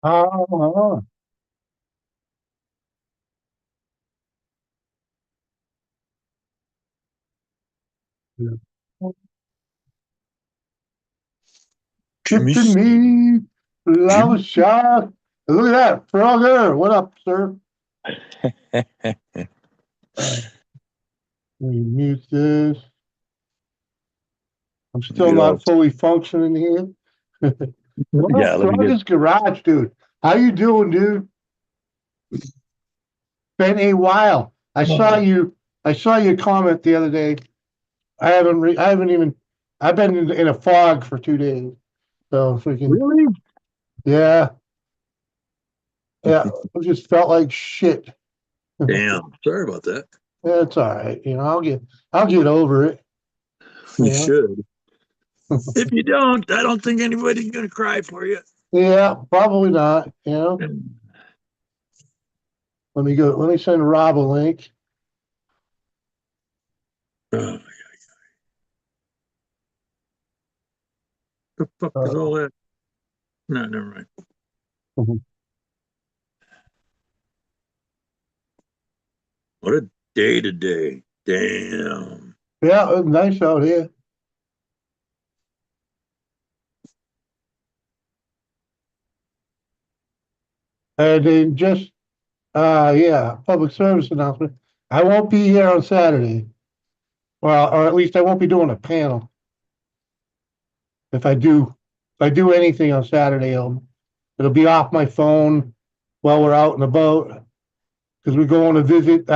Oh, yeah. Jimmy Tipping C. me, love Jimmy. shot. Look at that, Frogger. What up, sir? Let me mute this. I'm still Good not old. fully functioning here. What Yeah, up, let me get. Frogger's Garage, dude? How you doing, dude? Been a while. I saw Oh, you. I saw your comment the other day. I haven't even. I've been in a fog for 2 days. So freaking really? yeah, yeah. I just felt like shit. Damn. Sorry about that. It's all right. I'll get over it. You You should. If you don't, I don't think anybody's gonna cry for you. Yeah, probably not. Let me go. Let me send Rob a link. Oh, the fuck is Uh, all that? No, never mind. What a day today. Damn. yeah, it was nice out here. And then just yeah, public service announcement. I won't be here on Saturday. Well, or at least I won't be doing a panel. If I do anything on Saturday, it'll be off my phone while we're out and about because we're going to visit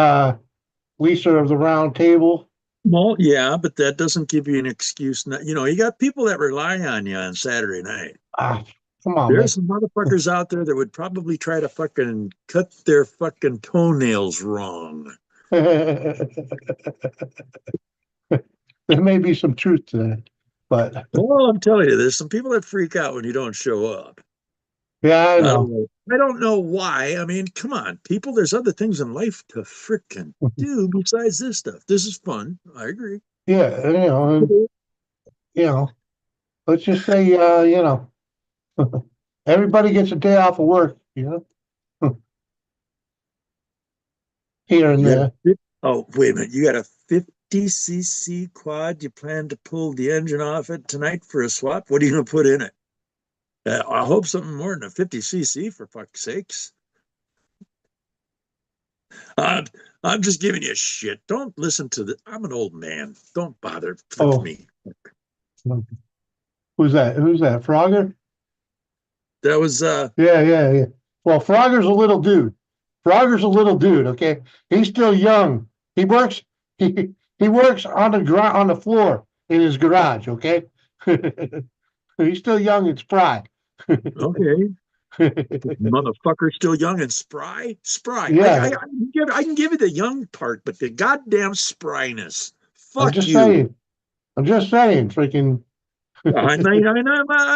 Lisa of the Round Table. Well, yeah, but that doesn't give you an excuse. Not, you got people that rely on you on Saturday night. Ah, come on, There's man. some motherfuckers out there that would probably try to fucking cut their fucking toenails wrong. There may be some truth to that, but Well, I'm telling you, there's some people that freak out when you don't show up. yeah, I I don't know. know. I don't know why. I mean, come on, people. There's other things in life to frickin' do besides this stuff. This is fun. I agree. Yeah, you know, let's just say, everybody gets a day off of work, here and You got a there. oh, wait a minute. You got a 50cc quad. You plan to pull the engine off it tonight for a swap? What are you going to put in it? I hope something more than a 50cc for fuck's sakes. I'm, I'm just giving you shit. Don't listen to the. I'm an old man. Don't bother with Oh, me. who's that? Who's that? Frogger? That was Yeah, yeah, yeah. Well, Frogger's a little dude. Frogger's a little dude. Okay, he's still young. He works. He works on on the floor in his garage. Okay, he's still young and spry. okay. Motherfucker, still young and spry. Spry. Yeah, I can give you the young part, but the goddamn spryness. I'm Fuck just you. saying. I'm just saying. Freaking. I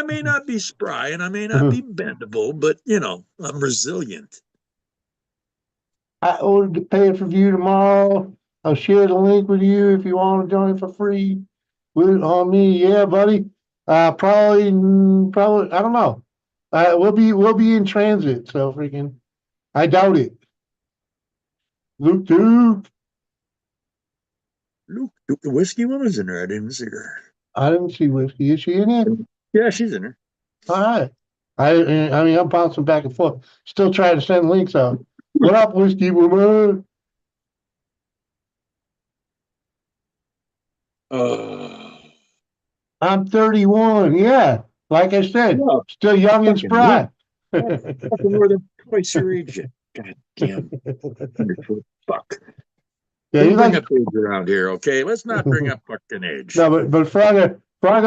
may not be spry and I may not be bendable, but I'm resilient. I ordered the pay per view tomorrow. I'll share the link with you if you want to join for free. With on me, yeah, buddy. Probably. I don't know. We'll be in transit, so freaking. I doubt it. Luke Duke. Luke, the whiskey woman's in there. I didn't see her. I didn't see whiskey. Is she in here? Yeah, she's in there. All right. I mean, I'm bouncing back and forth. Still trying to send links out. What up, whiskey woman? Uh, I'm 31. Yeah, like I said, no, still young and fucking more, spry. fucking more than twice your age. God damn, underfoot. Fuck. Yeah, he Don't bring likes. up age around here, okay? Let's not bring No, up fucking age. but Fraga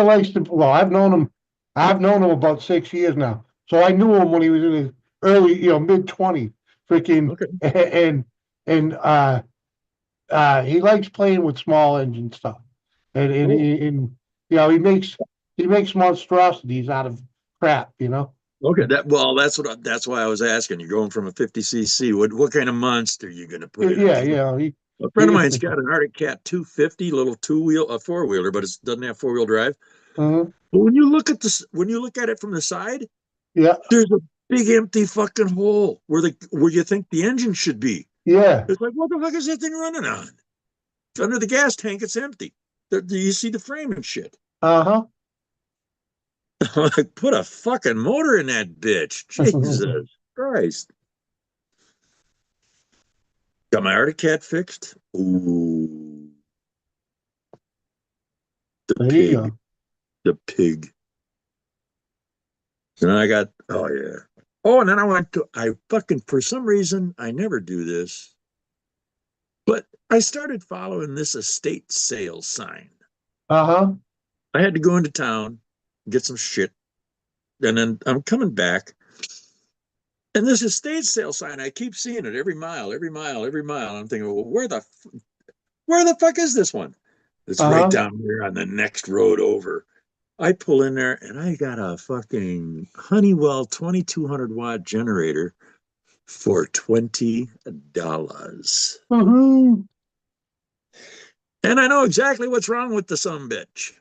likes to. Well, I've known him. I've known him about 6 years now. So I knew him when he was in his early, mid 20s. Freaking Okay. and he likes playing with small engine stuff, Cool. and he makes monstrosities out of crap. Okay. That's why I was asking. You're going from a 50cc. What kind of monster are you gonna put in it? Yeah, Because yeah. a friend of He mine's got an Arctic Cat 250, little a four wheeler, but it doesn't have four wheel drive. uh, But when you look at it from the side, yeah. there's a Big empty fucking hole where you think the engine should be. Yeah. It's like, what the fuck is that thing running on? It's under the gas tank, it's empty. You see the frame and shit. Uh-huh. Like, put a fucking motor in that bitch. Jesus Christ. Got my Arctic Cat fixed. Ooh, the There you pig. go. The pig. And I got, oh yeah. Oh, and then I fucking, for some reason, I never do this, but I started following this estate sale sign. Uh-huh. I had to go into town, get some shit, and then I'm coming back. And this estate sale sign, I keep seeing it every mile, every mile, every mile. I'm thinking, well, where the fuck is this one? It's right Uh-huh. down here on the next road over. I pull in there and I got a fucking Honeywell 2200-watt generator for $20. Woohoo. And I know exactly what's wrong with the sumbitch.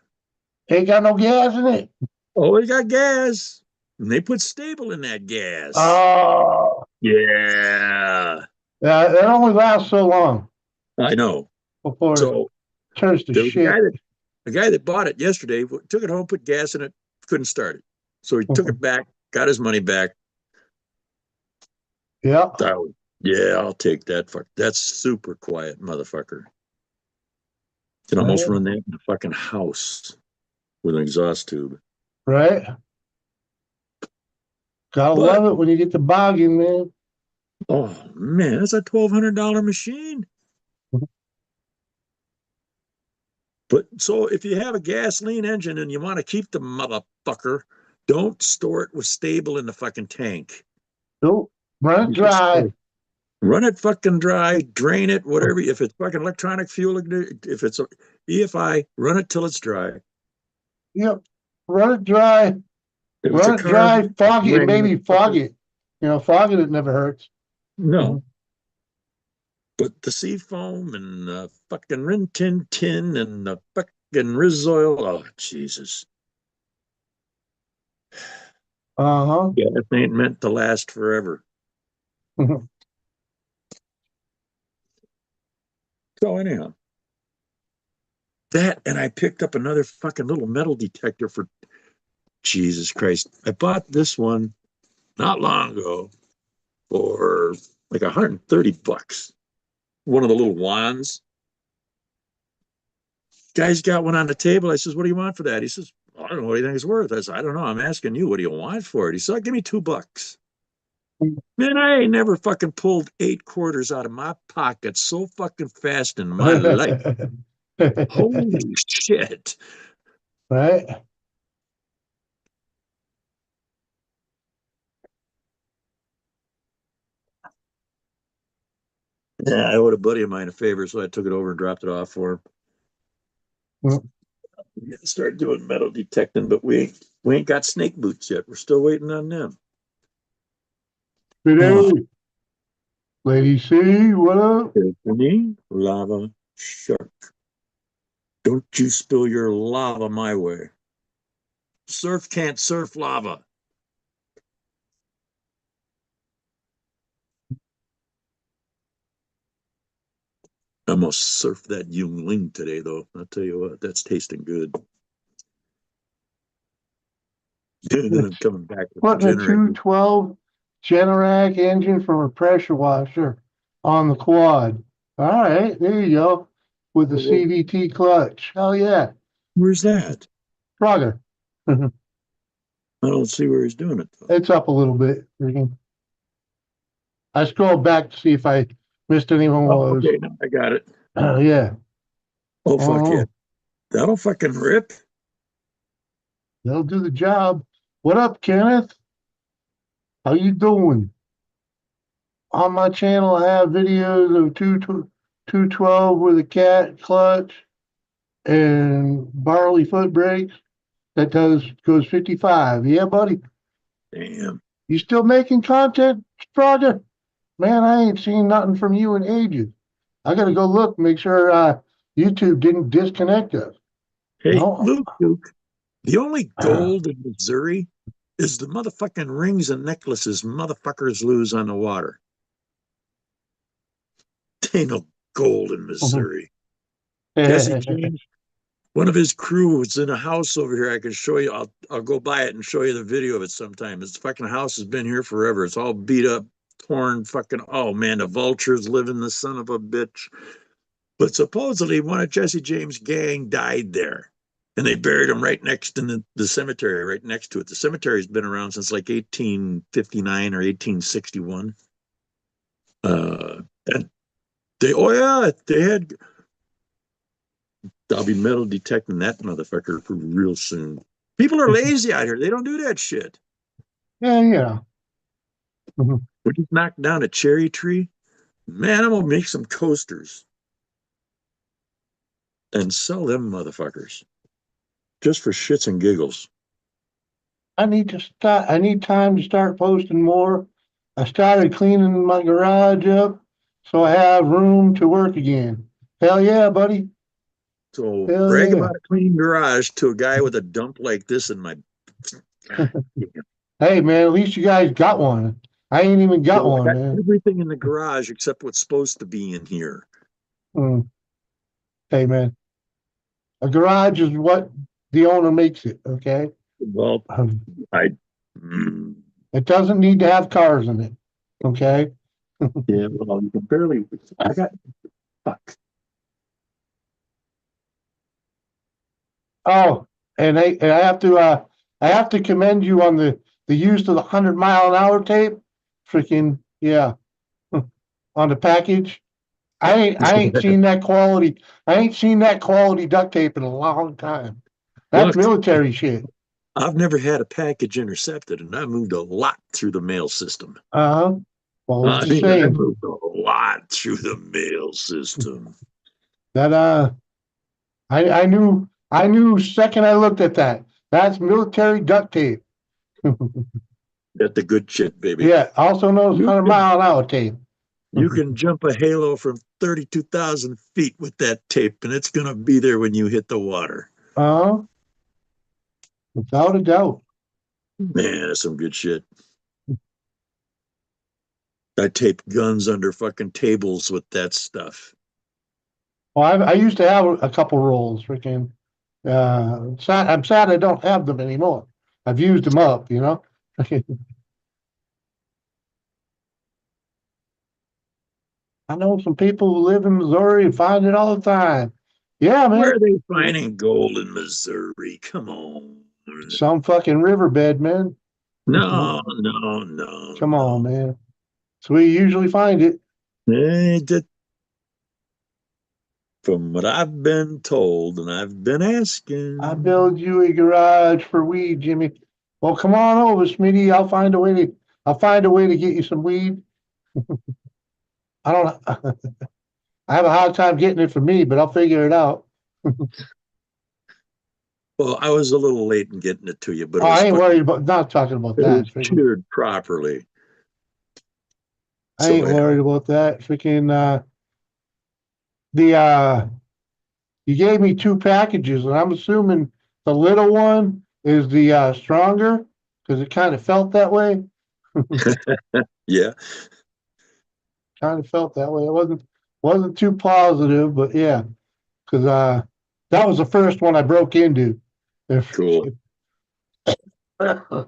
Ain't got no gas in it. Oh, it got gas. And they put stable in that gas. Oh. Yeah, Yeah, it only lasts so long I know. before it So turns to there was shit. a guy that bought it yesterday, took it home, put gas in it, couldn't start it. So he took it back, got his money back. Yeah. Yeah, I'll take that. Fuck, that's super quiet, motherfucker. Can almost Right. run that in a fucking house with an exhaust tube. Right. Gotta But love it when you get the bogging, man. oh man, that's a $1,200 machine. But so if you have a gasoline engine and you want to keep the motherfucker, don't store it with stable in the fucking tank. Nope. Run it dry. Run it fucking dry, drain it, whatever. If it's fucking electronic fuel, if it's EFI, run it till it's dry. Yep. Run it dry. If it's a Run it dry, carbon, fog it, drain maybe the fog fucker. it. Fogging it never hurts. No, but the sea foam and the fucking Rin Tin Tin and the fucking Riz oil. Oh, Jesus. Uh-huh. Yeah, it ain't meant to last forever. So, anyhow, that, and I picked up another fucking little metal detector for Jesus Christ. I bought this one not long ago for like $130. One of the little wands. Guy's got one on the table. I says, "What do you want for that?" He says, "I don't know what do you think it's worth." I said, "I don't know. I'm asking you. What do you want for it?" He said, "Give me $2." Man, I ain't never fucking pulled 8 quarters out of my pocket so fucking fast in my life. Holy shit. Right? Yeah, I owed a buddy of mine a favor, so I took it over and dropped it off for him. We gotta start doing metal detecting, but we ain't got snake boots yet. We're still waiting on them. Oh, Today, Lady C, what up? Tiffany, lava shark. Don't you spill your lava my way. Surf can't surf lava. I must surf that Yungling today, though. I'll tell you what, that's tasting good. And then I'm It's coming back with the putting a generator. 212 Generac engine from a pressure washer on the quad. All right, there you go. With the Well, CVT clutch. Hell yeah. where's that? Frogger. I don't see where he's doing it, though. It's up a little bit. I scrolled back to see if I missed any one Oh, of those. okay, now I got it. Yeah. Oh, fuck yeah. Oh, That'll fucking rip. they'll do the job. What up, Kenneth? How you doing? On my channel, I have videos of 212 with a cat clutch and barley foot brakes that goes 55. Yeah, buddy. Damn. You still making content, Spraga? Man, I ain't seen nothing from you in ages. I gotta go look, make sure YouTube didn't disconnect us. Hey, No. Luke, the only gold in Missouri is the motherfucking rings and necklaces motherfuckers lose on the water. Ain't no gold in Missouri. Jesse James, one of his crew was in a house over here. I can show you. I'll go by it and show you the video of it sometime. This fucking house has been here forever. It's all beat up, torn, fucking. Oh man, the vultures live in the son of a bitch. But supposedly one of Jesse James' gang died there. And they buried him right next in the cemetery, right next to it. The cemetery's been around since like 1859 or 1861. And oh yeah, they had. I'll be metal detecting that motherfucker for real soon. People are lazy out here. They don't do that shit. Yeah. We just knocked down a cherry tree. Man, I'm gonna make some coasters and sell them motherfuckers just for shits and giggles. I need time to start posting more. I started cleaning my garage up so I have room to work again. Hell yeah, buddy. So Hell brag yeah. about a clean garage to a guy with a dump like this in my. Hey man, at least you guys got one. I ain't even got Well, I one, got man. everything in the garage except what's supposed to be in here. Mm. Hey man, a garage is what the owner makes it, okay? Well, Um, I. Mm, it doesn't need to have cars in it, okay? yeah, well, you can barely. I got. Fuck. Oh, I have to commend you on the use of the 100-mile-an-hour tape. Freaking yeah, on the package. I ain't seen that quality. I ain't seen that quality duct tape in a long time. That's Look, military shit. I've never had a package intercepted, and I moved a lot through the mail system. Uh-huh. Well, it's I the mean, I same. moved a lot through the mail system. That I knew second I looked at that. That's military duct tape. That's the good shit, baby. Yeah, also known as You hundred can mile an hour tape. you can jump a halo from 32,000 feet with that tape, and it's gonna be there when you hit the water. Uh-huh. Without a doubt. Man, that's some good shit. I taped guns under fucking tables with that stuff. Well, I used to have a couple rolls. Freaking. I'm sad I don't have them anymore. I've used them up, you know. I know some people who live in Missouri and find it all the time. Yeah, Where man. are they finding gold in Missouri? Come on. Some fucking riverbed, man. No, no, no, Come on, no. man. So we usually find it. That from what I've been told and I've been I asking. build you a garage for weed, Jimmy. Well, come on over, Smitty. I'll find a way to get you some weed. I don't I have a hard time getting it for me, but I'll figure it out. Well, I was a little late in getting it to you, but Oh, I ain't worried about not talking about it that. was Freaking, tiered properly. I So ain't yeah. worried about that. Freaking the you gave me two packages, and I'm assuming the little one is the stronger because it kind of felt that way. Yeah. Kind of felt that way. It wasn't too positive, but yeah, because that was the first one I broke into. Cool. Uh-huh.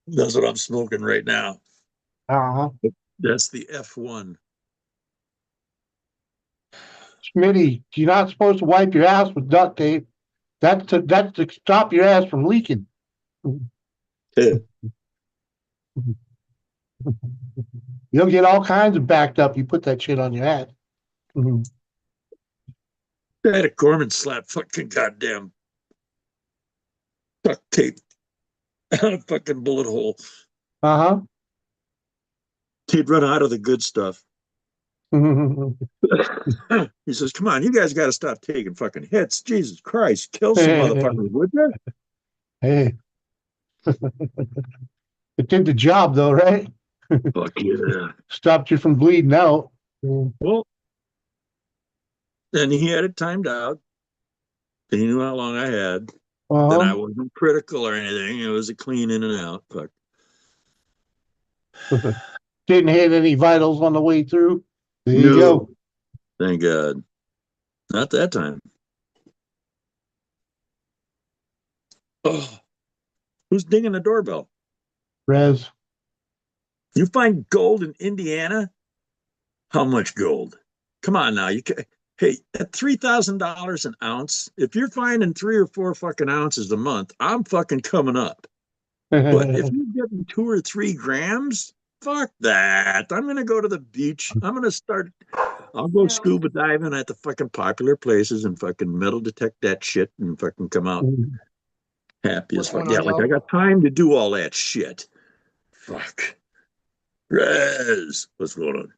That's what I'm smoking right now. That's the F1. Smitty, you're not supposed to wipe your ass with duct tape. That's to stop your ass from leaking. You'll get all kinds of backed up. You put that shit on your ass. Mhm. I had a Gorman slap fucking goddamn duct tape on a fucking bullet hole. Uh-huh. He'd run out of the good stuff. He says, "Come on, you guys got to stop taking fucking hits. Jesus Christ, kill some motherfuckers, would you?" Hey, it did the job though, right? Fuck yeah. Stopped you from bleeding out. Well, then he had it timed out. He knew how long I had. Then Uh-huh. I wasn't critical or anything. It was a clean in and out. Fuck. Didn't hit any vitals on the way through. There you No, go. thank God. Not that time. Oh, who's dinging the doorbell? Rez. You find gold in Indiana? How much gold? Come on now. You can, hey, at $3,000 an ounce, if you're finding 3 or 4 fucking ounces a month, I'm fucking coming up. But if you're getting 2 or 3 grams, fuck that. I'm gonna go to the beach. I'll go scuba diving at the fucking popular places and fucking metal detect that shit and fucking come out happy as What's fuck. going Yeah, on, like y'all? I got time to do all that shit. Fuck. Rez, what's going on?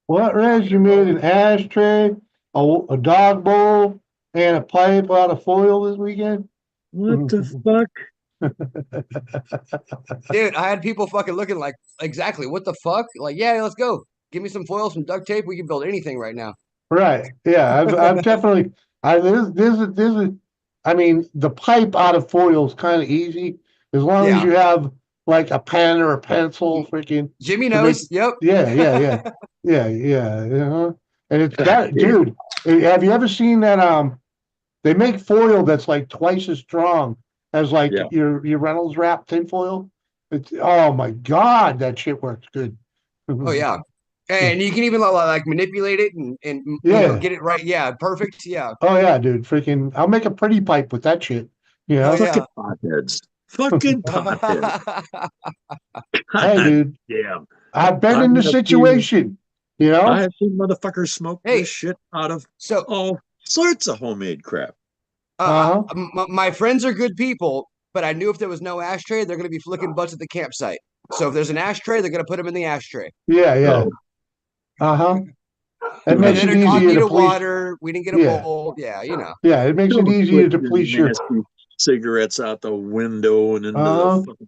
What, Rez? You made an ashtray, a dog bowl, and a pipe out of foil this weekend? What the fuck? Dude, I had people fucking looking like, exactly, what the fuck? Like, yeah, let's go. Give me some foil, some duct tape. We can build anything right now. Right. Yeah, I've definitely this is I mean the pipe out of foil is kind of easy as long as Yeah. you have like a pen or a pencil freaking Jimmy to make knows. Yep. yeah. And it's God got damn. dude, have you ever seen that they make foil that's like twice as strong as like Yeah. your Reynolds wrap tinfoil? It's oh my God, that shit works good. Oh, yeah. And you can even like manipulate it and Yeah. get it right. Yeah, perfect. Yeah. Oh yeah, dude. Freaking I'll make a pretty pipe with that shit. You Oh, know? yeah. Fucking potheads. Fucking potheads. Hey God dude, damn. I've been I in the have seen situation, you I know? have seen motherfuckers smoke this Hey, shit out of so all sorts of homemade crap. Uh-huh. my friends are good people, but I knew if there was no ashtray, they're going to be flicking butts at the campsite. So if there's an ashtray, they're going to put them in the ashtray. Yeah. Oh, Uh-huh. It And makes then it easier to incognito police. water. We didn't get a Yeah. bowl. Yeah, you know. Yeah, it makes it don't easier put to your police your nasty cigarettes out the window and into the uh-huh. fucking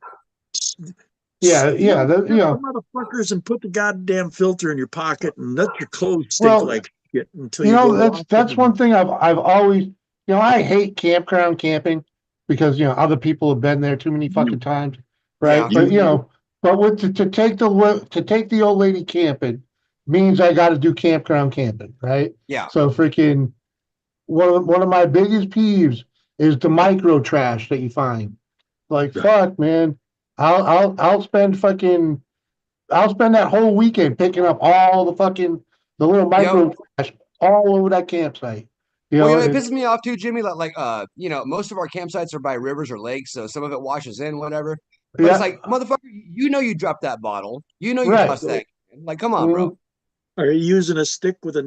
Yeah, get the motherfuckers and put the goddamn filter in your pocket and let your clothes stink well, like shit until you go wash that's one them. thing I've always I hate campground camping because other people have been there too many fucking You, times, right? Yeah. But you, with to take the old lady camping means I got to do campground camping, right? Yeah. So freaking one of my biggest peeves is the micro trash that you find. Like fuck, man, I'll spend fucking I'll spend that whole weekend picking up all the little Yep. micro trash all over that campsite. Well, it It's pisses me off too, Jimmy. Most of our campsites are by rivers or lakes, so some of it washes in, whatever. But it's yeah, like, motherfucker, you dropped that bottle. You right. tossed that. Like, come on, bro. Mm, are you using a stick with a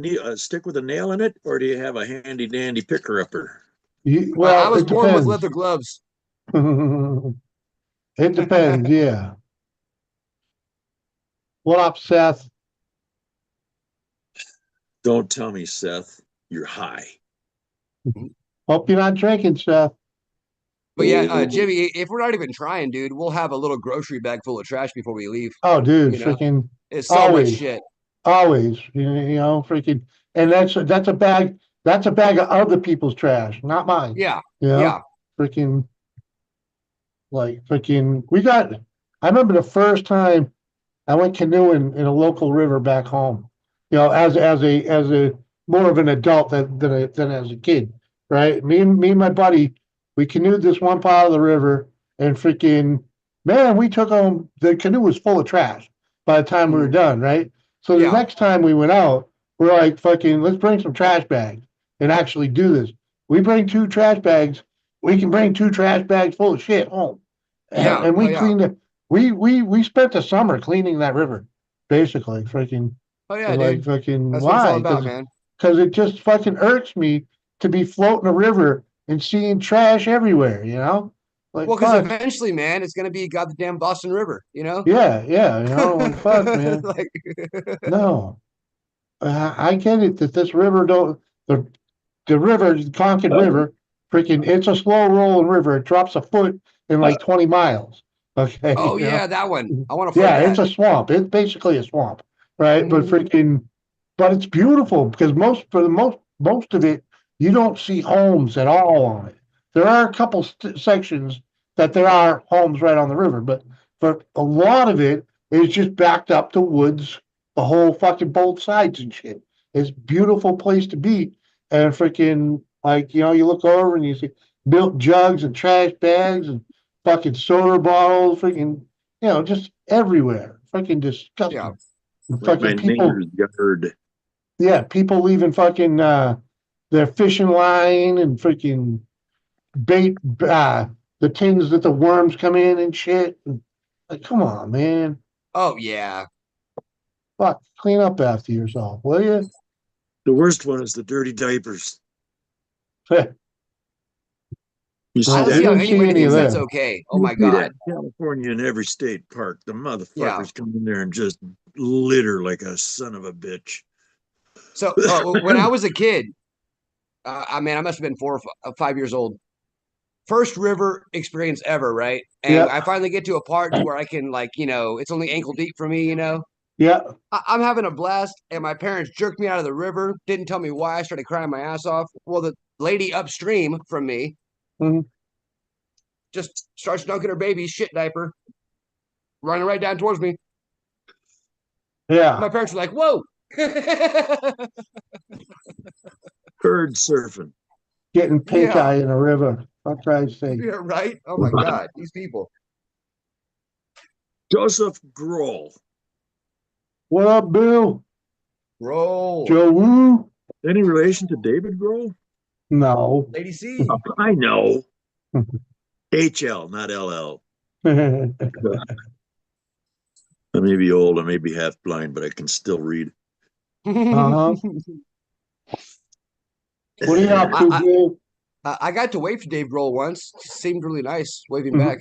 nail in it, or do you have a handy dandy picker upper? I well, was it born with depends. leather gloves. It depends. Yeah. What up, Seth? Don't tell me, Seth, you're high. Hope you're not drinking, Seth. But yeah, Jimmy, if we're not even trying, dude, we'll have a little grocery bag full of trash before we leave. Oh, dude, You know, freaking it's so much always, shit. always. Freaking, and that's a bag of other people's trash, not mine. Yeah, You know, yeah. freaking like freaking. I remember the first time I went canoeing in a local river back home. As a more of an adult than as a kid, right? Me and my buddy, we canoed this one part of the river, and freaking man, we took home. The canoe was full of trash by the time we were Mhm. done, right? So the Yeah, next time we went out, we're like, fucking, let's bring some trash bags and actually do this. We bring two trash bags. We can bring two trash bags full of shit home, yeah. and Oh, we yeah. cleaned it. We spent the summer cleaning that river, basically. Freaking Oh, yeah, like dude. fucking That's what it's all why? about, man. Because it just fucking irks me to be floating a river and seeing trash everywhere. Like Well, because fuck. eventually, man, it's gonna be goddamn Boston River, you know? Yeah. Like fuck, man. Like, No, I get it that this river don't the river, Concord Oh, River, freaking, it's a slow rolling river. It drops a foot in like 20 miles. Okay, oh yeah, that one. I want to float Yeah, it's that. a swamp. It's basically a swamp, right? But Mhm. freaking, but it's beautiful because most of it, you don't see homes at all on it. there are a couple sections that there are homes right on the river, but for a lot of it is just backed up to woods, the whole fucking both sides and shit. It's a beautiful place to be. And freaking like, you know, you look over and you see milk jugs and trash bags and fucking soda bottles, freaking, you know, just everywhere. Freaking disgusting. Yeah. Like my Fucking people, neighbor's yard. yeah, people leaving fucking their fishing line and freaking bait the tins that the worms come in and shit. Like, come on, man. Oh yeah. Fuck, clean up after yourself, will you? The worst one is the dirty diapers. You see I don't Well, see we that? how didn't see anybody any of thinks that's that. okay. Oh You my see that God. in California in every state park. The Yeah. motherfuckers come in there and just litter like a son of a bitch. So when I was a kid, I mean, I must have been 4 or 5 years old. First river experience ever, right? And Yeah, I finally get to a part to where I can, like, it's only ankle deep for me, yeah. I'm having a blast, and my parents jerked me out of the river, didn't tell me why. I started crying my ass off. Well, the lady upstream from me Mhm. just starts dunking her baby's shit diaper, running right down towards me. Yeah. My parents were like, whoa. Bird surfing. Getting pink Yeah. eye in a river. For Christ's sake. Yeah, right? Oh my God, these people. Joseph Grohl. What up, Bill? Roll. Joe Woo? Any relation to David Grohl? No. Lady C. I know. HL, not LL. I may be old, I may be half blind, but I can still read. Uh-huh. What are you up to, I, Bill? I got to wave to Dave Grohl once. Seemed really nice waving Mhm. back.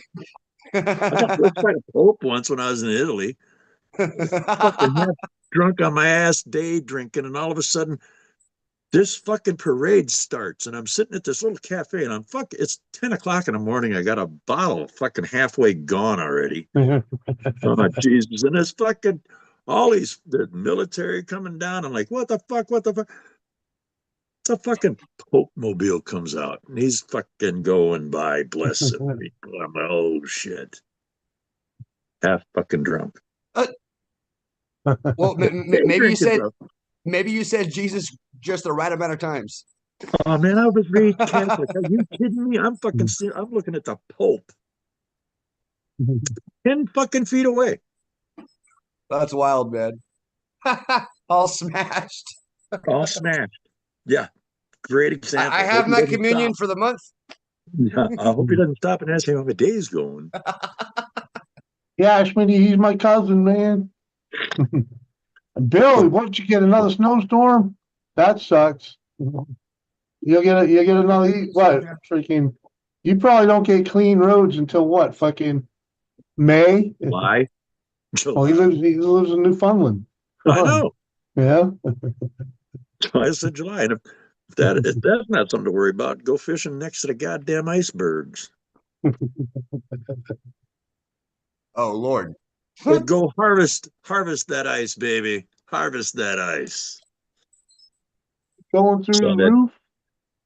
I got approached by the Pope once when I was in Italy. Fucking half drunk on my ass, day drinking, and all of a sudden this fucking parade starts, and I'm sitting at this little cafe, and it's 10 o'clock in the morning. I got a bottle fucking halfway gone already. Oh, Jesus. And it's fucking all the military coming down. I'm like, what the fuck? What the fuck? The fucking Pope Mobile comes out, and he's fucking going by, blessing people. I'm like, oh shit. Half fucking drunk. Well, Day maybe you drinking, said bro. maybe you said Jesus just the right amount of times. Oh man, I was raised Catholic. Are you kidding me? I'm looking at the Pope 10 fucking feet away. That's wild, man. All smashed. All smashed. Yeah. Great I example. Hope have he my doesn't communion stop. for the month. Yeah. I hope he doesn't stop and ask me how my day's going. Yeah, Schmitty, he's my cousin, man. Bill, once you get another snowstorm, that sucks. You'll get another what? Freaking you probably don't get clean roads until what? Fucking May? July. Oh, he July. lives in Newfoundland. I know. Yeah. I said July. And if that's not something to worry about, go fishing next to the goddamn icebergs. Oh Lord. But go harvest that ice, baby. Harvest that ice. Going through Saw the that roof.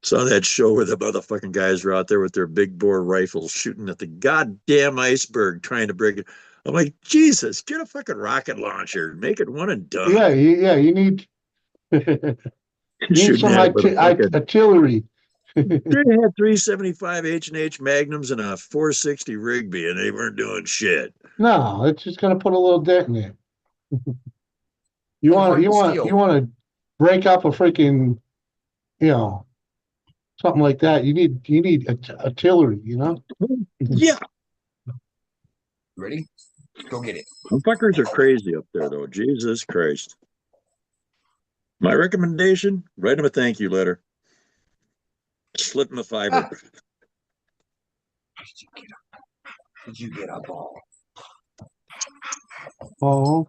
saw that show where the motherfucking guys were out there with their big bore rifles shooting at the goddamn iceberg trying to break it. I'm like, Jesus, get a fucking rocket launcher. Make it one and Yeah, done. you need you need Shooting some at it with a fucking artillery. they had 375 H&H Magnums and a 460 Rigby, and they weren't doing shit. No, it's just gonna put a little dent in it. You Too want hard you to want you steal. want to break up a freaking you know something like that. You need artillery. You know. Yeah, Ready? Go get it. them fuckers are crazy up there, though. Jesus Christ. My recommendation, write them a thank you letter. Slip them a fiver. Did you get a ball? Oh.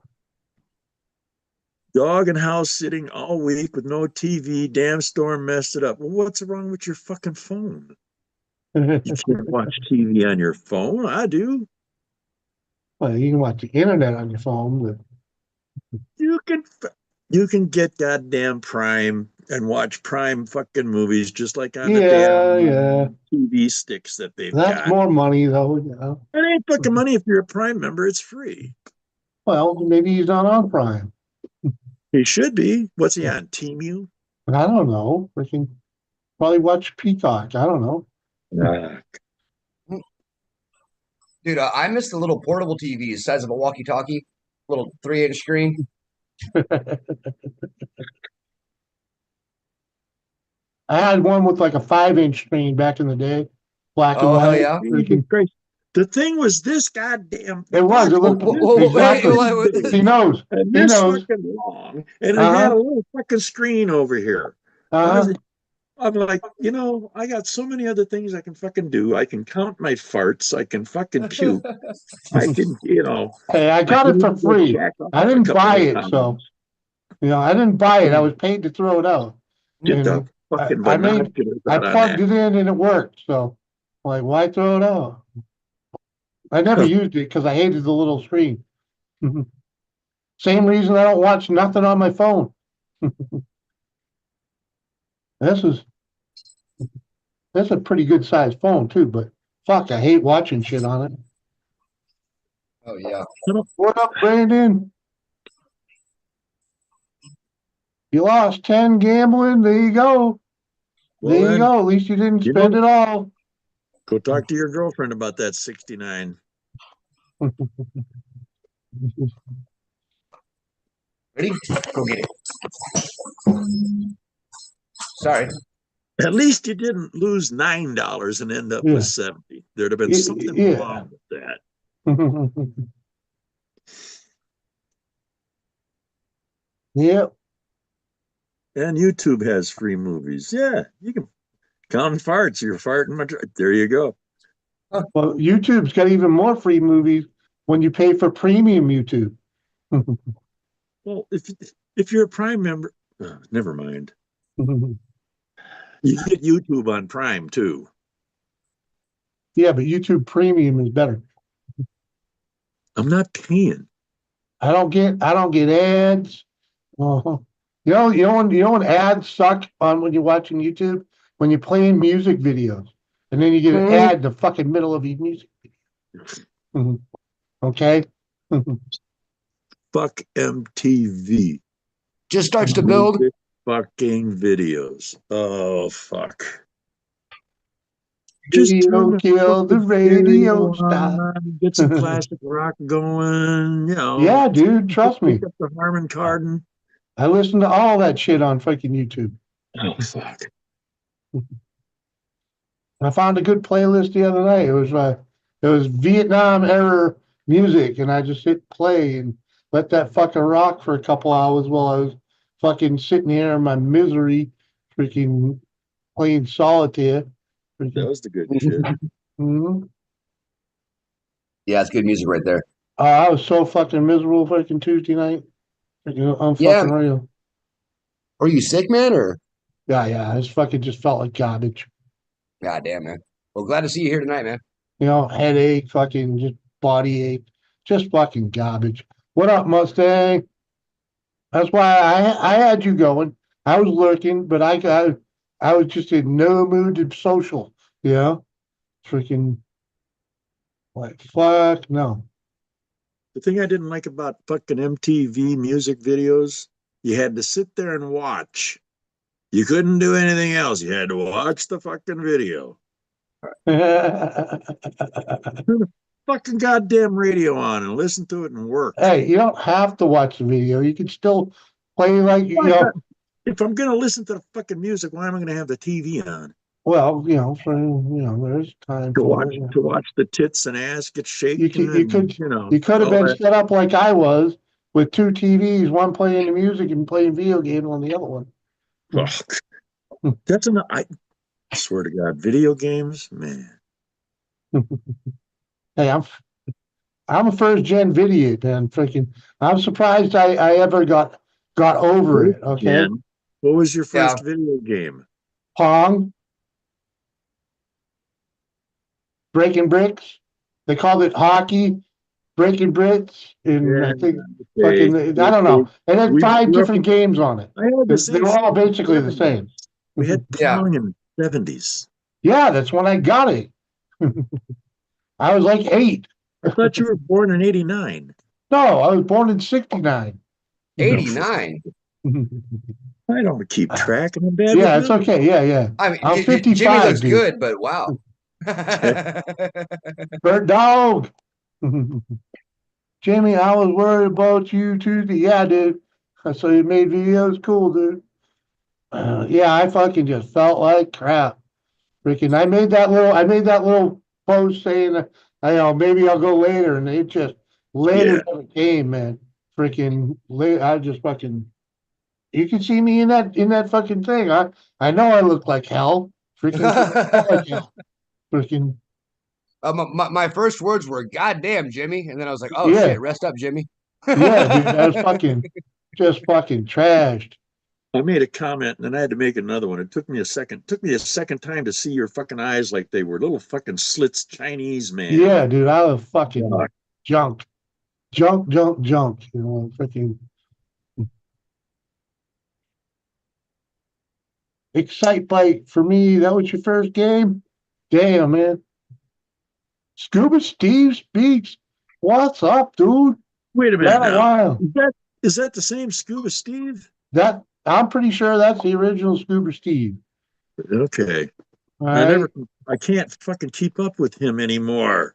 Dog and house sitting all week with no TV. Damn storm messed it up. Well, what's wrong with your fucking phone? You can't watch TV on your phone. I do. Well, you can watch the internet on your phone, but You can you can get goddamn Prime and watch Prime fucking movies just like on the Yeah, yeah. damn TV sticks that they've That's got. more money though, you know. It ain't fucking money if you're a Prime member. It's free. Well, maybe he's not on Prime. He should be. What's he on? Team I don't know. Freaking probably watch Peacock. I don't know. Dude, I miss the little portable TV size of a walkie-talkie, little 3/8 screen. I had one with like a 5-inch screen back in the day, black and Oh, hell white. yeah. Jesus Freaking, Christ. The thing was this goddamn. it was. It Whoa, looked whoa, whoa, whoa, hey, exactly. wait, He knows. And He this knows. fucking long, and it had Uh a little fucking screen over here. huh. I'm like, I got so many other things I can fucking do. I can count my farts. I can fucking puke. I can, Hey, I I got can it for even go free. jack I off a didn't couple buy of it, so times. I didn't buy it. I was paid to throw it out. Get You the know, fucking I made. binoculars I out on plugged that. it in and it worked. So, like, why throw it out? I never used it because I hated the little screen. Same reason I don't watch nothing on my phone. This is That's a pretty good sized phone too, but fuck, I hate watching shit on it. Oh, yeah. What up, Brandon? You lost 10 gambling. There you go. Well, There you then, go. At least you didn't you spend know, it all. go talk to your girlfriend about that 69. Ready? Go get it. Sorry. At least you didn't lose $9 and end up with Yeah. 70. There'd have been something Yeah. wrong with that. Yep. And YouTube has free movies. Yeah, you can count farts. You're farting my. There you go. Well, YouTube's got even more free movies when you pay for premium YouTube. Well, if you're a Prime member, never mind. You get YouTube on Prime too. Yeah, but YouTube Premium is better. I'm not paying. I don't get ads. Uh-huh. You know when ads suck on when you're watching YouTube? When you're playing music videos and then you get an ad in the fucking middle of your music video. Mhm. Okay? Fuck MTV. Just starts to build. Music fucking videos. Oh fuck. Just turn Video the kill the fucking radio stereo star. on, get some classic rock going, Yeah, dude, trust pick me. up the Harman Kardon. I listen to all that shit on fucking YouTube. Oh fuck. I found a good playlist the other night. It was Vietnam era music, and I just hit play and let that fucking rock for a couple hours while I was fucking sitting here in my misery, freaking playing solitaire. That Freaking, was the good shit. mhm. Yeah, it's good music right there. I was so fucking miserable fucking Tuesday night. Freaking, I'm Yeah. fucking real. Are you sick, man? Or Yeah. I just felt like garbage. God damn, man. Well, glad to see you here tonight, man. Headache, fucking just body ache, just fucking garbage. What up, Mustang? That's why I had you going. I was lurking, but I was just in no mood to social. Yeah, freaking like fuck no. The thing I didn't like about fucking MTV music videos, you had to sit there and watch. You couldn't do anything else. You had to watch the fucking video. Turn the fucking goddamn radio on and listen to it and work. Hey, you don't have to watch the video. You can still play like Why not? If I'm gonna listen to the fucking music, why am I gonna have the TV on? well, there's time To for watch it. Yeah. to watch the tits and ass get You shaken could you and could you could have all been that. set up like I was with two TVs, one playing the music and playing video games on the other one. Fuck. That's I swear to God, video games, man. Hey, I'm a first gen video man. Freaking, I'm surprised I ever got over it. Okay, Jen, what was your Yeah. first video game? Pong, breaking bricks. They called it hockey. Breaking Brits, and I Yeah, think okay, fucking I don't know. It had we 5 grew up. different games on it. I had the They same were shit all in the basically the 70s. same. We had Yeah. Pong in the 70s. Yeah, that's when I got it. I was like 8. I thought you were born in 89. No, I was born in 69. 89. I don't keep track, and I'm bad with Yeah, it's numbers. okay. Yeah. I mean, I'm Jimmy 55, looks dude. good, but wow. Bird dog. Jimmy, I was worried about you Tuesday. Yeah, dude. So you made videos. Cool, dude. Yeah, I fucking just felt like crap. Freaking, I made that little post saying, I know, maybe I'll go later, and it just later Yeah. never came, man. Freaking, late, I just fucking. You can see me in that fucking thing. I know I look like hell. Freaking, I felt like hell. Freaking, my first words were "God damn, Jimmy," and then I was like, "Oh yeah, shit, rest up, Jimmy." yeah, dude. I was fucking, just fucking trashed. I made a comment and then I had to make another one. It took me a second. It took me a second time to see your fucking eyes like they were little fucking slits Chinese man. Yeah, dude. I was fucking God. junk, junk, junk, junk. Freaking Excite Bike for me. That was your first game. Damn, man. Scuba Steve speaks. What's up, dude? Wait a minute Been a now. while. Is that the same Scuba Steve? That I'm pretty sure that's the original Scuba Steve. Okay. All I right. never I can't fucking keep up with him anymore.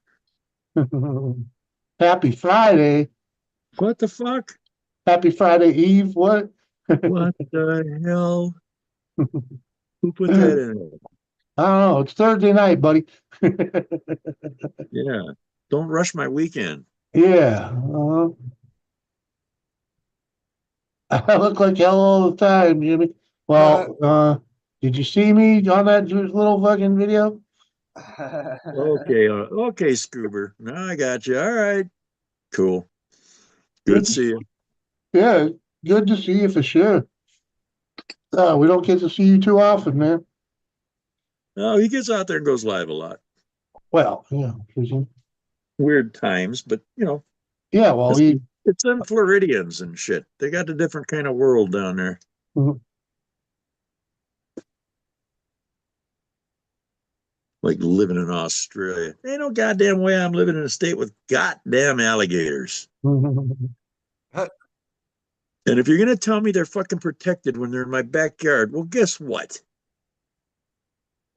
Happy Friday. What the fuck? Happy Friday Eve. What? What the hell? Who put I that don't in? know. It's Thursday night, buddy. Yeah. Don't rush my weekend. Yeah. I look like hell all the time, Jimmy. Well, did you see me on that little fucking video? Okay, okay, Scuba. Now I got you. All right. Cool. Good Good to to, see you. yeah, good to see you for sure. We don't get to see you too often, man. Oh, he gets out there and goes live a lot. Well, yeah, Weird times, but yeah. Well, it's, it's them Floridians and shit. They got a different kind of world down there. Mhm. Like living in Australia. Ain't no goddamn way I'm living in a state with goddamn alligators. And if you're gonna tell me they're fucking protected when they're in my backyard, well, guess what?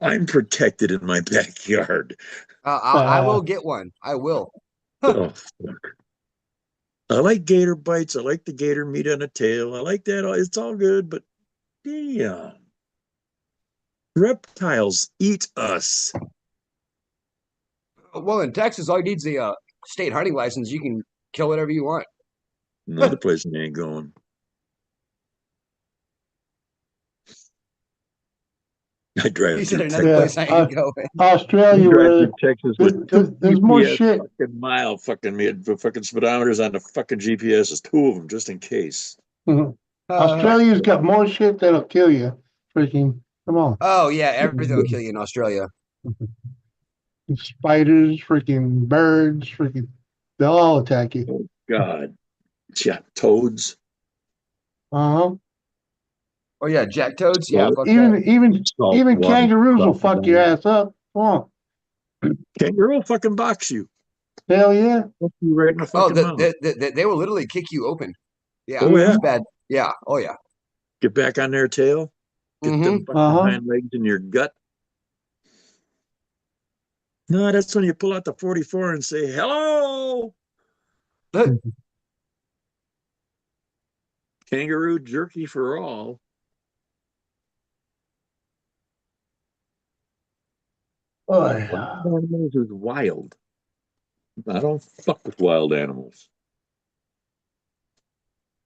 I'm protected in my backyard. I will get one. I will. Oh, fuck. I like gator bites. I like the gator meat on the tail. I like that. It's all good, but damn. Reptiles eat us. Well, in Texas, all you need is a state hunting license. You can kill whatever you want. Another place I ain't going. I drive He said through another Texas. Yeah, place I ain't going. I Australia, drive where through Texas with two there's more GPS shit. fucking mile fucking me fucking speedometers on the fucking GPSs, two of them just in case. Australia's got more shit that'll kill you. Freaking, come on. Oh yeah, everything will kill you in Australia. Spiders, freaking birds, freaking, they'll all attack you. Oh God. Yeah, toads. Uh-huh. Oh yeah, jack toads. Yeah, Salt, fuck that. Even water kangaroos will fuck your crocodiles. ass up. Come on. Kangaroo will fucking box you. Hell yeah. Look you right in the Oh, fucking mouth. they will literally kick you open. Yeah, Oh yeah. it's bad. Yeah. Oh yeah. Get back on their tail. Get them Mm-hmm. fucking Uh-huh. hind legs in your gut. No, that's when you pull out the 44 and say, hello. Kangaroo jerky for all. Oh, Wild yeah. animals is wild. I don't fuck with wild animals.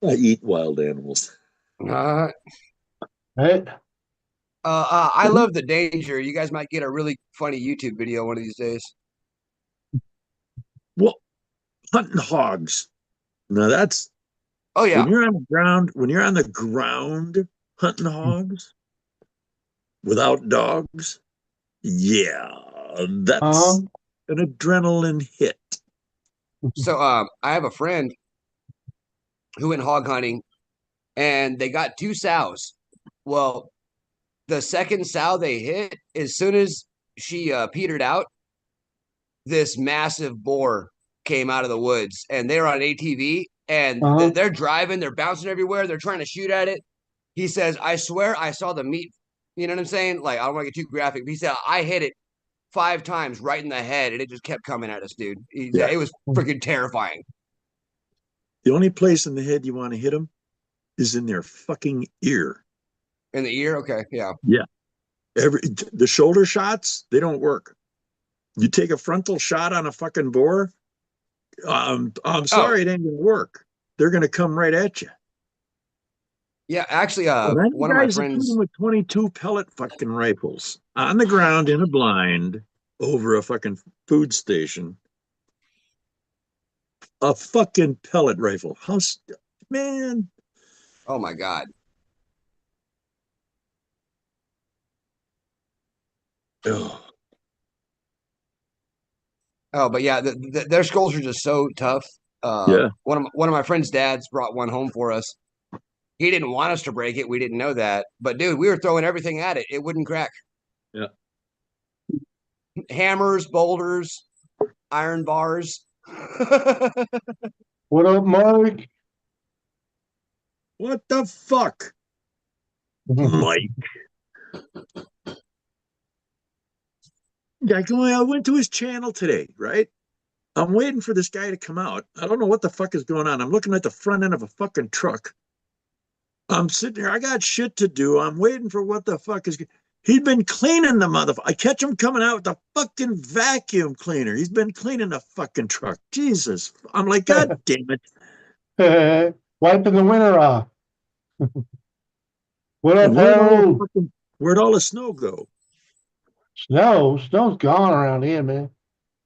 I eat wild animals. Uh, Right? I love the danger. You guys might get a really funny YouTube video one of these days. Well, hunting hogs. Now that's Oh yeah. when you're on the ground, when you're on the ground hunting hogs without dogs, yeah, Uh-huh. that's an adrenaline hit. So I have a friend who went hog hunting and they got two sows. Well, the second sow they hit, as soon as she petered out, this massive boar came out of the woods and they're on ATV and Uh-huh. they're driving, they're bouncing everywhere, they're trying to shoot at it. He says, I swear I saw the meat. You know what I'm saying? Like, I don't want to get too graphic, but he said, I hit it 5 times right in the head and it just kept coming at us, dude. Yeah. It was freaking terrifying. The only place in the head you want to hit them is in their fucking ear. In the ear? Okay. Yeah. Yeah. The shoulder shots, they don't work. You take a frontal shot on a fucking boar, I'm Oh, sorry, it ain't gonna work. They're gonna come right at you. yeah. Actually, And I know one of my guys that shoot them friends, with 22 pellet fucking rifles on the ground in a blind over a fucking food station. A fucking pellet rifle. Man. oh my God. Oh, Oh, but yeah, their skulls are just so tough. yeah. One of my friend's dads brought one home for us. He didn't want us to break it. We didn't know that. But dude, we were throwing everything at it. It wouldn't crack. Yeah. Hammers, boulders, iron bars. What up, Mike? What the fuck? Mike. I went to his channel today, right? I'm waiting for this guy to come out. I don't know what the fuck is going on. I'm looking at the front end of a fucking truck. I'm sitting here. I got shit to do. I'm waiting for what the fuck is. He'd been cleaning the motherfucker. I catch him coming out with the fucking vacuum cleaner. He's been cleaning the fucking truck. Jesus. I'm like, God damn it. Wiping the winter off. What up, And Harold? where'd all the snow go? Snow's gone around here, man.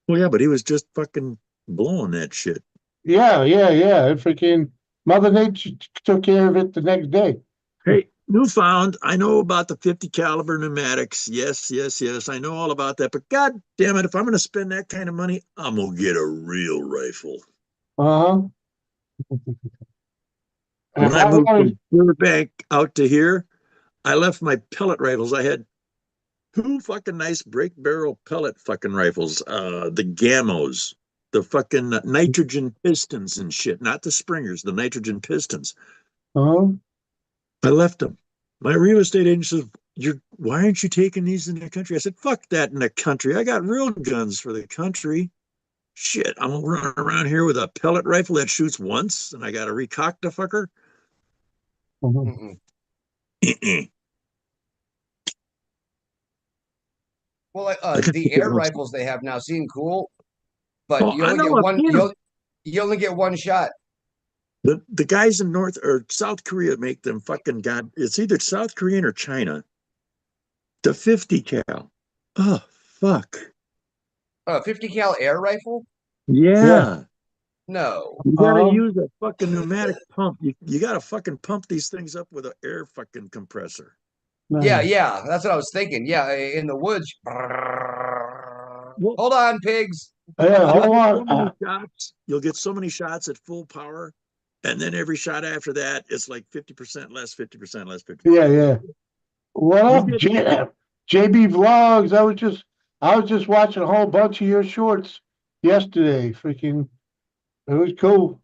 Well, yeah, but he was just fucking blowing that shit. Yeah. It freaking Mother Nature took care of it the next day. Hey, Newfound, I know about the 50 caliber pneumatics. Yes, yes, yes. I know all about that. But God damn it, if I'm going to spend that kind of money, I'm going to get a real rifle. Uh-huh. When If I I moved wanted, from Burbank out to here, I left my pellet rifles. I had two fucking nice break barrel pellet fucking rifles, the Gamos, the fucking nitrogen pistons and shit, not the Springers, the nitrogen pistons. uh-huh. I left them. My real estate agent says, why aren't you taking these in the country? I said, fuck that in the country. I got real guns for the country. Shit, I'm gonna run around here with a pellet rifle that shoots once and I gotta recock the fucker. Uh-huh. Well, I can the think it air once. rifles they have now seem cool, but Oh, you I only get know, I've one. seen them. You only get one shot. The guys in North or South Korea make them fucking god. It's either South Korean or China. The 50 cal. Oh, fuck. 50 cal air rifle? Yeah. Yeah. No. You gotta Uh-huh. use a fucking pneumatic pump. You gotta fucking pump these things up with an air fucking compressor. Yeah, Nice. yeah, that's what I was thinking. Yeah, in the woods. Well, Hold on, pigs. Yeah, you'll hold get on. so many shots. You'll get so many shots at full power, and then every shot after that, it's like 50% less, 50% less, 50%. Yeah. What We up, did. JB Vlogs? I was just watching a whole bunch of your shorts yesterday. Freaking, it was cool.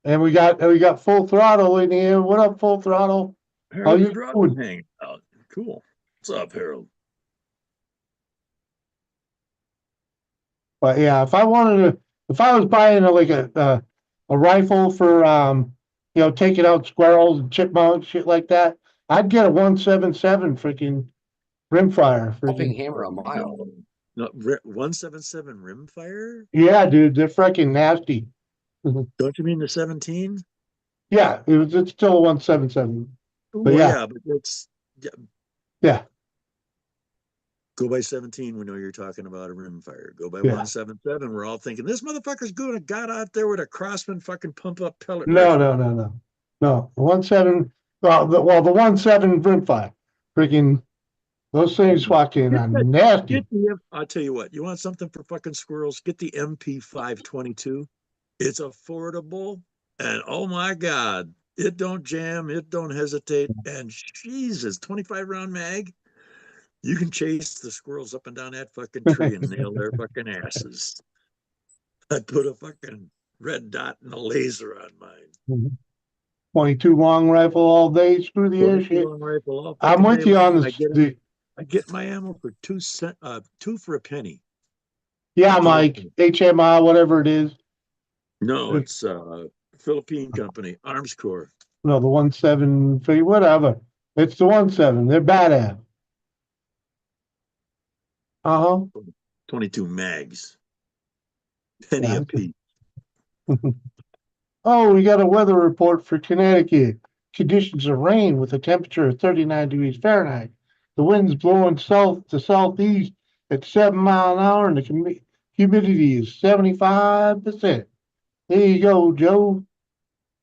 And we got Full Throttle in here. What up, Full Throttle? How Harold you McGraw doing? hanging out. Cool. What's up, Harold? But yeah, if I was buying a rifle for taking out squirrels and chipmunks, shit like that, I'd get a 177 freaking rimfire. Helping Freaking hammer a mile. No, no, 177 rimfire? yeah, dude, they're freaking nasty. Don't you mean the 17? Yeah, it's still a 177. But Well, yeah, yeah, but it's yeah, yeah, go by 17. We know you're talking about a rimfire. Go by yeah. 177. We're all thinking this motherfucker's going to got out there with a Crossman fucking pump up pellet No, rifle. no, no, no, no. The 17. The 17 rimfire. Freaking those things fucking Get are get nasty. the. I'll tell you what. You want something for fucking squirrels? Get the MP 522. It's affordable, and oh my God, it don't jam, it don't hesitate, and Jesus, 25 round mag. You can chase the squirrels up and down that fucking tree and nail their fucking asses. I put a fucking red dot and a laser on mine. 22 long rifle all day, screw the air 22 shit. long rifle all I'm fucking day with you on long. this. I get my ammo for 2 cents, two for a penny. Yeah, Mike, Philippine. HMI, whatever it is. No, it's Philippine company, Arms Corps. No, the 1.7, whatever. It's the 1.7. They're badass. Uh-huh. 22 mags. Penny a Yeah. piece. Oh, we got a weather report for Connecticut. Conditions of rain with a temperature of 39 degrees Fahrenheit. The wind's blowing south to southeast at 7 mile an hour, and the humidity is 75%. There you go, Joe.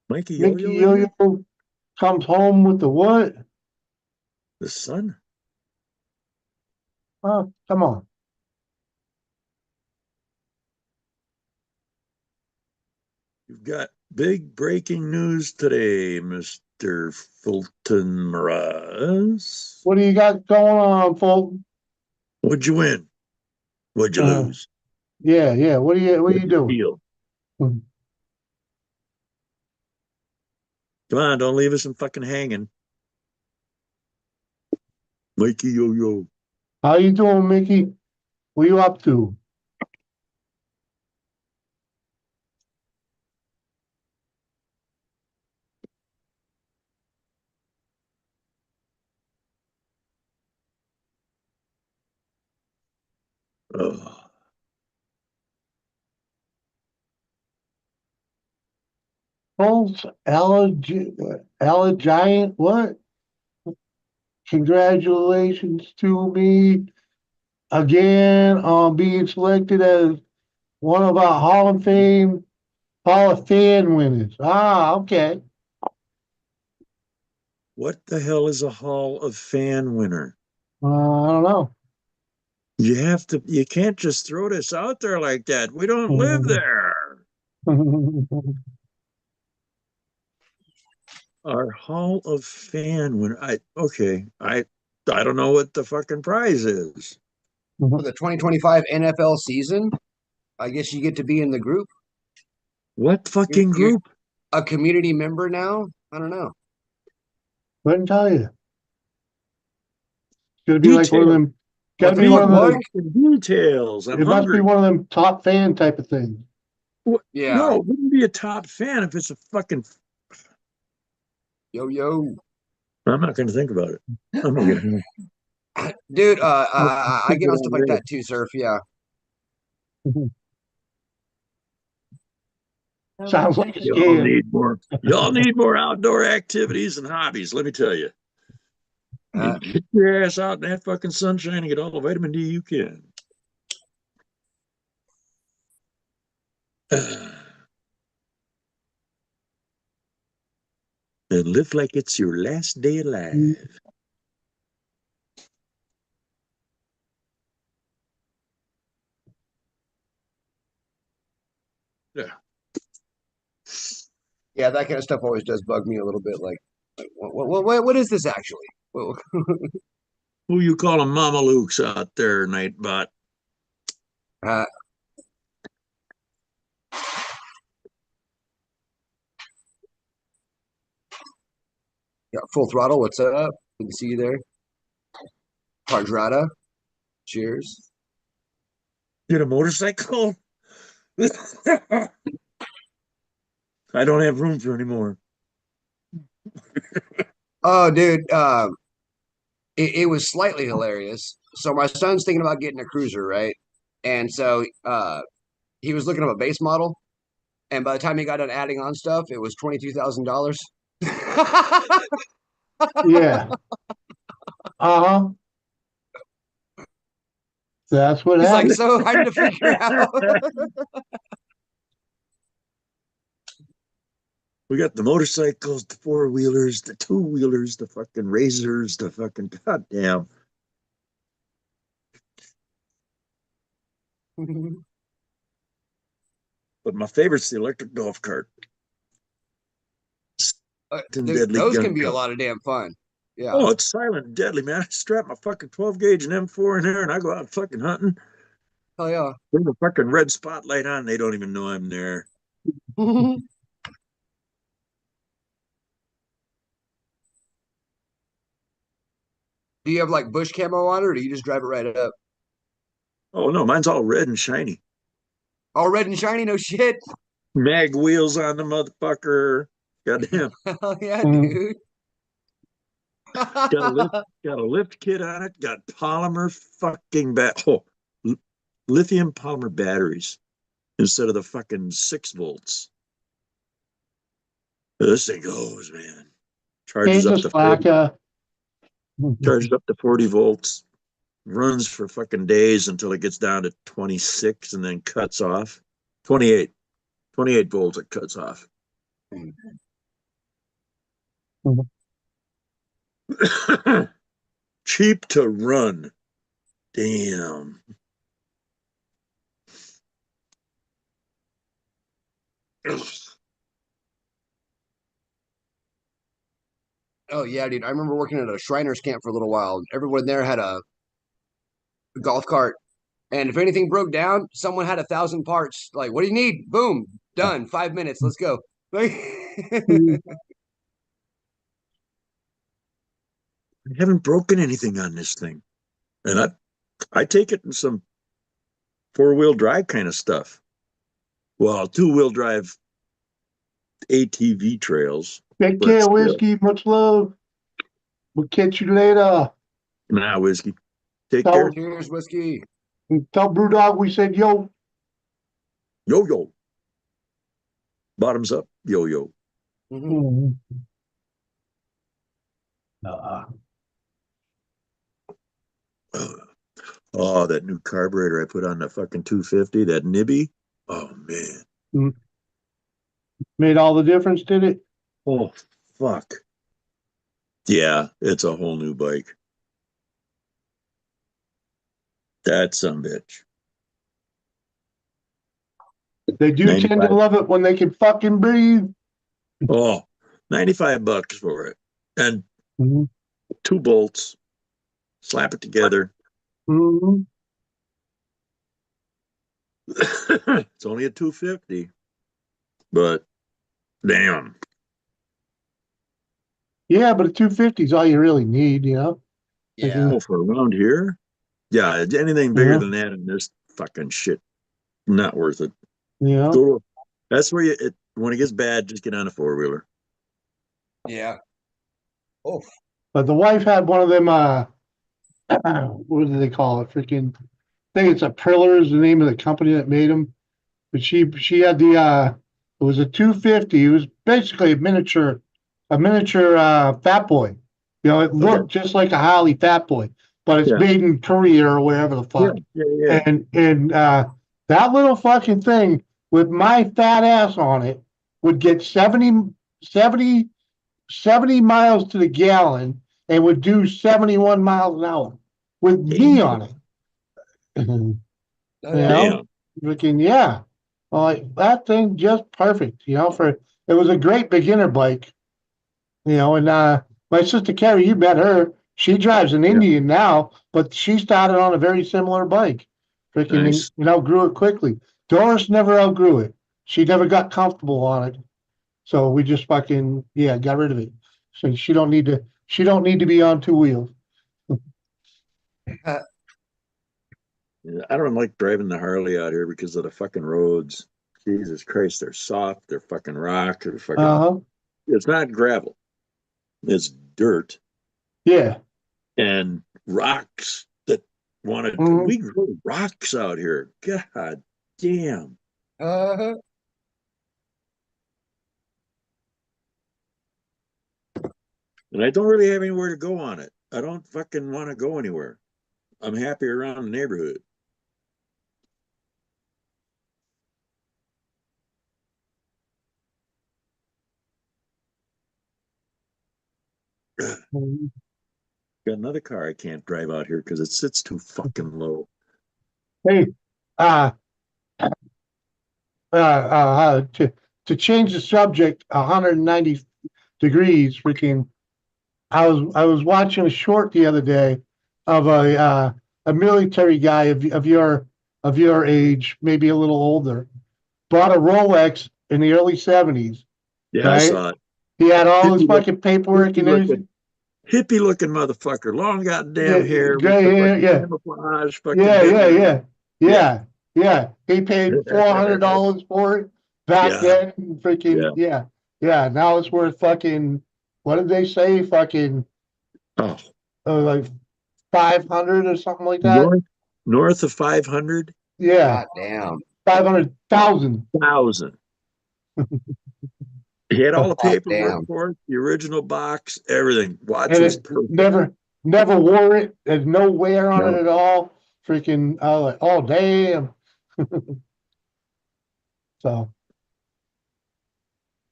Mikey Mickey Yo-Yo in here? Yo-Yo comes home with the what? The sun? Oh, come on. You've got big breaking news today, Mr. Fulton Mraz. What do you got going on, Fulton? What'd you win? What'd you Uh, lose? yeah. What are What'd you you doing? feel? Hmm. Come on, don't leave us in fucking hanging. Mikey Yo-Yo. How you doing, Mickey? What you up to? Oh, Pulse Giant, what? Congratulations to me again on being selected as one of our Hall of Fan winners. Ah, okay. what the hell is a Hall of Fan winner? I don't You can't just throw this out there like that. We don't live know. there. Our Hall of Fan winner. I don't know what the fucking prize is. For the 2025 NFL season, I guess you get to be in the group. What fucking You're group? a community member now. I don't know. Couldn't tell you. It's gonna be like one of Details. them. Gotta What's be what, one of Mike? them. Details. I'm It must be hungry. one of them top fan type of things. Yeah. No, it wouldn't be a top fan if it's a fucking. Yo, yo. I'm not going to think about it. I'm going to get home. Dude, I'll I think get it on on stuff like later. that too, Surf. Yeah. Sounds like a Y'all scam. need more. Y'all need more outdoor activities and hobbies. Let me tell you. Uh, You get your ass out in that fucking sunshine and get all the vitamin D you can. And live like it's your last day alive. Yeah. yeah, that kind of stuff always does bug me a little bit. Like what is this actually? Who you calling Mama Luke's out there, Nightbot? Uh, yeah, full throttle. What's up? Good to see you there. Hardrada. Cheers. Get a motorcycle? I don't have room for any more. Oh, dude. It was slightly hilarious. So my son's thinking about getting a cruiser, right? And so he was looking up a base model, and by the time he got done adding on stuff, it was $22,000. Yeah. Uh-huh. That's what He's like happened. so hard to figure out. We got the motorcycles, the four wheelers, the two wheelers, the fucking razors, the fucking goddamn. but my favorite's the electric golf cart. Dude, Deadly those gun can be a cup. lot of damn fun. Yeah. Oh, it's silent and deadly, man. I strap my fucking 12 gauge and M4 in there and I go out fucking hunting. Hell yeah. Put a fucking red spotlight on. They don't even know I'm there. Do you have like bush camo on it, or do you just drive it right up? Oh no, mine's all red and shiny. All red and shiny, no shit. Mag wheels on the motherfucker. Goddamn. Hell yeah, Mhm. dude. Got a lift, got a lift kit on it. Got polymer fucking lithium polymer batteries instead of the fucking 6 volts. This thing goes, man. Charges Ain't up just to 40, slacker. charges up to 40 volts. Runs for fucking days until it gets down to 26 and then cuts off. 28. 28 volts it cuts off. Cheap to run. Damn. Oh yeah, dude. I remember working at a Shriners camp for a little while. Everyone there had a golf cart, and if anything broke down, someone had 1,000 parts. Like, what do you need? Boom, done. 5 minutes. Let's go. Like, I haven't broken anything on this thing. And I take it in some 4-wheel drive kind of stuff. Well, 2-wheel drive ATV trails, Take but care, still. whiskey. Much love. We'll catch you later. Nah, whiskey. Take Tell, care. cheers, whiskey. tell Brewdog we said yo. Yo yo. Bottoms up. Yo yo. Mhm. Mhm. Uh, Oh, that new carburetor I put on the fucking 250, that Nibby. Oh man. Made all the difference, did it? Oh fuck. Yeah, it's a whole new bike. That's some bitch. They do tend to 95. love it when they can fucking breathe. Oh, 95 bucks for it. And Mhm. 2 bolts. Slap it together. Mhm. It's only a 250, but damn. Yeah, but a 250 is all you really need, you know? Like, Yeah. Oh, for around here? Yeah, anything bigger yeah, than that and this fucking shit, not worth it. you know? Go to, that's where when it gets bad, just get on a 4-wheeler. Yeah. Oh, But the wife had one of them, what do they call it? Freaking, I think it's a Priller is the name of the company that made them. But she had it was a 250. It was basically a miniature Fat Boy. You know, it Okay. looked just like a Harley Fat Boy, but it's Yeah. made in Korea or wherever the Yeah. fuck. Yeah. And that little fucking thing with my fat ass on it would get 70 miles to the gallon and would do 71 miles an hour with me Damn. on it. You oh yeah. know, Damn. freaking yeah. Like that thing just perfect, you know, for it was a great beginner bike, you know, and my sister Carrie, you met her. She drives an Yeah. Indian now, but she started on a very similar bike. Freaking, Nice. and outgrew it quickly. Doris never outgrew it. She never got comfortable on it. So we just fucking yeah, got rid of it. So she don't need to be on 2 wheels. Yeah, I don't like driving the Harley out here because of the fucking roads. Jesus Christ, they're soft, they're fucking rock, they're fucking. Uh-huh. It's not gravel, it's dirt Yeah. and rocks that wanted. Mhm. We grow rocks out here. God damn. Uh, And I don't really have anywhere to go on it. I don't fucking want to go anywhere. I'm happy around the neighborhood. Got another car I can't drive out here because it sits too fucking low. Hey, uh, to change the subject 190 degrees, freaking. I was watching a short the other day of a military guy of your age, maybe a little older, bought a Rolex in the early 70s, Yeah, I right? saw it. He had all his Hippie look, fucking paperwork hippie and looking, everything. hippie looking motherfucker. Long goddamn Yeah, hair with gray the hair, fucking yeah, camouflage fucking yeah, yeah, headlamp. yeah, Yeah. yeah, yeah. He paid $400 for it back Yeah. then. Freaking Yeah. yeah, yeah. Now it's worth fucking. What did they say? Fucking Oh, like 500 or something like that. north of 500,000. Yeah, God damn. 500,000. He had all the God paperwork damn. for it, the original box, everything. Watch And was it perfect. never wore it. There's no wear on it No. at all. Freaking, like, oh damn. So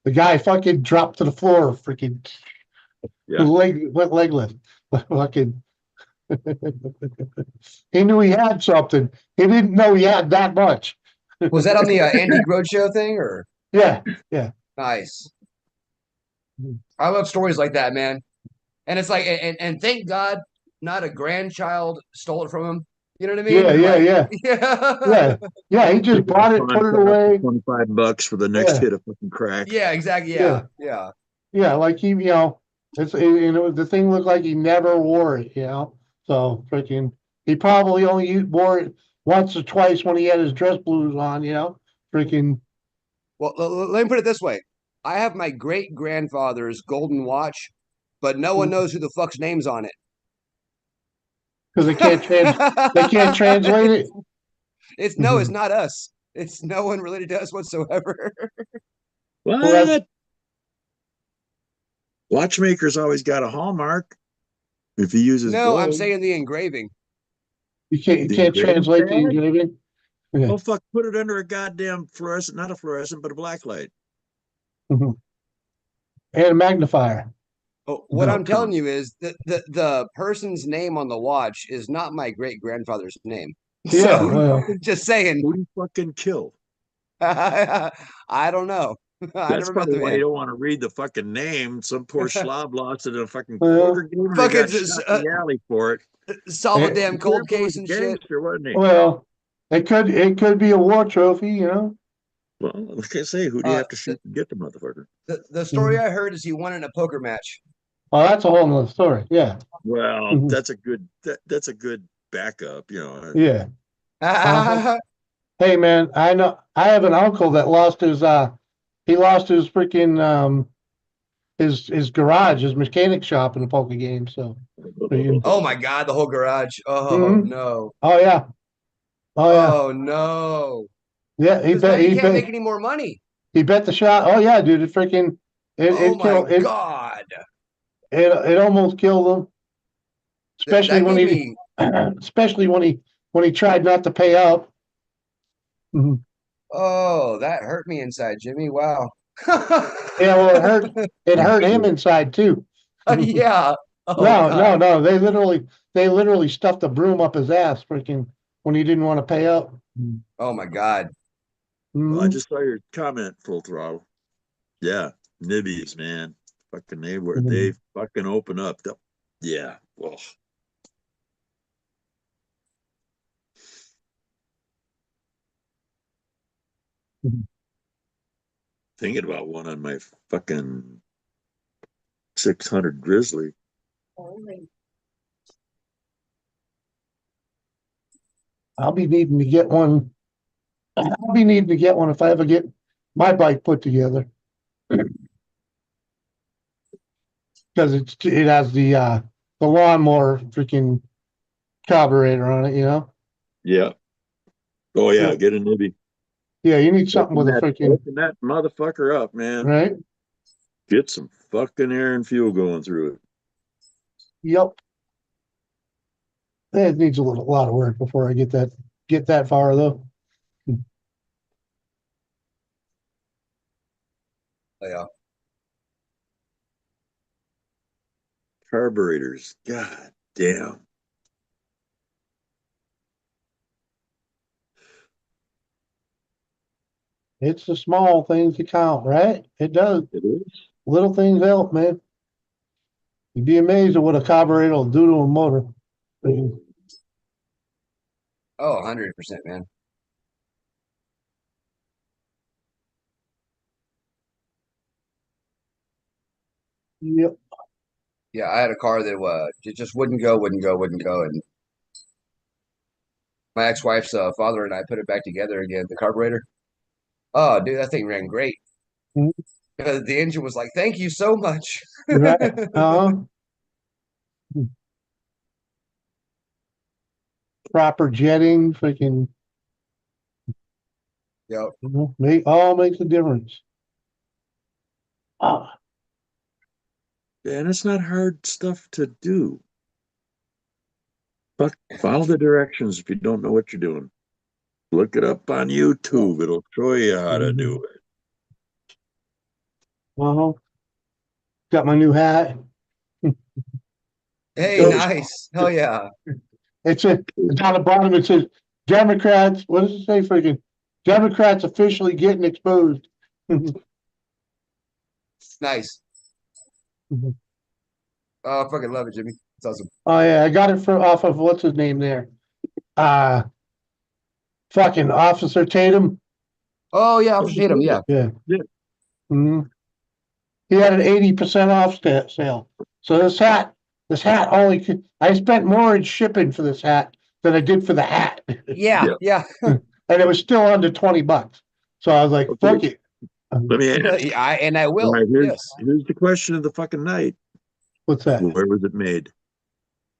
the guy fucking dropped to the floor. Freaking Yeah. went legless. Fucking. He knew he had something. He didn't know he had that much. Was that on the Antique Roadshow thing or Yeah, yeah. nice? I love stories like that, man. And it's like, and thank God, not a grandchild stole it from him. You know what I mean? Yeah, And yeah, like, yeah, yeah, yeah, yeah. He just Took it to bought it, pawn put it shop for away. $25 for the next Yeah, hit of fucking crack. yeah, exactly, yeah, yeah, yeah. yeah. Like the thing looked like he never wore it. So freaking, he probably only wore it once or twice when he had his dress blues on. Freaking. Well, let me put it this way: I have my great grandfather's golden watch, but no one knows who the fuck's name's on it. Because they can't translate it. It's no, it's not us. It's no one related to us whatsoever. Well, that's What? Watchmaker's always got a hallmark if he uses No, I'm gold. saying the engraving. you The can't engraving translate the tag? engraving. Yeah. Oh fuck, put it under a goddamn fluorescent, not a fluorescent, but a black light. And a magnifier. Oh, what No, I'm come telling on. you is that the person's name on the watch is not my great grandfather's name. Yeah. Who So do you Well. fucking just saying, who do you fucking kill? I don't know. I That's never met probably the why you man. don't want to read the fucking name. Some poor slob lost it in a fucking quarter Well. game and they Fucking got shot in the alley for it. solve a eh, damn Your cold grandpa was case a and shit. gangster, wasn't he? Well. It could be a war trophy. Well, like I say, who do you Uh, have to the, shoot to get the motherfucker? the story Mhm. I heard is he won in a poker match. Oh, that's a whole nother story. Yeah. Well, Mhm. that's a good backup, you know. Yeah. Uh, Oh hey man, I know I have an uncle that lost his freaking his garage, his mechanic shop in a poker game. So freaking, my God, the whole garage. Oh mhm. no. Oh yeah. Oh yeah. Oh no. Yeah, he Because now bet you he can't make bet any more money. he bet the shot. Oh yeah, dude, it freaking Oh it my killed it God. it almost killed him, especially That when gave he me especially when he tried not to pay up. Mhm. oh, that hurt me inside, Jimmy. Wow. Yeah, well, it hurt him inside too. Yeah. Oh No, no, God. no. They literally stuffed a broom up his ass, freaking, when he didn't want to pay up. Oh my God. Well, I Mhm. just saw your comment, Full Throttle. Yeah, nibbies, man. Fucking they Mhm. fucking open up. Yeah. Well, Mhm. thinking about one on my fucking 600 Grizzly. I'll be needing to get one. I'll be needing to get one if I ever get my bike put together, because it has the lawnmower freaking carburetor on it. Yeah. Oh yeah, Yeah, get a nibby. yeah. You need something with a freaking Open that motherfucker up, man. right. Get some fucking air and fuel going through it. Yep. It needs a lot of work before I get that far though. Yeah. Carburetors. God damn. It's the small things that count, right? It does. It is. Little things help, man. You'd be amazed at what a carburetor will do to a motor. Oh, 100%, man. Yep. Yeah, I had a car that it just wouldn't go, and my ex-wife's father and I put it back together again, the carburetor. Oh, dude, that thing ran great. The engine was like, "Thank you so much." Right. Proper jetting, freaking, Yep. all makes a difference. Ah, And it's not hard stuff to do. But follow the directions if you don't know what you're doing. Look it up on YouTube. It'll show you how to do it. uh-huh. Got my new hat. Hey, Oh, nice. Hell yeah. It's down the bottom. It says Democrats. What does it say? Freaking Democrats officially getting exposed. Nice. Oh, I fucking love it, Jimmy. It's awesome. Oh yeah, I got it for off of what's his name there. Uh fucking Officer Tatum. Oh yeah, I'll hate him. Yeah. Yeah. Yeah. Mhm. He had an 80% off sale. So this hat only I spent more in shipping for this hat than I did for the hat. Yeah. Yeah. And it was still under $20. So I was like, Okay. fuck it. Let me ask. I will. All right, Yes. here's the question of the fucking night. What's that? Where was it made?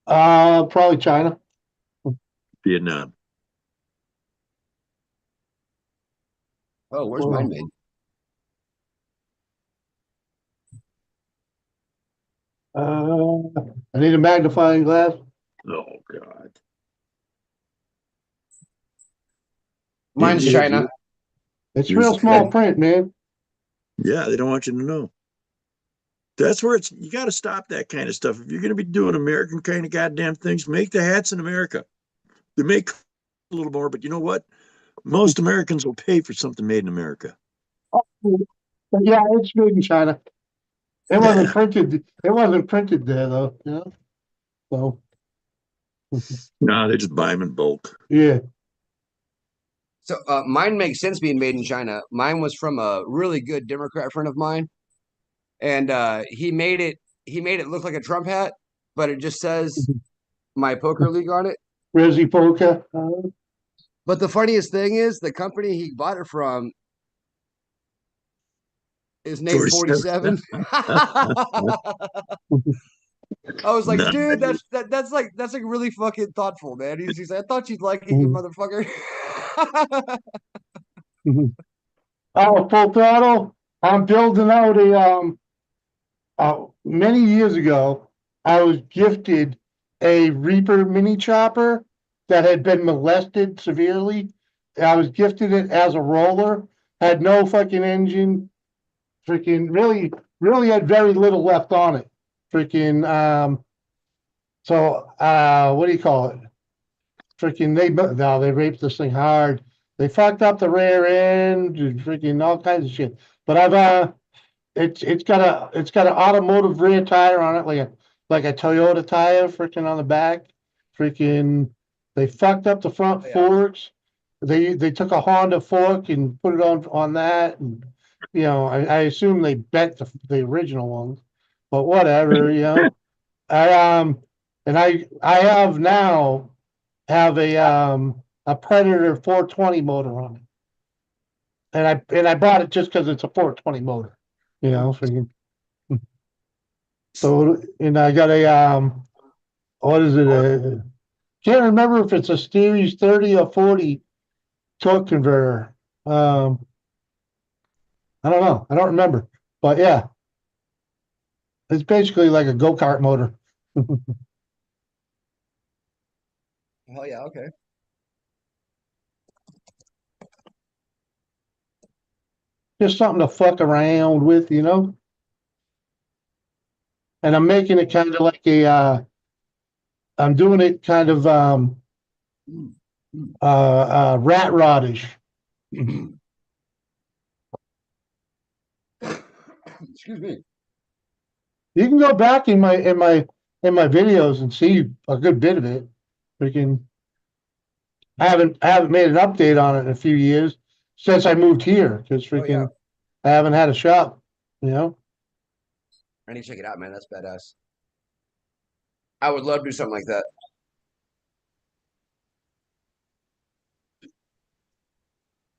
Probably China. Vietnam. Oh, where's mine made? I need a magnifying glass. Oh God. Mine's Here's- China. It's here's- real small print, man. Yeah, they don't want you to know. That's where you got to stop that kind of stuff. If you're going to be doing American kind of goddamn things, make the hats in America. They make a little more, but you know what? Most Americans will pay for something made in America. But yeah, it's made in China. It wasn't Yeah. printed. It wasn't printed there though. Yeah. So No, they just buy them in bulk. yeah. So mine makes sense being made in China. Mine was from a really good Democrat friend of mine, and he made it. He made it look like a Trump hat, but it just says my poker league on it. Resi Polka. But the funniest thing is, the company he bought it from is named 47. I was like, Nice. dude, that's like really fucking thoughtful, man. He's like, I thought you'd like it, you motherfucker. Oh, full throttle. I'm building out many years ago, I was gifted a Reaper mini chopper that had been molested severely. I was gifted it as a roller, had no fucking engine, freaking really had very little left on it. Freaking what do you call it? Freaking they raped this thing hard. They fucked up the rear end, and freaking all kinds of shit. But it's got an automotive rear tire on it, like a Toyota tire, freaking on the back. Freaking, they fucked up the front Yeah. forks. They took a Honda fork and put it on that, and I assume they bent the original ones, but whatever, I and I have now have a Predator 420 motor on it, and I bought it just because it's a 420 motor, freaking. So, and I got what is it? Can't remember if it's a Series 30 or 40 torque converter. I don't know. I don't remember. But yeah, it's basically like a go-kart motor. Oh yeah, okay. Just something to fuck around with, And I'm making it kind of like I'm doing it kind of rat rodish. Excuse me. You can go back in my videos and see a good bit of it. Freaking, I haven't made an update on it in a few years since I moved here because Oh yeah, freaking I haven't had a shop. You know. I need to check it out, man. That's badass. I would love to do something like that.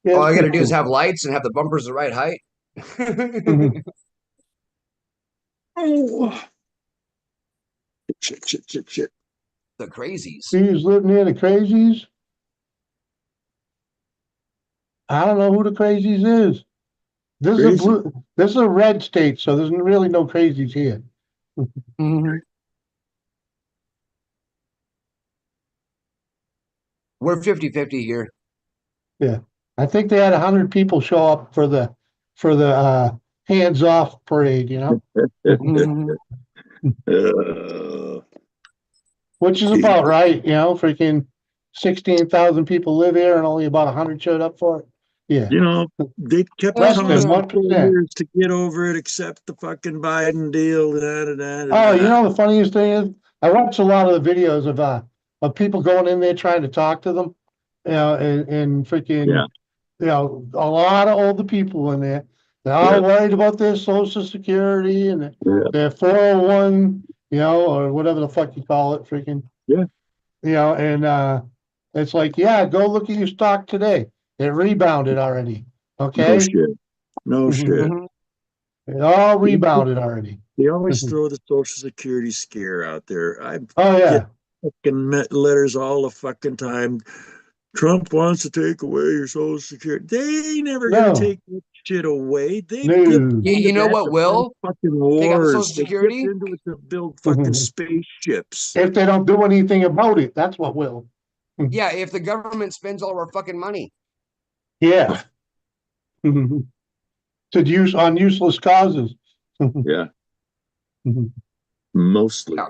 Yeah, All it's I got to pretty do is cool. have lights and have the bumpers the right height. Mhm. Oh, shit. The crazies. These live near the crazies. I don't know who the crazies is. This is a Crazy. blue. This is a red state, so there's really no crazies here. Mhm. We're 50-50 here. Yeah, I think they had 100 people show up for the hands off parade. You know, Mhm. Uh, which is gee, about right. You know, freaking 16,000 people live here, and only about 100 showed up for it. Yeah, you know, they kept less telling us than Uh, for one 4 years percent. to get over it, accept the fucking Biden deal. Da, da, da, da, Oh, you da. know the funniest thing is, I watch a lot of the videos of people going in there trying to talk to them. You know, and freaking, Yeah, a lot of older people in there. They're all yeah, worried about their social security and yeah, their 401, or whatever the fuck you call it, freaking, yeah. and it's like, yeah, go look at your stock today. It rebounded already. No Okay. shit. No shit. mhm. It all rebounded already. They always throw the Social Security scare out there. I Oh get yeah. fucking letters all the fucking time. Trump wants to take away your Social Security. They ain't never gonna No, take that shit away. They dipped no. into You know that what to fight will fucking take out the Social wars. They dipped Security? into it to build fucking spaceships. If they don't do anything about it, that's what will. Yeah, if the government spends all of our fucking money. Yeah. To use on useless causes. Yeah, mostly. Yeah.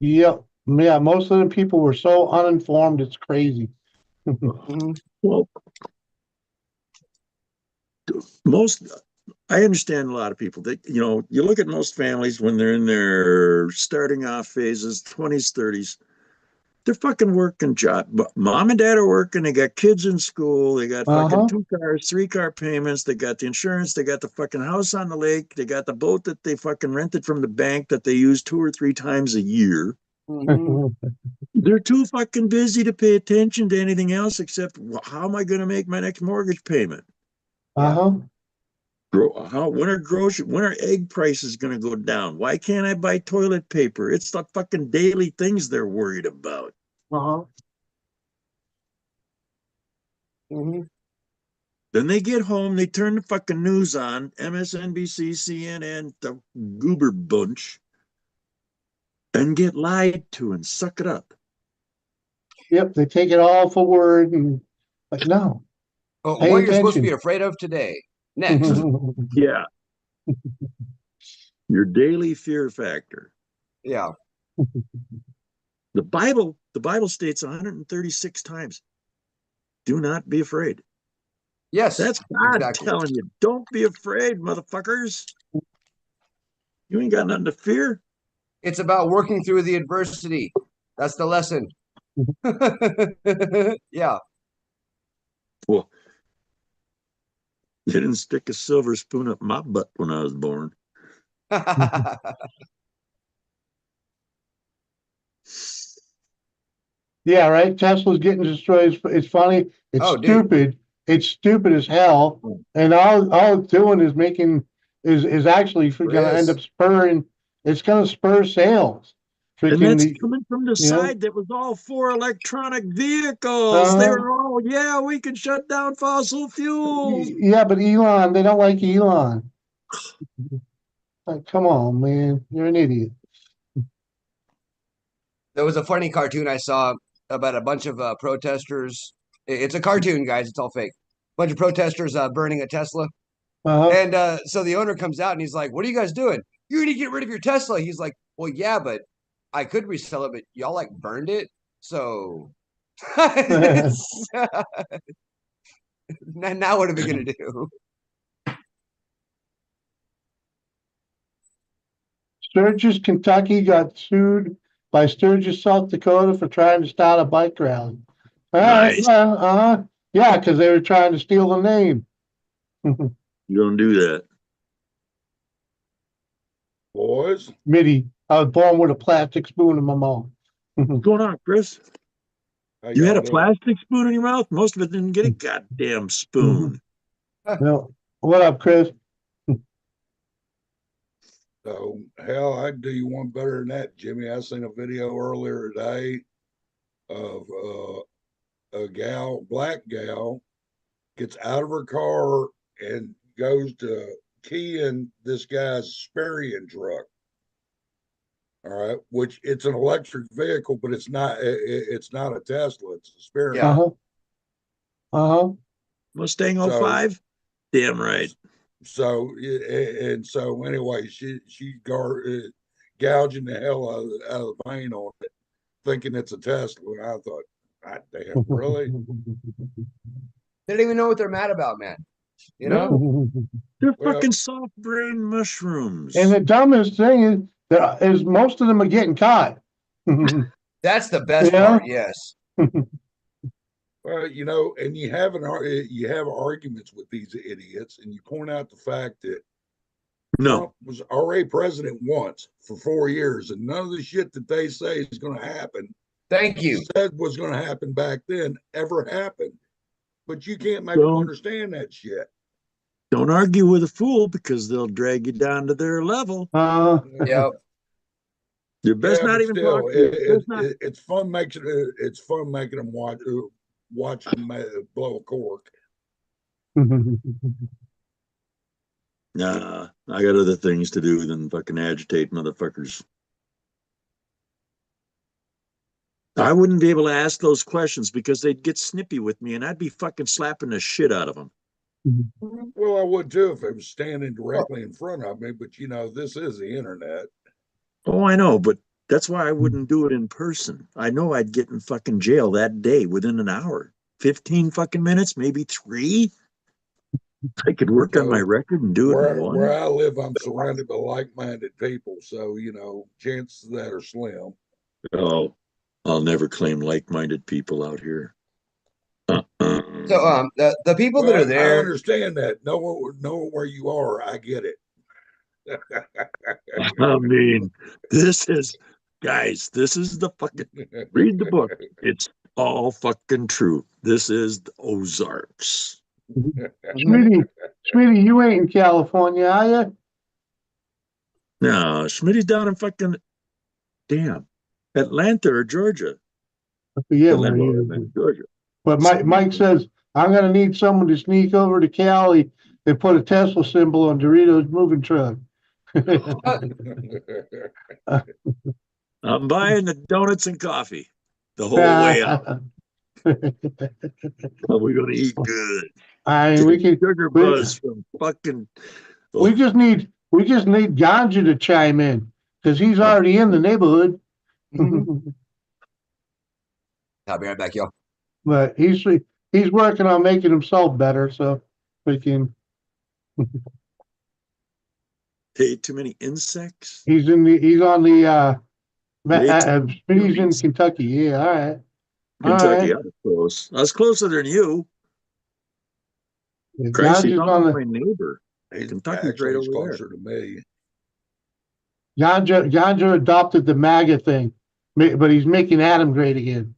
Yep. Yeah, most of the people were so uninformed, it's crazy. Mhm. Well, most I understand a lot of people that you look at most families when they're in their starting off phases, 20s, 30s. They're fucking working job. But mom and dad are working. They got kids in school. They got fucking Uh-huh. 2 cars, 3 car payments. They got the insurance. They got the fucking house on the lake. They got the boat that they fucking rented from the bank that they use 2 or 3 times a year. Mhm. They're too fucking busy to pay attention to anything else except how am I going to make my next mortgage payment? Yeah. Uh-huh. When are egg prices going to go down? Why can't I buy toilet paper? It's the fucking daily things they're worried about. Uh-huh. Mhm. Then they get home, they turn the fucking news on, MSNBC, CNN, the goober bunch, and get lied to and suck it up. Yep, they take it all for word and like, no, Oh, pay what you're supposed to be attention. afraid of today. Next. Yeah, your daily fear factor. Yeah. The Bible states 136 times, do not be afraid. Yes. That's God Exactly. telling you, don't be afraid, motherfuckers. You ain't got nothing to fear. It's about working through the adversity. That's the lesson. Yeah. Well, they didn't stick a silver spoon up my butt when I was born. Yeah, right. Tesla's getting destroyed. It's funny. It's Oh, dude. stupid. It's stupid as hell. And all it's doing is is actually There gonna end is. up spurring. It's gonna spur sales. And Freaking that's the coming from the you know side that was all for electronic vehicles. They uh were all, yeah, we can shut down fossil fuels. yeah, but Elon, they don't like Elon. Like, come on, man, you're an idiot. There was a funny cartoon I saw about a bunch of protesters. It's a cartoon, guys. It's all fake. Bunch of protesters burning a Tesla. Uh-huh. And so the owner comes out and he's like, "What are you guys doing? You need to get rid of your Tesla." He's like, "Well, yeah, but I could resell it, but y'all like burned it, so." Now what are we gonna do? Sturgis, Kentucky got sued by Sturgis, South Dakota for trying to start a bike rally. All right, Nice. well, yeah, because they were trying to steal the name. You don't do that. Boys, Mitty, I was born with a plastic spoon in my mouth. What's going on, Chris? how You had y'all a doing? plastic spoon in your mouth? Most of it didn't get a goddamn spoon. No. What up, Chris? So, hell, I can do you one better than that, Jimmy. I seen a video earlier today of a gal, black gal, gets out of her car and goes to key in this guy's Sperrian truck. All right, which it's an electric vehicle, but it's not. It's not a Tesla. It's a Sperrian. Yeah. Uh-huh. Uh-huh. Mustang So- 05? Damn right. So and so anyway, she gouging the hell out of the paint on it, thinking it's a Tesla. And I thought, God damn, really? They don't even know what they're mad about, man. You know? No, they're Well- fucking soft brain mushrooms. And the dumbest thing is most of them are getting caught. That's the best Yeah. part, yes. Well, you know, and you have arguments with these idiots, and you point out the fact that No, Trump was already president once for 4 years, and none of the shit that they say is going to happen, Thank you. said was going to happen back then, ever happened. But you can't make them Don't- understand that shit. don't argue with a fool because they'll drag you down to their level. Yep. You best Yeah, not but even still, talk to them. Best not. it's fun making them watch them blow a cork. Nah, I got other things to do than fucking agitate motherfuckers. I wouldn't be able to ask those questions because they'd get snippy with me and I'd be fucking slapping the shit out of them. Well, I would too if it was standing directly in front of me, but you know, this is the internet. Oh, I know, but that's why I wouldn't do it in person. I know I'd get in fucking jail that day within an hour. 15 fucking minutes, maybe 3. I could work on my record and do it in Where 1. I live, I'm surrounded by like-minded people, so you know, chances of that are slim. Oh, I'll never claim like-minded people out here. So the people that Well, are I there, understand that. Know where you are. I get it. I mean, guys, this is the fucking, read the book. It's all fucking true. This is the Ozarks. Smitty, you ain't in California, are you? No, Schmitty's down in fucking, damn, Atlanta or Georgia. Yeah, Atlanta, well, Atlanta, Georgia. but Mike says I'm gonna need someone to sneak over to Cali and put a Tesla symbol on Doritos moving truck. I'm buying the donuts and coffee the whole way out. We're gonna eat good. I mean, we can. Sugar buzz from fucking. We just need Ganja to chime in because he's already in the neighborhood. I'll be right back, y'all. But he's working on making himself better, so we can. Ate too many insects. He's on the Ate he's in Kentucky. Yeah, all right. Kentucky. All I was close. I was closer than you. right. Christ, he's Ganja's almost my neighbor. He's Kentucky's actually right over there. closer to me. Ganja adopted the MAGA thing, but he's making Adam great again.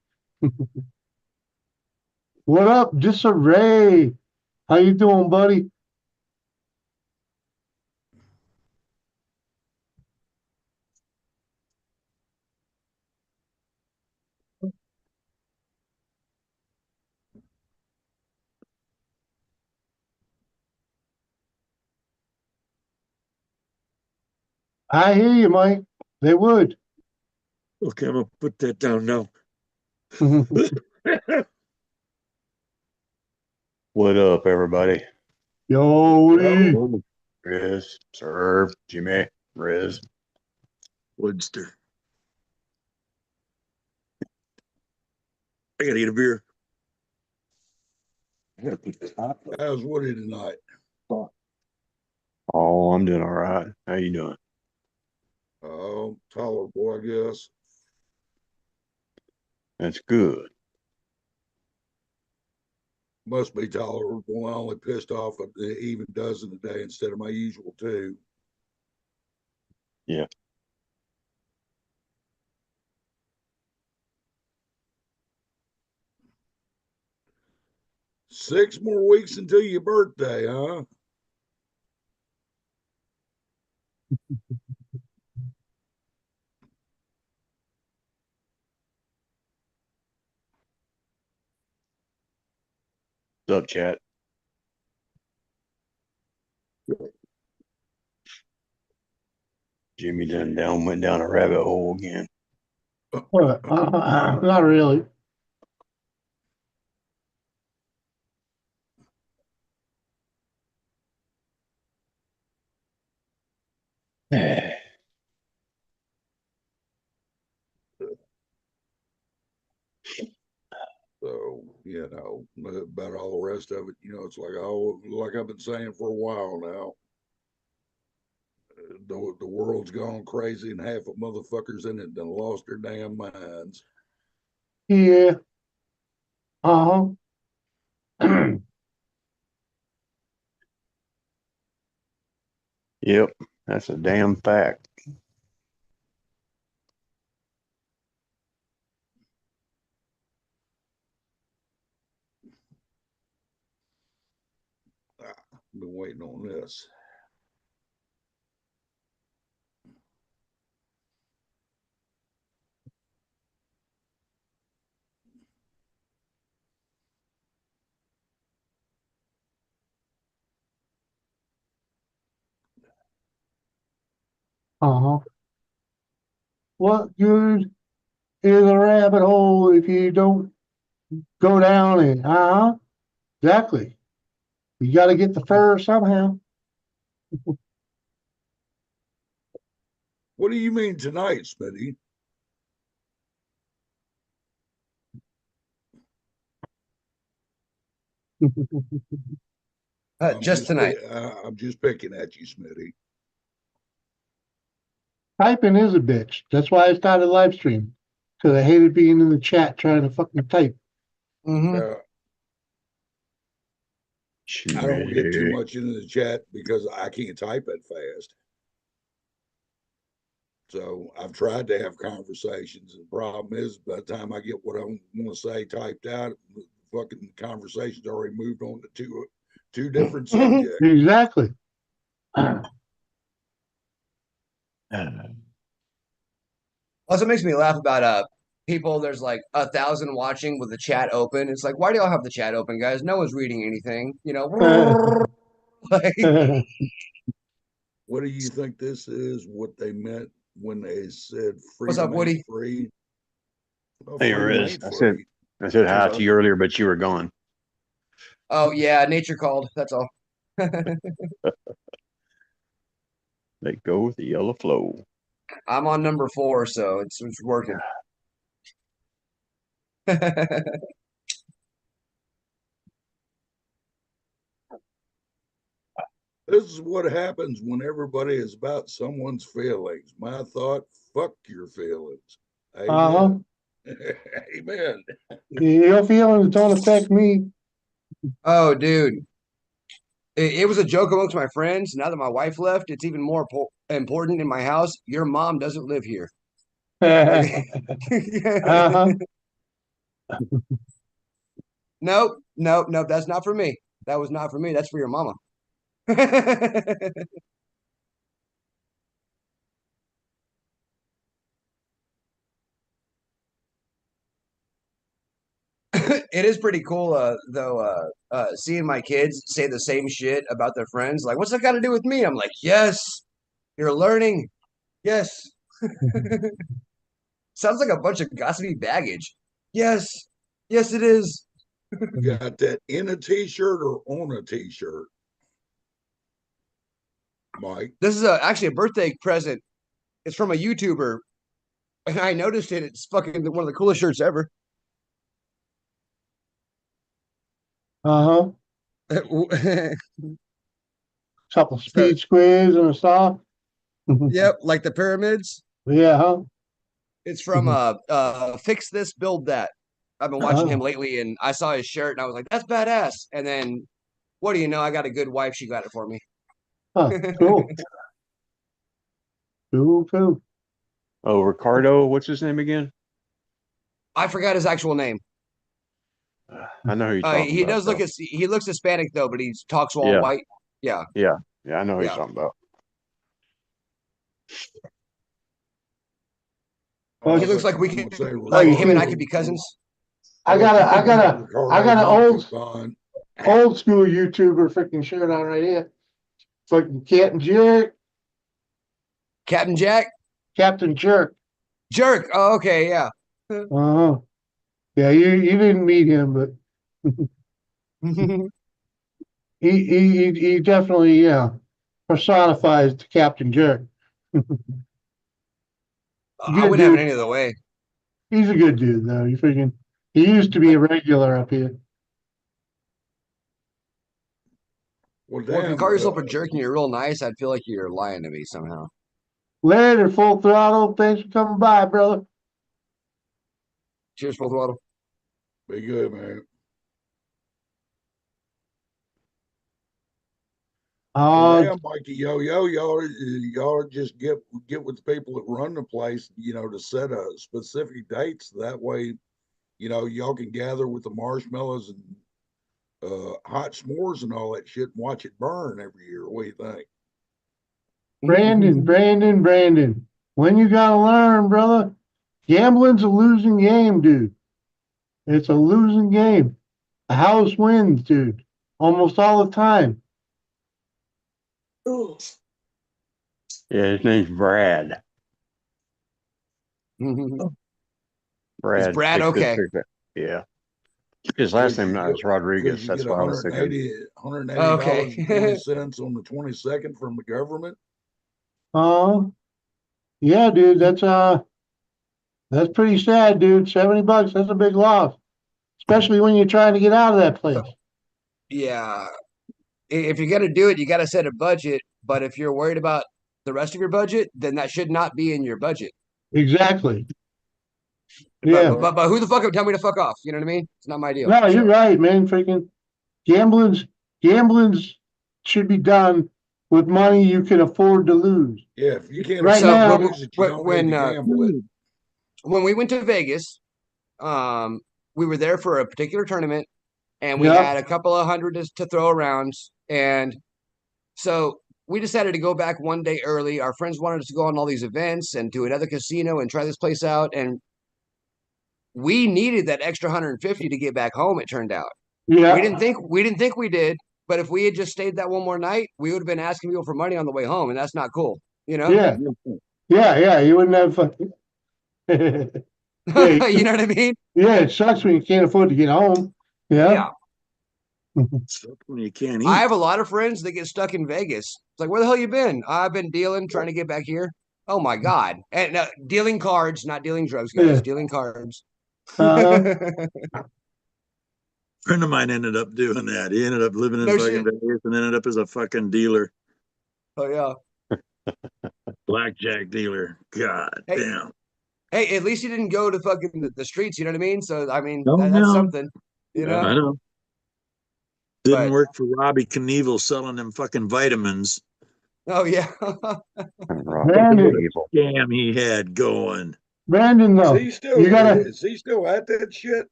What up, Disarray? How you doing, buddy? I hear you, Mike. They would. Okay, I'm gonna put that down now. What up, everybody? Yo, Yo. Riz, Sir, Jimmy, Riz. Woodster. I gotta eat a beer. How's Woody tonight? Oh, I'm doing all right. How you doing? Oh, tolerable, I guess. That's good. Must be tolerable. I only pissed off an even dozen a day instead of my usual two. Yeah. 6 more weeks until your birthday, huh? What's up, chat? Jimmy went down a rabbit hole again. What? Not really. So, about all the rest of it, it's like I've been saying for a while now. The world's gone crazy and half of motherfuckers in it done lost their damn minds. Yeah. Uh-huh. Yep, that's a damn fact. Been waiting on this. Uh-huh. What good is a rabbit hole if you don't go down it? Uh-huh. Exactly. You got to get the fur somehow. What do you mean tonight, Smitty? Just tonight. I'm just picking at you, Smitty. Typing is a bitch. That's why I started live stream. Because I hated being in the chat trying to fucking type. Mm-hmm. I don't get too Schmitty. much into the chat because I can't type that fast. So I've tried to have conversations. And the problem is, by the time I get what I want to say typed out, the fucking conversation's already moved on to two different subjects. Exactly. Also, it makes me laugh about people. There's like 1,000 watching with the chat open. It's like, why do y'all have the chat open, guys? No one's reading anything. Like, What do you think this is? What they meant when they said what's up, freedom ain't Woody? free? Well, Hey, freedom Riz. ain't I said free. hi to you earlier, but you were gone. Oh yeah, nature called. That's all. Let go with the yellow flow. I'm on number 4, so it's working. This is what happens when everybody is about someone's feelings. My thought, fuck your feelings. Uh-huh. Amen. Amen. Your feelings don't affect me. Oh, dude. It was a joke amongst my friends. Now that my wife left, it's even more important in my house. Your mom doesn't live here. Like, Uh-huh. nope, nope, nope. That's not for me. That was not for me. That's for your mama. It is pretty cool, though. Seeing my kids say the same shit about their friends, like, "What's that got to do with me?" I'm like, "Yes, you're learning. Yes." Sounds like a bunch of gossipy baggage. Yes, yes, it is. You got that in a t-shirt or on a t-shirt, Mike? This is actually a birthday present. It's from a YouTuber, and I noticed it. It's fucking one of the coolest shirts ever. Uh-huh. Couple So, speed squids and stuff. yep, like the pyramids. Yeah, huh? It's from Fix This, Build That. I've been watching him Uh-huh. lately, and I saw his shirt, and I was like, "That's badass." And then, what do you know? I got a good wife. She got it for me. Huh. Cool. Cool, cool. Oh, Ricardo, what's his name again? I forgot his actual name. I know who you're talking He about does look though. he looks Hispanic though, but he talks all Yeah, white. Yeah, yeah, yeah. I know who you're yeah. talking about. Well, He looks like we I'm gonna could, say oh, like you him and I see, could be cousins. I got an Monkey Bond. old school YouTuber freaking shirt on right here. Fucking Captain Jerk. Captain Jack, Captain Jerk. Jerk. Oh, okay, yeah. Uh-huh. Yeah, you didn't meet him, but he definitely, yeah, personifies the Captain Jerk. I Good wouldn't have it dude. any other way. He's a good dude though. He used to be a regular up here. Well, Well, if you damn. call yourself a jerk and you're real nice, I'd feel like you're lying to me somehow. Later, full throttle. Thanks for coming by, brother. Cheers, full throttle. Be good, man. Well, Uh, damn, Mikey, y'all just get with the people that run the place, to set a specific dates. That way, y'all can gather with the marshmallows and hot s'mores and all that shit and watch it burn every year. What do you think? Brandon. When you gotta learn, brother. Gambling's a losing game, dude. It's a losing game. The house wins, dude. Almost all the time. Yeah, his name's Brad. Is Brad Brad six six okay? six. Yeah, his last name now is Because Rodriguez. you That's get why I was thinking. Okay. $180.20 on the 22nd from the government. Uh, yeah, dude. That's pretty sad, dude. $70. That's a big loss, especially when you're trying to get out of that place. Yeah. If you're gonna do it, you got to set a budget. But if you're worried about the rest of your budget, then that should not be in your budget. Exactly. But Yeah. but who the fuck would tell me to fuck off? You know what I mean? It's not my deal. No, you're So right, man. Freaking gambling's should be done with money you can afford to lose. Yeah, if you can't Right so afford to now, lose it, you don't need to gamble it. when we went to Vegas, we were there for a particular tournament, and we yeah, had a couple of hundred to throw around, and so we decided to go back one day early. Our friends wanted us to go on all these events and to another casino and try this place out, and we needed that extra 150 to get back home. It turned out we yeah, didn't think we did, but if we had just stayed that one more night, we would have been asking people for money on the way home, and that's not cool, you know. yeah, yeah. You wouldn't have. Yeah, You know what I mean? yeah. It sucks when you can't afford to get home. Yeah. Yeah. Stuff when you can't I eat. have a lot of friends that get stuck in Vegas. It's like, where the hell you been? I've been dealing, trying to get back here. Oh my God. And dealing cards, not dealing drugs, guys, Yeah. dealing cards. Uh, Friend of mine ended up doing that. He ended up living in No fucking shit. Vegas and ended up as a fucking dealer, Oh yeah. blackjack dealer. God Hey, damn. hey, at least you didn't go to fucking the streets, you know what I mean? So I mean No, that's no, something, you yeah. I know? know. Didn't But work for Robbie Knievel selling them fucking vitamins. oh yeah. Robbie Fucking what Brandon, a Evil. scam he had going. Brandon, though, you gotta, Is he still at that shit?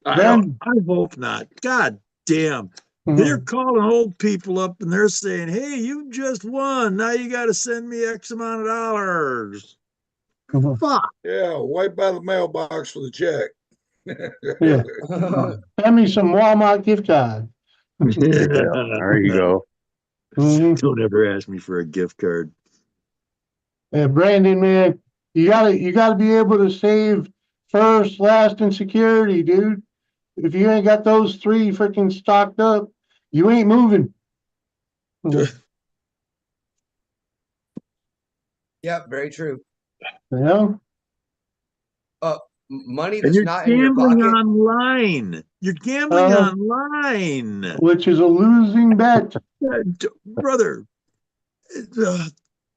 Brandon. I hope not. God damn. They're calling old people up and they're saying, hey, you just won. Now you got to send me X amount of dollars. Fuck. Yeah, wait by the mailbox for the check. Yeah. Send me some Walmart gift card. Yeah, there you go. Mhm. Don't ever ask me for a gift card. And Brandon, man, you gotta be able to save first, last, and security, dude. If you ain't got those three freaking stocked up, you ain't moving. Yep, very true. You know? money And that's you're not in your gambling pocket. online. You're gambling Uh, online. which is a losing bet. Brother,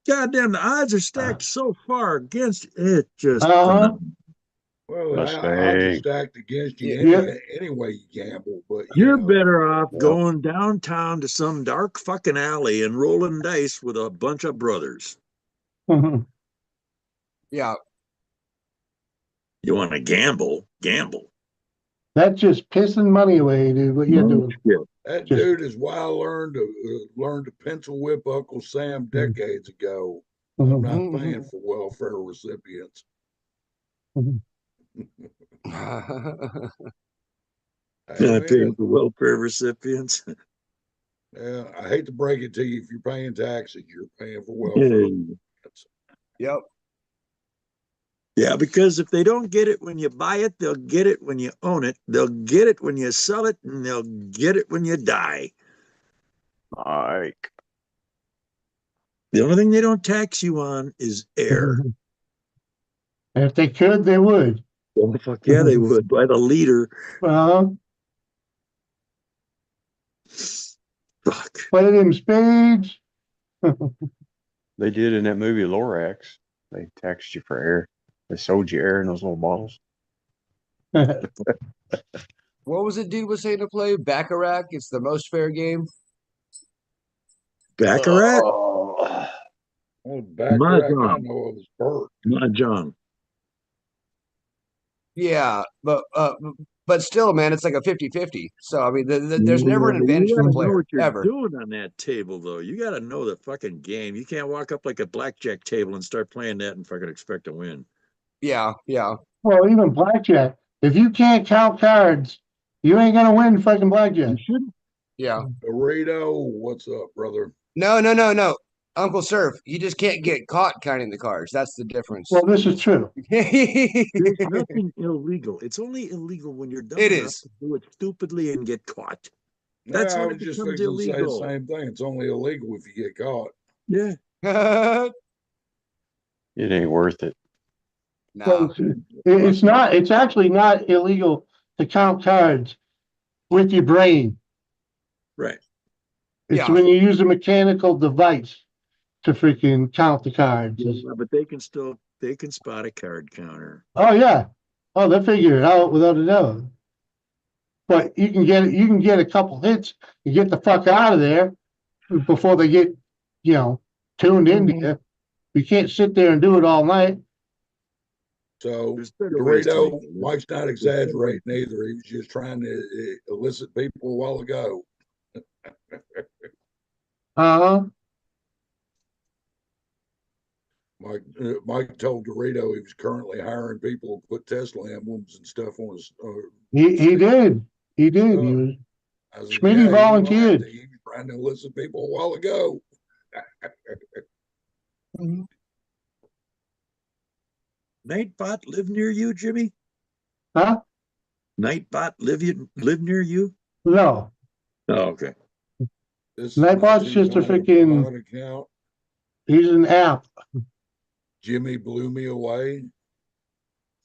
goddamn, the odds are stacked so far against it. Just Uh-huh. phenomenal. Well, odds are Mustang. stacked against you Yeah. anyway you gamble, but You're better off Yep. going downtown to some dark fucking alley and rolling dice with a bunch of brothers. Yeah, You want to gamble? Gamble. That's just pissing money away, dude. What you're doing. Yeah. that Just- dude is why I learned to pencil whip Uncle Sam decades ago. I'm not paying for welfare recipients. Not paying Amen. for welfare recipients. Yeah, I hate to break it to you. If you're paying taxes, you're paying for welfare. yep. Yeah, because if they don't get it when you buy it, they'll get it when you own it. They'll get it when you sell it, and they'll get it when you die. Mike. The only thing they don't tax you on is air. And if they could, they would. Well, fuck yeah, they would by the liter. Fuck. Play them spades. They did in that movie Lorax. They taxed you for air. They sold you air in those little bottles. What was it dude was saying to play? Baccarat. It's the most fair game. Baccarat? Oh. Well, Baccarat, I Mahjong. know of is Bert. Mahjong. Yeah, but still, man, it's like a 50-50. So I mean, there's never an Yeah, advantage you for the gotta know player what you're ever. doing on that table, though. You got to know the fucking game. You can't walk up like a blackjack table and start playing that and fucking expect to win. Yeah, yeah. Well, even blackjack. If you can't count cards, you ain't gonna win fucking You blackjack. shouldn't. Yeah. Dorito, what's up, brother? No. Uncle Surf, you just can't get caught counting the cards. That's the difference. Well, this is true. There's nothing illegal. It's only illegal when you're dumb It enough is. to do it stupidly and get caught. That's Yeah, I when it was just becomes fixing to say the illegal. same thing. It's only illegal if you get caught. Yeah. It ain't worth it. Well, Nah. it's not. It's actually not illegal to count cards with your brain. Right. It's Yeah. when you use a mechanical device to freaking count the cards. Yeah, but they can spot a card counter. Oh yeah. Oh, they'll figure it out without a doubt. But you can get a couple hits and get the fuck out of there before they get, tuned into you. You can't sit there and do it all night. So There's better ways to Dorito, make it. Mike's not exaggerating either. He was just trying to elicit people a while ago. Uh-huh. Mike told Dorito he was currently hiring people to put Tesla emblems and stuff on his. He did. He did. He was I said, Schmitty yeah, volunteered. He was trying to elicit people a while ago. Nightbot live near you, Jimmy? Huh? Nightbot live near you? No. Oh, okay. This Nightbot's is just a not freaking- bot account. He's an app. Jimmy blew me away.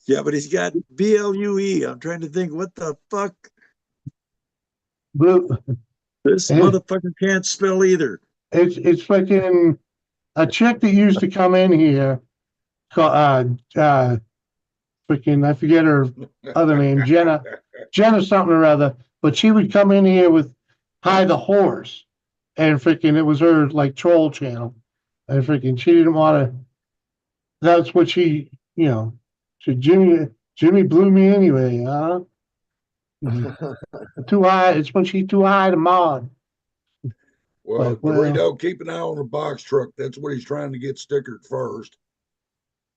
Yeah, but he's got BLUE. I'm trying to think, what the fuck? Blue. This Eh. motherfucker can't spell either. It's freaking a chick that used to come in here. Freaking I forget her other name, Jenna something or other. But she would come in here with Hi the Horse, and freaking it was her like troll channel, and freaking she didn't want to. That's what she, said. Jimmy blew me anyway, huh? Too high. It's when she's too high to mod. Well, Well- Dorito, keep an eye on the box truck. That's what he's trying to get stickered first.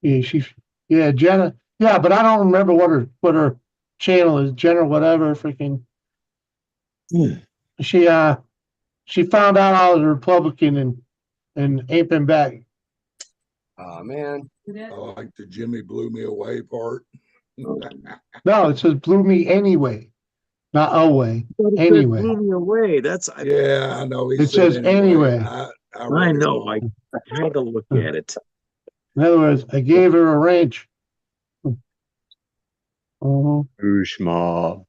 Yeah, Jenna. Yeah, but I don't remember what her channel is. Jenna, whatever. Freaking. She found out I was a Republican and ain't been back. Oh man. I like the Jimmy blew me away part. No, it says blew me anyway, not away. But it Anyway. blew me away. That's Yeah, I know. He It said says anyway. I I read it know. wrong. I had to look at it. In other words, I gave her a wrench. Uh-huh. Oosh mob.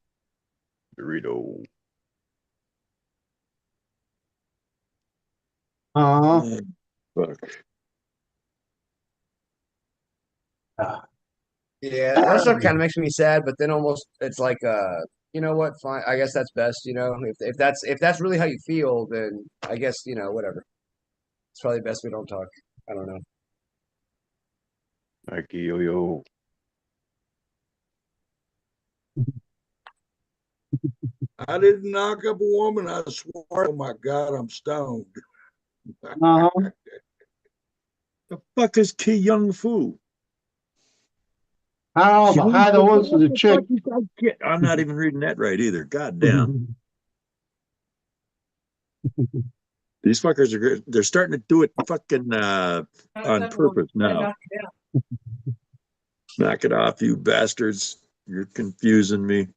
Dorito. Uh-huh. Oh, fuck. Yeah, that stuff kind of makes me sad, but then almost it's like you know what, fine. I guess that's best, you know. If that's really how you feel, then I guess, you know, whatever. It's probably best we don't talk. I don't know. Like yo. I didn't knock up a woman. I swear, oh my God, I'm stoned. Uh-huh. The fuck is Ki Young Fu? I don't know, but hi, those is What a the chick. fuck is that kid? I'm not even reading that right either. God damn. These fuckers are good. They're starting to do it fucking on purpose now. Knock it off, you bastards. You're confusing me.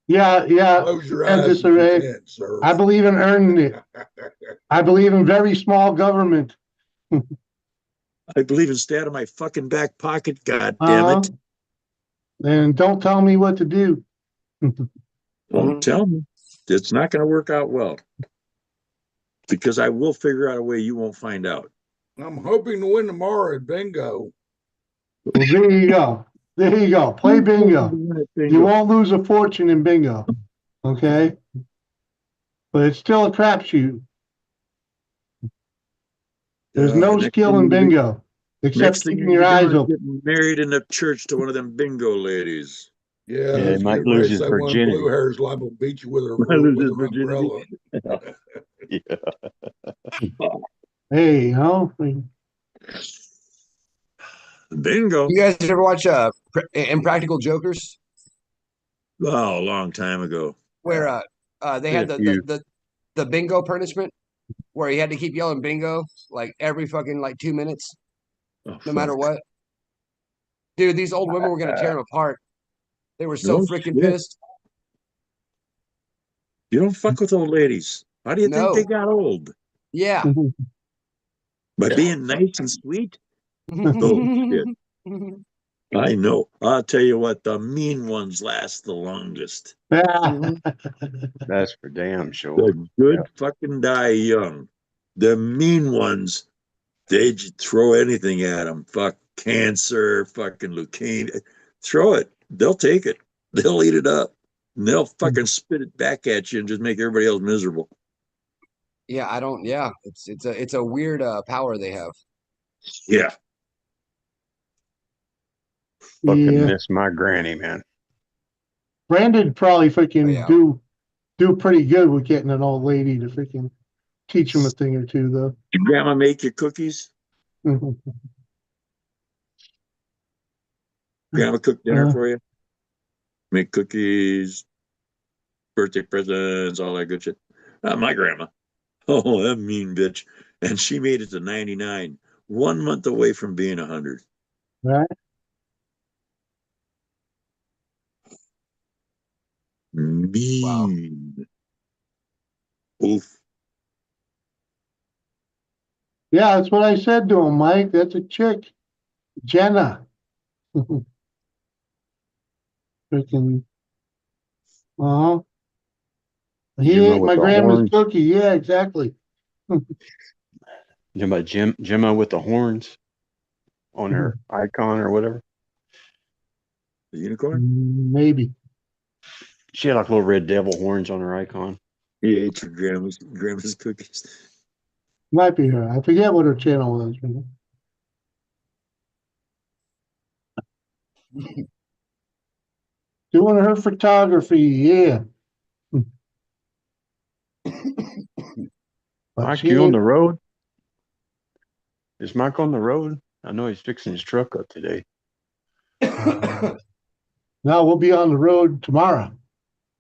Yeah, Close your and eyes if you disarray. can, sir. I believe in earning it. I believe in very small government. I believe instead of my fucking back pocket. God damn Uh-huh. it. And don't tell me what to do. Don't tell me. It's not going to work out well because I will figure out a way you won't find out. I'm hoping to win tomorrow at bingo. Well, there you go. There you go. Play bingo. You won't lose a fortune in bingo. Okay? But it's still a crapshoot. There's no Next skill in thing, bingo next except thing keeping you're your gonna do eyes is open. get married in the church to one of them bingo ladies. Yeah, Yeah, I he was might getting lose ready to his say one virginity. blue hair's liable to beat you with her I lose with his an virginity. umbrella. Yeah. Hey, Bingo. You guys ever watch Impractical Jokers, Oh, a long time ago. where they Seen had a few. the bingo punishment where he had to keep yelling bingo like every fucking like 2 minutes, Oh, no matter fuck. what. Dude, these old women were gonna tear him apart. They were so No freaking shit. pissed. You don't fuck with old ladies. How do you think they No. got old? Yeah. By being nice and sweet? Oh, shit. I know. I'll tell you what, the mean ones last the longest. Mhm. That's for damn sure. The good fucking die young. The mean ones, they throw anything at them. Fuck cancer, fucking leukemia. Throw it. They'll take it. They'll eat it up. And they'll fucking spit it back at you and just make everybody else miserable. Yeah, I don't. Yeah, it's a weird power they have. Yeah. Fucking Yeah. miss my granny, man. Brandon probably Oh, freaking yeah. do pretty good with getting an old lady to freaking teach him a thing or two, though. Did grandma make your cookies? Grandma cook dinner Uh, for you? Make cookies, birthday presents, all that good shit. My grandma. Oh, that mean bitch. And she made it to 99, 1 month away from being 100. right? Wow. Mean. Oof. Yeah, that's what I said to him, Mike. That's a chick. Jenna. Freaking, uh-huh. He Gemma ate with my the grandma's horns. cookie. Yeah, exactly. You know about Gemma with the horns on her icon or whatever? The unicorn? Maybe. She had like little red devil horns on her icon. He ate your grandma's cookies. Might be her. I forget what her channel was. Doing her photography, yeah. But Mike, she you on the ain't. road? Is Mike on the road? I know he's fixing his truck up today. No, we'll be on the road tomorrow.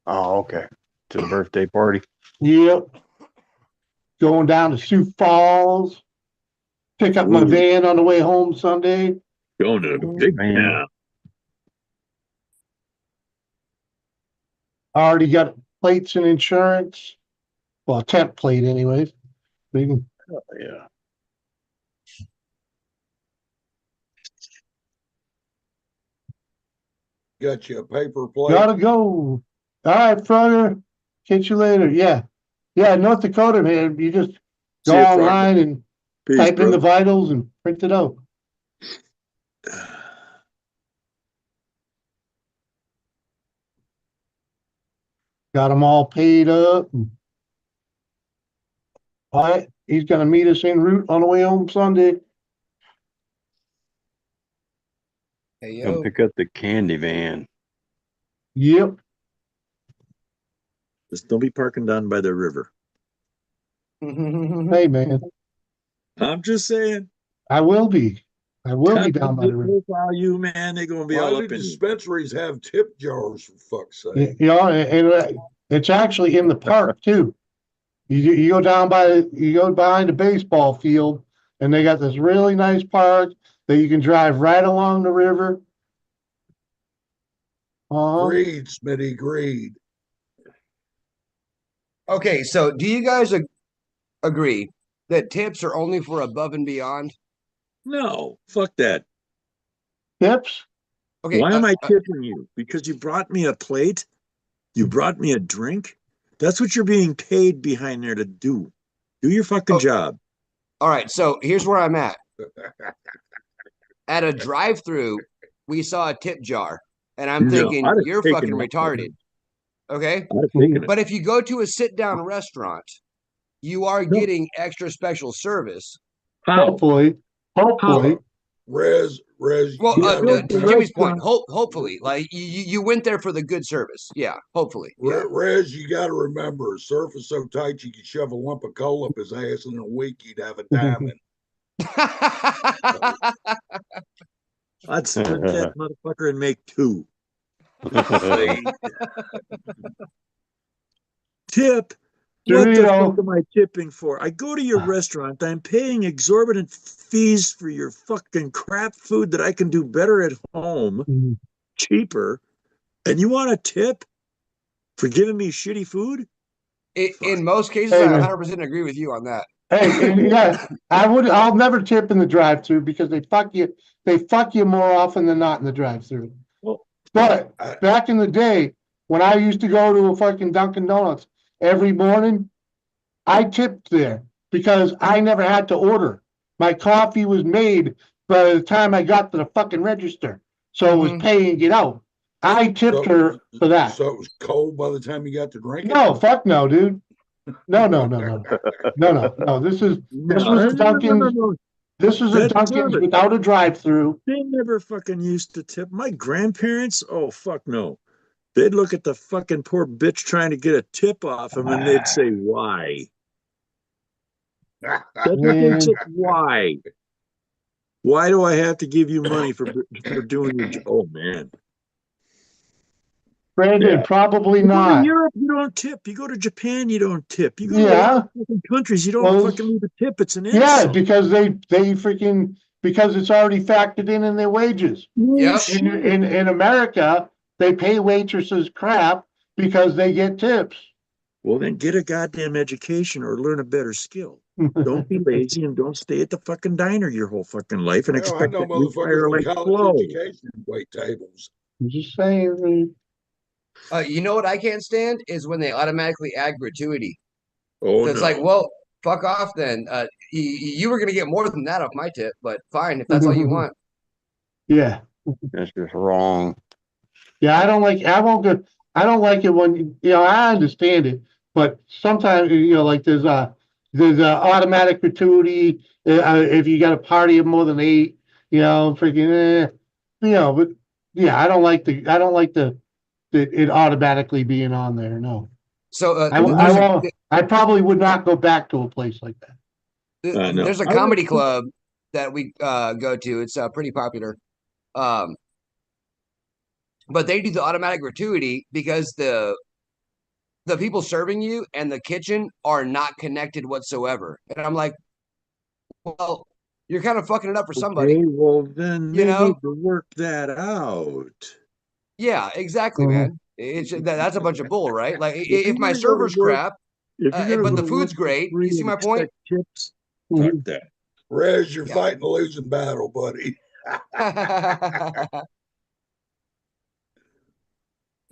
Oh, okay. To the birthday party. Yep. Going down to Sioux Falls. Pick up my Ooh, van on the way home Sunday. going to the big Man. town. I already got plates and insurance. Well, a temp plate, anyways. We can- Yeah. got you a paper plate. Gotta go. All right, Frogger. Catch you later. Yeah. Yeah, North Dakota, man. You just See go you, Frogger. online and Peace, type in the brother. vitals and print it out. Got them all paid up. All right. He's gonna meet us en route on the way home Sunday. Hey, Come yo. pick up the candy van. Yep. Just don't be parking down by the river. Hey, man. I'm just saying. I will be. I will be down by the river. Profile you, man. They're gonna be Why all do up in you. dispensaries have tip jars, for fuck's sake? You know, and it's actually in the park too. You go down by you go behind the baseball field, and they got this really nice park that you can drive right along the river. Greed, Smitty, greed. Okay, so do you guys agree that tips are only for above and beyond? No, fuck that. Tips. Okay, Why am I tipping you? Because you brought me a plate? You brought me a drink? That's what you're being paid behind there to do. Do your fucking Oh. job. all right, so here's where I'm at. At a drive-through, we saw a tip jar, and I'm No, thinking, I'd have you're taken fucking that. retarded. Okay? I'd have taken it. But if you go to a sit-down restaurant, you are No. getting extra special service. How? Hopefully. Hopefully. Rez, Well, you gotta to Jimmy's point, remember, hopefully, like you went there for the good service. Yeah, hopefully. Yeah. Rez, you got to remember, surf is so tight you could shove a lump of coal up his ass, and in a week he'd have a diamond. I'd split that motherfucker and make two. Tip. What the fuck am I tipping for? I go to your restaurant. I'm paying exorbitant fees for your fucking crap food that I can do better at home, cheaper. And you want a tip for giving me shitty food? In most cases, Hey, I man. 100% agree with you on that. Hey, and yeah, I'll never tip in the drive-through because they fuck you. They fuck you more often than not in the drive-through. Well, But back in the day, when I used to go to a fucking Dunkin' Donuts every morning, I tipped there because I never had to order. My coffee was made by the time I got to the fucking register, so it was pay and get out. I tipped her for that. So it was cold by the time you got to drink it? No, fuck no, dude. No. This was a Dunkin's. No. This was a That's Dunkin's service. without a drive-through. They never fucking used to tip. My grandparents, oh, fuck no. They'd look at the fucking poor bitch trying to get a tip off him and they'd say, why? That's what they'd say, why? Why do I have to give you money for doing your job? Oh, man. Brandon, Yeah. probably You go to not. Europe, you don't tip. You go to Japan, you don't tip. You go to a Yeah. lot of fucking countries, you don't Well, fucking leave a tip. It's an Yeah, insult. because they freaking because it's already factored in their wages. Yep. In America, they pay waitresses crap because they get tips. Well, then get a goddamn education or learn a better skill. Don't be lazy and don't stay at the fucking diner your whole fucking life and I expect know that you fire motherfuckers like with college flow. education wait tables. I'm just saying. You know what I can't stand is when they automatically add gratuity. Oh, It's no. like, well, fuck off then. You were going to get more than that off my tip, but fine, if that's all you want. Yeah. That's just wrong. Yeah, I don't like. I won't go. I don't like it when I understand it, but sometimes like there's a automatic gratuity if you got a party of more than 8. Freaking. But yeah, I don't like it automatically being on there. No, So I probably would not go back to a place like that. No. There's a comedy club that we go to. It's pretty popular. But they do the automatic gratuity because the people serving you and the kitchen are not connected whatsoever. And I'm like, well, you're kind of fucking it up for somebody. Okay, well, then You they know? need to work that out. Yeah, exactly, man. That's a bunch of bull, right? Like if my you're gonna go to server's work- crap, If you're gonna but go the to food's work for great, free you see and my point? expect tips, Mhm. fuck that. Rez, you're Yeah. fighting a losing battle, buddy.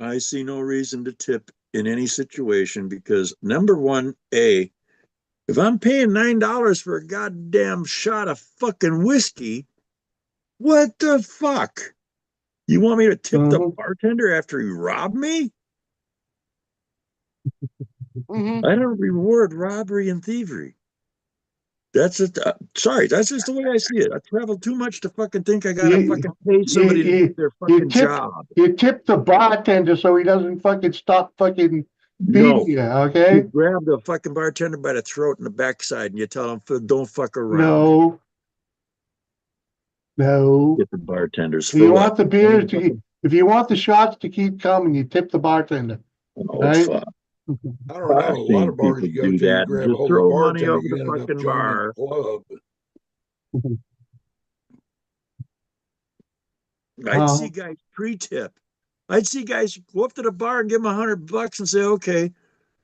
I see no reason to tip in any situation because number one, if I'm paying $9 for a goddamn shot of fucking whiskey, what the fuck? You want me to tip the Mhm. bartender after he robbed me? Mhm. I don't reward robbery and thievery. That's it. Sorry, that's just the way I see it. I travel too much to fucking think I gotta You, fucking pay you, somebody to do you, their you fucking tip, job. you tip the bartender so he doesn't fucking stop fucking feeding No, you, you okay? grab the fucking bartender by the throat and the backside and you tell him, don't fuck around. No, no. Get the bartenders If for you what? want the beers to keep, if you want the shots to keep coming, you tip the bartender, Oh, right? fuck. I don't know. I've A lot seen of bars people you go do to, you that and grab a just hold of the throw money bartender, over you the ended up fucking joining bar. the club. I'd see Uh, guys pre-tip. I'd see guys go up to the bar and give them $100 and say, okay,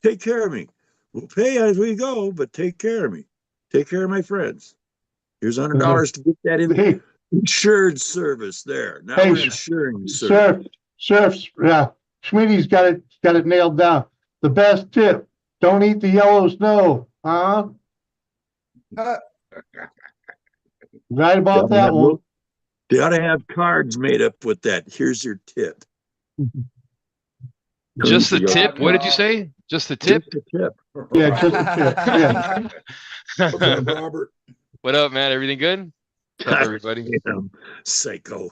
take care of me. We'll pay as we go, but take care of me. Take care of my friends. Here's $100 to get that hey, insured service there. Now hey, we're insuring service. surf, yeah. Schmitty's got it nailed down. The best tip: don't eat the yellow snow, huh? Uh, Right They about ought to that have, one. they ought to have cards made up with that. Here's your tip. Just the Courtesy of tip? What did you no. say? Just the tip? just a tip. Yeah, just a tip. Yeah. What's up, Robert? What up, man? Everything good? What's up, everybody? Damn, psycho.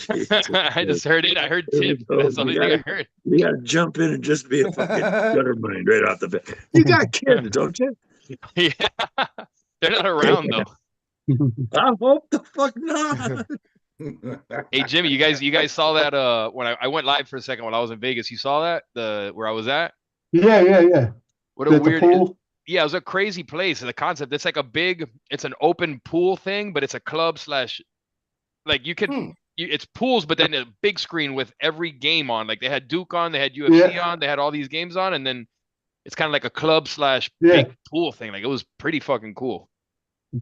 I just heard it. I heard There we tip. go. That's the only thing I heard. You gotta jump in and just be a fucking gutter mind right off the bat. You got kids, don't you? Yeah. They're not around though. I hope the fuck not. Hey Jimmy, you guys saw that when I went live for a second when I was in Vegas, you saw that? The where I was at? Yeah. What a At the weird pool. yeah, it was a crazy place. The concept, it's like it's an open pool thing, but it's a club slash like Hmm. it's pools, but then a big screen with every game on. Like they had Duke on, they had UFC Yeah, on, they had all these games on, and then it's kind of like a club slash yeah. big pool thing. Like it was pretty fucking cool. It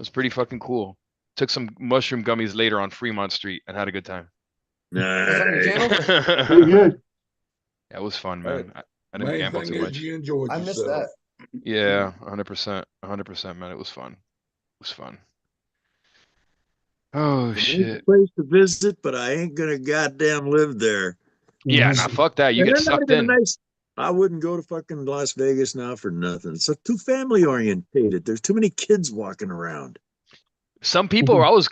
was pretty fucking cool. Took some mushroom gummies later on Fremont Street and had a good time. That's on your channel? Pretty good. Yeah, it was fun, Hey, man. I didn't Main gamble thing too is much. you enjoyed I missed yourself. that. Yeah, 100%. 100%, man. It was fun. It was fun. Oh, It's a nice shit. place to visit, but I ain't gonna goddamn live there. Yeah, Mhm. nah, fuck that. You And get they're not sucked even a in. nice. I wouldn't go to fucking Las Vegas now for nothing. It's so too family orientated. There's too many kids walking around. Some people are always.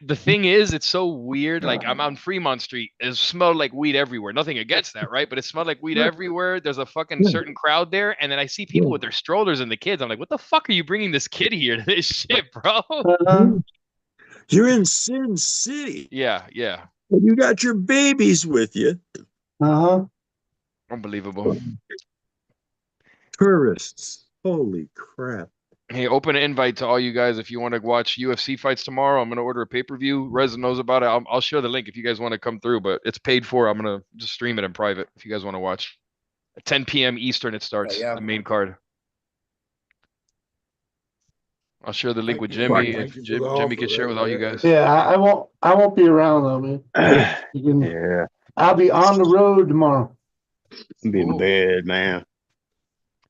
The thing is, it's so weird. Like I'm on Fremont Street. It smelled like weed everywhere. Nothing against that, right? But it smelled like weed Right. everywhere. There's a fucking Yeah. certain crowd there, and then I see people Yeah. with their strollers and the kids. I'm like, what the fuck are you bringing this kid here to this shit, bro? You're in Sin City. Yeah. And you got your babies with you. Uh-huh. Unbelievable. Tourists. Holy crap. Hey, open an invite to all you guys if you want to watch UFC fights tomorrow. I'm gonna order a pay-per-view. Rez knows about it. I'll share the link if you guys want to come through, but it's paid for. I'm gonna just stream it in private if you guys want to watch. At 10 p.m. Eastern, it starts Yeah. the main card. I'll share the link Thank with you. Jimmy. Thank If you for the Jimmy can offer. share with all you guys. Yeah, I won't be around though, man. You can, Yeah, I'll be on the road tomorrow. be in Ooh. bed, man.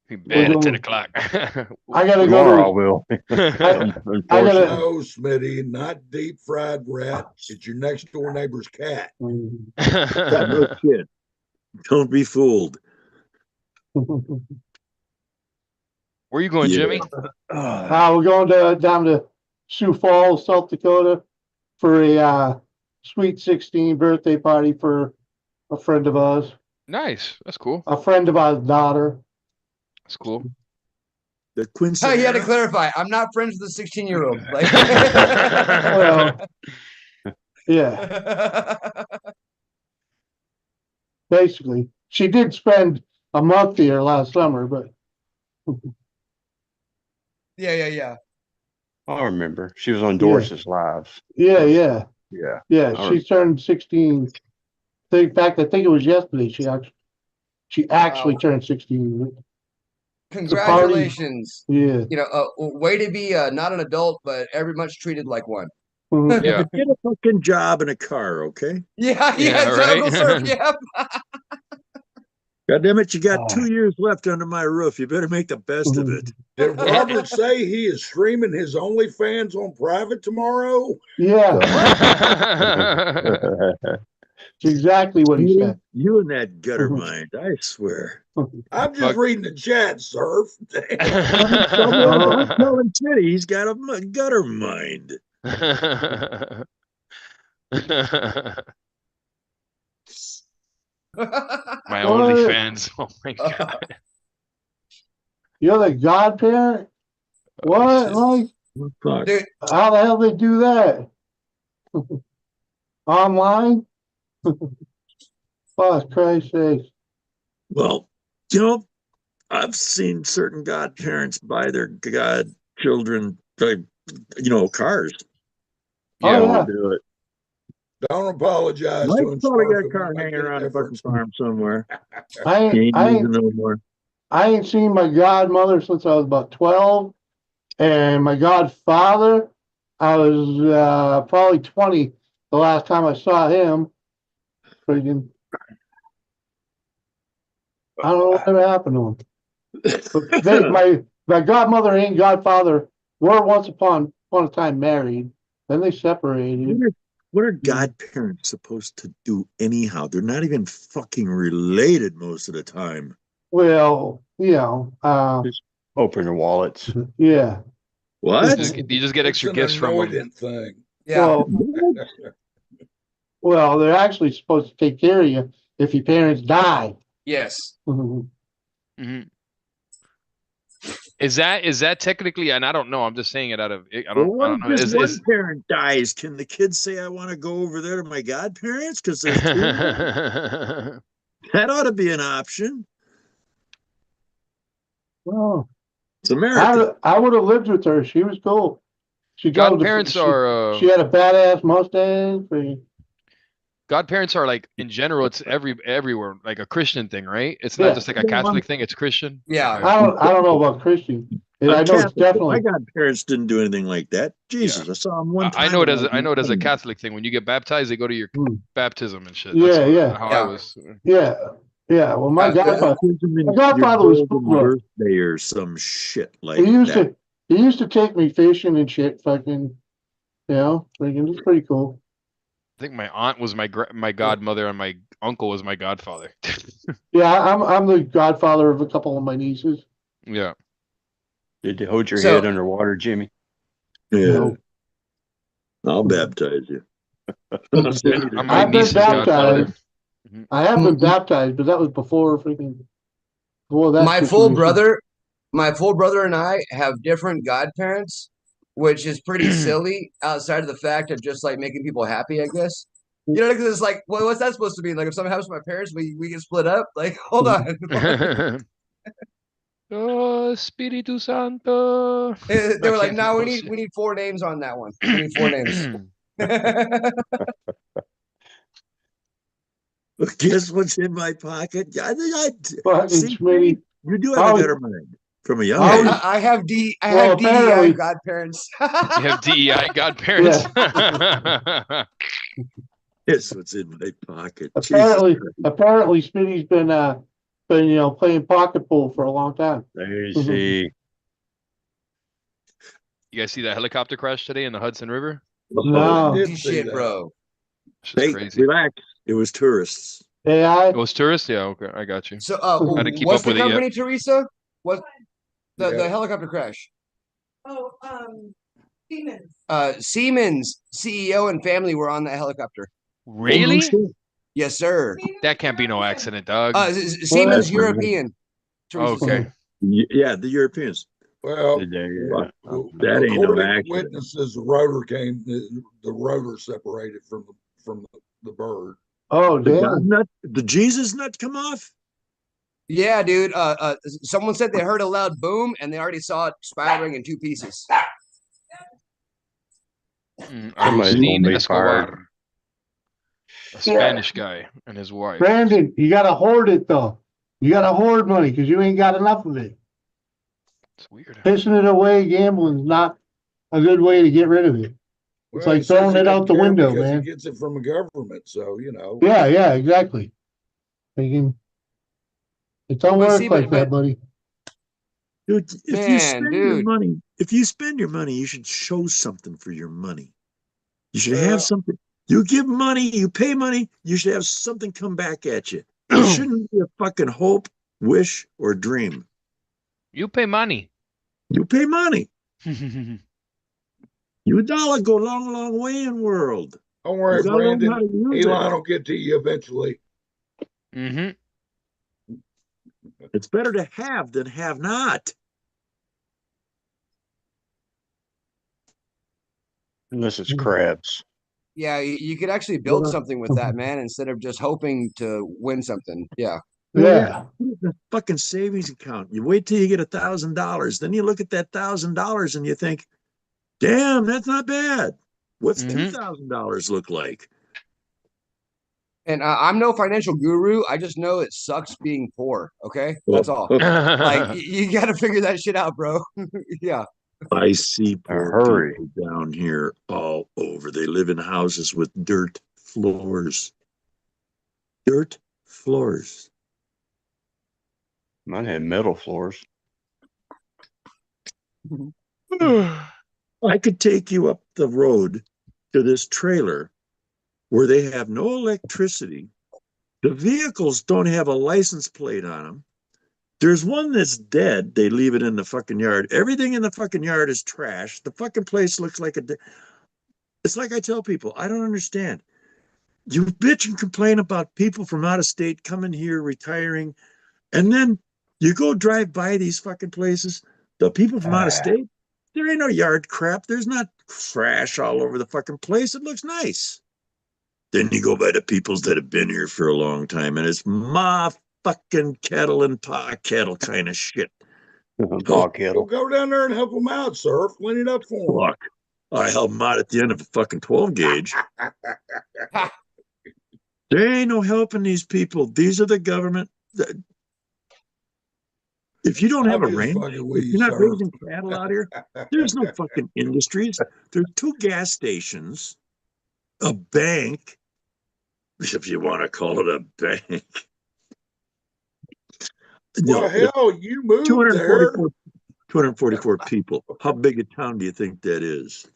Be We're bad at 10 going, o'clock. I gotta Tomorrow I go will. I Unfortunately. gotta- No, Smitty, not deep fried rat. It's your next door neighbor's cat. Yeah, no shit. Don't be fooled. Where are you going, Yeah. Jimmy? we're going down to Sioux Falls, South Dakota for a Sweet 16 birthday party for a friend of ours, Nice. That's cool. a friend of our daughter. That's cool. The Oh, you had to Quinceanera. clarify. I'm not friends with a 16-year-old. Like, Well, yeah, basically. She did spend a month here last summer, but yeah. I remember. She was on Doris's lives. yeah. Yeah. Yeah, I she turned 16. In fact, I think it was yesterday. She actually Wow. turned 16. Congratulations. Yeah. You know, way to be not an adult, but every much treated like one. Mhm. Yeah. Get a fucking job and a car, okay? Yeah, Yeah, yeah, right? Uncle Surf, yeah. God damn it, you got Ah. 2 years left under my roof. You better make the best of it. Did Robert say he is streaming his OnlyFans on private tomorrow? Yeah, Fuck. it's exactly what he You, said. you and that gutter Mhm. mind, I swear. I'm just reading the chat, Surf. I'm telling Teddy, he's got a gutter mind. My What? OnlyFans. Oh my god. You're the godparent? What? shit. Like, Fuck. Dude, how the hell they do that? Online? For Christ's sake. Well, I've seen certain godparents buy their godchildren, cars. Oh, Yeah. yeah. Do it. Don't apologize to Mike's him. probably Surf. got a It car won't make hanging any around a fucking difference. farm somewhere. I He ain't, ain't I using ain't, no more. I ain't seen my godmother since I was about 12. And my godfather, I was probably 20 the last time I saw him. Freaking, I don't know whatever happened to him. But my godmother and godfather were once upon a time married. Then they separated. What are godparents supposed to do anyhow? They're not even fucking related most of the time. Well, Just open your wallets. yeah. What? You just get It's extra an gifts from them. annoyant thing. yeah. Well, they're actually supposed to take care of you if your parents die. Yes. Mhm. Is that technically? And I don't know. I'm just saying it out of. I Well, don't. what I if don't know. just one parent dies? Can the kids say, I want to go over there to my godparents? Because there's two. That ought to be an option. Well, It's America. I would have lived with her. She was cool. She drove Godparents she, are. She had a badass Mustang. Godparents are like in general. It's everywhere like a Christian thing, right? It's Yeah. not just like a Catholic thing. It's Christian. Yeah. Okay. I don't know about Christian. And I I'm know it's Catholic, but definitely. my godparents didn't do anything like that. Jesus, I saw him one time. I know it as when I know it as a was Catholic thing. When you get baptized, they go to your baptism and shit. Yeah, That's yeah. how I Yeah. was. Yeah. Well, my godfather, baptism my and godfather your was golden cool. birthday or some shit like He used that. to take me fishing and shit. Freaking, it's pretty cool. I think my aunt was my godmother and my uncle was my godfather. Yeah, I'm the godfather of a couple of my nieces. Yeah. Did you hold your So- head underwater, Jimmy? Yeah. No. I'll baptize you. I'm my I've been niece's godfather. baptized. I have been baptized, but that was before that. My situation. my full brother and I have different godparents, which is pretty silly outside of the fact of just like making people happy, I guess. You know, because it's like, well, what's that supposed to mean? Like, if something happens to my parents, we get split up. Like, hold on. Oh, Espíritu Santo. They were like, no, we need 4 names on that one. We need 4 names. Guess what's in my pocket? Fucking See, Smitty. you do have a gutter mind from a young age. I have Well, DEI apparently- godparents. You have DEI godparents. Guess what's in my pocket? Apparently, Jesus Christ. apparently, Smitty's been playing pocket pool for a long time. There you see. You guys see that helicopter crash today in the Hudson River? No. I did see Shit, that. bro. It's Hey, crazy. relax. It was tourists. AI. It was tourists? Yeah, okay, I got you. So, I didn't keep what's up the with it yet. company, Teresa? What the Yeah. helicopter crash? Oh, Siemens. Siemens CEO and family were on that helicopter. Really? Yes, sir. That can't be no accident, dog. Siemens Well, European. Teresa Okay. said. Yeah, the Europeans. Well, Did they, That ain't no according to accident. witnesses, the rotor the rotor separated from the bird. Oh, The God damn. nut, the Jesus nut come off? Yeah, dude. Someone said they heard a loud boom and they already saw it spiraling in 2 pieces. Somebody's Agustin gonna be Escobar, fired. a Spanish guy and his wife. Brandon, you gotta hoard it though. You gotta hoard money because you ain't got enough of it. It's weird. Pissing it away, gambling's not a good way to get rid of it. It's Well, he like says throwing he it out doesn't the care window, because he man. gets it from the government. So, you know. Yeah, yeah, exactly. Thinking it don't But work see, like that, buddy. Dude, if you man, spend your dude. money, you should show something for your money. You should have Well, something. You give money, you pay money, you should have something come back at you. It shouldn't be a fucking hope, wish, or dream. You pay money. You pay money. You dollar go long, long way in world. don't You worry, gotta learn how Brandon. to use it. Elon will get to you eventually. Mm-hmm. It's better to have than have not. Unless it's crabs. Yeah, you could actually You build know? something with that, man, instead of just hoping to win something. Yeah. Well, Yeah. the fucking savings account. You wait till you get $1,000. Then you look at that $1,000 and you think, damn, that's not bad. What's Mhm. $2,000 look like? And I'm no financial guru. I just know it sucks being poor. Okay, that's all. Like you got to figure that shit out, bro. Yeah. I see A poor hurry. people down here all over. They live in houses with dirt floors. Dirt floors. Mine had metal floors. I could take you up the road to this trailer where they have no electricity. The vehicles don't have a license plate on them. There's one that's dead. They leave it in the fucking yard. Everything in the fucking yard is trash. The fucking place looks like it's like I tell people, I don't understand. You bitch and complain about people from out of state coming here, retiring, and then you go drive by these fucking places. The people from out of state, there ain't no yard crap. There's not trash all over the fucking place. It looks nice. Then you go by the peoples that have been here for a long time, and it's ma fucking kettle and pa kettle kind of shit. Dog Well, kettle. go down there and help them out, sir. Clean it up for Fuck. I help them out at the end of a fucking 12 gauge. them. There ain't no helping these people. These are the government. If you don't have I'm a just ranch, fucking with if you, you're not sir. raising cattle out here, there's no fucking industries. There's 2 gas stations, a bank, if you want to call it a bank. Well, No, hell, you moved there. 244 people. How big a town do you think that is?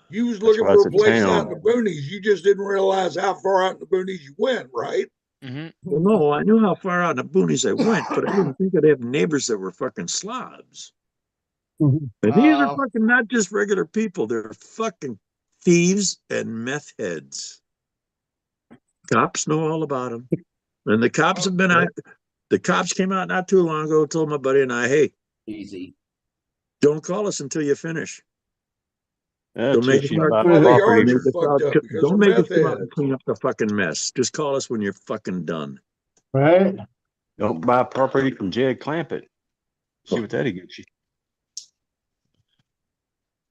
You was That's looking why for it's a a place out in town. the boonies. You just didn't realize how far out in the boonies you went, right? Mhm. Well, no, I knew how far out in the boonies I went, but I didn't think I'd have neighbors that were fucking slobs. Mhm. And these are Wow. fucking not just regular people. They're fucking thieves and meth heads. Cops know all about them. And the cops have been out. The cops came out not too long ago, told my buddy and I, hey, Easy. don't call us until you finish. That Don't make teach us you out. about Well, the property. yards Make are us fucked out. up because Don't they're make us meth come out and heads. clean up the fucking mess. Just call us when you're fucking done. Right? Don't buy property from Jed Clampett. See what that'll get you.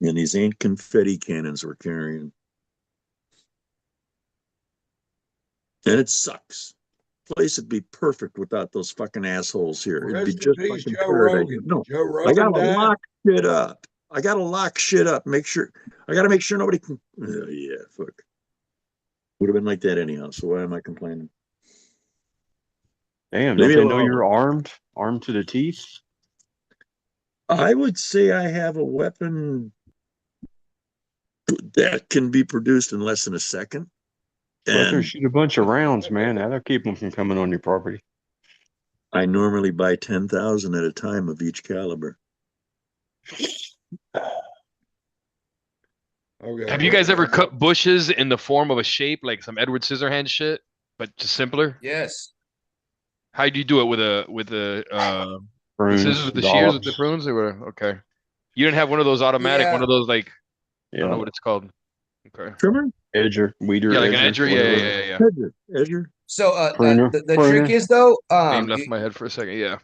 And these ain't confetti cannons we're carrying. And it sucks. Place would be perfect without those fucking assholes here. It'd be Rest in just peace, fucking Joe paradise. Rogan. No, Joe I Rogan gotta died. lock shit up. I gotta lock shit up. Make sure. I gotta make sure nobody can. Yeah, fuck. Would have been like that anyhow. So why am I complaining? Damn, Leave don't me they know alone. you're armed? Armed to the teeth? I would say I have a weapon that can be produced in less than a second. Go out there and And shoot a bunch of rounds, man. That'll keep them from coming on your property. I normally buy 10,000 at a time of each caliber. Okay. Have you guys ever cut bushes in the form of a shape, like some Edward Scissorhands shit, but just simpler? Yes. How do you do it with the scissors, Prunes, with the shears, with the dogs. prunes? Or what? Okay. You didn't have one of those automatic, one Yeah. of those like I don't know Yeah. what it's called. Okay. Trimmer? Edger, weeder, Yeah, like an edger, edger. Yeah, whatever. yeah, yeah, yeah. Edger. Edger. So Pruner, the trick pruner. is though, Name left my head for a second. Yeah.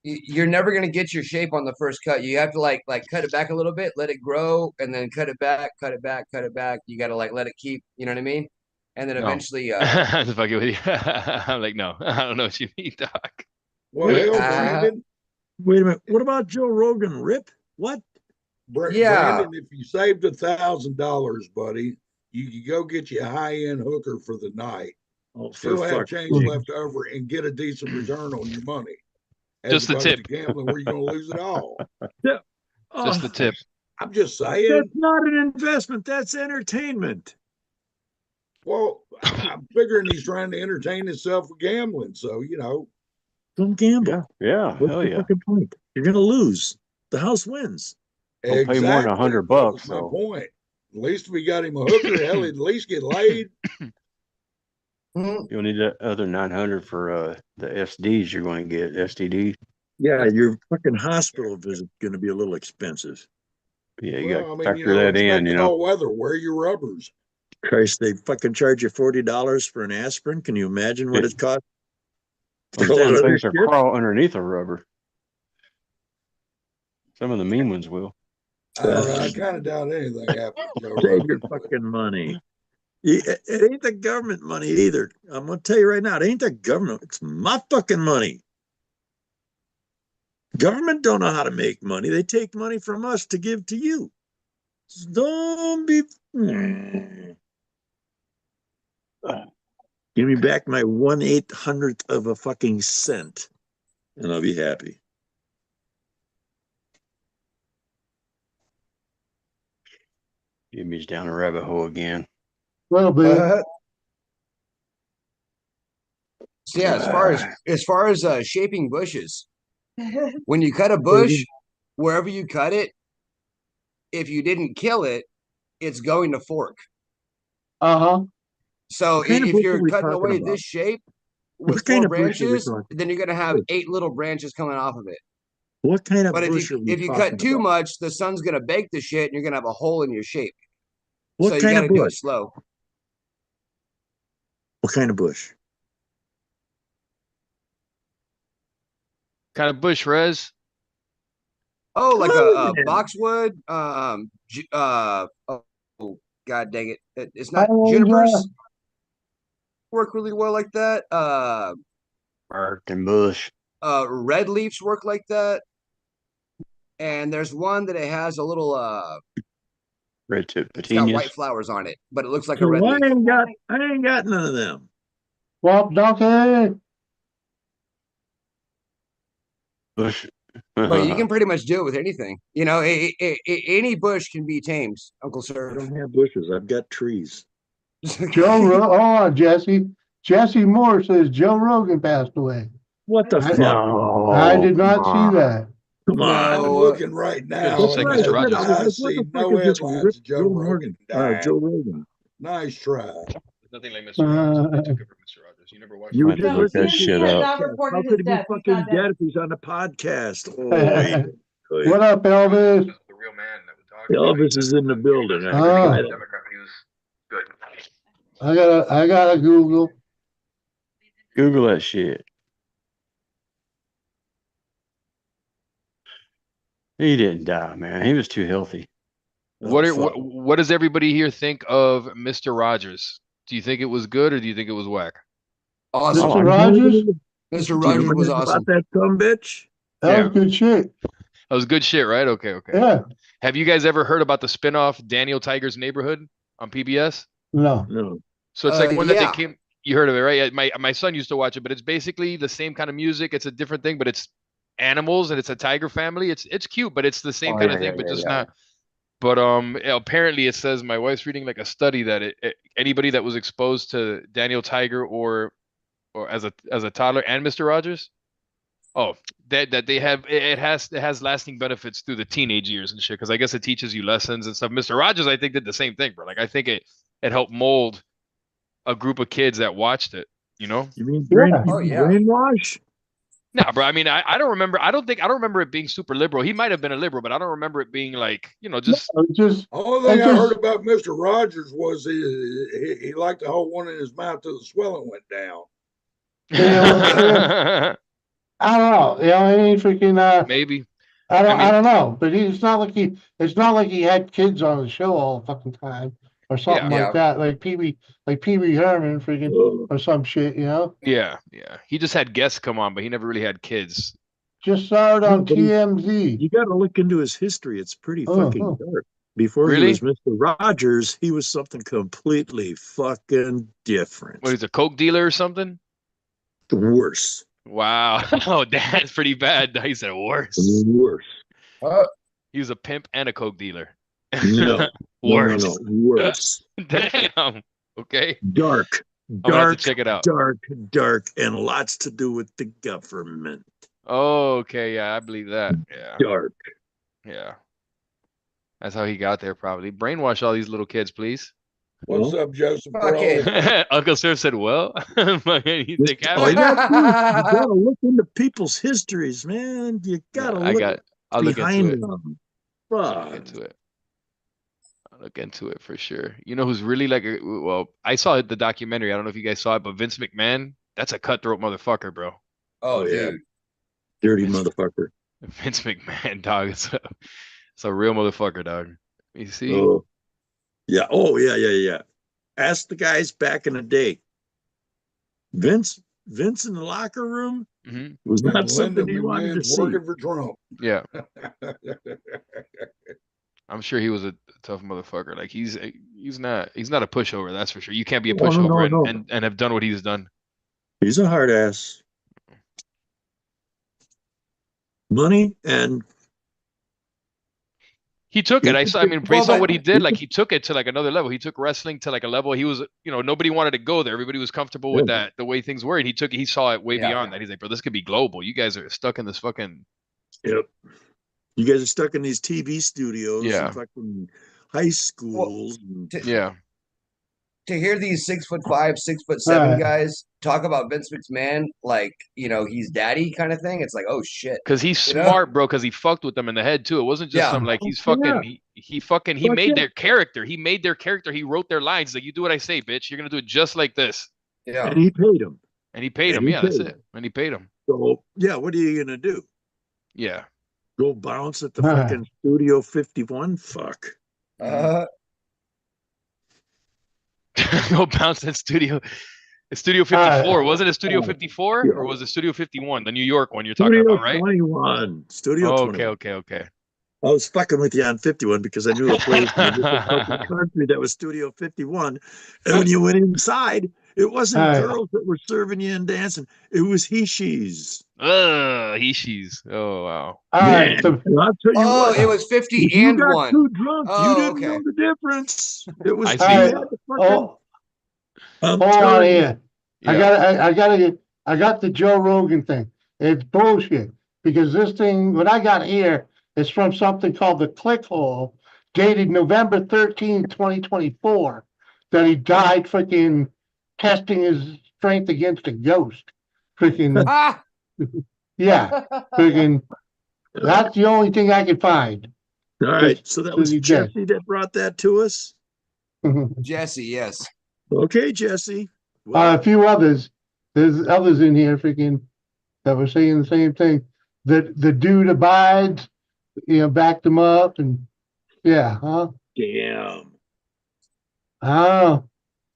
you're never gonna get your shape on the first cut. You have to like cut it back a little bit, let it grow, and then cut it back, cut it back, cut it back. You gotta like let it keep, you know what I mean? And then No. eventually I'm just fucking with you. I'm like, no, I don't know what you mean, Doc. Well, Wait, hell, uh, Brandon. wait a minute. What about Joe Rogan? Rip? What? Yeah. Brandon, if you saved $1,000, buddy, you could go get you a high-end hooker for the night. Oh, for Still have fuck's change sake. left over and get a decent return on your money, as Just the opposed tip. to gambling where you're going to lose it all. Yeah. Just the Oh, tip. I'm just that's saying. not an investment. That's entertainment. Well, I'm figuring he's trying to entertain himself with gambling. So, Don't gamble. Yeah, What's hell the yeah. fucking point? You're gonna lose. The house wins. Don't pay more than exactly. $100 That was my though. point. At least we got him a hooker. Hell, he'd at least get laid. You'll need that other 900 for the SDs you're going to get, STD. Yeah, your fucking hospital visit gonna be a little expensive. Yeah, you Well, got to factor that in, expect you know. all weather. Wear your rubbers. Christ, they fucking charge you $40 for an aspirin. Can you imagine what it costs? Those For a lot damn of things this will shit? crawl underneath a rubber. Some of the mean ones will. I kind of doubt anything happened. Save your fucking money. It ain't the government money either. I'm gonna tell you right now, it ain't the government. It's my fucking money. Government don't know how to make money. They take money from us to give to you. So don't be. Give me back my 1/800th of a fucking cent, and I'll be happy. Jimmy's down a rabbit hole again. A little bit. So yeah, as far as shaping bushes, when you cut a bush, wherever you cut it, if you didn't kill it, it's going to fork. Uh-huh. So What kind of if bush are you're we cutting talking away about? this shape with What kind four of bush are we branches, talking? then you're gonna have 8 little branches coming off of it. What kind of But bush are we if you talking cut too about? much, the sun's gonna bake the shit, and you're gonna have a hole in your shape. What So you kind got of to do it bush? slow. What kind of bush? Kind of bush, Rez. Oh, like a Oh, man. boxwood. Oh, God dang it! It's not Oh, junipers. Work really well like that. Bark and bush. Red leaves work like that. And there's one that it has a little Red tip it's got white petunias. flowers on it, but it looks like a So red leaf. I ain't got none of them. Well, donkey. Bush. But you can pretty much do it with anything. You know, any bush can be tamed, Uncle I Sir. don't have bushes. I've got trees. Hold on, Jesse. Jesse Moore says Joe Rogan passed away. What the fuck? No. I did not come see that. Come on. I'm No, looking right now. Just like Right. Mr. Rogers. I was I like, see what the no fuck is this? headlines. Rip Joe Joe Rogan Morgan. died. Joe Rogan. Nice try. Nothing like Mr. Rogers. They took it from Mr. Rogers. You never watched You it. were I have to just look that listening shit to the up. Not podcast. reported How his could he be death. He's fucking not dead. dead if he's on the podcast? Oh, he, What up, Elvis? The real man that would talk. Elvis is in the building. I Ah. got it. Democrat. He was good. I gotta Google. Google that shit. He didn't die, man. He was too healthy. What does everybody here think of Mr. Rogers? Do you think it was good or do you think it was whack? awesome. Mr. Rogers? Mr. Rogers was awesome. About that dumb bitch? That was good shit. That was good shit, right? Okay. Yeah. Have you guys ever heard about the spinoff Daniel Tiger's Neighborhood on PBS? No. No. So it's like one that yeah. they came. You heard of it, right? Yeah, my son used to watch it, but it's basically the same kind of music. It's a different thing, but it's animals and it's a tiger family. It's cute, but it's the same kind of thing, but just not. But apparently it says my wife's reading like a study that anybody that was exposed to Daniel Tiger or as a toddler and Mr. Rogers, that they have it has lasting benefits through the teenage years and shit. Because I guess it teaches you lessons and stuff. Mr. Rogers, I think, did the same thing, bro. Like I think it helped mold a group of kids that watched it. You know? You mean Yeah. brainwash? No, bro. I mean, I don't remember. I don't remember it being super liberal. He might have been a liberal, but I don't remember it being like, just Just Only thing It I just- heard about Mr. Rogers was he liked to hold one in his mouth till the swelling went down. I don't know. He ain't freaking maybe. I don't know. But it's not like he had kids on the show all the fucking time or something Yeah. like that. Like Pee Wee Herman freaking or some shit, you know? Yeah. He just had guests come on, but he never really had kids. Just saw it on but he- TMZ. You got to look into his history. It's pretty fucking dark. Before he Really? was Mr. Rogers, he was something completely fucking different. What, he's a coke dealer or something? Worse. Wow. Oh, that's pretty bad. He said worse. Worse. Uh, He was a pimp and a coke dealer. No. Worse. No. Worse. Damn. Okay. Dark. I'm gonna have to Dark. check it out. Dark, and lots to do with the government. Oh, okay. Yeah, I believe that. Yeah. Dark. Yeah. That's how he got there, probably. Brainwash all these little kids, please. What's up, Joseph? Fucking- Pearl? Uncle Sir said, well, you think Oh, you gotta look into people's histories, man. You gotta look I'll look behind into it. them. I'll look Fuck. into it. I'll look into it for sure. You know who's really like well, I saw the documentary. I don't know if you guys saw it, but Vince McMahon, that's a cutthroat motherfucker, bro. oh, yeah. dude. Dirty It's- motherfucker. Vince McMahon, dog. It's a real motherfucker, dog. You see? Oh. Yeah. Oh, yeah. Ask the guys back in the day. Vince in the locker room Mhm. was And not something Lyndon he wanted to McMahon's see. working for Trump. Yeah. I'm sure he was a tough motherfucker. Like he's not a pushover, that's for sure. You can't be a Oh, no, pushover no. and have done what he's done. He's a hard ass. Money and He took it. I mean, based Well, on what he but- did, like he took it to like another level. He took wrestling to like a level. He was, nobody wanted to go there. Everybody was comfortable with Yeah. that, the way things were. And he saw it way Yeah. beyond that. He's like, bro, this could be global. You guys are stuck in this fucking. yep. You guys are stuck in these TV studios Yeah. and fucking high schools. Yeah. To hear these 6'5", 6'7" Right. guys talk about Vince McMahon like he's daddy kind of thing, it's like, oh shit. Cause he's You know? smart, bro. Cause he fucked with them in the head too. It wasn't just Yeah. some like he's Yeah. fucking. He fucking. He Fuck made yeah. their character. He made their character. He wrote their lines. He's like, you do what I say, bitch. You're gonna do it just like this. Yeah. And he paid him. And he paid And him. he Yeah, that's paid it. And he paid him. So yeah, what are you gonna do? Yeah. Go bounce at the Right. fucking Studio 51? Fuck. Go bounce in Studio 54. Was it a Studio 54 or was it Studio 51, the New York one you're talking Studio about, right? 21. Studio Oh, 21. okay. I was fucking with you on 51 because I knew a place in a different part of the country that was Studio 51. And when you went inside, it wasn't Right. girls that were serving you and dancing. It was he-she's. He's. Oh wow. All right, so And I'll tell you Oh, what, it was 50 if you and got 1. too drunk, Oh, you didn't okay. know the difference. It was I you see. had the fucking- I'm hold on telling you, here. I got the Joe Rogan thing. It's bullshit because this thing, what I got here is from something called the Click Hole, dated November 13th, 2024, that he died freaking testing his strength against a ghost. Freaking, Ah! yeah, freaking, that's the only thing I could find. All right, so that was Susie J. Jesse that brought that to us. Jesse, yes. Okay, Jesse. Well, A few others. There's others in here freaking that were saying the same thing. That the dude abides, backed him up and yeah, huh? damn. Oh,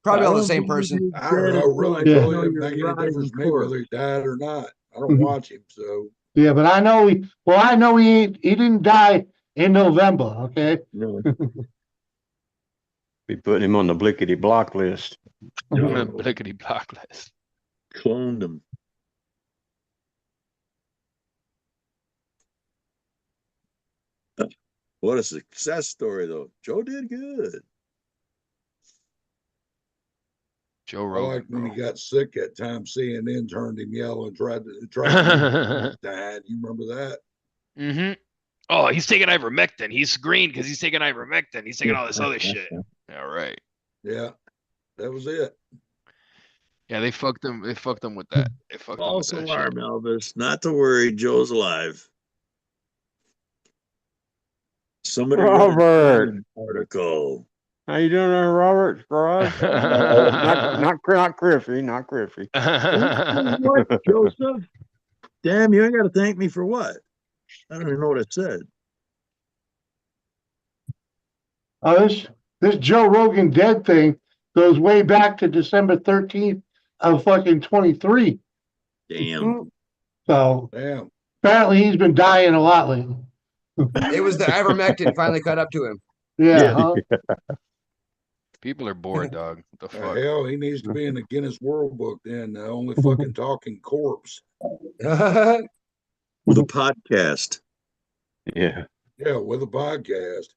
Probably all I the don't same believe person. he's I don't dead know, until really, I Yeah. really know didn't you're make any rotting difference to me corpse. whether he died or not. I don't Mhm. watch him, so yeah, but I know he didn't die in November, okay? No. Be putting him on the blickety block list. No. Blickety block list. Cloned him. What a success story, though. Joe did good. Joe I Rogan. like when he Bro. got sick that time. CNN turned him yellow and tried to died. You remember that? Mm-hmm. Oh, he's taking ivermectin. He's green because he's taking ivermectin. He's taking all this other shit. All right. Yeah, that was it. Yeah, they fucked him. They fucked him with that. They fucked him with False that alarm, shit. Elvis. Not to worry, Joe's alive. Somebody read an Robert, article. how you doing there, Robert? Garage? not Griffey, not Griffey. What, Joseph? Damn, you ain't got to thank me for what? I don't even know what I said. Oh, this Joe Rogan dead thing goes way back to December 13th of fucking 23. Damn. So Damn. Apparently he's been dying a lot lately. It was the ivermectin finally caught up to him. Yeah, huh? People are bored, dog. What the fuck? Hell, he needs to be in the Guinness World Book then. The only fucking talking corpse. With a podcast. Yeah. Yeah, with a podcast.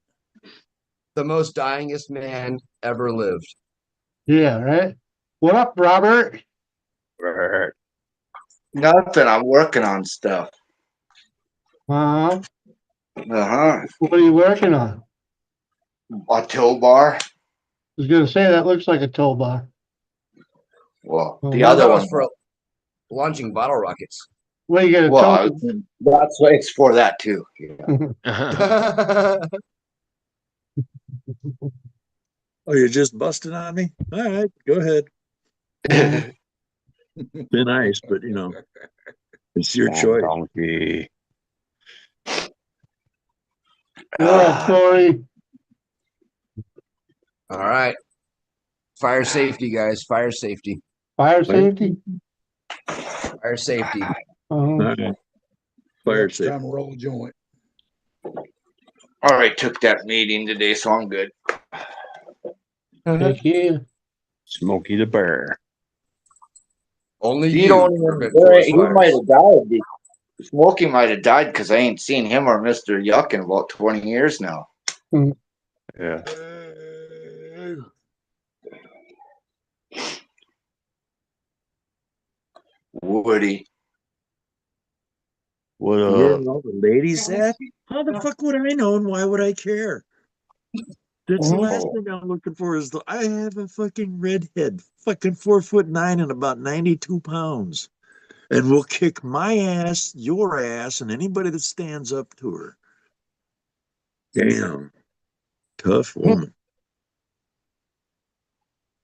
The most dyingest man ever lived. Yeah, right. What up, Robert? Nothing. I'm working on stuff. Uh-huh. Uh-huh. What are you working on? A tow bar. I was gonna say that looks like a tow bar. Well, Oh, the well, other That one. was for launching bottle rockets. What you gonna Well, tow? that's what it's for that too. Yeah. Oh, you're just busting on me? All right, go ahead. Been nice, but you know, it's your choice. Donkey. What up, Corey? All right. Fire safety, guys. Fire safety. Fire safety? Fire safety. All right. Fire It's time safe. to roll a joint. Already took that meeting today, so I'm good. Heck yeah. Smokey the Bear. Only You you. don't even. permit forest He fires. might have died. Smokey might have died because I ain't seen him or Mr. Yuck in about 20 years now. Yeah. Woody. What Where up? are all the ladies at? How the fuck would I know and why would I care? That's the last thing I'm looking for is I have a fucking redhead, fucking 4'9" and about 92 pounds. And will kick my ass, your ass, and anybody that stands up to her. Damn. Tough woman.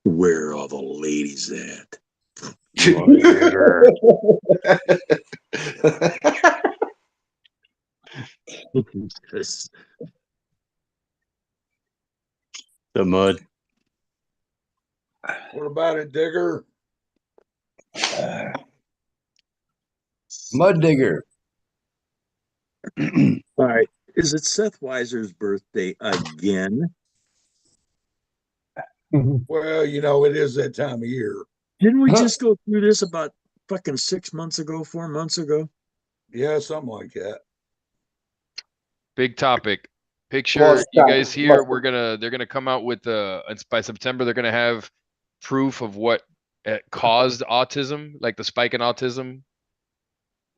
Where are all the ladies at? Mud digger. Yes. The mud. What about it, Digger? Mud digger. All right. Is it Seth Weiser's birthday again? Well, you know, it is that time of year. Didn't we Huh. just go through this about fucking 6 months ago, 4 months ago? Yeah, something like that. Big topic. Picture Well, you stop. guys here. They're gonna come out with it's by September. They're gonna have proof of what caused autism, like the spike in autism.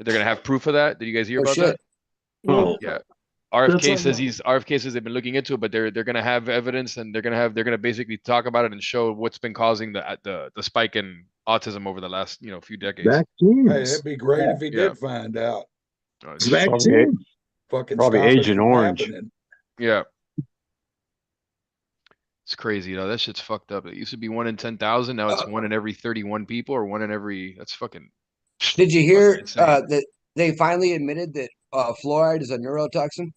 They're gonna have proof of that. Did you guys hear Oh, about shit. that? Oh, Yeah. That's RFK on says the- RFK says they've been looking into it, but they're gonna have evidence and they're gonna basically talk about it and show what's been causing the spike in autism over the last few decades. Hey, vaccines. it'd be great if he Yeah. did find out. Oh, It's shit. vaccines. Fucking Probably stop it Agent from Orange. happening. Yeah. It's crazy, though. That shit's fucked up. It used to be 1 in 10,000. Now it's 1 in every 31 people or 1 in every. That's fucking. Did you hear insane. that they finally admitted that fluoride is a neurotoxin?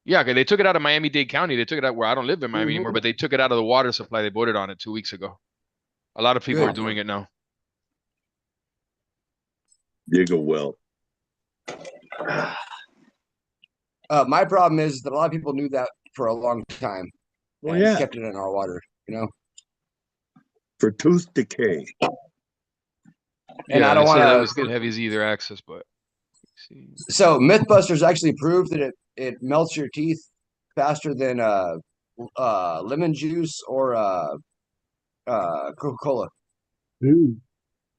Yeah, okay. They took it out of Miami-Dade County. They took it out where I don't live in Miami anymore, Mhm. but they took it out of the water supply. They voted on it 2 weeks ago. A lot of people Good. are doing it now. Dig a well. My problem is that a lot of people knew that for a long time Well, and yeah, kept it in our water, for tooth decay. And Yeah, I don't they say that want was good heavy either access, but. See. So MythBusters actually proved that it melts your teeth faster than lemon juice or Coca-Cola. Ooh.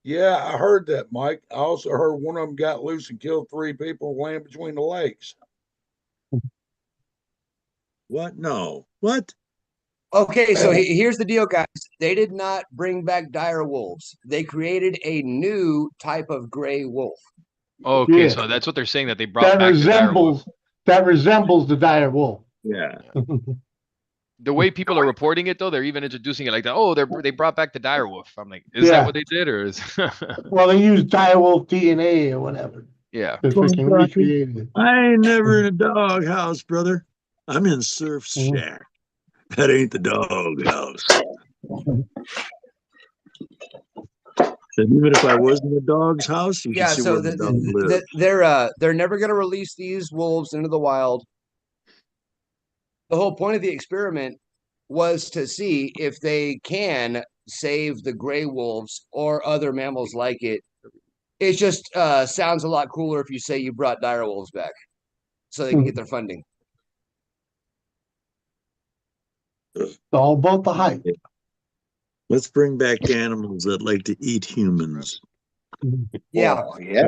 Yeah, I heard that, Mike. I also heard one of them got loose and killed 3 people laying between the legs. What? No. What? Okay, so here's the deal, guys. They did not bring back dire wolves. They created a new type of gray wolf. Okay, Yeah. so that's what they're saying, that they brought That back the dire wolf. resembles the dire wolf. Yeah. The way people are reporting it, though, they're even introducing it like that. Oh, they brought back the dire wolf. I'm like, is Yeah. that what they did, or is? Well, they used dire wolf DNA or whatever. Yeah. They Well, freaking Rocky, recreated it. I ain't never in a dog house, brother. I'm in Surf Mhm. Shack. That ain't the dog house. And even if I was in the dog's house, you can Yeah, see so where the dog lives. they're never gonna release these wolves into the wild. The whole point of the experiment was to see if they can save the gray wolves or other mammals like it. It just sounds a lot cooler if you say you brought dire wolves back so they can get their funding. It's all about the hype. Let's bring back animals that like to eat humans. Yeah. Well, yeah.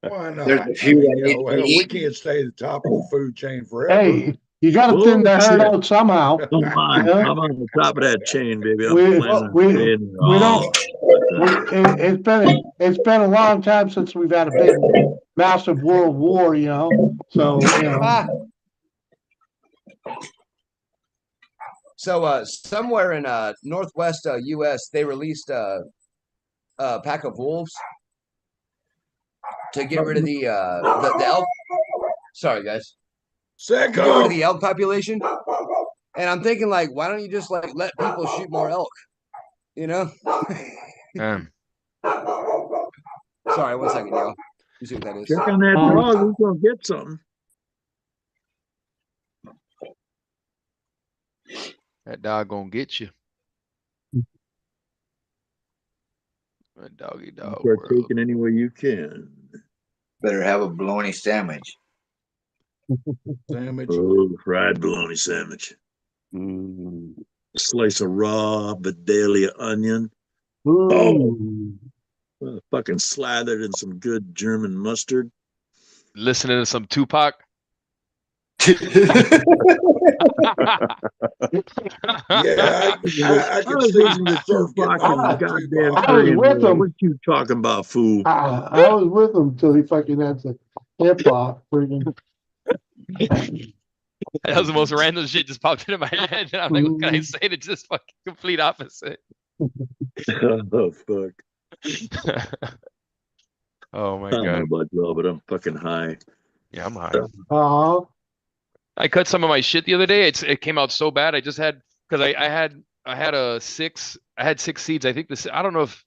Why not? There's a I few mean, that you need know, to be hell, we eaten. can't stay at the top of the food chain forever. Hey, you got to thin the herd Bullshit. out somehow. Come on, Yeah. I'm on the top of that chain, baby. I'm We- planning on we- staying there we all don't- the time. It's been a long time since we've had a big, massive world war. You know, so you know. Ah. So somewhere in northwest U.S., they released a pack of wolves to get rid of the elk. Sorry, guys. To get rid of the elk population. And I'm thinking, like, why don't you just like let people shoot more elk? You know? Sorry, 1 second, y'all. You see what that is? Check on that dog. He's gonna get something. That dog gonna get you. A doggy dog Start world. taking any way you can. Better have a bologna sandwich. Sandwich. Oh, fried bologna sandwich. A slice of raw Vidalia onion. Ooh. Fucking slathered in some good German mustard. Listening to some Tupac. Yeah, I can see yourself getting on goddamn I was with him. What you talking about, fool? I was with him until he fucking had the hip hop. Freaking. That was the most random shit just popped into my head. And I'm like, what can I say to just fucking complete opposite? Oh, fuck. Oh my I don't know god. about y'all, but I'm fucking high. Yeah, I'm high. I I cut some of my shit the other day. It came out so bad. I just had because I had six seeds. I think this I don't know if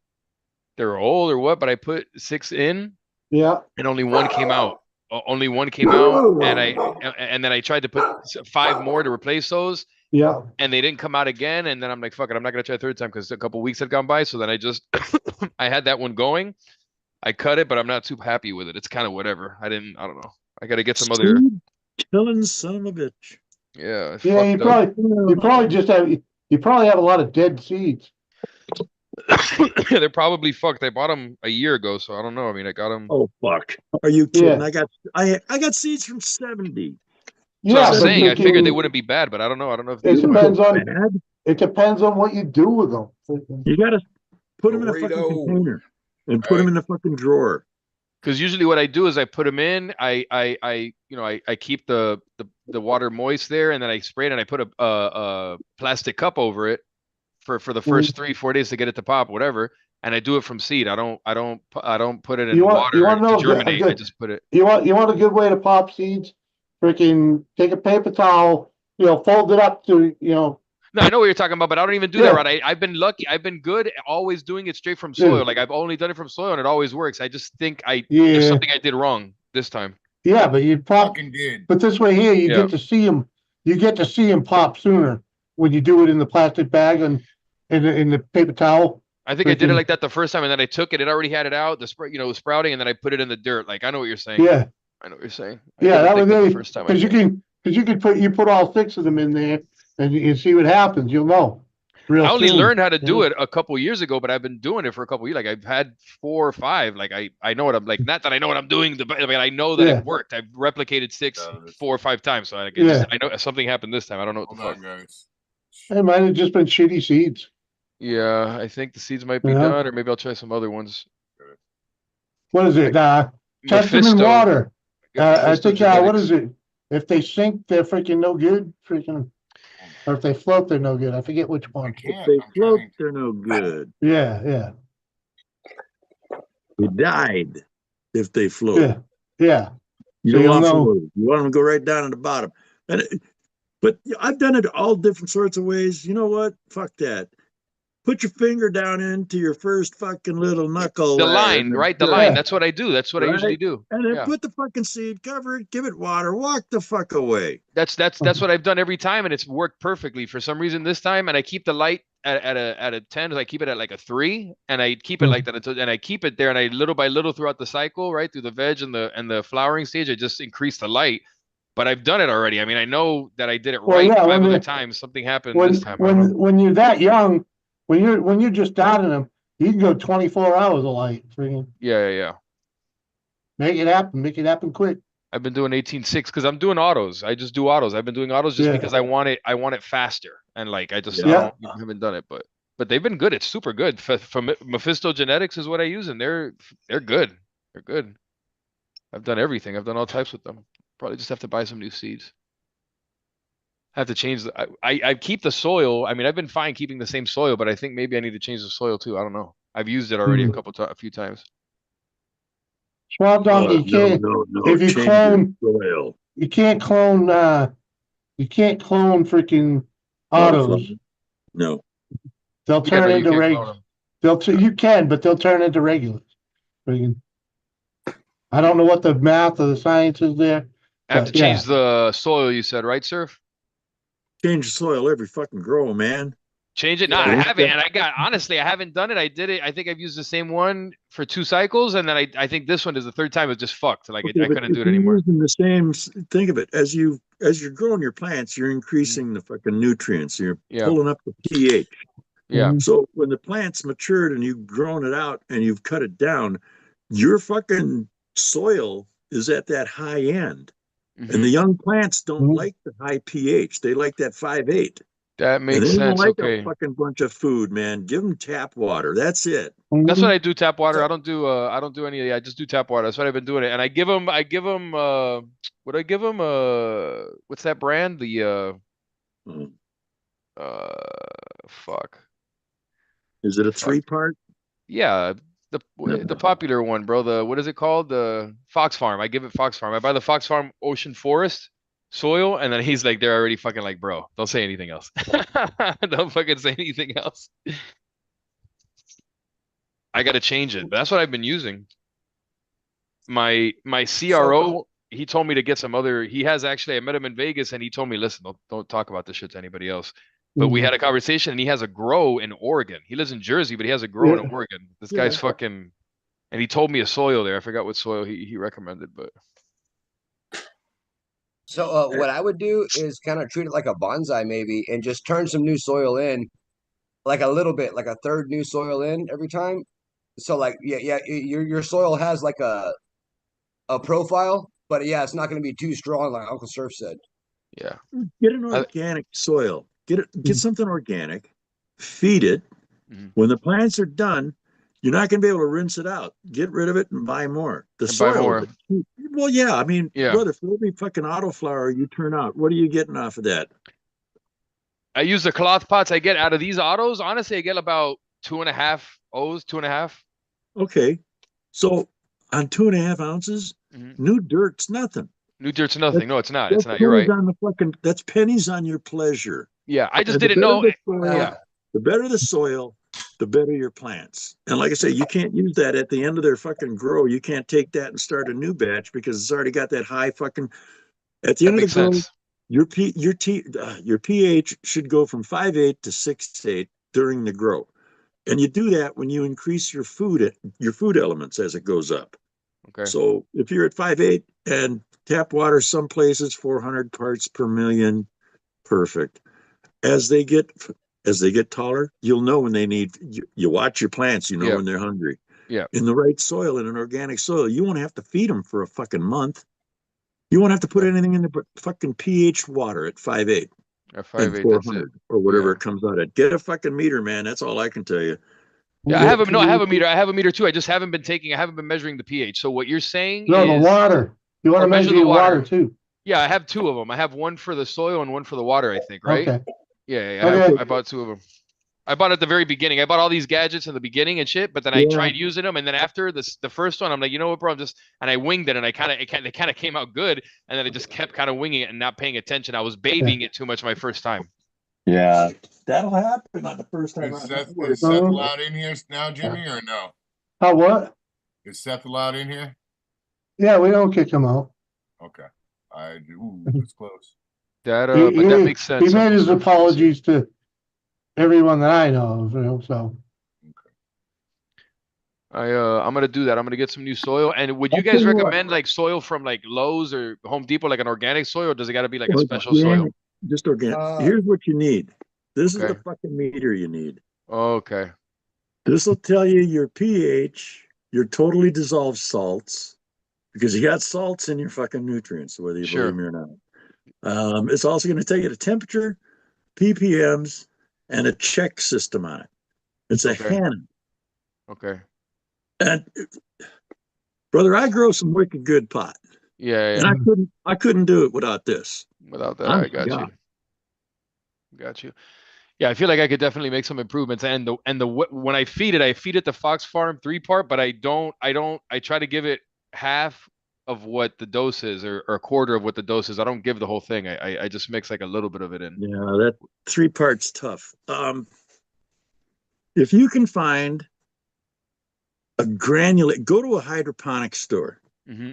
they're old or what, but I put 6 in yeah. and only one came out. Only one came out, and then I tried to put 5 more to replace those, Yeah. and they didn't come out again. And then I'm like, fuck it, I'm not gonna try a third time because a couple weeks had gone by. So then I just I had that one going. I cut it, but I'm not too happy with it. It's kind of whatever. I don't know. I got to get some other. Killing son of a bitch. Yeah. Yeah. You probably have a lot of dead seeds. They're probably fucked. I bought them a year ago, so I don't know. I mean, I got them. Oh fuck! Are you kidding? Yeah. I got seeds from 70. So Yeah, I'm but saying I freaking- figured they wouldn't be bad, but I don't know. I don't know if It these depends might. on Bad? it depends on what you do with them. You gotta put them in a fucking Burrito. container and put them in the fucking drawer. Because usually what I do is I put them in. I keep the water moist there, and then I spray it, and I put a plastic cup over it for the first 3-4 days to get it to pop, whatever. And I do it from seed. I don't put it in water you want to know to germinate. I just put it. You want a good way to pop seeds? Freaking take a paper towel, fold it up to No, I know what you're talking about, but I don't even do Yeah. that right. I've been lucky. I've been good at always doing it straight from soil. Like I've only done it from soil, and it always works. I just think there's something I did wrong this time. Yeah, but you pop. Fucking did. But this way here, you get to see them. You get to see them pop sooner when you do it in the plastic bag and in the paper towel. I think I did it like that the first time, and then I took it. It already had it out. It was sprouting, and then I put it in the dirt. Like I know what you're saying. Yeah, I know what you're saying. yeah, that was the it. first time. Because you can put all 6 of them in there and you see what happens. You'll know. Real I only soon. learned how to do it a couple years ago, but I've been doing it for a couple years. Like I've had 4 or 5. Like I know what I'm like. Not that I know what I'm doing, but I know that it worked. I've replicated 6, 4 or 5 times. So I know something happened this time. I don't know what the fuck. Guys. It might have just been shitty seeds. Yeah, I think the seeds might be done, or maybe I'll try some other ones. What is it? Test them in Mephisto. water. I Mephisto think, what genetics. is it? If they sink, they're freaking no good. Freaking, or if they float, they're no good. I forget which one. If they float, they're no good. Yeah. They died if they float. Yeah. You So don't you'll want know. floaters. You want them to go right down to the bottom. But I've done it all different sorts of ways. You know what? Fuck that. put your finger down into your first fucking little knuckle The there line, in the right? The dirt, line. That's what I do. That's what I usually right? do. And then Yeah. put the fucking seed, cover it, give it water, walk the fuck away. That's what I've done every time, and it's worked perfectly. For some reason this time, and I keep the light at a 10, I keep it at like a 3, and I keep it like that until, and I keep it there, and I little by little throughout the cycle, right through the veg and the flowering stage, I just increase the light. But I've done it already. I mean, I know that I did it Well, right yeah, 5 when other the- times. Something happened this time. I don't know. when you're that young, when you're just starting them, you can go 24 hours of light. Freaking Yeah. make it happen quick. I've been doing 18.6 because I'm doing autos. I just do autos. I've been doing autos just Yeah. because I want it faster. And like I just Yeah. I haven't done it, but they've been good. It's super good. From Mephisto Genetics is what I use, and they're good. They're good. I've done everything. I've done all types with them. Probably just have to buy some new seeds. Have to change I keep the soil. I mean, I've been fine keeping the same soil, but I think maybe I need to change the soil too. I don't know. I've used it already a few times. Swamp donkey, you can't No. if you Change clone your soil. you can't clone freaking autos. No. They'll Yeah, turn no, you into can't reg. clone them. You can, but they'll turn into regulars. Freaking, I don't know what the math or the science is there. I have to But, yeah. change the soil, you said, right, Surf? Change the soil every fucking grow, man. Change it? No, I haven't. And I haven't done it. I did it. I think I've used the same one for 2 cycles. And then I think this one is the 3rd time. It's just fucked. Like Okay, I but couldn't if do it you're anymore. using the same, think of it as you're growing your plants, you're increasing the fucking nutrients. You're Yeah. pulling up the pH. Yeah. So when the plant's matured and you've grown it out and you've cut it down, your fucking soil is at that high end. And the young plants don't like the high pH. They like that 5.8. That And makes they don't sense. like Okay. a fucking bunch of food, man. Give them tap water. That's it. That's what I do, tap water. I don't do any of that. I just do tap water. That's what I've been doing it. And I give them what I give them what's that brand? The Mm. fuck. Is it a Fuck. 3-part? Yeah, the popular one, bro. The what is it called? The Fox Farm. I give it Fox Farm. I buy the Fox Farm Ocean Forest soil, and then he's like, they're already fucking like, bro, don't say anything else. Don't fucking say anything else. I gotta change it. But that's what I've been using. My CRO, he told me to get some other. He has actually. I met him in Vegas, and he told me, listen, don't talk about this shit to anybody else. But we had a conversation, and he has a grow in Oregon. He lives in Jersey, but he has a grow in Oregon. This guy's fucking, and he told me a soil there. I forgot what soil he recommended, but So what I would do is kind of treat it like a bonsai maybe, and just turn some new soil in, like a little bit, like a third new soil in every time. So like your soil has like a profile, but yeah, it's not going to be too strong, like Uncle Surf said. yeah. Get an organic soil. Get something organic. Feed it. Mhm. When the plants are done, you're not going to be able to rinse it out. Get rid of it and buy more. The And buy soil. more. Well, yeah. I mean, Yeah. brother, for every fucking autoflower you turn out, what are you getting off of that? I use the cloth pots I get out of these autos. Honestly, I get about 2.5 O's, 2.5. Okay. So on 2.5 ounces, new dirt's nothing. New dirt's nothing. No, it's not. That's It's not. You're right. that's pennies on your pleasure. Yeah, I just And the didn't better know. the soil, Yeah. The better the soil, the better your plants. And like I say, you can't use that at the end of their fucking grow. You can't take that and start a new batch because it's already got that high fucking. At the That end of makes the grow, sense. your pH should go from 5.8 to 6.8 during the grow, and you do that when you increase your food elements as it goes up. Okay. So if you're at 5.8 and tap water, some places 400 parts per million, perfect. As they get taller, you'll know when they need. You watch your plants, you know when they're hungry. Yeah. In the right soil, in an organic soil, you won't have to feed them for a fucking month. You won't have to put anything in the fucking pH water at 5.8 At and 5.8, that's it. 400 or whatever it comes out at. Get a fucking meter, man. That's all I can tell you. Yeah, I have a meter. I have a meter too. I just haven't been measuring the pH. So what you're saying No, the is water. You want to measure your water too. Yeah, I have 2 of them. I have one for the soil and one for the water, I think, right? Okay. Yeah. I bought 2 of them. I bought at the very beginning. I bought all these gadgets in the beginning and shit, but then I tried using them, and then after the first one, I'm like, you know what, bro? And I winged it, and it kind of came out good, and then I just kept kind of winging it and not paying attention. I was babying it too much my first time. Yeah. That'll happen on the first time. Is out. Seth allowed in here now, Jimmy, or no? How what? Is Seth allowed in here? Yeah, we don't kick him out. Okay. Ooh, that's close. That He, but that he, makes sense. he Some made his conservancy. apologies to everyone that I know of, so. I'm gonna do that. I'm gonna get some new soil. And would you I'll guys tell you what. recommend like soil from like Lowe's or Home Depot, like an organic soil, or does it gotta be like a Well, special soil? organic, just organic. Here's what you need. This is Okay. the fucking meter you need. Okay. This will tell you your pH, your totally dissolved salts, because you got salts in your fucking nutrients, whether you Sure. believe me or not. It's also going to tell you the temperature, ppms, and a check system on it. It's a Okay. hand. Okay. And brother, I grow some wicked good pot, Yeah, and yeah. I couldn't do it without this. Without that, I'm I got God. you. Got you. Yeah, I feel like I could definitely make some improvements. And when I feed it the Fox Farm 3-part, but I try to give it half of what the dose is, or a quarter of what the dose is. I don't give the whole thing. I just mix like a little bit of it in. Yeah, that 3 parts tough. If you can find a granulate, go to a hydroponic store. Mm-hmm.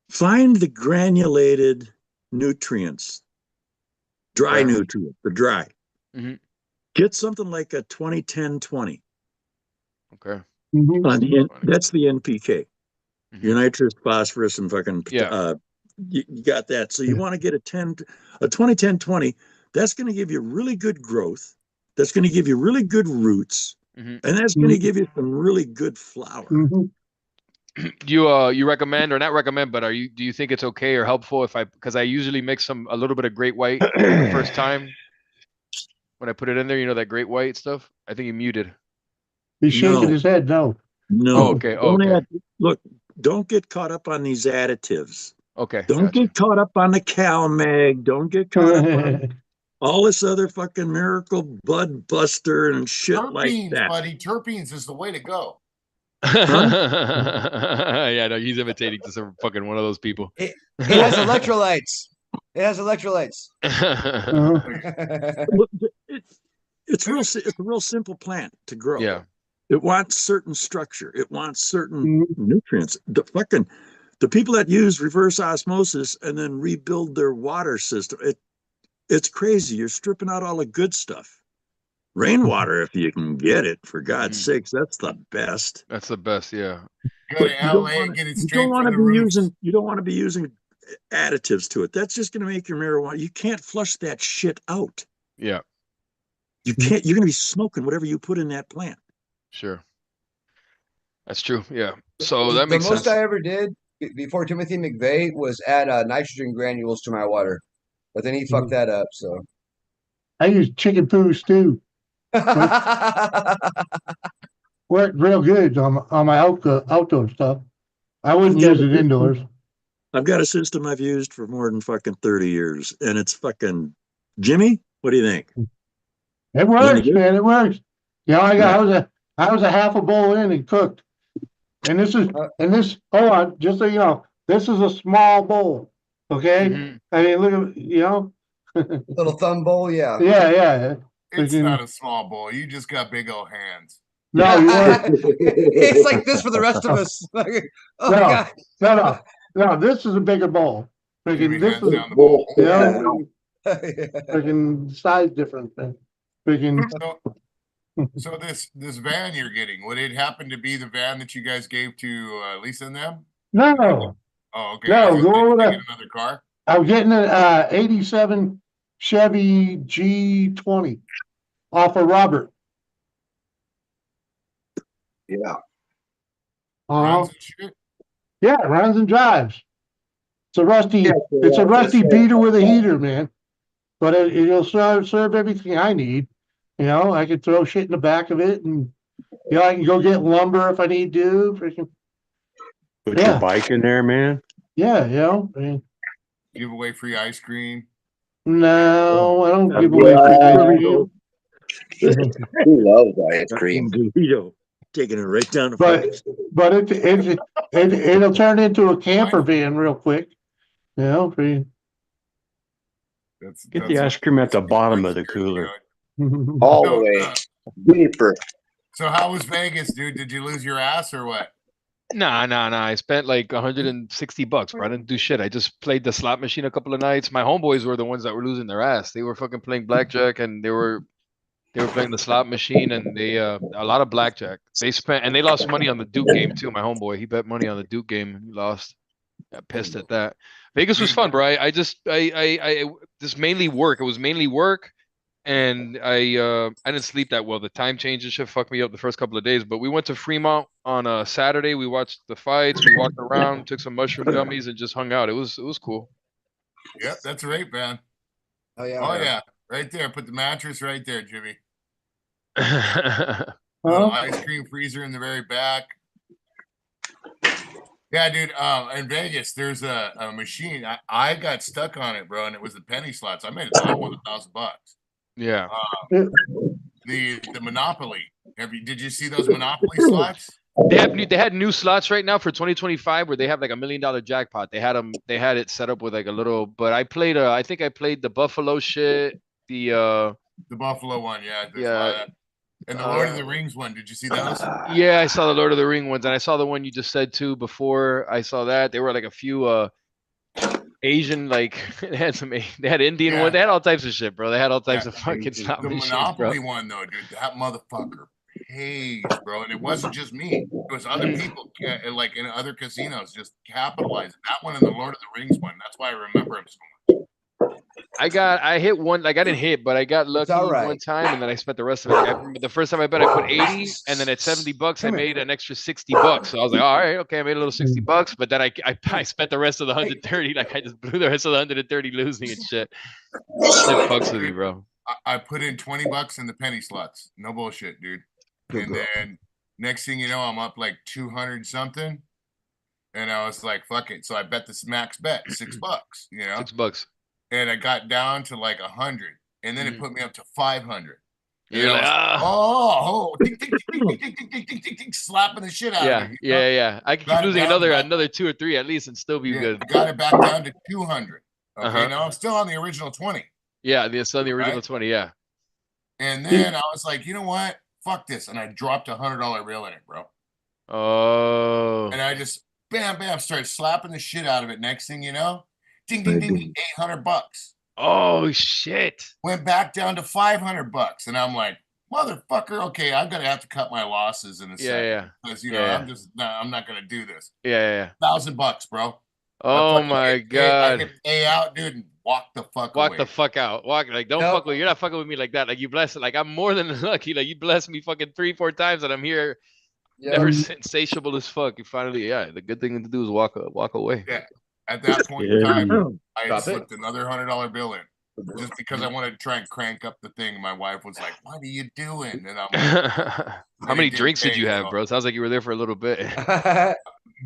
Find the granulated nutrients, dry Okay. nutrients, the dry. Mm-hmm. Get something like a 20-10-20. Okay. That's the NPK. Mm-hmm. Your nitrous, phosphorus, and fucking Yeah. you got that. So you want to get a 20-10-20. That's going to give you really good growth. That's going to give you really good roots, Mm-hmm. and that's going to give you some really good flower. Mhm. You recommend, or not recommend, but do you think it's okay or helpful because I usually mix a little bit of great white the first time when I put it in there, that great white stuff? I think he muted. He's shaking No. his head, no. No. Oh, okay. Oh, Don't okay. look, don't get caught up on these additives. Okay. Don't Gotcha. get caught up on the CalMag. Don't get caught up on all this other fucking miracle bud buster and shit like Terpenes, that. buddy. Terpenes is the way to go. Yeah, no, he's imitating to some fucking one of those people. It has electrolytes. It has electrolytes. Look, it's a real simple plant to grow. Yeah. It wants certain structure. It wants certain nutrients. The people that use reverse osmosis and then rebuild their water system, it's crazy. You're stripping out all the good stuff. Rainwater, if you can get it, for God's sakes, that's the best. That's the best, yeah. Go to LA, get it straight from the roots. You don't want to be using additives to it. That's just going to make your marijuana. You can't flush that shit out. Yeah. You can't. You're going to be smoking whatever you put in that plant. Sure. That's true. Yeah. So that makes the most sense. I ever did before Timothy McVeigh was add nitrogen granules to my water, but then he fucked that up. So I use chicken poo stew. Worked real good on my outdoor stuff. I wouldn't use it indoors. I've got a system I've used for more than fucking 30 years, and it's fucking Jimmy. What do you think? It works, man. It works. I was a half a bowl in and cooked. And this, hold on, just so you know, this is a small bowl. Okay. Mm-hmm. I mean, look at, little thumb bowl, yeah. Yeah. It's not a small bowl. You just got big old hands. No, you weren't. It's like this for the rest of us. No, this is a bigger bowl. Freaking, this is down the bowl. Freaking size difference. Freaking. So this van you're getting, would it happen to be the van that you guys gave to Lisa and them? No. Oh, okay. No, go over there. Another car. I'm getting an '87 Chevy G20 off of Robert. Yeah. Runs and shit? Yeah, runs and drives. It's a rusty beater with a heater, man. But it'll serve everything I need. I could throw shit in the back of it, and I can go get lumber if I need to. Freaking. Put your bike in there, man. Yeah, I mean, give away free ice cream. No, I don't give away free ice cream. Who loves ice cream? Taking it right down the but it'll turn into a camper van real quick. Free. Get the ice cream at the bottom of the cooler. All the So, way deeper. so how was Vegas, dude? Did you lose your ass or what? Nah. I spent like $160, bro. I didn't do shit. I just played the slot machine a couple of nights. My homeboys were the ones that were losing their ass. They were fucking playing blackjack and they were playing the slot machine and they a lot of blackjack. They lost money on the Duke game too. My homeboy, he bet money on the Duke game and he lost. Got pissed at that. Vegas was fun, bro. I just mainly work. It was mainly work. And I didn't sleep that well. The time change and shit fucked me up the first couple of days. But we went to Fremont on a Saturday. We watched the fights. We walked around, took some mushroom gummies, and just hung out. It was cool. Yep, that's right, man. Oh yeah. Oh yeah, right there. Put the mattress right there, Jimmy. Yeah, Little ice cream freezer in the very back. Yeah, dude. In Vegas, there's a machine. I got stuck on it, bro, and it was the penny slots. I made it. I won $1,000. The Monopoly. Did you see those Monopoly slots? they had new slots right now for 2025 where they have like $1 million jackpot. They had it set up with like a little. But I think I played the Buffalo shit. The Buffalo one, yeah. Yeah. And the Lord of the Rings one. Did you see those? Yeah, I saw the Lord of the Ring ones, and I saw the one you just said too before. I saw that. There were like a few Asian, like they had Indian one. They had all types of shit, bro. They had all types of fucking slot The machines, Monopoly bro. one, though, dude, that motherfucker pays, bro. And it wasn't just me; it was other people, like in other casinos, just capitalizing. That one and the Lord of the Rings one. That's why I remember him so much. I hit one, like I didn't hit, but I got lucky one time, and then I spent the rest of it. I remember the first time I bet, I put 80, and then at $70, I made an extra $60. So I was like, all right, okay, I made a little $60, but then I spent the rest of the 130. Like I just blew the rest of the 130 losing and shit. Shit fucks with me, bro. I put in $20 in the penny slots. No bullshit, dude. And then next thing you know, I'm up like 200 something. And I was like, fuck it. So I bet this max bet, $6, you know? $6. And I got down to like 100. And then it put me up to 500. You're like, ding, ding, ding, ding, ding, ding, ding, ding, ding, slapping the shit out of me. Yeah. I can keep losing another 2 or 3 at least and still be good. I got it back down to 200. Okay, now I'm still on the original 20. Yeah, it's on the original 20, yeah. And then I was like, you know what? Fuck this. And I dropped $100 bill in it, bro. Oh. And I just, bam, started slapping the shit out of it. Next thing you know, ding, ding, ding, $800. Oh, shit. Went back down to $500. And I'm like, motherfucker, okay, I'm going to have to cut my losses in a second. Yeah. Because, you know, I'm not going to do this. Yeah. $1,000, bro. Oh, my God. I hit A out, dude, and walk the fuck away. Walk the fuck out. Like, don't fuck with, you're not fucking with me like that. Like, you blessed, like, I'm more than lucky. Like, you blessed me fucking 3-4 times and I'm here. Never insatiable as fuck. You finally, the good thing to do is walk away. Yeah. At that point in time, I had slipped another $100 bill in just because I wanted to try and crank up the thing. My wife was like, "What are you doing?" And I'm like, "How many drinks did you have, bro?" Sounds like you were there for a little bit.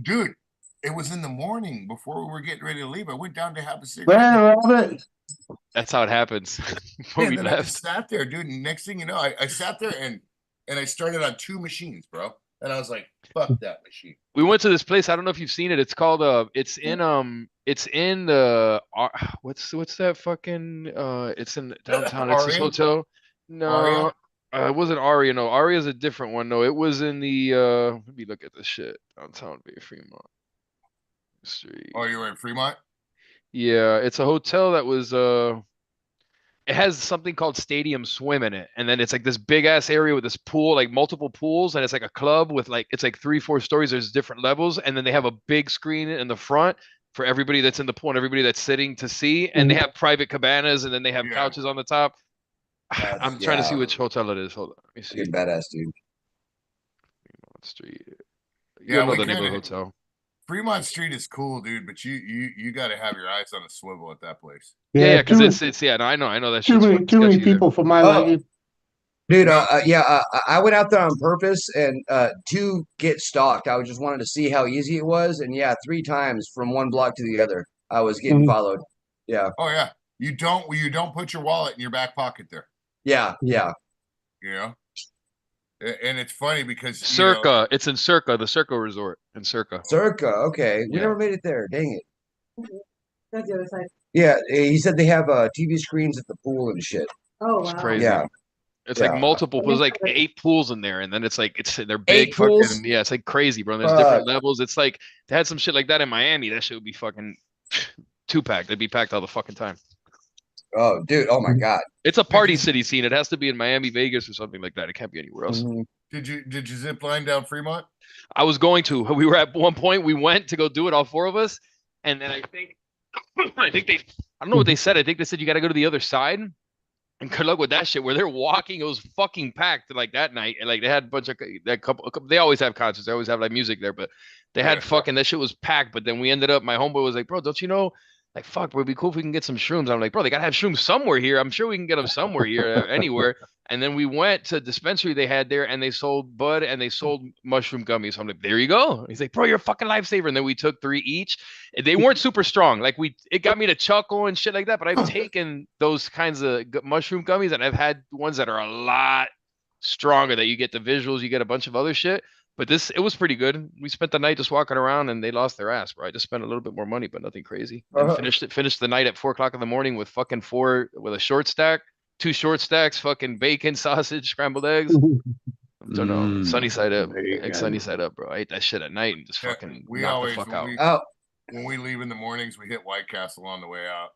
Dude, it was in the morning before we were getting ready to leave. I went down to have a cigarette. That's how it happens. Before we then left. I just sat there, dude. And next thing you know, I sat there and I started on 2 machines, bro. And I was like, fuck that machine. We went to this place. I don't know if you've seen it. It's called it's in the what's that fucking it's in downtown. It's this hotel. No, it wasn't Aria. No, Aria is a different one. No, it was in the let me look at this shit. Downtown Bay Fremont Street. Oh, you were in Fremont? Yeah, it's a hotel that was it has something called Stadium Swim in it. And then it's like this big ass area with this pool, like multiple pools. And it's like a club with like, it's like 3-4 stories. There's different levels. And then they have a big screen in the front for everybody that's in the pool and everybody that's sitting to see. And they have private cabanas and then they have couches on the top. I'm trying to see which hotel it is. Hold on. Let me see. Good badass, dude. Fremont Street. You know the name of the hotel. Fremont Street is cool, dude, but you got to have your eyes on a swivel at that place. Yeah, because it's no, I know that shit's too many people for my liking. Dude, I went out there on purpose and to get stalked. I just wanted to see how easy it was, and 3 times from one block to the other, I was getting followed. Yeah. Oh yeah, you don't put your wallet in your back pocket there. Yeah. You know. And it's funny because Circa, it's in Circa, the Circa Resort in Circa. Circa, okay. We never made it there. Dang it. That's the other side. Yeah, he said they have TV screens at the pool and shit. Oh, It's wow. crazy. Yeah. It's Yeah. like multiple. There's like 8 pools in there, and then it's like they're big. 8 pools? Fucking, yeah, it's like crazy, bro. And there's different levels. It's like they had some shit like that in Miami. That shit would be fucking 2-packed. They'd be packed all the fucking time. Oh, dude. Oh my God. It's a party city scene. It has to be in Miami, Vegas, or something like that. It can't be anywhere else. Mhm. Did you zip line down Fremont? I was going to. We were at one point. We went to go do it, all 4 of us, and then I think they. I don't know what they said. I think they said you got to go to the other side. And good luck with that shit. Where they're walking, it was fucking packed like that night. And like they had a bunch of that couple. They always have concerts. They always have like music there, but they had fucking that shit was packed. But then we ended up. My homeboy was like, "Bro, don't you know? Like, fuck, bro, it'd be cool if we can get some shrooms." I'm like, "Bro, they gotta have shrooms somewhere here. I'm sure we can get them somewhere here, anywhere." And then we went to a dispensary they had there, and they sold bud and they sold mushroom gummies. So I'm like, "There you go." He's like, "Bro, you're a fucking lifesaver." And then we took 3 each. They weren't super strong. Like it got me to chuckle and shit like that. But I've taken those kinds of mushroom gummies, and I've had ones that are a lot stronger. That you get the visuals, you get a bunch of other shit. But it was pretty good. We spent the night just walking around, and they lost their ass, bro. I just spent a little bit more money, but nothing crazy. And finished the night at 4 o'clock in the morning with fucking 4 with a short stack, 2 short stacks, fucking bacon, sausage, scrambled eggs. Don't know. Sunny side up. Egg sunny side up, bro. I ate that shit at night and just fucking We knocked always the fuck out. when we leave in the mornings, we hit White Castle on the way out.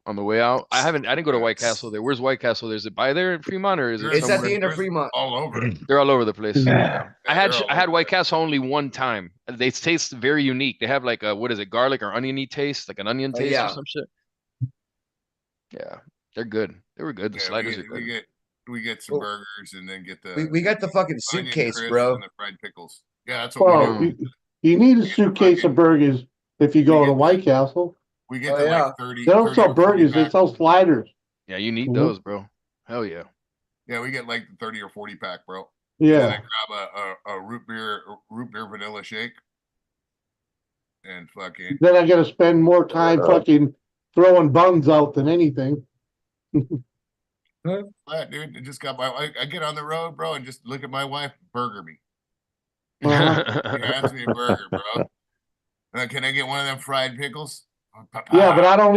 On the way out, I didn't go to White Castle there. Where's White Castle? Is it by there in Fremont, or is it It's somewhere? at the end of Fremont. All over. They're all over the place. Yeah, I had White Castle only one time. They taste very unique. They have like a, what is it, garlic or oniony taste, like an onion taste or some shit. Yeah, they're good. They were good. The sliders are good. We get some burgers and then get the. We got the fucking suitcase, bro. And the fried pickles. Yeah, that's what we do. You need a suitcase of burgers if you go to White Castle. We get like 30. They don't sell burgers; they sell sliders. Yeah, you need those, bro. Hell yeah. Yeah, we get like the 30 or 40 pack, bro. Yeah. And then I grab a root beer vanilla shake. And fucking. Then I got to spend more time fucking throwing buns out than anything. Flat, dude. I just got I get on the road, bro, and just look at my wife, burger me. He hands me a burger, bro. Can I get one of them fried pickles? Yeah, but I don't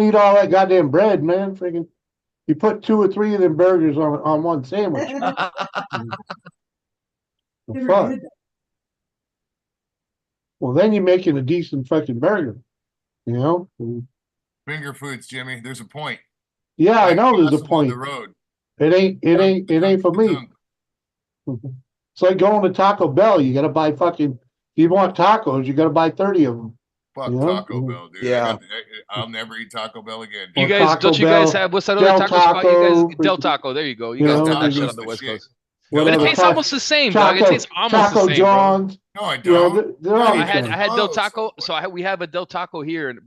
eat all that goddamn bread, man. Freaking, you put 2 or 3 of them burgers on one sandwich. Fuck. Well, then you're making a decent fucking burger, you know. Finger foods, Jimmy. There's a point. Yeah, I know there's a point. On the road. It ain't for me. It's like going to Taco Bell. You gotta buy fucking. If you want tacos, you gotta buy 30 of them. Fuck Taco Bell, dude. Yeah. I'll never eat Taco Bell again. You guys, don't you guys have, what's that other taco spot? You guys, Del Taco. There you go. You guys got that shit on the West Coast. But it tastes almost the same, dog. It tastes almost the same, John's. No, I don't. I had Del Taco. So we have a Del Taco here in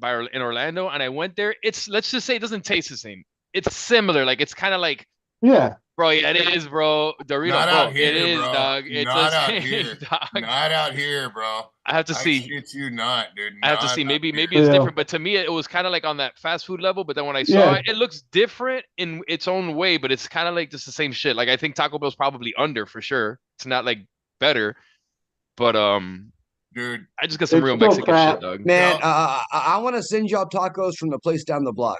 Orlando, and I went there. Let's just say it doesn't taste the same. It's similar. Like it's kind of like, bro. Yeah, it is, bro. Dorito, Not bro. out here, It is, bro. dog. It's Not out same, here. dog. Not out here, bro. I have to see. Shit you not, dude. I have to see. Maybe it's different, but to me, it was kind of like on that fast food level. But then when I saw it, it looks different in its own way, but it's kind of like just the same shit. Like I think Taco Bell's probably under for sure. It's not like better, but dude, I just got some real Mexican shit, dog. Man, I want to send y'all tacos from the place down the block,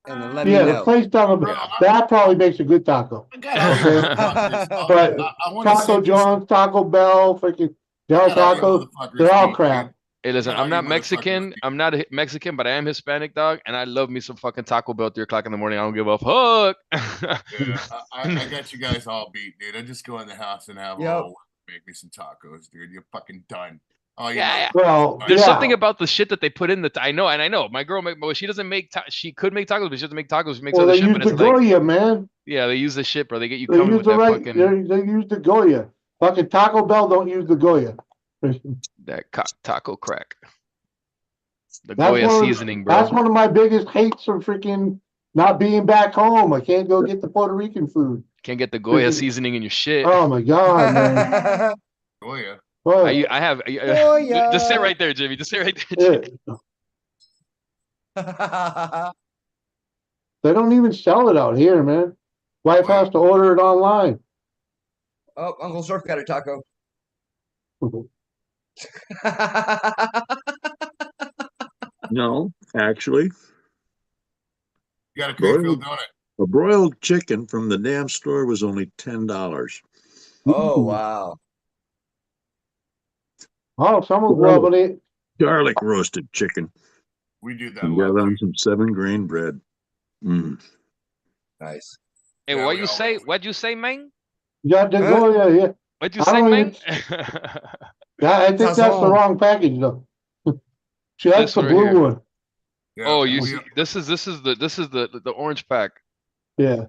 and then let me Yeah, know. the place down the block that probably makes a good taco. But Taco John's, Taco Bell, freaking Del Taco, they're all crap. Hey, listen, I'm not Mexican. I'm not Mexican, but I am Hispanic, dog, and I love me some fucking Taco Bell at 3 o'clock in the morning. I don't give a fuck. Yeah, I got you guys all beat, dude. I just go in the house and have make me some tacos, dude. You're fucking done. Oh yeah. Well, there's something about the shit that they put in the. I know. My girl, she doesn't make. She could make tacos, but she doesn't make tacos. She makes other shit. But it's Goya, man. Yeah, they use the shit, bro. They get you They coming use with the that right. fucking. They use the Goya. Fucking Taco Bell don't use the Goya. That taco crack. The Goya seasoning, bro. That's one of my biggest hates from freaking not being back home. I can't go get the Puerto Rican food. Can't get the Goya seasoning in your shit. Oh my god, man. Goya. I have. Just sit right there, Jimmy. Just sit right there, Jimmy. They don't even sell it out here, man. Wife has to order it online. Oh, Uncle Surf got a taco. No, actually, You got a Craigfield Broiled, donut. a broiled chicken from the damn store was only $10. Oh wow. Oh, someone's loving it. Garlic roasted chicken. We do that a And lot. got on Too. some 7-grain bread. Mm. Nice. Hey, Yeah, what we you always say? do. What'd you say, man? Yeah, oh, yeah. What'd you I say, don't man? Yeah, I think that's the Sazon. wrong package though. See, that's This the one right blue here. one. Yeah, Oh, you we, see, this is the orange pack. Yeah,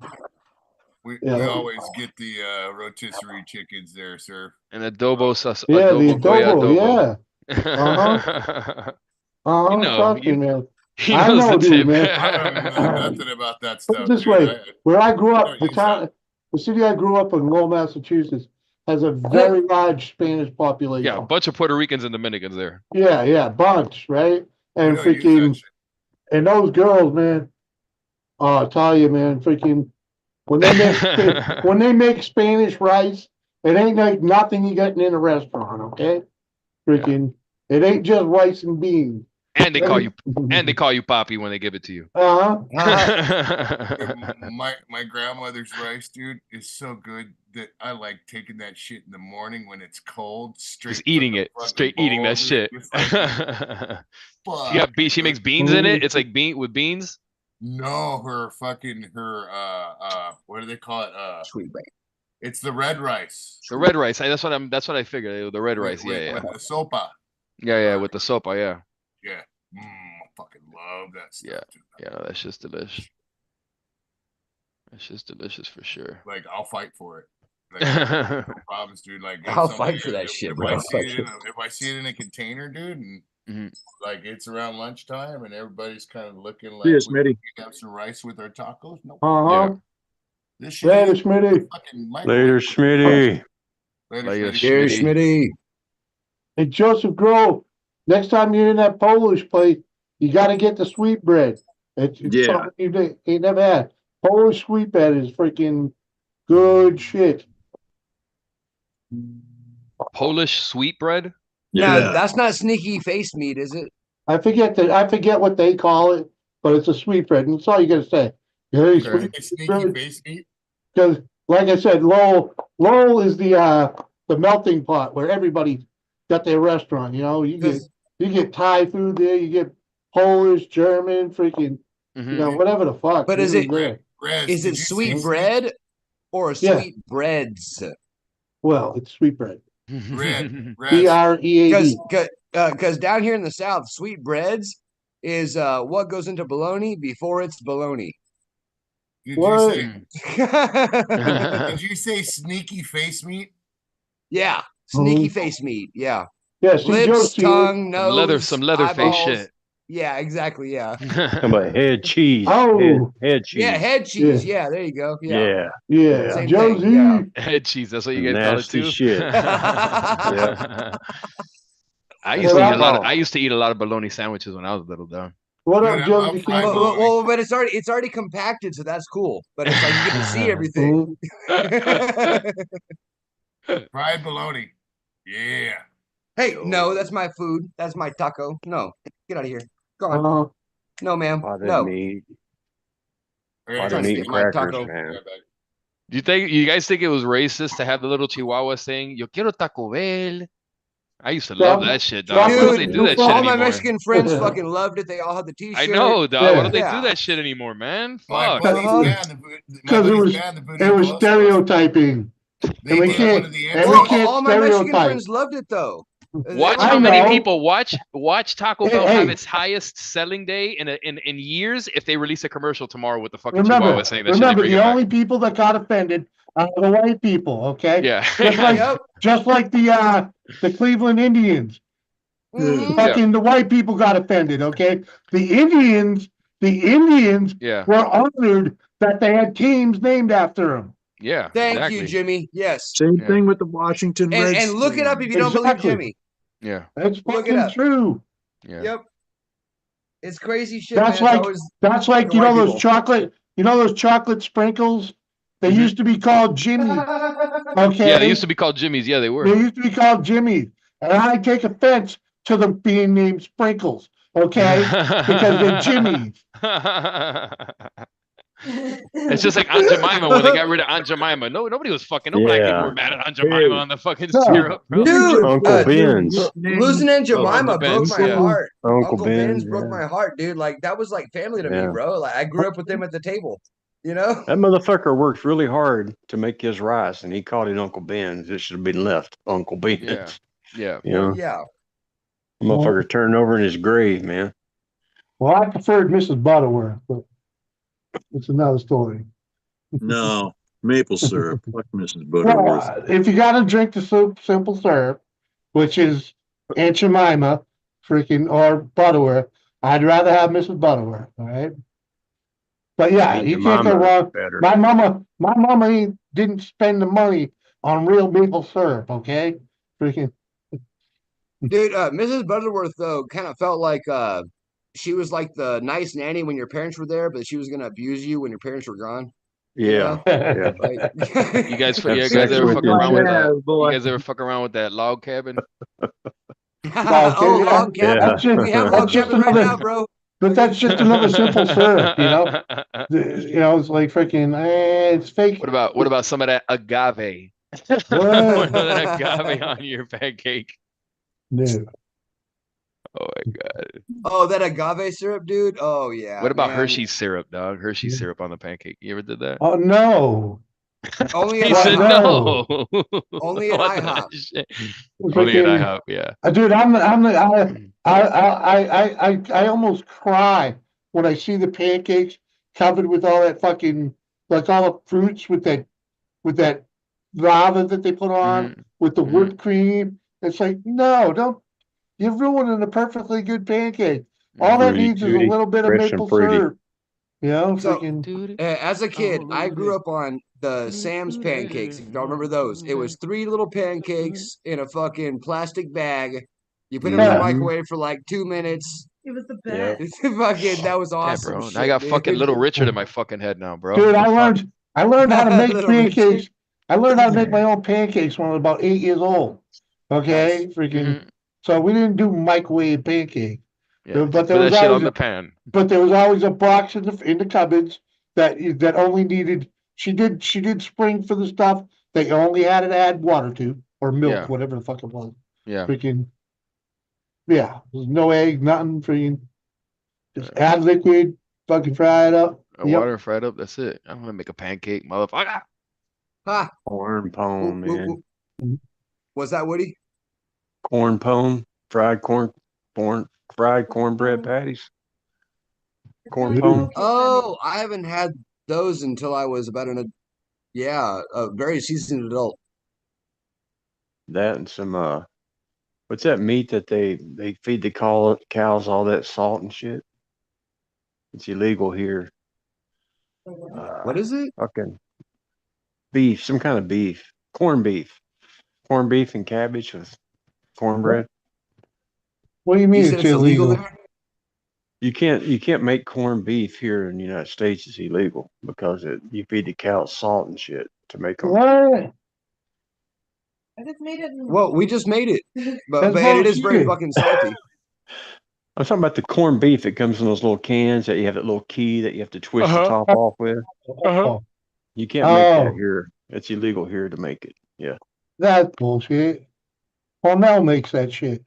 we yeah. always get the rotisserie chickens there, sir. And adobo sauce, Yeah, the adobo goya adobo, adobo. You know, Trust me, man. he I knows know, the dude, tip. man. I don't know nothing about that Put it stuff, this dude. way, where I grew I up, don't the use that. the city I grew up in, Lowell, Massachusetts, has a very large Spanish Yeah, a population. bunch of Puerto Ricans and Dominicans there. Yeah, bunch, right? We And don't use that freaking, shit. and those girls, man. Oh, I tell you, man, freaking, when they make when they make Spanish rice, it ain't like nothing you getting in a restaurant, okay? Freaking, it ain't just rice and beans. And they call you Poppy when they give it to you. Dude, my grandmother's rice, dude, is so good that I like taking that shit in the morning when it's cold, straight Just eating from the it, fucking straight eating bowl, that dude. shit. It's like, She fuck, she makes dude. beans in it. It's like with beans. No, her what do they call it? Sweet bread. It's the red rice. The red rice. That's what I figured. The red rice. Yeah. With the sopa. Yeah, with the sopa, yeah. Yeah. I fucking love that stuff. Yeah. Dude. Yeah, no, that's just delicious. That's just delicious for sure. Like, I'll fight for it. Like, no problems, dude. Like, I'll something- fight for that shit, if bro. I see it in a container, dude, and Mhm. like it's around lunchtime and everybody's kind of looking like See ya, we Smitty. can have some rice with our tacos. No, Yeah. this shit Later, is Smitty. fucking Later, microwave. Smitty. Later, Smitty. Cheers, Schmitty. Hey, Joseph Grove, next time you're in that Polish place, you gotta get the sweet bread. It's Yeah. something you never had. Polish sweet bread is freaking good shit. Polish sweetbread. Now, Yeah. that's not sneaky face meat, is it? I forget what they call it, but it's a sweet bread, and that's all you gotta say. Hey, Okay. sweet Sneaky bread. face meat. Because, like I said, Lowell is the melting pot where everybody got their restaurant. You know, you get Thai food there, you get Polish, German, freaking, you know, whatever the fuck. But is it it- there? Rez, Is did it you sweet see bread or Yeah. sweet breads? Well, it's sweet bread. Red, Because BREAD. down here in the South, sweet breads is what goes into bologna before it's bologna. Did What? did you say sneaky face meat? Yeah, sneaky Mhm. face meat. Yeah, Yeah, see, lips, Joe's tongue, nose, some leather face eyeballs. shit. Yeah, exactly. Yeah, How about head cheese? Oh. Head cheese. yeah, head cheese. Yeah, there you go. Yeah, Yeah. Same Josie. thing, yeah. Head cheese. That's what you guys call it Nasty too. shit. I used to eat a lot. Well, I used to eat a lot of bologna sandwiches when I was little, though. What Dude, up, I'm Josie? fine Campbell? with it. But it's already compacted, so that's cool. But it's like you get to see everything. Fried bologna. Yeah. Hey, no, that's my food. That's my taco. No, get out of here. Go on. Uh, No, ma'am. Potted No. meat. Okay, trying Potted to meat get and my crackers, taco. man. You guys think it was racist to have the little Chihuahua saying "Yo quiero Taco Bell"? I used to love Some- that shit, dog. Why don't they do that shit all my anymore? Mexican friends fucking loved it. They all had the T-shirt. I know, dog. Yeah. Why don't they Yeah. do that shit anymore, man? My Fuck. buddy's Uh-huh. band, Because it was stereotyping. They And we did can't- one of the and we Well, can't all my Mexican stereotype. friends loved it though. Watch I how many know. people watch Taco Bell Hey. have its highest selling day in years if they release a commercial tomorrow with the fucking Remember, Chihuahua saying that shit. They bring the it back. only people that got offended are the white people, okay? Yeah. Just like, Yep. just like the Cleveland Indians. Mhm. Fucking the white people got offended, okay? The Indians Yeah. were honored that they had teams named after them. Yeah. Thank exactly. you, Jimmy. Yes. Same Yeah. thing with the Washington And Redskins. look it up if you don't Exactly. believe Jimmy. Yeah. That's Look it fucking up. true. Yeah. Yep. It's crazy shit, That's man. like that's like the you know white those people. chocolate sprinkles. They Mhm. used to be called Jimmy. Okay. Yeah, they used to be called Jimmy's. Yeah, they were. They used to be called Jimmy's, and I take offense to them being named Sprinkles. Okay, because they're Jimmy's. It's just like Aunt Jemima when they got rid of Aunt Jemima. No, nobody was fucking. No black people Yeah. were mad at Aunt Jemima on the fucking No. syrup, bro. Dude, Uncle Ben's. losing Aunt Oh, Uncle Jemima broke Ben's, my yeah. heart. Uncle Uncle Ben's Ben's, broke yeah. my heart, dude. Like that was like family to me, Yeah. bro. Like I grew up with them at the table. You know? That motherfucker worked really hard to make his rice, and he called it Uncle Ben's. It should have been left Uncle Ben's. Yeah. Yeah. You know, Yeah. motherfucker turned over in his grave, man. Well, I preferred Mrs. Butterworth, but it's another story. No, maple syrup. Fuck Mrs. Well, Butterworth. if you got to drink the soup, simple syrup, which is Aunt Jemima, freaking or Butterworth, I'd rather have Mrs. Butterworth. All right. But yeah, Aunt you can't go Jemima wrong. better. My mama didn't spend the money on real maple syrup. Okay, freaking Dude, Mrs. Butterworth though kind of felt like she was like the nice nanny when your parents were there, but she was gonna abuse you when your parents were gone. Yeah. Yeah. Like, You guys, Have you guys sex ever with fuck your around with dad, that? boy. You guys ever fuck around with that log cabin? oh, log cabin. That's just, We have that's log just cabin right now, another, bro. but that's just another simple syrup. You know, it's like freaking, it's fake. What about some of that agave? What? More than agave on your pancake. No. Oh my god. Oh, that agave syrup, dude. Oh yeah. What about man. Hershey's syrup, dog? Hershey's syrup on the pancake. You ever did that? Oh no. Only He at said no. no. Only at What the IHOP. shit? Only at Freaking- IHOP, yeah. Dude, I almost cry when I see the pancakes covered with all that fucking, like all the fruits with that lava that they put on Mhm. with the Mhm. whipped cream. It's like, no, don't. You're ruining a perfectly good pancake. All that Fruity, needs is a fruity, little bit of rich and maple fruity. syrup. You know, So- freaking. Dude, As a kid, Oh, I grew Lord. up on the Sam's pancakes. If y'all remember those, it was 3 little pancakes in a fucking plastic bag. You put them in the Yeah. microwave for like 2 minutes. It was the Yep. best. Fucking, that was Yeah, awesome. bro. Shit, Now I got dude. fucking Little Richard in my fucking head now, bro. Dude, What I the fuck? learned how to make Little pancakes. Richard. I learned how to make my own pancakes when I was about 8 years old. Okay, freaking. Mhm. So we didn't do microwave pancake, Yeah. but Put there was that shit always on the pan. but there was always a box in the cupboards that only needed. She did spring for the stuff that you only had to add water to or milk, Yeah. whatever the fuck it was. Yeah. Freaking. Yeah, there's no egg, nothing. Freaking. Just add liquid, fucking fry it up. Yep. Water fried up. That's it. I don't want to make a pancake, motherfucker. Ha! Corn pone, man. Was that Woody? Corn pone, fried cornbread patties. Corn pone. Oh, I haven't had those until I was about a very seasoned adult. That and some what's that meat that they feed the cows all that salt and shit? It's illegal here. What is it? Fucking beef, some kind of beef. Corned beef and cabbage with cornbread. What do you mean You said it's it's illegal illegal? there? You can't make corned beef here in the United States. It's illegal because you feed the cows salt and shit to make them. What? I just made it. Well, we just made it, but That's it is very bullshit. fucking salty. I'm talking about the corned beef that comes in those little cans that you have that little key that you have to twist the Uh-huh. top off with. Uh-huh. You can't make that Oh. here. It's illegal here to make it. Yeah. That's bullshit. Hormel makes that shit.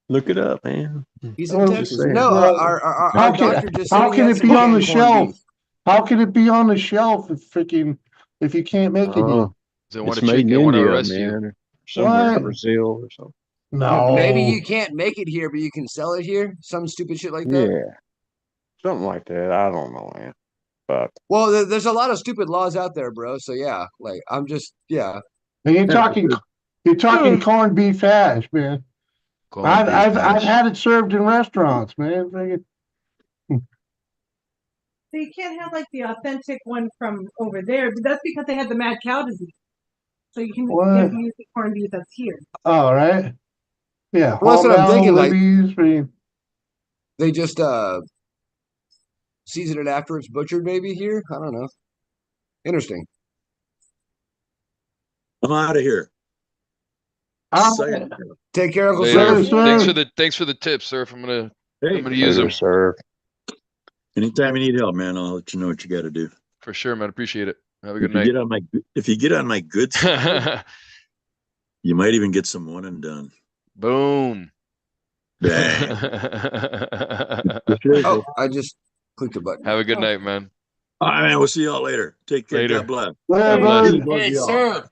Look it up, man. He's Oh, in just Texas. saying. No, Well, our how can- doctor just how said he can had it be some on the canned corned shelf? beef. How can it be on the shelf if you can't make it here? They want It's to made check. in They want to India, arrest you. man, or somewhere, What? Brazil or something. No. Maybe you can't make it here, but you can sell it here. Some stupid shit like that. Yeah, something like that. I don't know, man. But Well, there's a lot of stupid laws out there, bro. So yeah, like I'm just And you're talking Hmm. corned beef hash, man. Corned I've beef I've hash. had it served in restaurants, man. Freaking- So you can't have like the authentic one from over there, but that's because they had the mad cow disease. So you What? can use the corned beef that's here. All right. Yeah. Well, that's what I'm Hormel, thinking, like- Libby's, freaking- they just season it after it's butchered. Maybe here. I don't know. Interesting. I'm out of here. Ah, Sayonara. Take care, Uncle Later. Sir. Thanks for the tips, sir. I'm Hey, gonna use later, them. sir. anytime you need help, man, I'll let you know what you got to do. For sure, man. Appreciate it. Have a If good you night. get on my if you get on my good side, you might even get some one and done. Boom. Bang. Oh, I just clicked a button. Have a good night, man. All right, man. We'll see y'all later. Take care. Later. God bless. Yeah, God bless. bud. Hey, sir.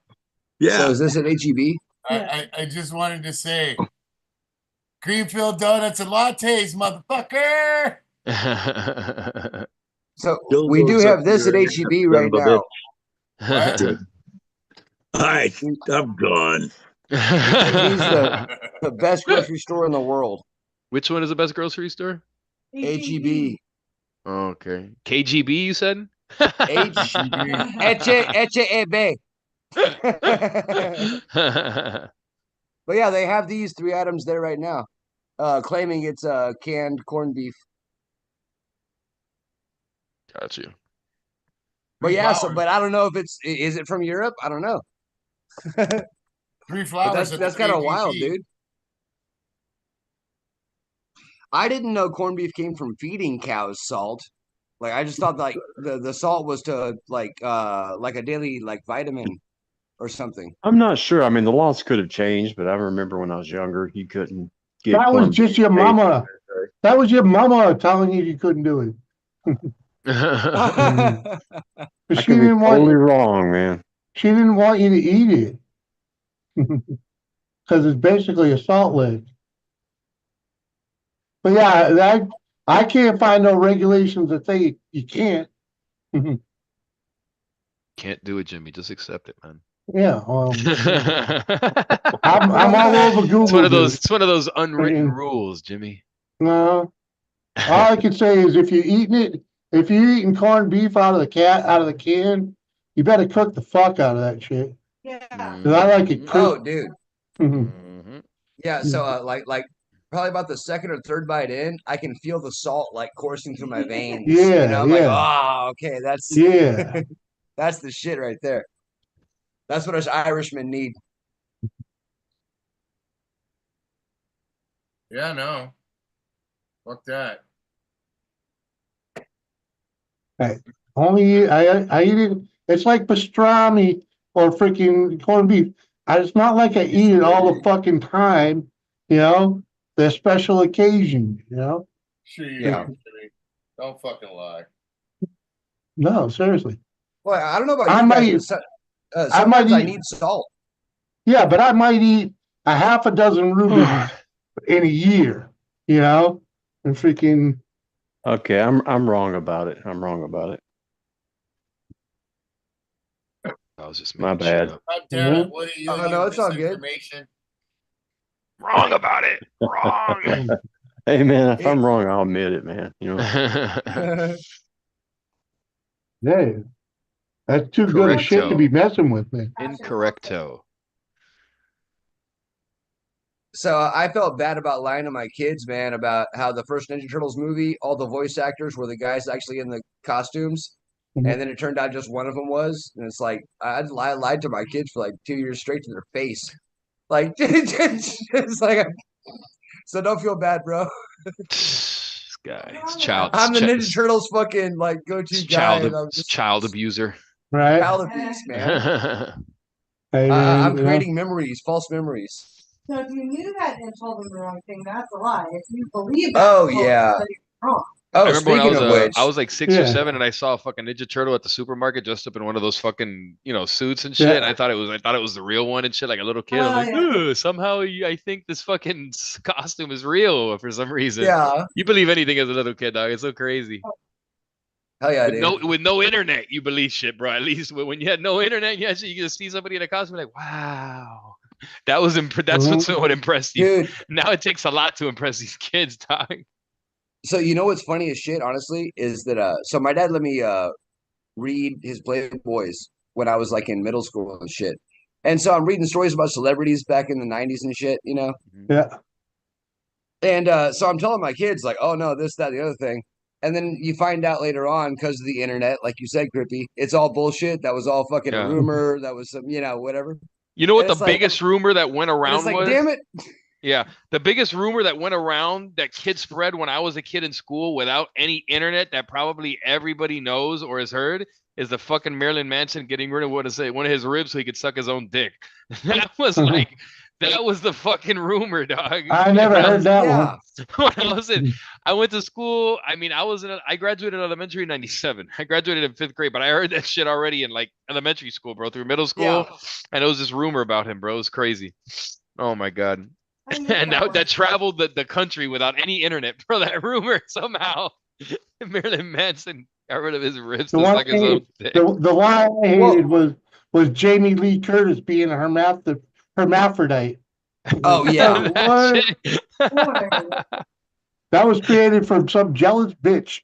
Yeah. So is this at HEB? I just wanted to say, Greenfield donuts and lattes, motherfucker. So Bill we do goes up have this at there, HEB son right of a now. What? Good. All right, I'm gone. HEB's the best grocery store in the world. Which one is the best grocery store? HEB. Okay. KGB, you said? HEB. But yeah, they have these 3 items there right now, claiming it's canned corned beef. Got you. But yeah, so flowers. but I don't know if is it from Europe? I don't know. 3 But flowers. that's kind of wild, dude. I didn't know corned beef came from feeding cows salt. Like I just thought like the salt was to like a daily like vitamin or something. I'm not sure. I mean, the laws could have changed, but I remember when I was younger, you couldn't get That was corned just beef your made. mama. That was your mama telling you couldn't do it. I She could be didn't want totally wrong, man. she didn't want you to eat it. Because it's basically a salt lick. But yeah, I can't find no regulations that say you can't. Can't do it, Jimmy. Just accept it, man. Yeah, I'm all over Google. It's one of those. Dude. It's one of those unwritten Freaking- rules, Jimmy. No, all I can say is if you're eating corned beef out of the can, you better cook the fuck out of that shit. Yeah. 'Cause I like it Oh, cooked. dude. Mhm. Yeah, so like probably about the second or third bite in, I can feel the salt like coursing through my veins. Yeah, You know, I'm yeah. like, oh, okay, that's Yeah. that's the shit right there. That's what us Irishmen need. Yeah, no. Fuck that. Only I eat it. It's like pastrami or freaking corned beef. It's not like I eat it all the fucking time. You know, the special occasion. You know, Sure you Yeah. don't, Jimmy. Don't fucking lie. no, seriously. Well, I don't know about I you guys, might- but I might sometimes I eat- need salt. Yeah, but I might eat a half a dozen Reubens in a year. You know, and freaking Okay, I'm wrong about it. I'm wrong about it. I was just My making shit bad. up. God damn Mhm. it. What are you? Oh, no, it's all good. misinformation? Wrong about it. Wrong. Hey, man, if I'm wrong, I'll admit it, man. You know, yeah, that's too good a shit to be messing with, man. Incorrecto. So I felt bad about lying to my kids, man, about how the first Ninja Turtles movie, all the voice actors were the guys actually in the costumes. Mhm. And then it turned out just one of them was. And it's like, I lied to my kids for like 2 years straight to their face. Like, it's like, so don't feel bad, bro. This guy, it's child. I'm the it's Ninja Turtles fucking like go-to it's guy. child. And I'm It's just child abuser. Right? child abuse, man. Hey, I'm you know? creating memories, false memories. So if you knew that and told them the wrong thing, that's a lie. If you believe that, Oh, and told them yeah. that it's wrong. Oh, I remember when speaking of which, I was like 6 or Yeah. 7, and I saw a fucking Ninja Turtle at the supermarket dressed up in one of those fucking suits and shit. Yeah. And I thought it was the real one and shit, like a little kid. I was like, yeah. "Ugh, somehow I think this fucking costume is real for some reason. yeah, You believe anything as a little kid, dog. It's so crazy. hell yeah, With dude. with no internet, you believe shit, bro. At least when you had no internet, you can see somebody in a costume like, wow, that's what impressed you. Dude, Now it takes a lot to impress these kids, dog. so you know what's funny as shit, honestly, is that so my dad let me read his Playboys when I was like in middle school and shit. And so I'm reading stories about celebrities back in the 90s and shit, you know? Yeah. And so I'm telling my kids, like, oh no, this, that, the other thing. And then you find out later on because of the internet, like you said, Grippy, it's all bullshit. That was all fucking Yeah. a rumor. That was some, whatever. You know what And the it's like- biggest rumor that went And around it's like, was? damn it. Yeah, the biggest rumor that went around that kids spread when I was a kid in school without any internet that probably everybody knows or has heard is the fucking Marilyn Manson getting rid of one of his ribs so he could suck his own dick. That was like that was the fucking rumor, dog. I never heard that Yeah. When I was in, one. I went to school. I mean, I graduated elementary in '97. I graduated in 5th grade, but I heard that shit already in like elementary school, bro, through middle school. Yeah. And it was this rumor about him, bro. It was crazy. Oh my god. I knew And that that one. traveled the country without any internet, bro. That rumor somehow Marilyn Manson got rid of his ribs The to one suck his own dick. the lie I hated Well- was Jamie Lee Curtis being a hermaphrodite. Oh, yeah. That What? shit. Boy. That was created from some jealous bitch.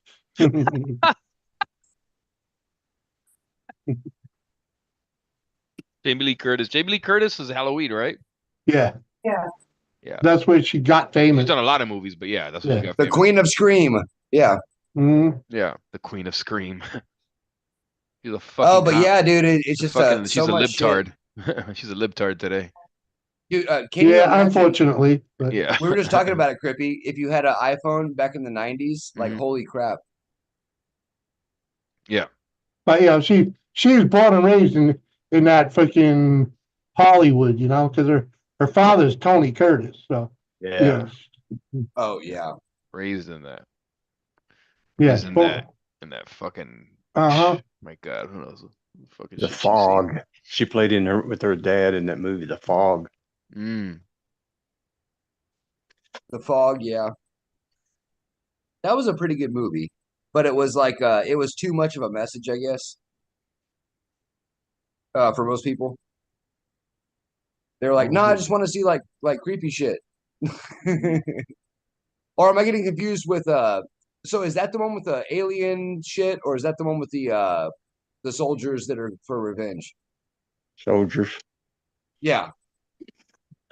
Jamie Lee Curtis. Jamie Lee Curtis is Halloween, right? Yeah, Yeah. Yeah. that's where she got She's famous. done a lot of movies, but yeah, that's what Yeah. she got The famous. Queen of Scream. Yeah. Mhm. Yeah, the Queen of Scream. She's a fucking. Oh, but yeah, dude, it's just fucking. so She's a much shit. libtard. She's a libtard today. Dude, can you Yeah, imagine? unfortunately. But Yeah. We were just talking about it, Crippy. If you had an iPhone back in the 90s, like, Mhm. holy crap. Yeah. But yeah, she was born and raised in that fucking Hollywood, because her father's Tony Curtis. So Yeah. Oh, yeah. Raised in that. Yes. Raised in Well, that fucking. Uh-huh. My God, who knows? Fucking The shit she's seen. Fog. She played with her dad in that movie, The Fog. Mm. The Fog, yeah. That was a pretty good movie. But it was like it was too much of a message, I guess. For most people. They're like, no, I just want to see like creepy shit. Or am I getting confused with so is that the one with the alien shit, or is that the one with the soldiers that are for revenge? Soldiers. Yeah.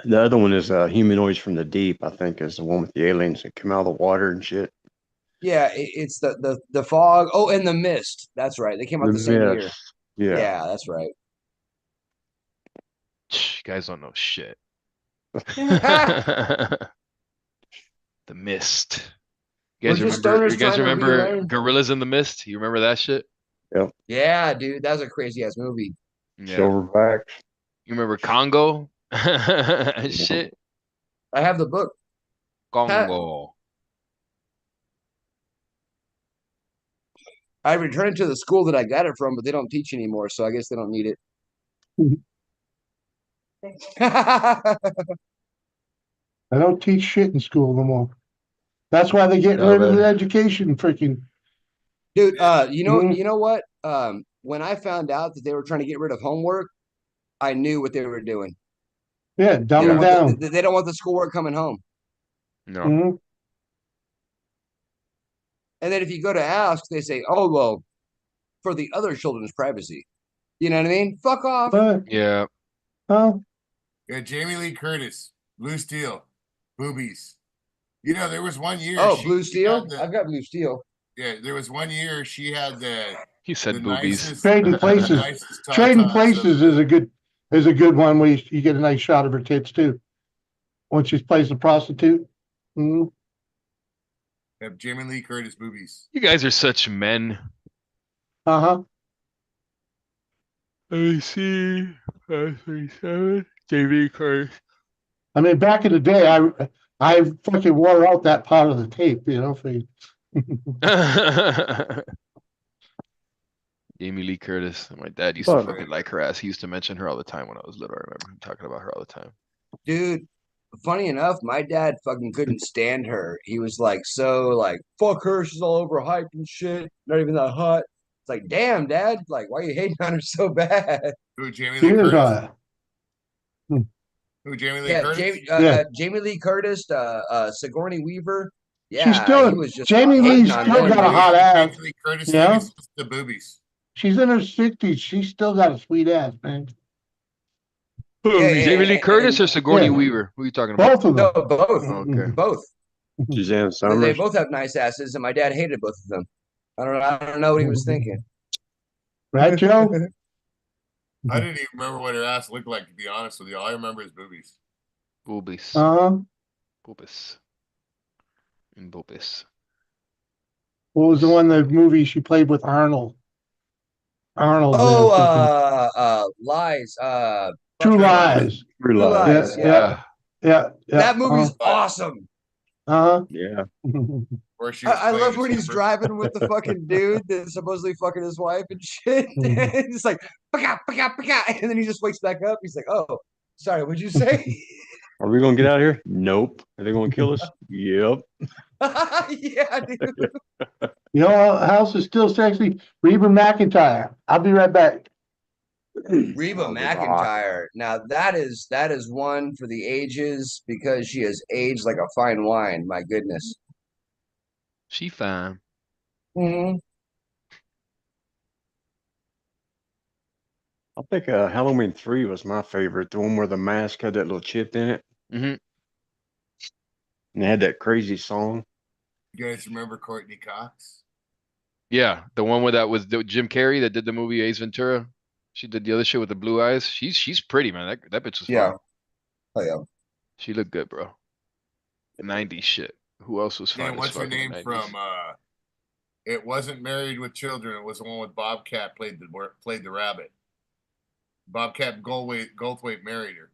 The other one is Humanoids from the Deep, I think, is the one with the aliens that come out of the water and shit. Yeah, it's the Fog. Oh, and the Mist. That's right. They came out the same year. Mist. Yeah. Yeah, that's right. You guys don't know shit. The Mist. You guys We're just remember? stoners You guys trying to remember relearn. Gorillas in the Mist? You remember that shit? Yeah, dude, that was a crazy ass movie. Yeah. Silverbacks. You remember Congo? Shit. I have the book. Congo. I returned it to the school that I got it from, but they don't teach anymore, so I guess they don't need it. I don't teach shit in school no more. That's why they're getting No, rid of man. the education freaking. Dude, you Mhm. know what? When I found out that they were trying to get rid of homework, I knew what they were doing. Yeah, They dumb don't it want down. they don't want the schoolwork coming home. No. Mhm. And then if you go to ask, they say, "Oh, well, for the other children's privacy." You know what I mean? Fuck off. But, Yeah. oh, Yeah, Jamie Lee Curtis, Blue Steel, boobies. You know, there was one year. Oh, she Blue had Steel? the- I've got Blue Steel. yeah, there was one year she had the He said the boobies. nicest, Trading Places. nicest Trading tatas Places of- is a good one where you get a nice shot of her tits too. When she plays the prostitute. Mhm. of Jamie Lee Curtis boobies. You guys are such men. Uh-huh. Let me see. 537. JV Curtis. I mean, back in the day, I fucking wore out that part of the tape, for Jamie Lee Curtis. My dad used to Fuck. fucking like her ass. He used to mention her all the time when I was little. I remember him talking about her all the time. Dude, funny enough, my dad fucking couldn't stand her. He was like, so like, fuck her, she's all overhyped and shit. Not even that hot. It's like, damn, Dad, like, why are you hating on her so bad? Who, Jamie She Lee is, Curtis? Who, Jamie Lee Yeah, Curtis? Jamie Lee Curtis, Sigourney Weaver. Yeah, She's still- he was just Jamie hating Lee's on still them, got a dude. hot ass. Jamie Lee Curtis Yeah. thing is just the boobies. She's in her 60s. She's still got a sweet ass, man. Jamie Lee Curtis or Sigourney Yeah. Weaver? Who are you talking about? Both of No, them. both. Okay. Both. Suzanne They Summers. both have nice asses, and my dad hated both of them. I don't know what he was thinking. Right, Joe? I didn't even remember what her ass looked like, to be honest with you. All I remember is boobies. Boobies. Uh-huh. Boobies. And boobies. What was the movie she played with Arnold? Arnold. Oh, Lies. True fucking, Lies. True True Lies. Lies. Yeah, Yeah. Yeah. That movie's awesome. Uh-huh. Yeah. Where she was I love playing when a he's stripper. driving with the fucking dude that's supposedly fucking his wife and shit. And it's like, "Paka, paka, paka," and then he just wakes back up. He's like, "Oh, sorry, what'd you say?" Are we gonna get out of here? Nope. Are they gonna kill us? Yep. Yeah, dude. You know what else is still sexy? Reba McEntire. I'll be right back. Reba Oh, good luck. McEntire. Now that is one for the ages because she has aged like a fine wine. My goodness. She fine. Mhm. I think Halloween 3 was my favorite. The one where the mask had that little chip in it. Mm-hmm. And they had that crazy song. You guys remember Courtney Cox? Yeah, the one where that was Jim Carrey that did the movie Ace Ventura. She did the other shit with the blue eyes. She's pretty, man. That bitch was Yeah. fine. Oh yeah. She looked good, bro. 90s shit. Who else was fine Dan, as what's her fuck in the name 90s? from It Wasn't Married with Children. It was the one with Bobcat played the rabbit. Bobcat Goldthwait married her.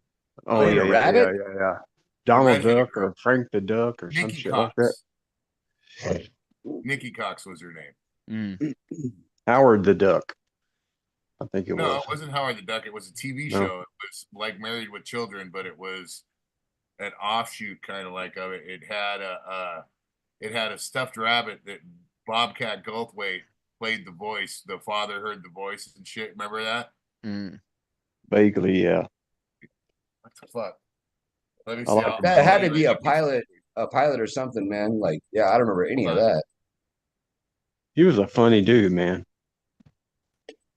Oh Played yeah, a yeah, rabbit? yeah. Donald redheaded Duck girl. or Frank the Duck or some Nikki shit like that. Cox. Nikki Cox was her name. Howard the Duck. I think it No, was. it wasn't Howard the Duck. It was a TV No. show. It was like Married with Children, but it was an offshoot kind of like of it. It had a stuffed rabbit that Bobcat Goldthwait played the voice. The father heard the voice and shit. Remember that? Vaguely, yeah. What the fuck? Let me I see. like That had to be a pilot or something, man. Like, yeah, I don't remember any of that. He was a funny dude, man.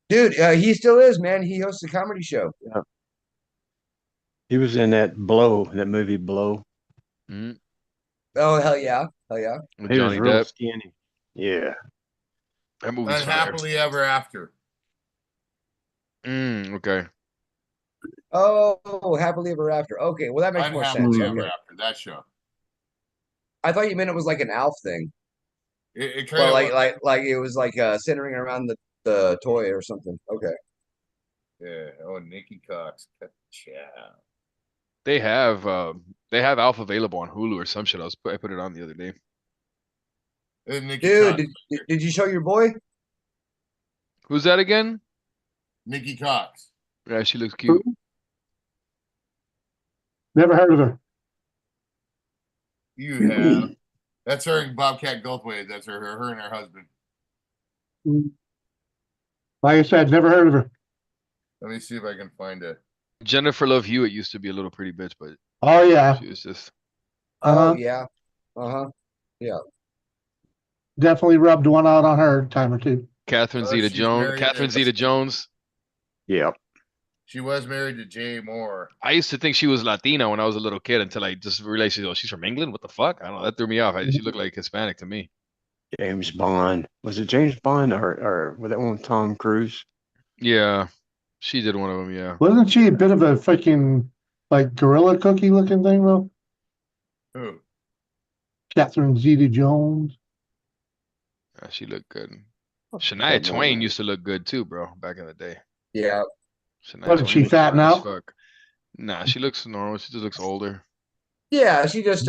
Dude, he still is, man. He hosts a comedy show. Yeah. He was in that movie Blow. Oh, hell yeah. Hell yeah. With He was Johnny real Depp. skinny. Yeah. That movie's fire. Unhappily Ever After. Okay. Oh, Happily Ever After. Okay, well that makes more sense. Unhappily Okay. Ever After, that show. I thought you meant it was like an Alf thing. It kind Well, of like it was like centering around the toy or something. Okay. yeah. Oh, Nikki Cox. Yeah. They have Alpha available on Hulu or some shit. I put it on the other day. Nikki Dude, Cox. did you show your boy? Who's that again? Nikki Cox. Yeah, she looks cute. Never heard of her. You have. That's her and Bobcat Goldthwait. That's her and her husband. Like I said, never heard of her. Let me see if I can find it. Jennifer Love Hewitt used to be a little pretty bitch, but Oh yeah. she was just Oh yeah. Yeah. Definitely rubbed one out on her a time or two. Catherine she's Zeta-Jones. married Catherine to- Zeta-Jones. Yep. She was married to Jay Moore. I used to think she was Latina when I was a little kid until I just realized she's from England. What the fuck? I don't know. That threw me off. She looked like Hispanic to me. James Bond. Was it James Bond or was that one with Tom Cruise? Yeah, she did one of them. Yeah. Wasn't she a bit of a freaking like gorilla cookie looking thing though? Who? Catherine Zeta-Jones. Yeah, she looked good. Shania Twain used to look good too, bro, back in the day. Yeah. Shania Wasn't she Twain was fat fine as now? fuck. Nah, she looks normal. She just looks older. Yeah, she just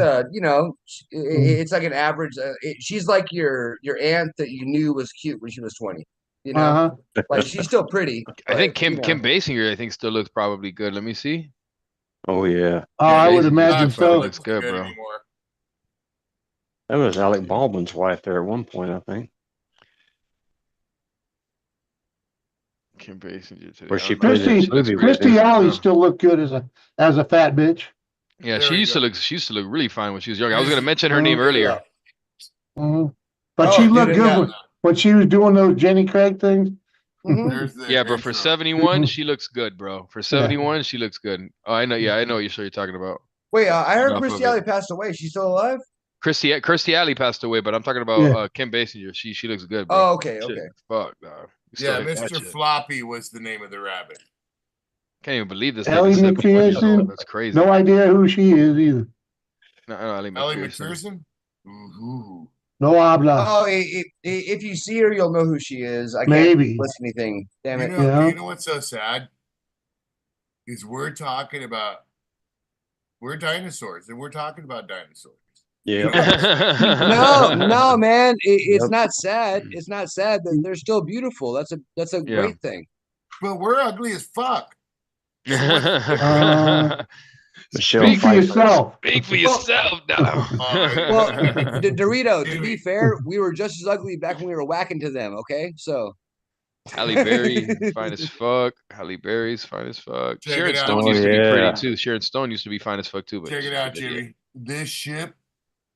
it's like an average. She's like your aunt that you knew was cute when she was 20. You know, like she's still pretty. I think but, Kim Basinger, I think, still looks probably good. Let me see. Oh yeah. Oh, I would Basinger imagine looks fucking so. looks good, bro. Anymore. That was Alec Baldwin's wife there at one point, I think. Kim Basinger too. Where she I don't know. played in Christy, that movie with Christy him. Alley Yeah. still looked good as a fat bitch. Yeah, There she we used go. to look really fine when she was young. I was gonna mention her name earlier. But Oh, she dude, looked good yeah. when she was doing those Jenny Craig things. There's the Yeah, bro. For intro. 71, she looks good, bro. For 71, she looks good. Oh, I know. Yeah, I know what you're talking about. Wait, I heard Enough Christy of it. Alley passed away. She's still alive? Christy Alley passed away, but I'm talking about Yeah. Kim Basinger. She looks good, bro. Oh, okay, Shit, okay. fuck, dog. You still Yeah, hit that Mr. shit. Floppy was the name of the rabbit. Can't even believe this Ellie lady's 71 years McPherson. old. That's crazy. No idea who she is either. No, Ellie Ellie McPherson. McPherson? Ooh. No habla. Oh, if you see her, you'll know who she is. I can't Maybe. list anything. Damn You it. know, Yeah. you know what's so sad? Is we're dinosaurs and we're talking about dinosaurs. Yeah. No, man. It's Yep. not sad. It's not sad that they're still beautiful. That's a Yeah. great thing. But we're ugly as fuck. Michelle Speak for Pfeiffer. yourself. Speak for yourself now. Well, Dorito, to be fair, we were just as ugly back when we were whacking to them, okay? So Halle Berry, fine as fuck. Halle Berry's fine as fuck. Check Sharon it out. Stone Oh, used to be yeah. pretty too. Sharon Stone used to be fine as fuck too. But Check she's it not out, dead yet. Jimmy. This ship,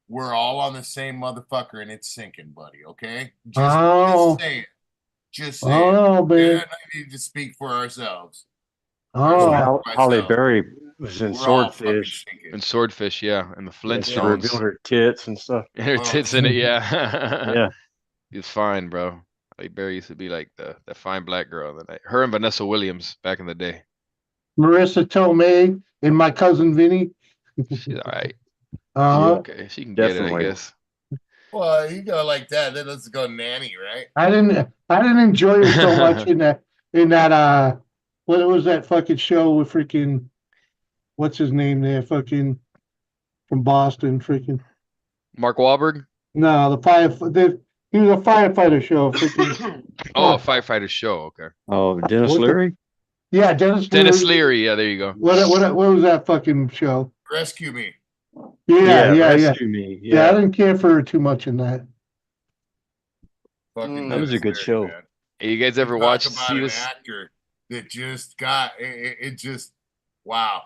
we're all on the same motherfucker and it's sinking, buddy. Okay? Oh. Just say it. Just say it. Oh, Yeah, man. I need to speak for ourselves. Oh. Halle Berry was in We're all fucking Swordfish. sinking. And Swordfish, yeah, and the Yeah, she Flintstones. revealed her tits and stuff. And her Oh. tits in it, yeah. Yeah. He's fine, bro. Halle Berry used to be like the fine black girl of the night. Her and Vanessa Williams back in the day. Marissa Tomei and my cousin Vinny. She's all right. Uh-huh. Okay, she can get it, I Definitely. guess. Well, you go like that, then let's go nanny, right? I didn't enjoy her so much in that what was that fucking show with freaking what's his name there fucking from Boston freaking Mark Wahlberg. no he was a firefighter show freaking Oh, a firefighter show. Okay. Oh, Dennis What the- Leary? yeah Dennis Leary. Yeah, there you go. what was that fucking show Rescue me. yeah Rescue Me. yeah I Yeah. didn't care for her too much in that. Fucking That was a good Dennis show. Leary, man. Hey, you guys ever Talk watch about see an this? actor that just got it just wow.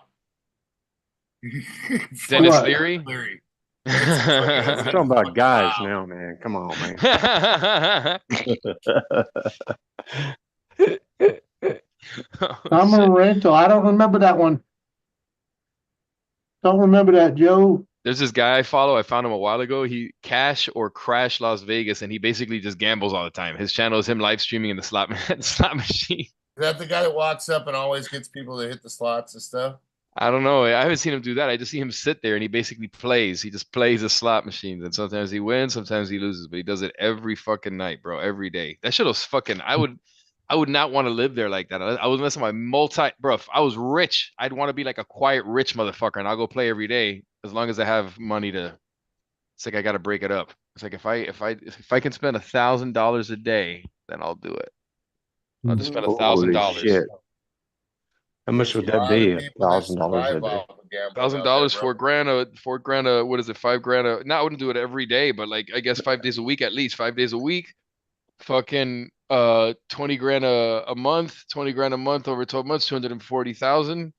Dennis What? Leary? Leary. We're talking about guys now, man. Come on, man. Summer Rental. I don't remember that one. Don't remember that, Joe. There's this guy I follow. I found him a while ago. He Cash or Crash Las Vegas, and he basically just gambles all the time. His channel is him live streaming in the slot machine. Is that the guy that walks up and always gets people to hit the slots and stuff? I don't know. I haven't seen him do that. I just see him sit there and he basically plays. He just plays the slot machines, and sometimes he wins, sometimes he loses, but he does it every fucking night, bro. Every day. That shit was fucking. I would not want to live there like that. I was messing with my bro. If I was rich, I'd want to be like a quiet rich motherfucker, and I'll go play every day as long as I have money to. It's like I got to break it up. It's like if I can spend $1,000 a day, then I'll do it. I'll just spend Holy $1,000. shit. How much would that be? $1,000 a day. $1,000, $4,000, what is it? $5,000. No, I wouldn't do it every day, but like I guess 5 days a week at least. 5 days a week. Fucking $20,000 a month. $20,000 a month over 12 months. 240,000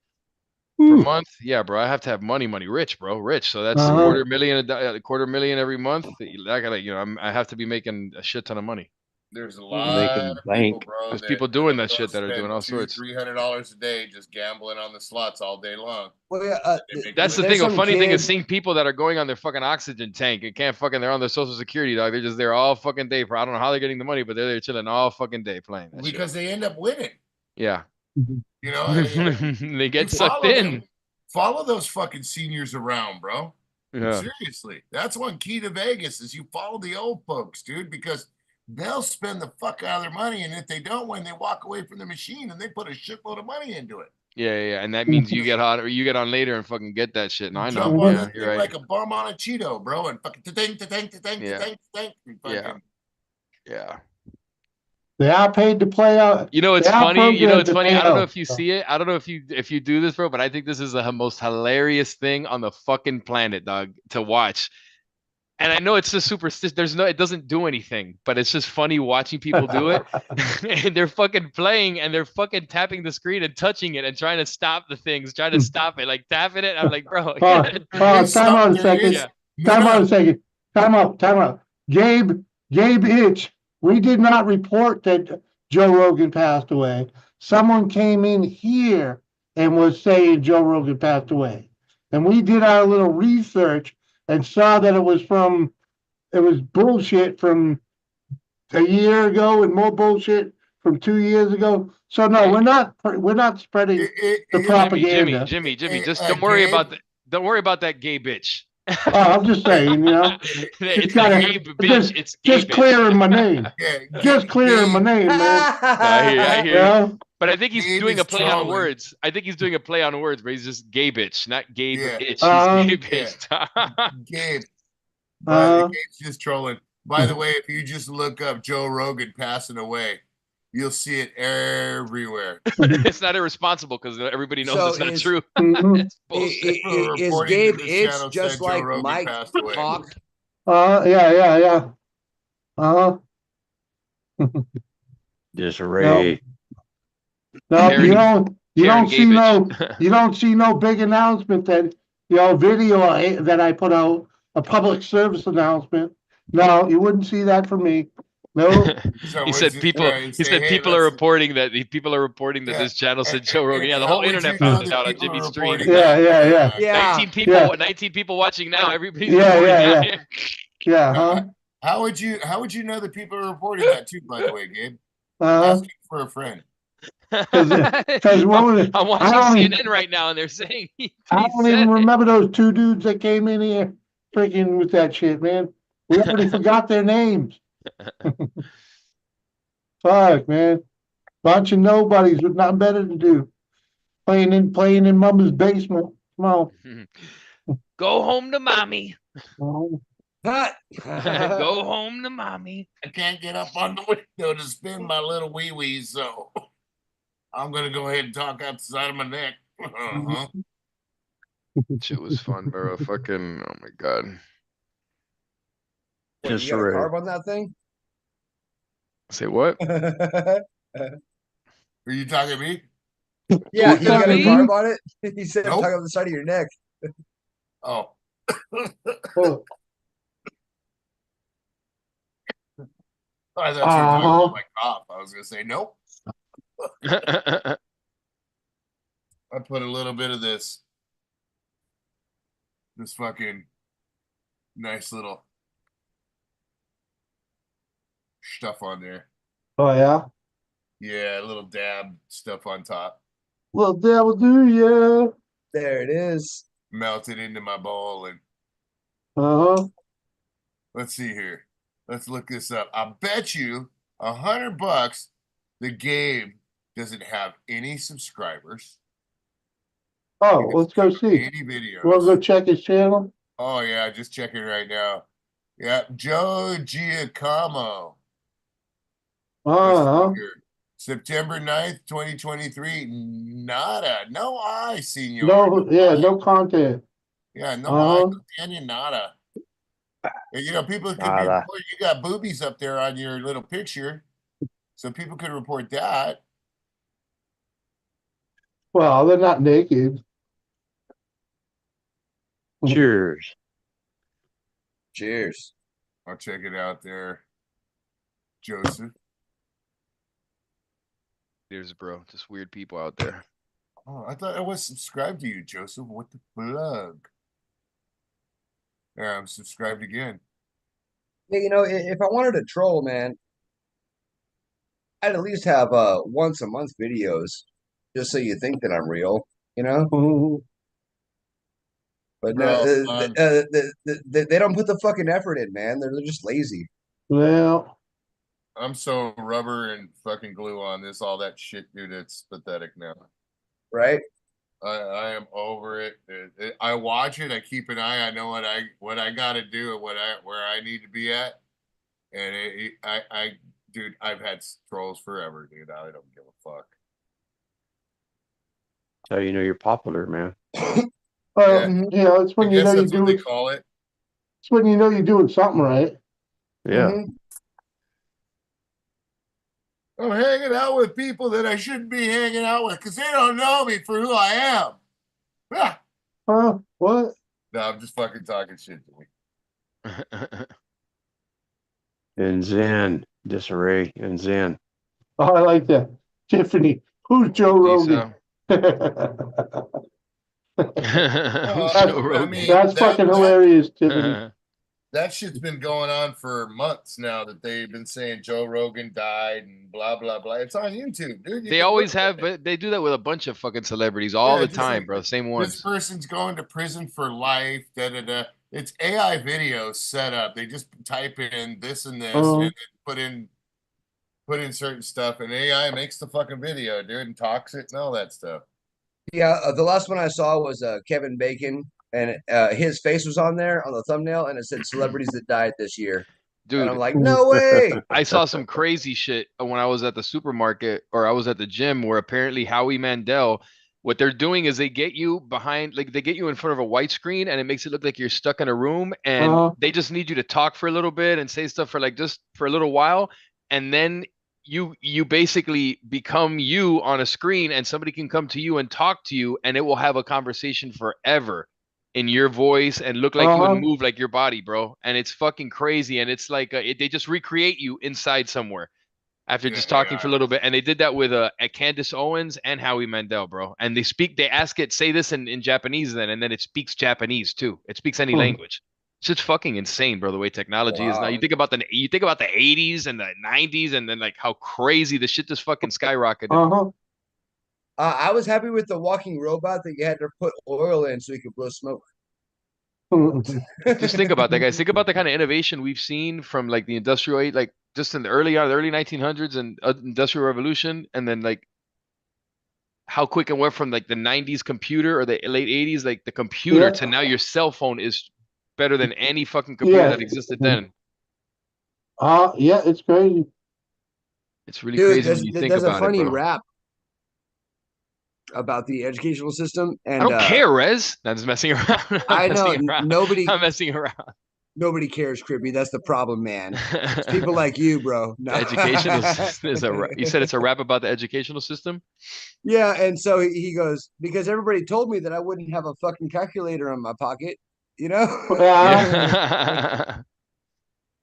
per month. Yeah, bro. I have to have money, rich, bro, rich. So that's Uh-huh. a quarter million every month. I gotta, I have to be making a shit ton of money. There's a Making lot of people, bank. bro. There's people doing that shit that are spend doing all sorts. $200-$300 a day just gambling on the slots all day long. Well, yeah, That's the there's thing. The some funny thing is kid- seeing people that are going on their fucking oxygen tank and can't fucking. They're on their social security, dog. They're just there all fucking day. I don't know how they're getting the money, but they're there chilling all fucking day playing. That shit. Because they end up winning. Yeah, You know, and they get you sucked follow in. them. Follow those fucking seniors around, bro. Yeah. Seriously. That's one key to Vegas is you follow the old folks, dude, because they'll spend the fuck out of their money. And if they don't win, they walk away from the machine and they put a shitload of money into it. Yeah, and that means you get on or you get on later and fucking get that shit. And I know. Jump on Yeah, that you're thing right. like a bum on a Cheeto, bro, and fucking Yeah. yeah. Yeah. They are paid to play out. You know, it's They are funny. You know, programmed it's to funny. pay I don't know out. if you see it. I don't know if you do this, bro, but I think this is the most hilarious thing on the fucking planet, dog, to watch. And I know it's just superstitious. It doesn't do anything, but it's just funny watching people do it. And they're fucking playing and they're fucking tapping the screen and touching it and trying to stop the things, trying to stop it, like tapping it. I'm like, bro. Time out a second. Yeah. Time out a second. Time out. Gabe Itch. We did not report that Joe Rogan passed away. Someone came in here and was saying Joe Rogan passed away. And we did our little research and saw that it was bullshit from a year ago and more bullshit from 2 years ago. So no, we're not spreading the propaganda. Jimmy, just don't worry about that gay bitch. I'm just saying, It's gotta- not Gabe, bitch. It's just Gabe. clearing my name. Yeah, Just clearing my name, man. I hear you. I hear you. Yeah. But I think he's Gabe doing is a play on trolling. words. I think he's doing a play on words, but he's just Gabe bitch, not Gabe Yeah. itch. He's Uh, Gabe yeah. bitch. Gabe. But Uh, Gabe's just trolling. By the way, if you just look up Joe Rogan passing away, you'll see it everywhere. It's not irresponsible because everybody knows So it's not is- true. mhm. It's bullshit. People Is reporting Gabe to this itch channel just said Joe like Rogan Mike passed away. talk? Yeah. Uh, Disarray. no, Karen- you Karen don't see no, Gabich. you don't see no big announcement that, video that I put out, a public service announcement. No, you wouldn't see that from me. No, So He what's said it- people. you He say, said "Hey, people are let's-" reporting that Yeah. this channel said And- Joe Rogan. Yeah, the how whole would internet you found know it that out on people are Jimmy's stream. reporting Yeah, that? yeah. 19 people. Yeah. 19 people watching now. Everybody's Yeah, reporting yeah, out yeah. here. Yeah, huh? How would you know that people are reporting that too? By the way, Gabe, Uh, asking for a friend. because what was it? I'm watching I don't even- CNN right now, and they're saying he I don't said even it. remember those two dudes that came in here freaking with that shit, man. We already forgot their names. Fuck, man. Bunch of nobodies with nothing better to do. Playing in mama's basement. Come on. Go home to mommy. Oh, Go home to mommy. I can't get up on the window to spin my little wee wee, so I'm gonna go ahead and talk out the side of my neck. Uh-huh. Shit was fun, bro. Fucking, oh my god. What, you got a Disarray. carb on that thing? Say what? Are you talking to me? Yeah, What's you got a that, carb dude? on it? He said Nope. talking on the side of your neck. Oh. oh, I thought you were talking Uh-huh. about my cough. I was gonna say nope. I put a little bit of this fucking nice little stuff on there. oh yeah. Yeah, a little dab stuff on top. Well, devil do ya. There it is. Melted into my bowl, and Uh-huh. let's see here. Let's look this up. I bet you $100 the game doesn't have any subscribers. Oh, let's go see. Any videos. Wanna go check his channel? Oh yeah, just checking right now. Yeah, Joe Giacomo. Let's Uh-huh. see here. September 9th, 2023. Nada. No I, senor. No, yeah, I. no content. Yeah, no Uh-huh. I. Tanya Nada. And, people could be Nada. reporting, you got boobies up there on your little picture. So people could report that. Well, they're not naked. Cheers. Cheers. I'll check it out there. Joseph. There's bro, just weird people out there. Oh, I thought I was subscribed to you, Joseph. What the plug? Yeah, I'm subscribed again. Yeah, if I wanted to troll, man, I'd at least have once a month videos, just so you think that I'm real, Mhm. But Bro, no, they don't put the fucking effort in, man. They're just lazy, Well, I'm so rubber and fucking glue on this, all that shit, dude. It's pathetic now. right? I am over it. I watch it. I keep an eye. I know what I got to do and where I need to be at. And dude, I've had trolls forever, dude. I don't give a fuck. So you know you're popular, man. well, Yeah. it's when I you guess know you're that's what they doing, call it. it's when you know you're doing something right. Yeah. Mhm. I'm hanging out with people that I shouldn't be hanging out with because they don't know me for who I am. Ah. Huh? What? No, I'm just fucking talking shit to me. And Zen. Disarray and Zen. Oh, I like that. Tiffany, who's Joe Rogan? Who's That's- Joe Rogan? mean, That's that- fucking that- hilarious, Tiffany. That shit's been going on for months now that they've been saying Joe Rogan died and blah, blah, blah. It's on YouTube, dude. You They can always look at have, it. but they do that with a bunch of fucking celebrities all Yeah, the just time, like bro. Same This ones. person's going to prison for life, da, da, da. It's AI video set up. They just type in this and this Uh-huh. and then put in certain stuff, and AI makes the fucking video, dude, and talks it and all that stuff. Yeah, the last one I saw was Kevin Bacon, and his face was on there on the thumbnail, and it said celebrities that died this year. And I'm Dude, like, no way. I saw some crazy shit when I was at the supermarket or I was at the gym where apparently Howie Mandel, what they're doing is they get you behind, like they get you in front of a white screen and it makes it look like you're stuck in a room and Uh-huh. they just need you to talk for a little bit and say stuff for like just for a little while. And then you basically become you on a screen and somebody can come to you and talk to you and it will have a conversation forever in your voice and look like you and Uh-huh. move like your body, bro. And it's fucking crazy. And it's like they just recreate you inside somewhere after Yeah, just talking for a AI. little bit. And they did that with Candace Owens and Howie Mandel, bro. And they ask it, say this in Japanese then, and then it speaks Japanese too. It speaks any Hmm. language. It's just fucking insane, bro. The way technology is now. Wow. You think about the 80s and the 90s, and then like how crazy the shit just fucking skyrocketed. Uh-huh. I was happy with the walking robot that you had to put oil in so he could blow smoke. Just think about that, guys. Think about the kind of innovation we've seen from like the industrial, like just in the early 1900s and industrial revolution, and then like how quick it went from like the 90s computer or the late 80s, like the computer Yeah. to now your cell phone is better than any fucking computer Yeah. that existed then. Yeah, it's crazy. It's really Dude, crazy when you think there's a about it, funny bro. rap about the educational system, I and don't care, Rez. I'm just messing around. I I'm know messing around. nobody I'm messing around. nobody cares, Crippy. That's the problem, man. It's people like you, bro. No. The educational system is you said it's a rap about the educational system? Yeah, and so he goes, because everybody told me that I wouldn't have a fucking calculator in my pocket, you know? Yeah.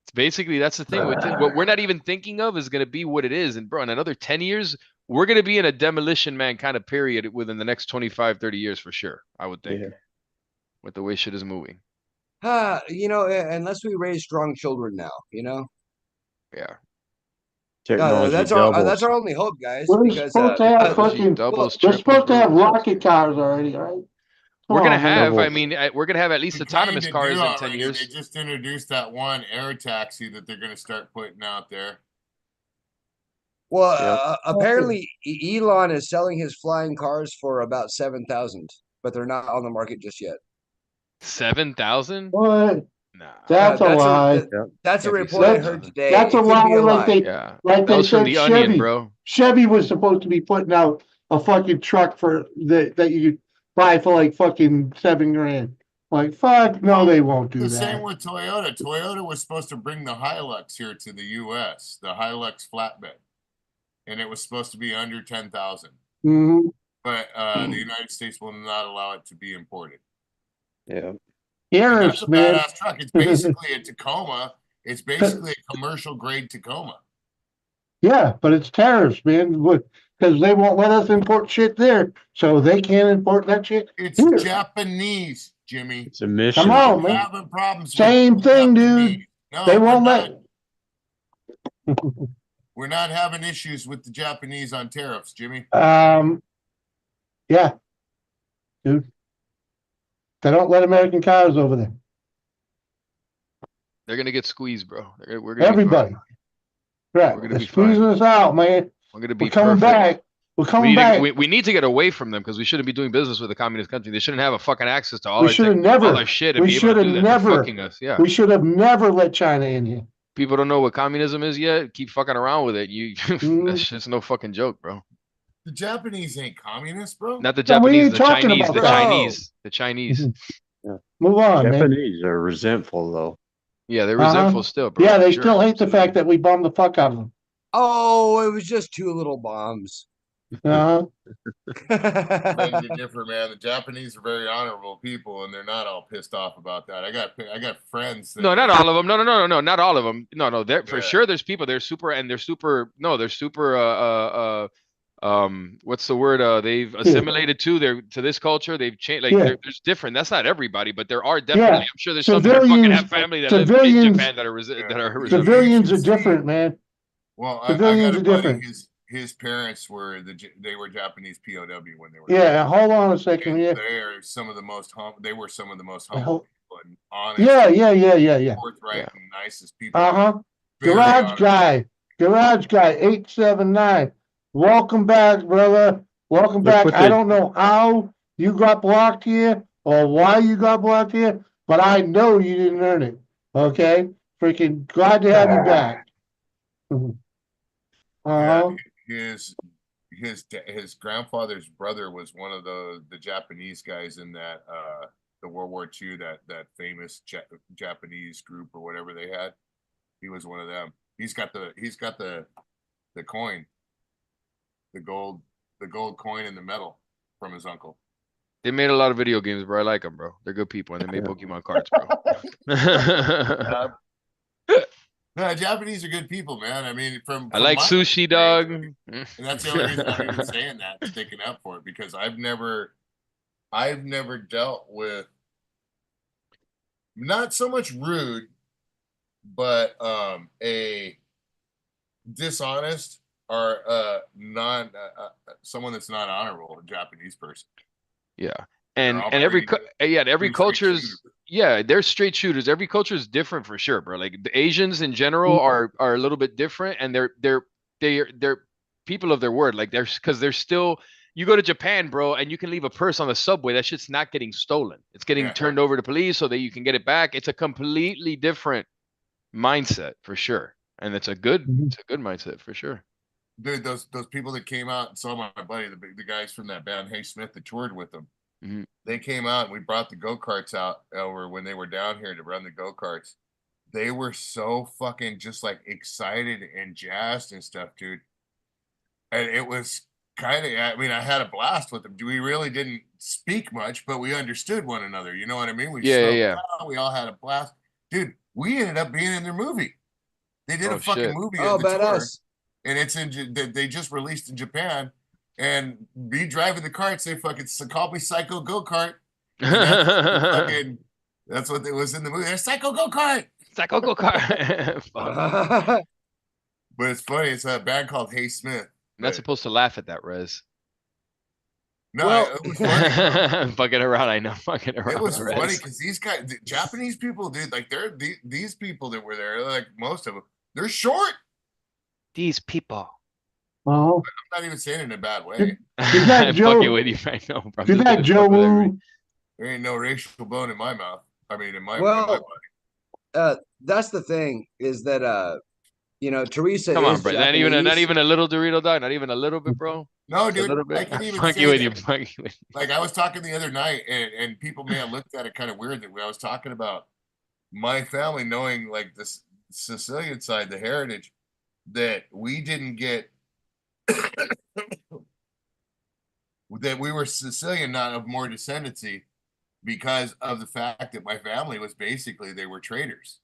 It's basically that's the thing with it. What we're not even thinking of is going to be what it is. And bro, in another 10 years, we're going to be in a demolition man kind of period within the next 25, 30 years for sure, I would think, Yeah. with the way shit is moving. Unless we raise strong children now, you know? Yeah. Technology That's doubles. our only hope, guys, We're because supposed to have Technology fucking, doubles, we're triples, supposed to have bro. rocket cars already, all right? Come We're going to on, man. have, I Doubles. mean, we're going to have at least We autonomous kinda cars do in 10 already. years. They just introduced that one air taxi that they're going to start putting out there. well, Yep. apparently Elon is selling his flying cars for about 7,000, but they're not on the market just yet. 7,000? What? Nah. That's a lie. Yep. That's a Can't be report I 7,000. heard today. That's a It could be lie, a like lie. Yeah. like That they was from said the Onion, Chevy. bro. Chevy was supposed to be putting out a fucking truck for that you could buy for like fucking $7,000. Like, fuck, no, they won't do The that. same with Toyota. Toyota was supposed to bring the Hilux here to the U.S., the Hilux flatbed, and it was supposed to be under 10,000. Mhm. But the United States will not allow it to be imported. Yeah. And Tariffs, that's a man. badass truck. It's basically a Tacoma. It's basically a commercial grade Tacoma. Yeah, but it's tariffs, man. Because they won't let us import shit there, so they can't import that shit It's here. Japanese, Jimmy. It's emissions. Come on, We're man. having problems Same with thing, Japanese. dude. No, They we're won't not. let. We're not having issues with the Japanese on tariffs, Jimmy. Yeah, dude. They don't let American cars over there. They're going to get squeezed, bro. We're going to Everybody. Right. We're gonna They're be squeezing fine. us out, man. We're going to We're be coming perfect. back. We're coming back. We need to get away from them because we shouldn't be doing business with a communist country. They shouldn't have a fucking access to all We our should have all never. our shit and We be able should to have do that. They're never. fucking us. Yeah. We should have never let China in here. People don't know what communism is yet. Keep fucking around with it. That's just no fucking joke, bro. The Japanese ain't communists, bro. Not the No, we Japanese, ain't the talking Chinese, about the that. Chinese, the Chinese. Move on, man. Japanese are resentful though. Yeah, they're resentful still, bro. Yeah, for they sure. still hate the fact that we bombed the fuck out of them. Oh, it was just two little bombs. Uh-huh. Beg to differ, man. The Japanese are very honorable people, and they're not all pissed off about that. I got friends. That, No, not all of them. No, not all of them. No. There for Yeah. sure. There's people. They're super. No, they're super. What's the word? They've assimilated to this culture. They've changed. Like Yeah. there's different. That's not everybody, but there are definitely. Yeah. I'm sure there's some that are fucking Civilians- have family that live in civilians- Japan that are Yeah. that are Civilians are should see- different, man. Well, I Civilians got are a buddy. different. His parents were they were Japanese POW when they were. Yeah, hold on a second And here. they are some of the most they were some of the most Well, humble people and honest, Yeah. forthright, Yeah. and nicest people. Very Garage honest. guy 879. Welcome back, brother. Welcome Look back. what I they- don't know how you got blocked here or why you got blocked here, but I know you didn't earn it. Okay? Freaking glad to have you back. Yeah, Uh-huh. his grandfather's brother was one of the Japanese guys in that the World War II, that famous Japanese group or whatever they had. He was one of them. He's got the coin, the gold coin and the medal from his uncle. They made a lot of video games, bro. I like them, bro. They're good people, and they made Pokemon cards, bro. No, Japanese are good people, man. I mean, from I like my sushi, experience, dog. and that's the only reason I'm even saying that, sticking up for it, because I've never dealt with, not so much rude, but a dishonest or non someone that's not honorable, a Japanese person. Yeah. They're And all every pretty- every pretty straight culture's shooters. yeah, they're straight shooters. Every culture is different for sure, bro. Like the Asians in general are a little bit different, and they're people of their word. Like because they're still, you go to Japan, bro, and you can leave a purse on the subway. That shit's not getting stolen. It's getting Yeah. turned over to police so that you can get it back. It's a completely different mindset for sure, and it's a good mindset for sure. Dude, those people that came out and saw my buddy, the guys from that band Hey Smith that toured with them, Mhm. they came out and we brought the go-karts out over when they were down here to run the go-karts. They were so fucking just like excited and jazzed and stuff, dude. And it was kind of, I mean, I had a blast with them. We really didn't speak much, but we understood one another. You know what I mean? We Yeah, slowed yeah. down, we all had a blast. Dude, we ended up being in their movie. They did Oh, a fucking shit. movie Oh, of the tour, badass. and it's they just released in Japan. And me driving the carts, they fucking called me Psycho Go Kart. And that's what it was in the movie. They're Psycho Go Kart. Psycho go kart. Fuck. But it's funny. It's a band called Hey Smith. I'm not But supposed to laugh at that, Rez. no, Well- it was funny, bro. Fucking around, I know. Fucking around. It was Rez. funny because these guys, the Japanese people, dude, like these people that were there, like most of them, they're short. These people. Uh-huh. I'm not even saying it in a bad way. Did I'm that Joe- fucking with you right now, bro. I'm Did just that gonna Joe fuck with every- Woo? There ain't no racial bone in my mouth. I mean, in my Well, body. that's the thing is that Teresa Come on, is bro. Japanese. Not even a little Dorito dog. Not even a little bit, bro. No, Just a dude, little I bit. can even Fucking say with that. you. Fucking with you. Like I was talking the other night, and people may have looked at it kind of weird that I was talking about my family knowing like this Sicilian side, the heritage, that we didn't get that we were Sicilian, not of more descendancy, because of the fact that my family was basically they were traders,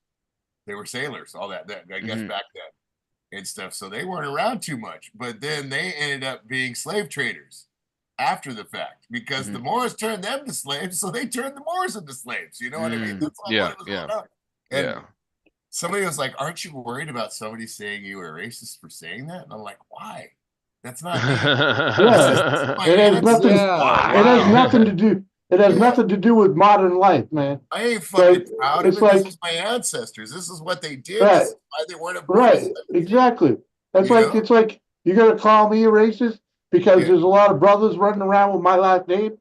they were sailors, all that I guess Mhm. back then and stuff. So they weren't around too much, but then they ended up being slave traders after the fact because the Moors turned them to slaves, so they turned the Moors into slaves. You know what I mean? That's all Yeah, what was yeah. going on. And Yeah. somebody was like, "Aren't you worried about somebody saying you were racist for saying that?" And I'm like, "Why? That's not me." Yeah. My It has ancestors. nothing. Yeah. It has Wow. nothing to do. It has nothing to do with modern life, man. I ain't fucking Like, proud of it's it. This like- is my ancestors. This is what they did. Right. This is why they weren't Right. Exactly. That's You like know? it's like you're gonna call me a racist because Yeah. there's a lot of brothers running around with my last name.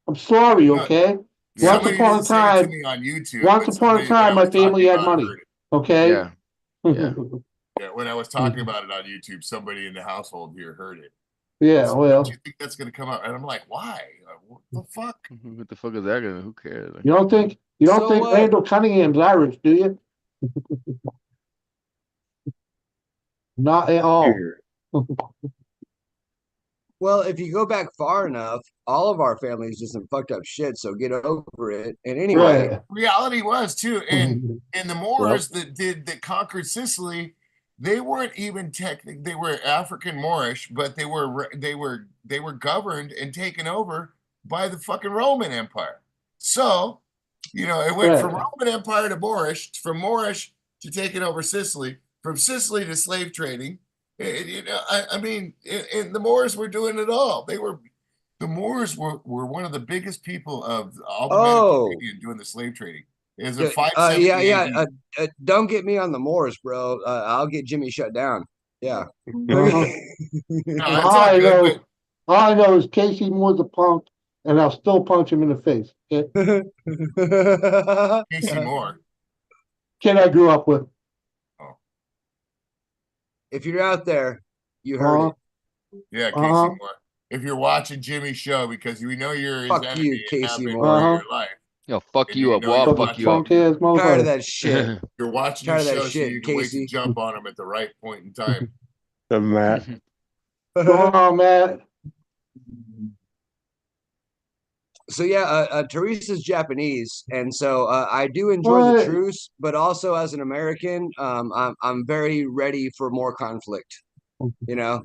I'm sorry, No. okay? Somebody upon a didn't say it time- to me on YouTube. once but upon a somebody that I time, my was talking family had about money. heard it. Okay. Yeah. Yeah. Yeah, when I was talking about it on YouTube, somebody in the household here heard it. Yeah, So, well, do you think that's going to come out? And I'm like, why? What the fuck? What the fuck is that gonna? Who cares? Like, you don't think So what? Randall Cunningham's Irish, do you? Not at all. Well, if you go back far enough, all of our families just some fucked up shit. So get over it. And anyway, Right. Reality was too, and the Moors that conquered Sicily, they weren't even technically they were African Moorish, but they were governed and taken over by the fucking Roman Empire. So, it went from Right. Roman Empire to Moorish, from Moorish to taking over Sicily, from Sicily to slave trading. I mean, and the Moors were doing it all. The Moors were one of the biggest people of all the Oh. Mediterranean doing the slave trading. Is a Yeah, 578. yeah. Don't get me on the Moors, bro. I'll get Jimmy shut down. Yeah. Uh-huh. No, All it's all I good, know, all I know is Casey Moore's a punk, and I'll still punch him in the face. Okay? but Casey Moore. Kid I grew up with. If you're out there, you heard Uh-huh. it. Yeah, Casey Uh-huh. Moore. If you're watching Jimmy's show, because we know you're his Fuck enemy you, and have Casey been Moore. for Uh-huh. your life. Yo, fuck And you you up. know Well, I'll you're fuck you watching- up. Punk ass Tired of motherfucker. that shit. You're watching Tired his of that show so shit, you can wait Casey. to jump on him at the right point in time. The Matt. Go on, Matt. So yeah, Teresa's Japanese, and so I do enjoy the What? truce, but also as an American, I'm very ready for more conflict. You know,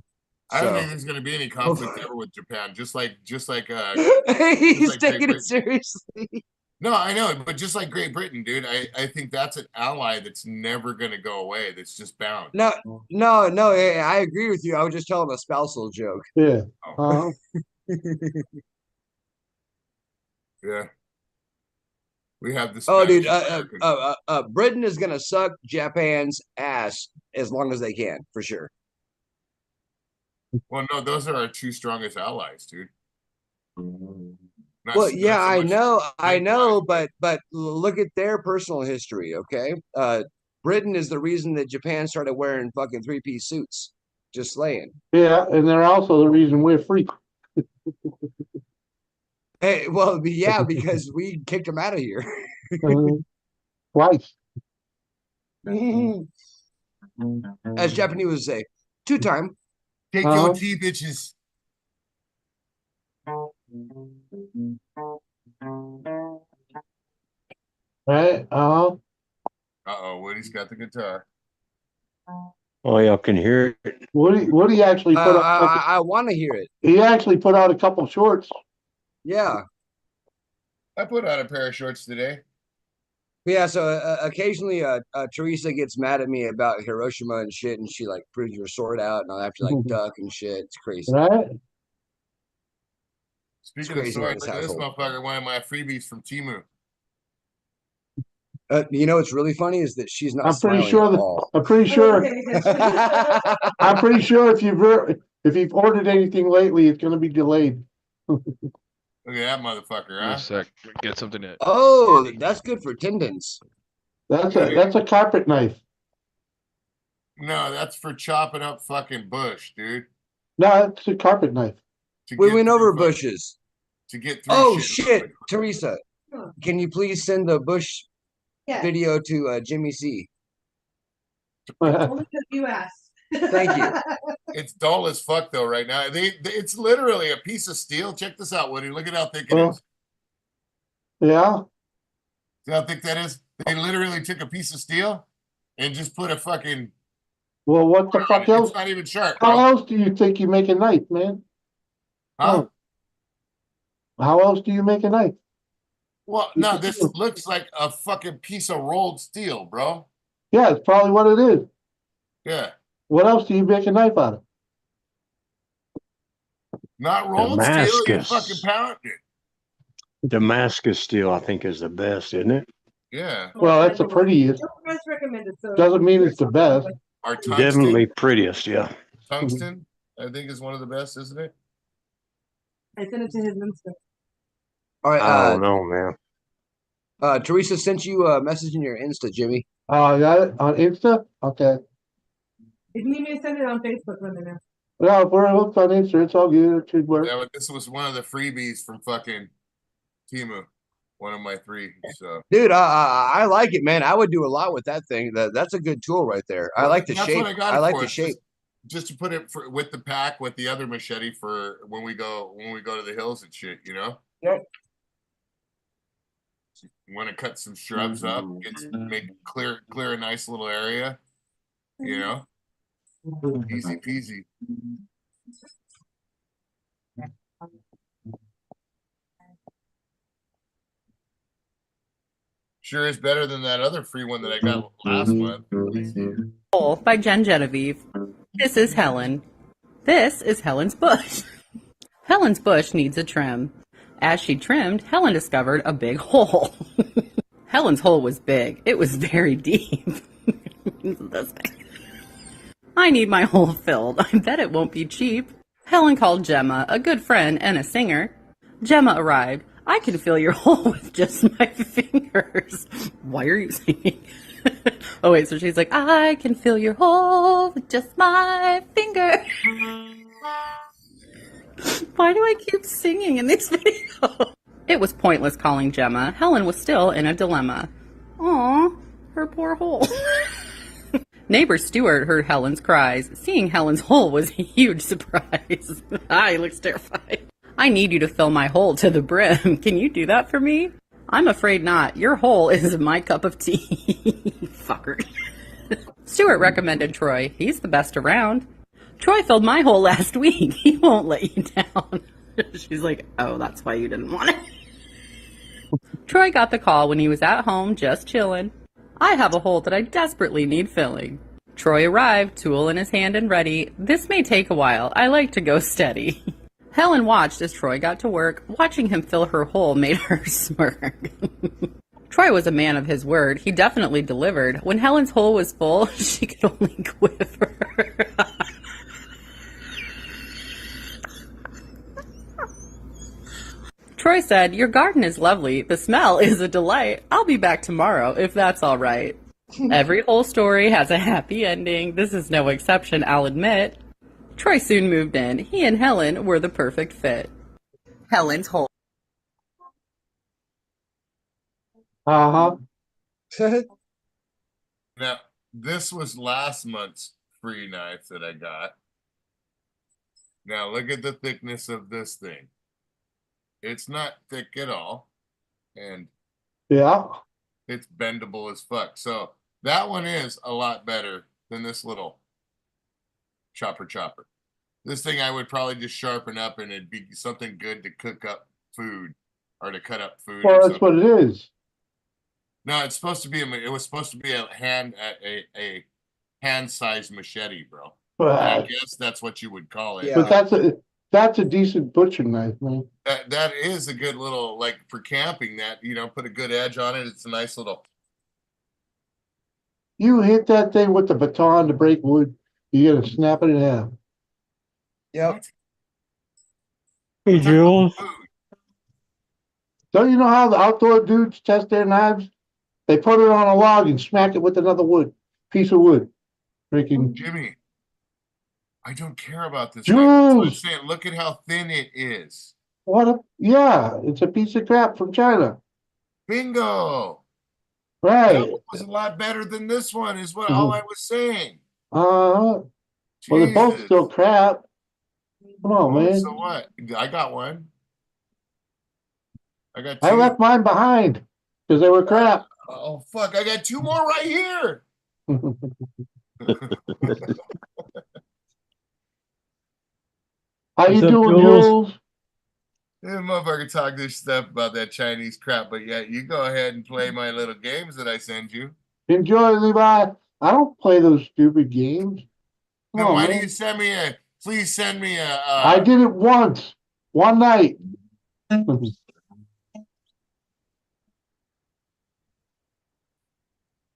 I don't so think there's going to be any conflict ever with Japan. Just like he's like taking Great it seriously. No, I know, but just like Great Britain, dude, I think that's an ally that's never going to go away. That's just bound. No, I agree with you. I was just telling a spousal joke. Yeah. Oh, Uh-huh. yeah. We have the Oh, Spanish dude, American. Britain is gonna suck Japan's ass as long as they can, for sure. Well, no, those are our two strongest allies, dude. Not, Well, not yeah, so much I know, lengthwise, but look at their personal history, okay? Britain is the reason that Japan started wearing fucking three-piece suits. Just slaying. Yeah, and they're also the reason we're free. Hey, well, yeah, because we kicked them out of here. Twice. As Japanese would say, two-time. Take Uh-huh. your tea, bitches. Right? Uh-huh. Uh-oh, Woody's got the guitar. Oh, y'all can hear it. Woody actually put up. I want to hear it. He actually put out a couple shorts. Yeah. I put on a pair of shorts today. Yeah, so occasionally Teresa gets mad at me about Hiroshima and shit, and she like proves your sword out, and I'll have to like duck and shit. It's crazy. Right? Speaking crazy of swords, in this look at this household. motherfucker, one of my freebies from Timu. You know what's really funny is that she's not I'm pretty smiling sure at that all. I'm pretty sure Oh, I'm pretty sure if you've ordered anything lately, it's gonna be delayed. Look at that motherfucker, Give me huh? a sec. Get something to. Oh, that's good for tendons. That's a carpet knife. No, that's for chopping up fucking bush, dude. No, it's a carpet knife. To We get went through over fucking- bushes. To get through Oh shit. shit, Teresa, can you please send the bush Yeah, video to Jimmy C? only because you asked. Thank you. It's dull as fuck though right now. It's literally a piece of steel. Check this out, Woody. Look at how thick it Oh. is. Yeah. See how thick that is? They literally took a piece of steel and just put a fucking. Well, what the fuck else? It's not even sharp, How bro. else do you think you make a knife, man? Huh? How else do you make a knife? Well, no, this looks like a fucking piece of rolled steel, bro. Yeah, it's probably what it is. Yeah. What else do you make a knife out of? Not rolled steel, you Damascus. fucking pound it. Damascus steel, I think, is the best, isn't it? Yeah. Well, that's the prettiest. Your friends recommended, so Doesn't mean it's the best. Our tungsten, Definitely prettiest, yeah. tungsten, I think is one of the best, isn't it? I sent it to his Insta. All I right, don't know, man. Teresa sent you a message in your Insta, Jimmy. Oh, I got it on Insta? Okay. If you need me to send it on Facebook, let me know. Well, if we're hooked on Insta, it's all good. It should work. Yeah, but this was one of the freebies from fucking Timu. One of my three. So Dude, I like it, man. I would do a lot with that thing. That's a good tool right there. I like the that's shape. what I got it like for. the It's shape. just to put it with the pack with the other machete for when we go to the hills and shit, you know? Yep. Want to cut some shrubs up, make clear a nice little area, you know? Easy peasy. Sure is better than that other free one that I got last month. By Jen Genevieve. This is Helen. This is Helen's bush. Helen's bush needs a trim. As she trimmed, Helen discovered a big hole. Helen's hole was big. It was very deep. I need my hole filled. I bet it won't be cheap. Helen called Gemma, a good friend and a singer. Gemma arrived. I can fill your hole with just my fingers. Why are you singing? Oh, wait, so she's like, I can fill your hole with just my finger. Why do I keep singing in this video? It was pointless calling Gemma. Helen was still in a dilemma. Aw, her poor hole. Neighbor Stuart heard Helen's cries. Seeing Helen's hole was a huge surprise. He looks terrified. I need you to fill my hole to the brim. Can you do that for me? I'm afraid not. Your hole is my cup of tea. Fucker. Stuart recommended Troy. He's the best around. Troy filled my hole last week. He won't let you down. She's like, oh, that's why you didn't want it. Troy got the call when he was at home just chilling. I have a hole that I desperately need filling. Troy arrived, tool in his hand and ready. This may take a while. I like to go steady. Helen watched as Troy got to work. Watching him fill her hole made her smirk. Troy was a man of his word. He definitely delivered. When Helen's hole was full, she could only quiver. Troy said, your garden is lovely. The smell is a delight. I'll be back tomorrow, if that's all right. Every whole story has a happy ending. This is no exception, I'll admit. Troy soon moved in. He and Helen were the perfect fit. Helen's hole. Uh-huh. Now, this was last month's free knife that I got. Now, look at the thickness of this thing. It's not thick at all, and Yeah. it's bendable as fuck. So that one is a lot better than this little chopper. This thing I would probably just sharpen up, and it'd be something good to cook up food or to cut up food. Well, or that's what something. it is. No, it's supposed to be it was supposed to be a hand-sized machete, bro. And I guess that's what you would call it. Yeah. But that's a decent butcher knife, man. That is a good little, like, for camping, that, you know, put a good edge on it. It's a nice little. You hit that thing with the baton to break wood, you're gonna snap it in half. Yep. Hey, Jules. Don't you know how the outdoor dudes test their knives? They put it on a log and smack it with another piece of wood. Freaking Jimmy, I don't care about this. Jules! That's what I'm saying. Look at how thin it is. yeah, it's a piece of crap from China. Bingo. Right. That one was a lot better than this one, is what all I was saying. Well, they're both Jesus. still crap. Come on, Oh, man. so what? I got one. I got two. I left mine behind because they were crap. Oh, fuck. I got two more right here. How you What's up, doing, Jules? Jules? This motherfucker talk this stuff about that Chinese crap, but yeah, you go ahead and play my little games that I send you. Enjoy, Levi. I don't play those stupid games. Come No, on, why do man. you send me a? Please send me a. I did it once, one night.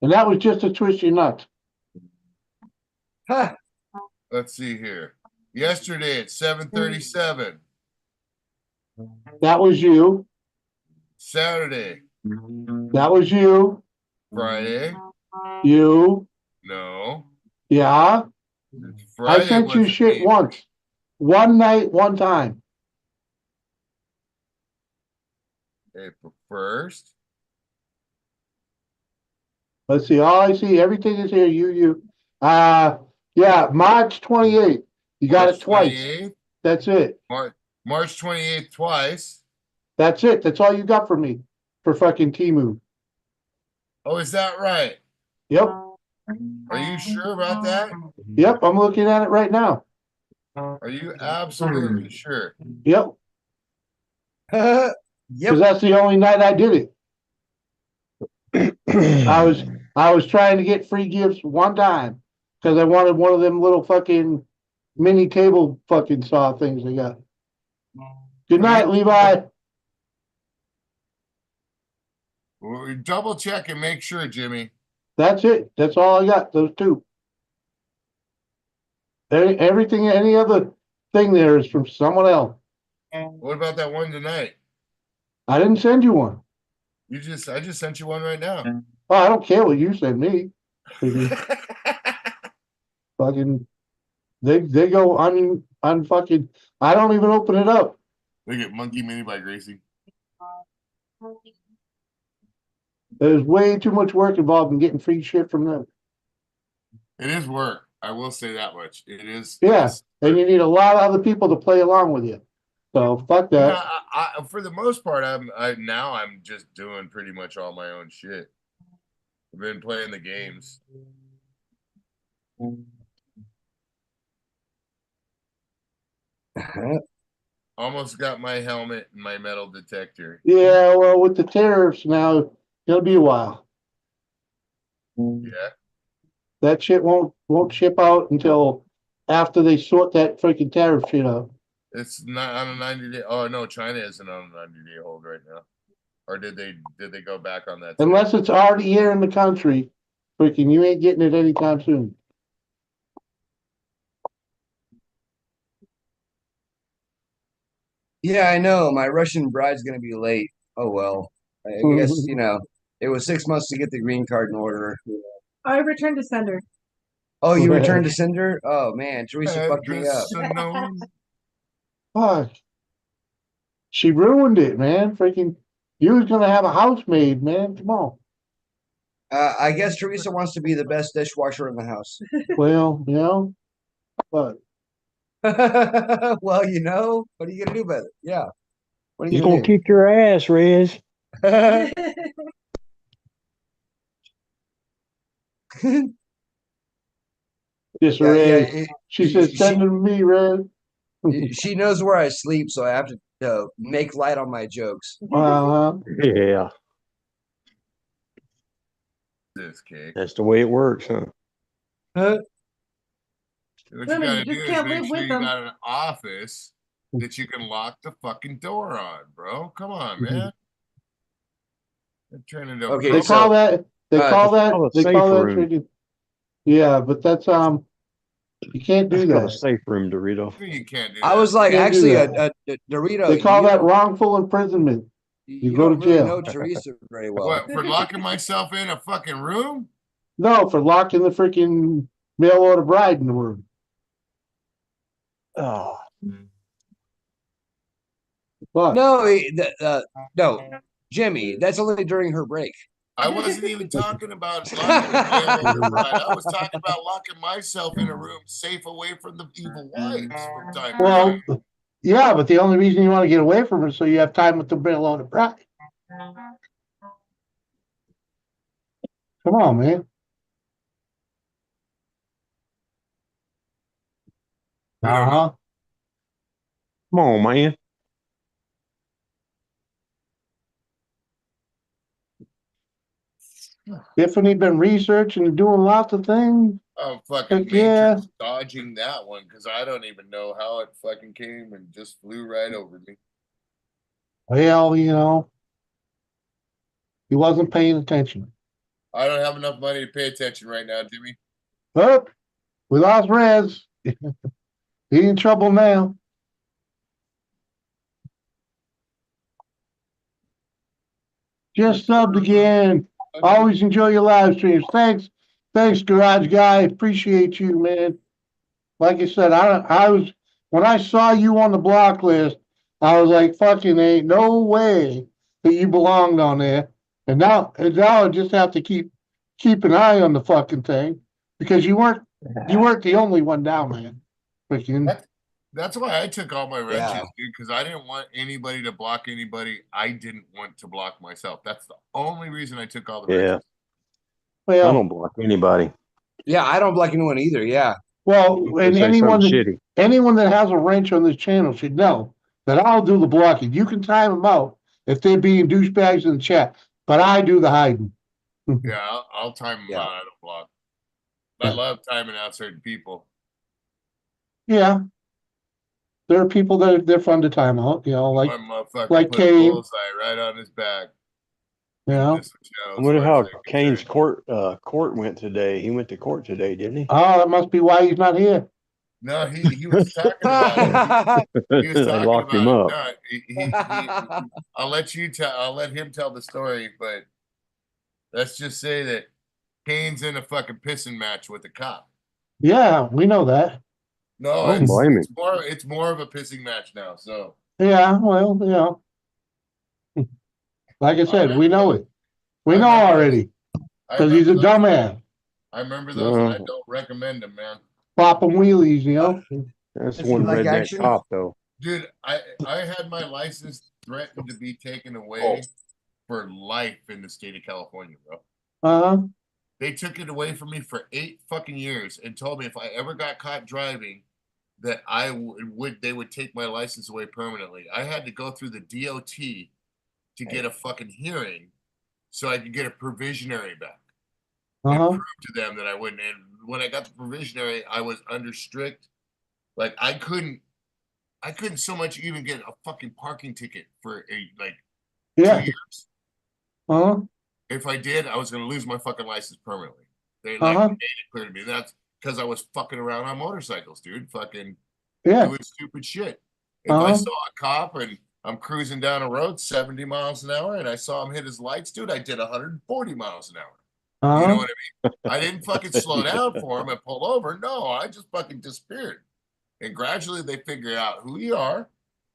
And that was just to twist your nuts. Huh. Let's see here. Yesterday at 7:37. That was you. Saturday. That was you. Friday. You. No. Yeah. Friday I sent you wasn't shit me. once. One night, one time. April 1st. Let's see. All I see, everything is here. You. Yeah, March 28th. You got March it twice. 28th. That's it. March 28th twice. That's it. That's all you got for me for fucking Temu. Oh, is that right? Yep. Are you sure about that? Yep. I'm looking at it right now. Are you absolutely sure? Yep. Yep. Because that's the only night I did it. I was trying to get free gifts one time because I wanted one of them little fucking mini table fucking saw things they got. Good night, Levi. Well, double check and make sure, Jimmy. That's it. That's all I got. Those two. Everything, any other thing there is from someone else. What about that one tonight? I didn't send you one. I just sent you one right now. Oh, I don't care what you send me. Fucking, they go on fucking. I don't even open it up. Look at Monkey Mini by Gracie. There's way too much work involved in getting free shit from them. It is work. I will say that much. It is. Yeah, it is and you need a lot of other people to play along with you. So fuck that. No, for the most part, I'm just doing pretty much all my own shit. I've been playing the games. Almost got my helmet and my metal detector. Yeah, well, with the tariffs now, it'll be a while. Yeah. That shit won't ship out until after they sort that freaking tariff shit out. It's not on a 90-day. Oh no, China isn't on a 90-day hold right now. Or did they go back on that? Unless it's already here in the country, freaking you ain't getting it anytime soon. Yeah, I know. My Russian bride's gonna be late. Oh well. I guess, it was 6 months to get the green card in order. I returned to sender. Oh, you returned to sender? Oh man, Teresa fucked me up. Fuck. She ruined it, man. Freaking, you was gonna have a housemaid, man. Come on. I guess Teresa wants to be the best dishwasher in the house. Well, but Well, what are you gonna do about it? Yeah. What are you He's gonna gonna kick your ass, Riz. do? just Yeah, Red. She said, she- "Send them to me, Red." She knows where I sleep, so I have to make light on my jokes. Yeah, This cake. that's the way it works, huh? What Women, you gotta you do just is can't make live sure with you them. got an office that you can lock the fucking door on, bro. Come on, man. Turn into Okay, They so call that. They call that. called a They safe call that room. freaking. Yeah, but that's you can't do That's called a that. safe room, Dorito. you can't do I that. was like, Can't do actually, that. Dorito. They call you that don't- wrongful imprisonment. You go don't to really jail. know Teresa very well. What, for locking myself in a fucking room? No, for locking the freaking mail order bride in the room. Oh, But No, no, Jimmy. That's only during her break. I wasn't even talking about locking the mail order bride. I was talking about locking myself in a room safe away from the evil wives from time to time. well, yeah, but the only reason you want to get away from her is so you have time with the mail order bride. Come on, man. Uh-huh. come on, man. Tiffany been researching and doing lots of things. I'm fucking Heck yeah. matrix dodging that one because I don't even know how it fucking came and just flew right over me. Well, he wasn't paying attention. I don't have enough money to pay attention right now, Jimmy. But we lost Rez. He in trouble now. Just subbed again. Always enjoy your live streams. Thanks, Garage Guy. Appreciate you, man. Like I said, I was when I saw you on the block list, I was like, "Fucking ain't no way that you belonged on there." And now I just have to keep an eye on the fucking thing because you weren't the only one down there. Freaking That's why I took all my wrenches, Yeah. dude, because I didn't want anybody to block anybody. I didn't want to block myself. That's the only reason I took all the Yeah, wrenches. I well, don't block anybody. Yeah, I don't block anyone either. Yeah. well, They and say something shitty. anyone that has a wrench on this channel should know that I'll do the blocking. You can time them out if they're being douchebags in the chat, but I do the hiding. Yeah, I'll time them Yeah. out. I don't block. I love timing out certain people. Yeah. There are people that they're fun to time out, like One motherfucker like put a Cave. bullseye right on his back. You in know? this hotel I as wonder far as how I'm Kane's concerned. court went today. He went to court today, didn't he? Oh, that must be why he's not here. No, he was talking about it. He was They talking locked him about it. up. No, I'll let him tell the story, but let's just say that Kane's in a fucking pissing match with the cop. Yeah, we know that. No, I don't blame him. it's more of a pissing match now. So Yeah, well, you know. Like I said, we know it. We I know remember already. I Because he's a remember those. dumbass. I remember those, and I No, don't recommend them, man. Popping wheelies, you know? that's If you one like redneck action. cop, though. Dude, I had my license threatened to be taken away for life in the state of California, bro. Uh-huh. They took it away from me for 8 fucking years and told me if I ever got caught driving, that they would take my license away permanently. I had to go through the DOT to get a fucking hearing so I could get a provisionary back and Uh-huh. prove to them that I wouldn't. And when I got the provisionary, I was under strict. Like I couldn't so much even get a fucking parking ticket for like 2 Yeah. years. Uh-huh. If I did, I was gonna lose my fucking license permanently. They Uh-huh. made it clear to me. That's because I was fucking around on motorcycles, dude. Fucking Yeah. doing stupid shit. If I Uh-huh. saw a cop and I'm cruising down a road 70 miles an hour and I saw him hit his lights, dude, I did 140 miles an hour. You know Uh-huh. what I mean? I didn't fucking slow down for him and pull over. No, I just fucking disappeared. And gradually they figure out who you are,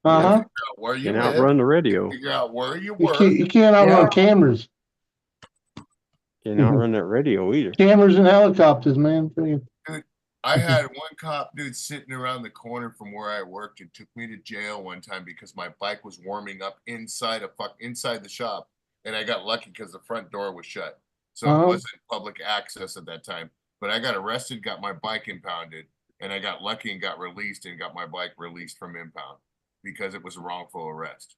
Uh-huh. figure out where you Can live, outrun the radio. figure out where you You work. can't outrun Yeah. cameras. Can't outrun that radio either. Cameras and helicopters, man. Dude, I had one cop, dude, sitting around the corner from where I worked and took me to jail one time because my bike was warming up inside the shop, and I got lucky because the front door was shut, so it wasn't public access at that time. But I got arrested, got my bike impounded, and I got lucky and got released and got my bike released from impound because it was a wrongful arrest.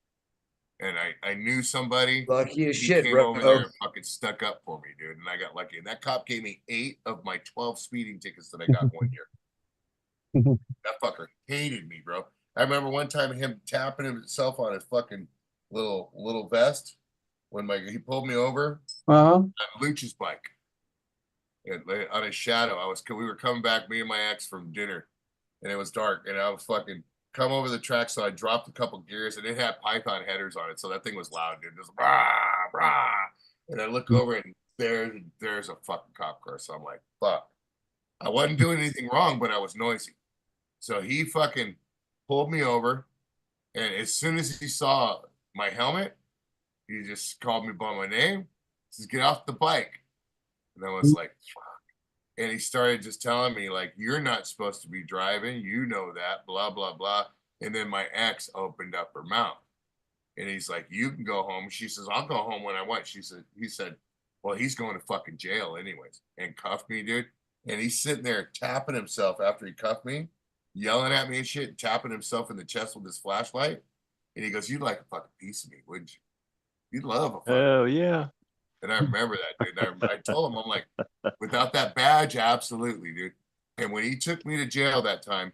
And I knew somebody. Lucky as He shit, came bro. over there and fucking stuck up for me, dude, and I got lucky. And that cop gave me 8 of my 12 speeding tickets that I got one year. That fucker hated me, bro. I remember one time him tapping himself on his fucking little vest when he pulled me over Uh-huh. on Luch's bike. And on his shadow, we were coming back, me and my ex, from dinner, and it was dark, and I was fucking come over the track, so I dropped a couple gears, and it had Python headers on it, so that thing was loud, dude. Just rah, rah. And I look over, and there's a fucking cop car. So I'm like, fuck. I wasn't doing anything wrong, but I was noisy. So he fucking pulled me over, and as soon as he saw my helmet, he just called me by my name. He says, "Get off the bike." And I was like, fuck. And he started just telling me, like, you're not supposed to be driving. You know that, blah, blah, blah. And then my ex opened up her mouth. And he's like, you can go home. She says, I'll go home when I want. He said, well, he's going to fucking jail anyways. And cuffed me, dude. And he's sitting there tapping himself after he cuffed me, yelling at me and shit, tapping himself in the chest with his flashlight. And he goes, you'd like a fucking piece of me, wouldn't you? You'd love a fucking Hell yeah. And I remember that, dude. And I told him, I'm like, without that badge, absolutely, dude. And when he took me to jail that time,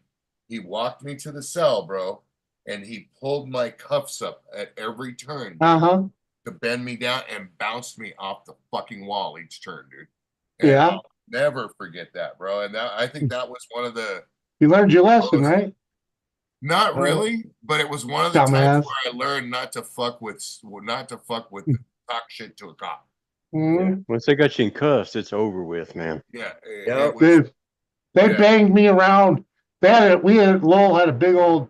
he walked me to the cell, bro, and he pulled my cuffs up at every turn to bend me down and bounced me off the fucking wall each turn, dude. And Yeah. I'll never forget that, bro. And I think that was one of the. You learned your lesson, right? Not really, but it was one of the Dumbass. times where I learned not to fuck with talk shit to a cop. Yeah. Once they got you in cuffs, it's over with, man. Yeah. Dude, they banged me around. Lowell had a big old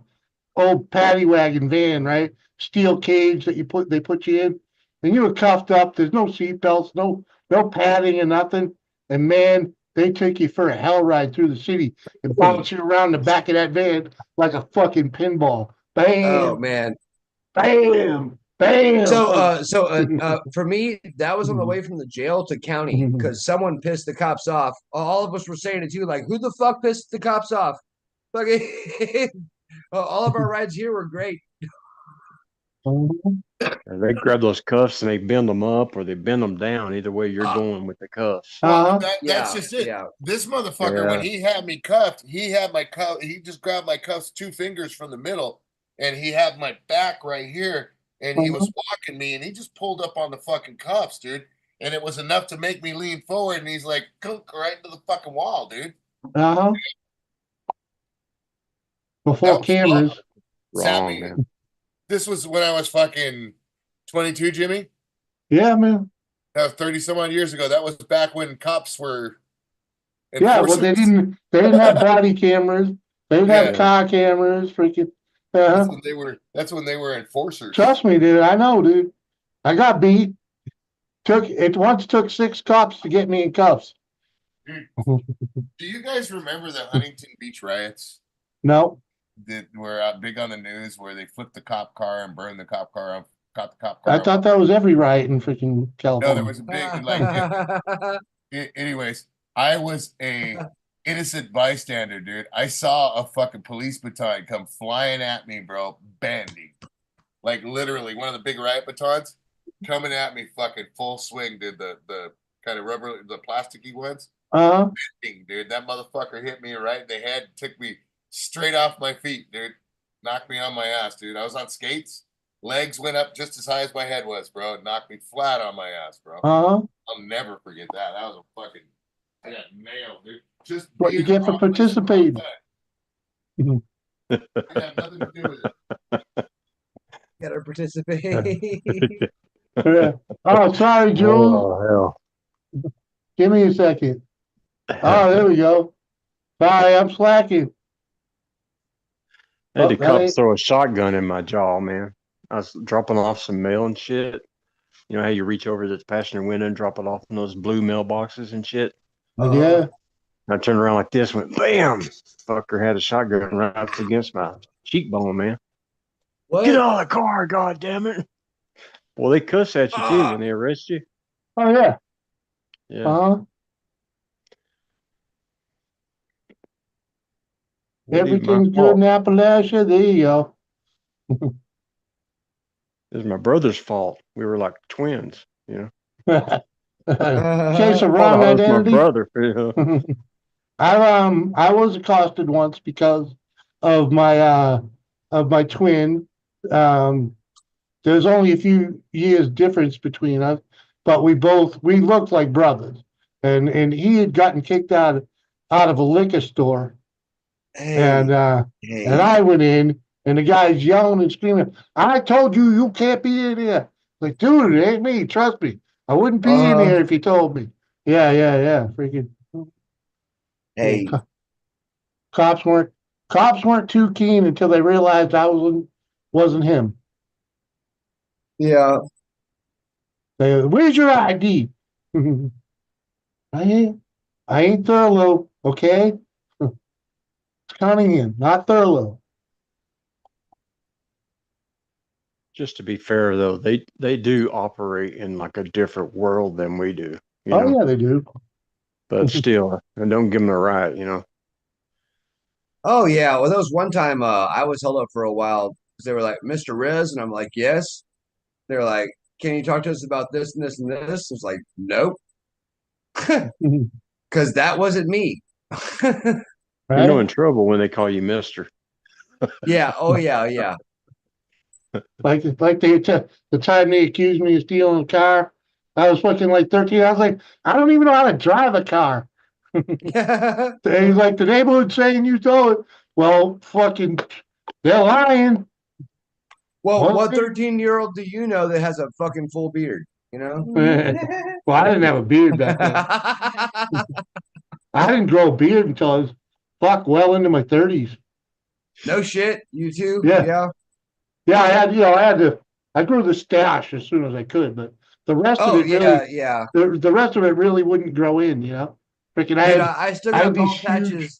paddy wagon van, right? Steel cage that they put you in, and you were cuffed up. There's no seat belts, no padding and nothing. And man, they take you for a hell ride through the city and bounce you around the back of that van like a fucking pinball. Bam! Oh man! Bam! Bam! So for me, that was on the way from the jail to county because someone pissed the cops off. All of us were saying it too, like, who the fuck pissed the cops off? Fucking all of our rides here were great. They grab those cuffs and they bend them up or they bend them down. Either way, you're going with the cuffs. Well, that's just it. Yeah. This motherfucker, when he had me cuffed, he just grabbed my cuffs 2 fingers from the middle, and he had my back right here, and he was walking me, and he just pulled up on the fucking cuffs, dude. And it was enough to make me lean forward, and he's like, "Cook right into the fucking wall, dude." Uh-huh. Before That was cameras. fun. Sat Wrong, me. man. This was when I was fucking 22, Jimmy. Yeah, man. That was 30 some odd years ago. That was back when cops were Yeah, well, they enforcers. didn't have body cameras. They didn't have Yeah. car cameras. Freaking. That's when they were enforcers. Trust me, dude. I know, dude. I got beat. Once took 6 cops to get me in cuffs. Dude, do you guys remember the Huntington Beach riots No, that were big on the news, where they flipped the cop car and burned the cop car up, caught the cop I car thought up? that was every riot in freaking No, California. there was a big anyways, I was a innocent bystander, dude. I saw a fucking police baton come flying at me, bro, bending. Like literally one of the big riot batons coming at me fucking full swing, dude. The kind of rubber, the plasticky ones. Uh-huh. Bending, dude. That motherfucker hit me right in the head, took me straight off my feet, dude. Knocked me on my ass, dude. I was on skates. Legs went up just as high as my head was, bro. It knocked me flat on my ass, bro. Uh-huh. I'll never forget that. That was a fucking, I got nailed, dude. Just What you being get for wrong place at the wrong participating. time. It had nothing to do with it. Gotta participate. Yeah. Oh, sorry, Jules. Oh, Give me a second. hell. Oh, there we go. Sorry, I'm slacking. I had Oh, the that cops ain't- throw a shotgun in my jaw, man. I was dropping off some mail and shit. You know how you reach over the passenger window and drop it off in those blue mailboxes and shit? Yeah. And I turned around like this, went bam! Fucker had a shotgun right up against my cheekbone, man. What? Get out of the car, god damn it. Well, they cuss at you too when they arrest you. Oh, yeah. Yeah. Uh-huh. Wasn't even my Everything's good fault. in Appalachia. There you go. It was my brother's fault. We were like twins, you know. Case of I wrong thought I was my identity. brother. You know. I was accosted once because of my twin. There's only a few years difference between us, but we looked like brothers. And he had gotten kicked out of a liquor store. And I went in, and the guy's yelling and screaming, "I told you you can't be in here." Like, dude, it ain't me. Trust me. I wouldn't be in here if you told me. Yeah. Freaking. Hey, Cops weren't too keen until they realized I wasn't him. yeah. Where's your ID? I ain't Thurlow, okay? It's Cunningham, not Thurlow. Just to be fair, though, they do operate in like a different world than we do, you Oh know. yeah, they do. But still, and don't give them a right, you know. Oh yeah. Well, there was one time I was held up for a while because they were like, "Mr. Riz," and I'm like, "Yes." They're like, "Can you talk to us about this and this and this?" I was like, "Nope," because that wasn't me. You know, in Right? trouble when they call you Mister. Yeah. Oh yeah. Yeah. Like the time they accused me of stealing a car. I was fucking like 13. I was like, I don't even know how to drive a car. And he's like, the neighborhood saying you stole it. Well, fucking, they're lying. Well, Well, what 13-year-old do you know that has a fucking full beard? You know? well, I didn't have a beard back then. I didn't grow a beard until I was well into my 30s. No shit. You too? Yeah. Yeah. Yeah, I grew the stash as soon as I could, but the rest of Oh it yeah. really, Yeah. the rest of it really wouldn't grow in, Freaking, Dude, I still I got had these bald patches. huge,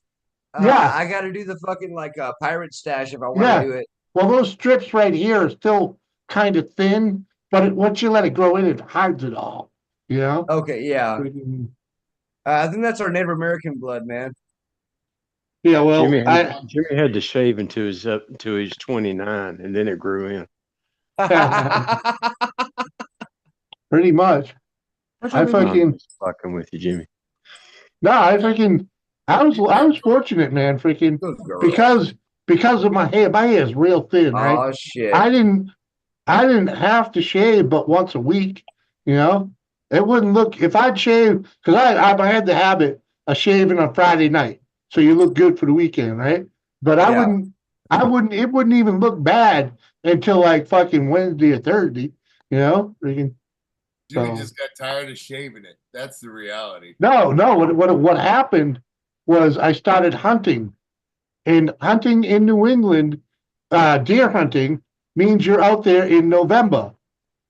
yeah, I got to do the fucking like pirate stash if I want to yeah. do it. Well, those strips right here are still kind of thin, but once you let it grow in, it hides it all, Okay, yeah. Freaking, I think that's our Native American blood, man. yeah, well, Jimmy had to shave until he's 29, and then it grew in. pretty much. I I'm fucking, just fucking with you, Jimmy. no, I was fortunate, man, freaking, Those girls. because of my hair is real thin, right? Oh shit. I didn't I didn't have to shave but once a week, you know? It wouldn't look, if I'd shave, because I had the habit of shaving on Friday night, so you look good for the weekend, right? But Yeah. it wouldn't even look bad until like fucking Wednesday or Thursday, you know? Jimmy So, just got tired of shaving it. That's the reality. no, what happened was I started hunting, and hunting in New England, deer hunting means you're out there in November,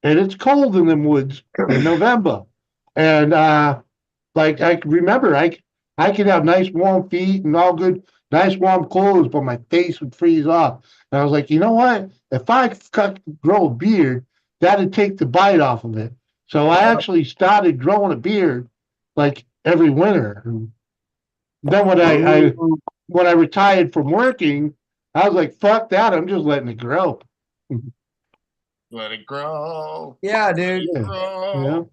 and it's cold in them woods in November. And like I remember, I could have nice warm feet and all good, nice warm clothes, but my face would freeze off. And I was like, you know what? If I grow a beard, that'd take the bite off of it. So I actually started growing a beard like every winter. And then when I retired from working, I was like, fuck that, I'm just letting it grow. Let it grow. Yeah, dude. Yeah. Grow.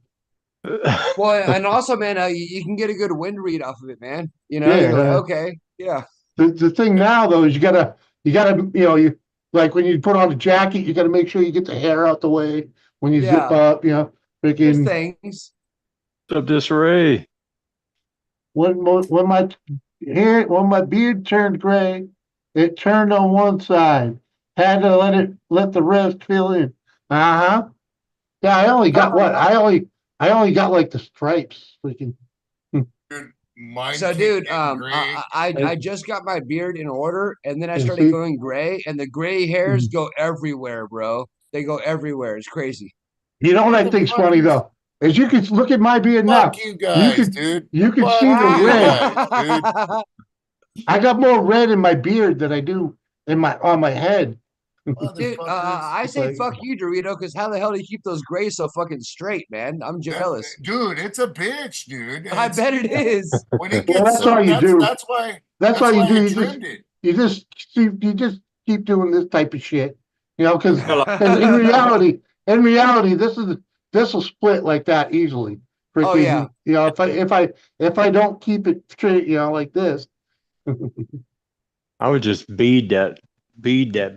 Well, and also, man, you can get a good wind read off of it, man. You know, Yeah, you're like, okay, yeah. the thing now though is you gotta you like when you put on a jacket, you gotta make sure you get the hair out the way when you zip Yeah. up, There's freaking things. What's up, Disarray? when my when my beard turned gray, it turned on one side. Had to let the rest fill in. Uh-huh. Yeah, I only got what? I only got like the stripes. Freaking Dude, mine So, keep dude, getting gray. I just got my beard in order, and then I you started see? going gray, and the gray hairs go everywhere, bro. They go everywhere. It's crazy. You know what Who I the think's fuck funny is though? Is you can look at my beard fuck now. you You guys, could dude? you could Fuck see the you red. guys, dude. I got more red in my beard than I do in my on my head. Dude, Motherfuckers. I say Like, fuck you, Dorito, because how the hell do you keep those grays so fucking straight, man? I'm jealous. Dude, it's a bitch, dude. And I it's bet it is. when it well, gets that's all so you do. That's all that's you why do. I trimmed it. You just keep doing this type of shit. Because Oh in reality, this will split like that easily. yeah. Freaking, if I don't keep it straight, like this. I would just bead that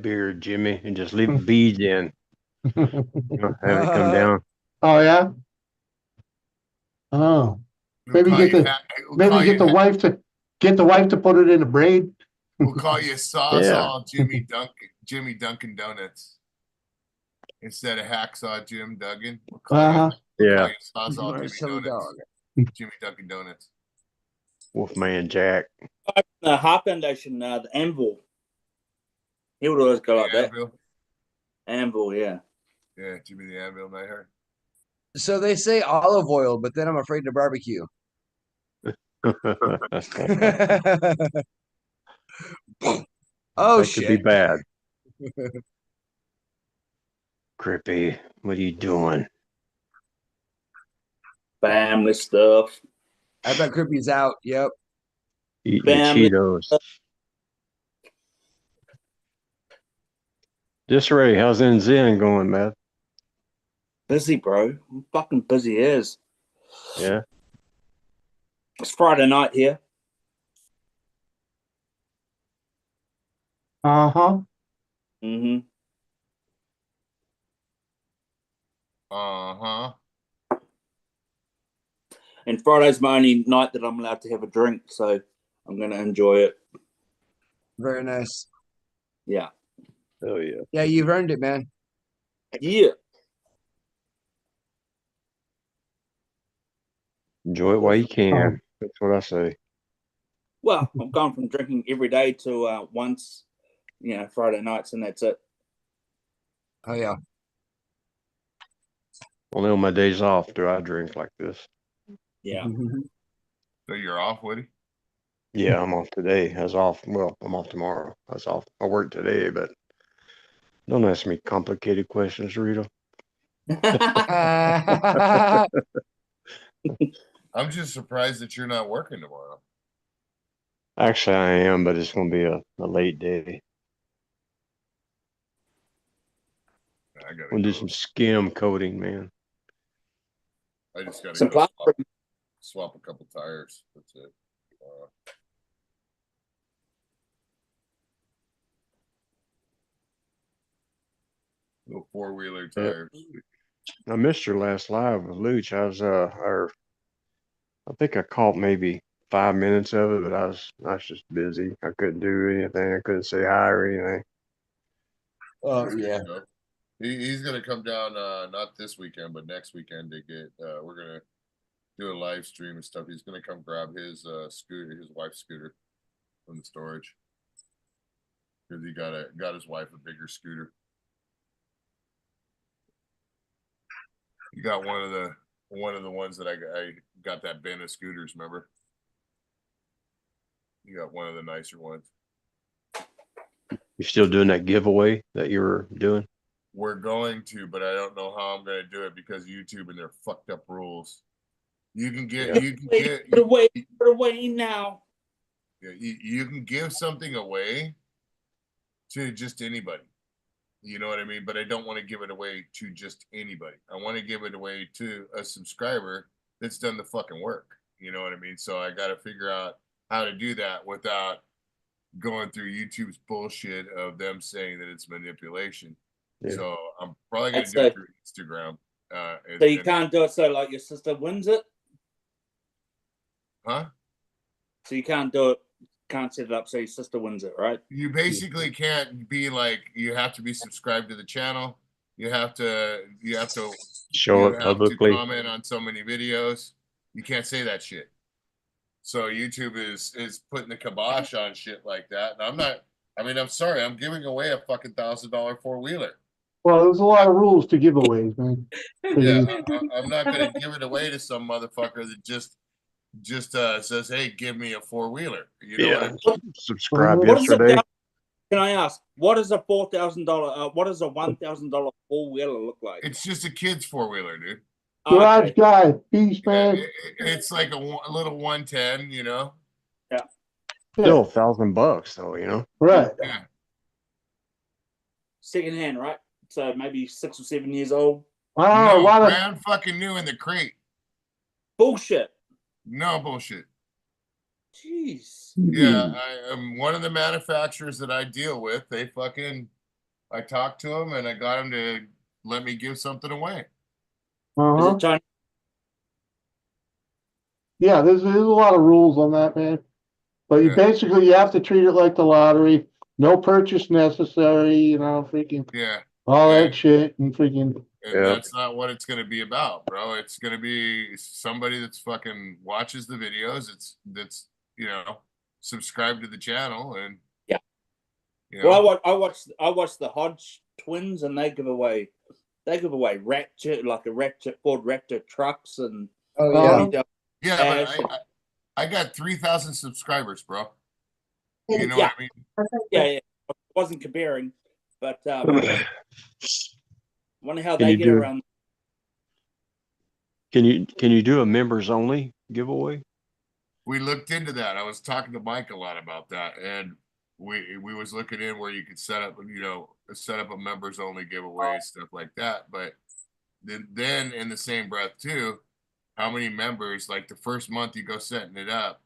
beard, Jimmy, and just leave beads in. Have it come down. Oh yeah. Oh, We'll maybe call get you the maybe get the wife to put it in a braid. we'll call you Yeah. Sawzall Jimmy Dunkin' Donuts. Instead of Hacksaw Jim Duggan. We'll call Uh-huh. you Yeah. Sawzall Jimmy Silly Donuts. dog. Jimmy Dunkin' Donuts. Wolfman Jack. The Harp Nation, the Anvil. He would always go like that. Anvil. Anvil, yeah. Yeah, Jimmy the Anvil Nightheart. So they say olive oil, but then I'm afraid to barbecue. Oh That could be shit. bad. Crippy, what are you doing? Family stuff. I bet Crippy's out. Yep. Eating Family. the Cheetos. Disarray, how's NZN going, man? Busy, bro. I'm fucking busy as. Yeah. It's Friday night here. Uh-huh. Mm-hmm. Uh-huh. And Friday's my only night that I'm allowed to have a drink, so I'm going to enjoy it. Very nice. Yeah. Oh, yeah. Yeah, you've earned it, man. Yeah. Enjoy it while you can. That's what I say. Well, I've gone from drinking every day to once, Friday nights, and that's it. Oh yeah. Only on my days off do I drink like this. Yeah. So you're off, Woody? Yeah, I'm off today. I was off. Well, I'm off tomorrow. I was off. I worked today, but don't ask me complicated questions, Rita. I'm just surprised that you're not working tomorrow. Actually, I am, but it's going to be a late day. I gotta We'll do go. some skim coating, man. I just gotta Some go plastering. swap a couple tires. That's it. Little 4-wheeler Yeah. tires. I missed your last live with Luch. I think I caught maybe 5 minutes of it, but I was just busy. I couldn't do anything. I couldn't say hi or anything. Oh yeah. He's gonna come down not this weekend, but next weekend to get we're gonna do a live stream and stuff. He's gonna come grab his scooter, his wife's scooter from the storage. Because he got his wife a bigger scooter. He got one of the ones that I got that bin of scooters, remember? You got one of the nicer ones. You still doing that giveaway that you were doing? We're going to, but I don't know how I'm going to do it because YouTube and their fucked up rules. You can get, Yeah. you can get, Put away now. you can give something away to just anybody. You know what I mean? But I don't want to give it away to just anybody. I want to give it away to a subscriber that's done the fucking work. You know what I mean? So I got to figure out how to do that without going through YouTube's bullshit of them saying that it's manipulation. Yeah. So I'm probably going to That's do it it. through Instagram. So you can't do it so like your sister wins it? Huh? So you can't do it, can't set it up so your sister wins it, right? You basically can't be like, you have to be subscribed to the channel. You have to Show it publicly. comment on so many videos. You can't say that shit. So YouTube is putting the kibosh on shit like that. And I'm sorry, I'm giving away a fucking $1,000 4-wheeler. Well, there's a lot of rules to giveaways, man. Yeah, I'm not gonna give it away to some motherfucker that just says, hey, give me a 4-wheeler. You know what I mean? Subscribe What is yesterday. Can I ask, what does a $4,000, what does a $1,000 4-wheeler look like? It's just a kid's 4-wheeler, dude. Garage guy, beast man. It's like a little 110, you know? Yeah. Still $1,000 though, you know? Right. Yeah. Secondhand, right? So maybe 6 or 7 years old. Oh, No, brand fucking new in the crate. Bullshit. No bullshit. Jeez. Yeah, I am one of the manufacturers that I deal with. I talked to them and I got them to let me give something away. Is it Chinese? Yeah, there's a lot of rules on that, man. But you basically you have to treat it like the lottery. No purchase necessary, you know, freaking all that shit and freaking. And that's not what it's going to be about, bro. It's going to be somebody that's fucking watches the videos. That's subscribe to the channel and Well, I watched the Hodge twins, and they give away Ratchet, like a Ratchet Ford Raptor trucks, and but I got 3,000 subscribers, bro. You know what I mean? Yeah. I wasn't comparing, but wonder how Can they you get do- around. Can you do a members only giveaway? We looked into that. I was talking to Mike a lot about that, and we was looking in where you could set up a members only giveaway, stuff like that. But then in the same breath too, how many members, like the first month you go setting it up,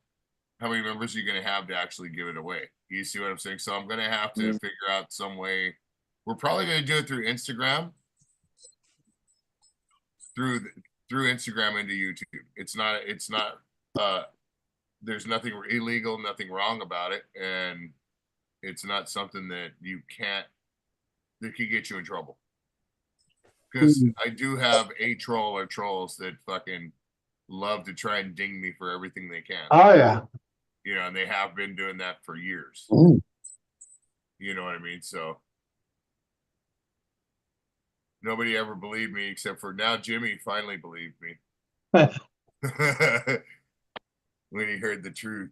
how many members are you going to have to actually give it away? You see what I'm saying? So I'm going to have to figure out some way. We're probably going to do it through Instagram, through Instagram into YouTube. It's not there's nothing illegal, nothing wrong about it, and it's not something that could get you in trouble. Because I do have a troll or trolls that fucking love to try and ding me for everything they can. Oh yeah. And they have been doing that for years. You know what I mean? So nobody ever believed me except for now. Jimmy finally believed me when he heard the truth.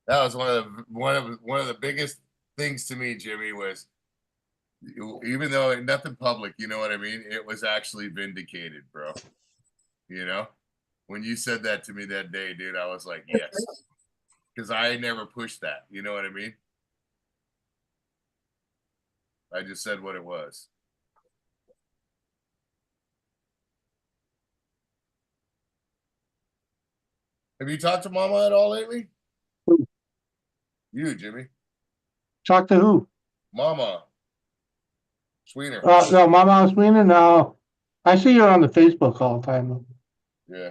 That was one of the biggest things to me, Jimmy, was even though nothing public, you know what I mean? It was actually vindicated, bro. You know? When you said that to me that day, dude, I was like, yes. Because I never pushed that. You know what I mean? I just said what it was. Have you talked to Mama at all lately? You, Jimmy. Talk to who? Mama. Sweener. No, Mama Sweener. No, I see her on the Facebook all the time. Though. Yeah.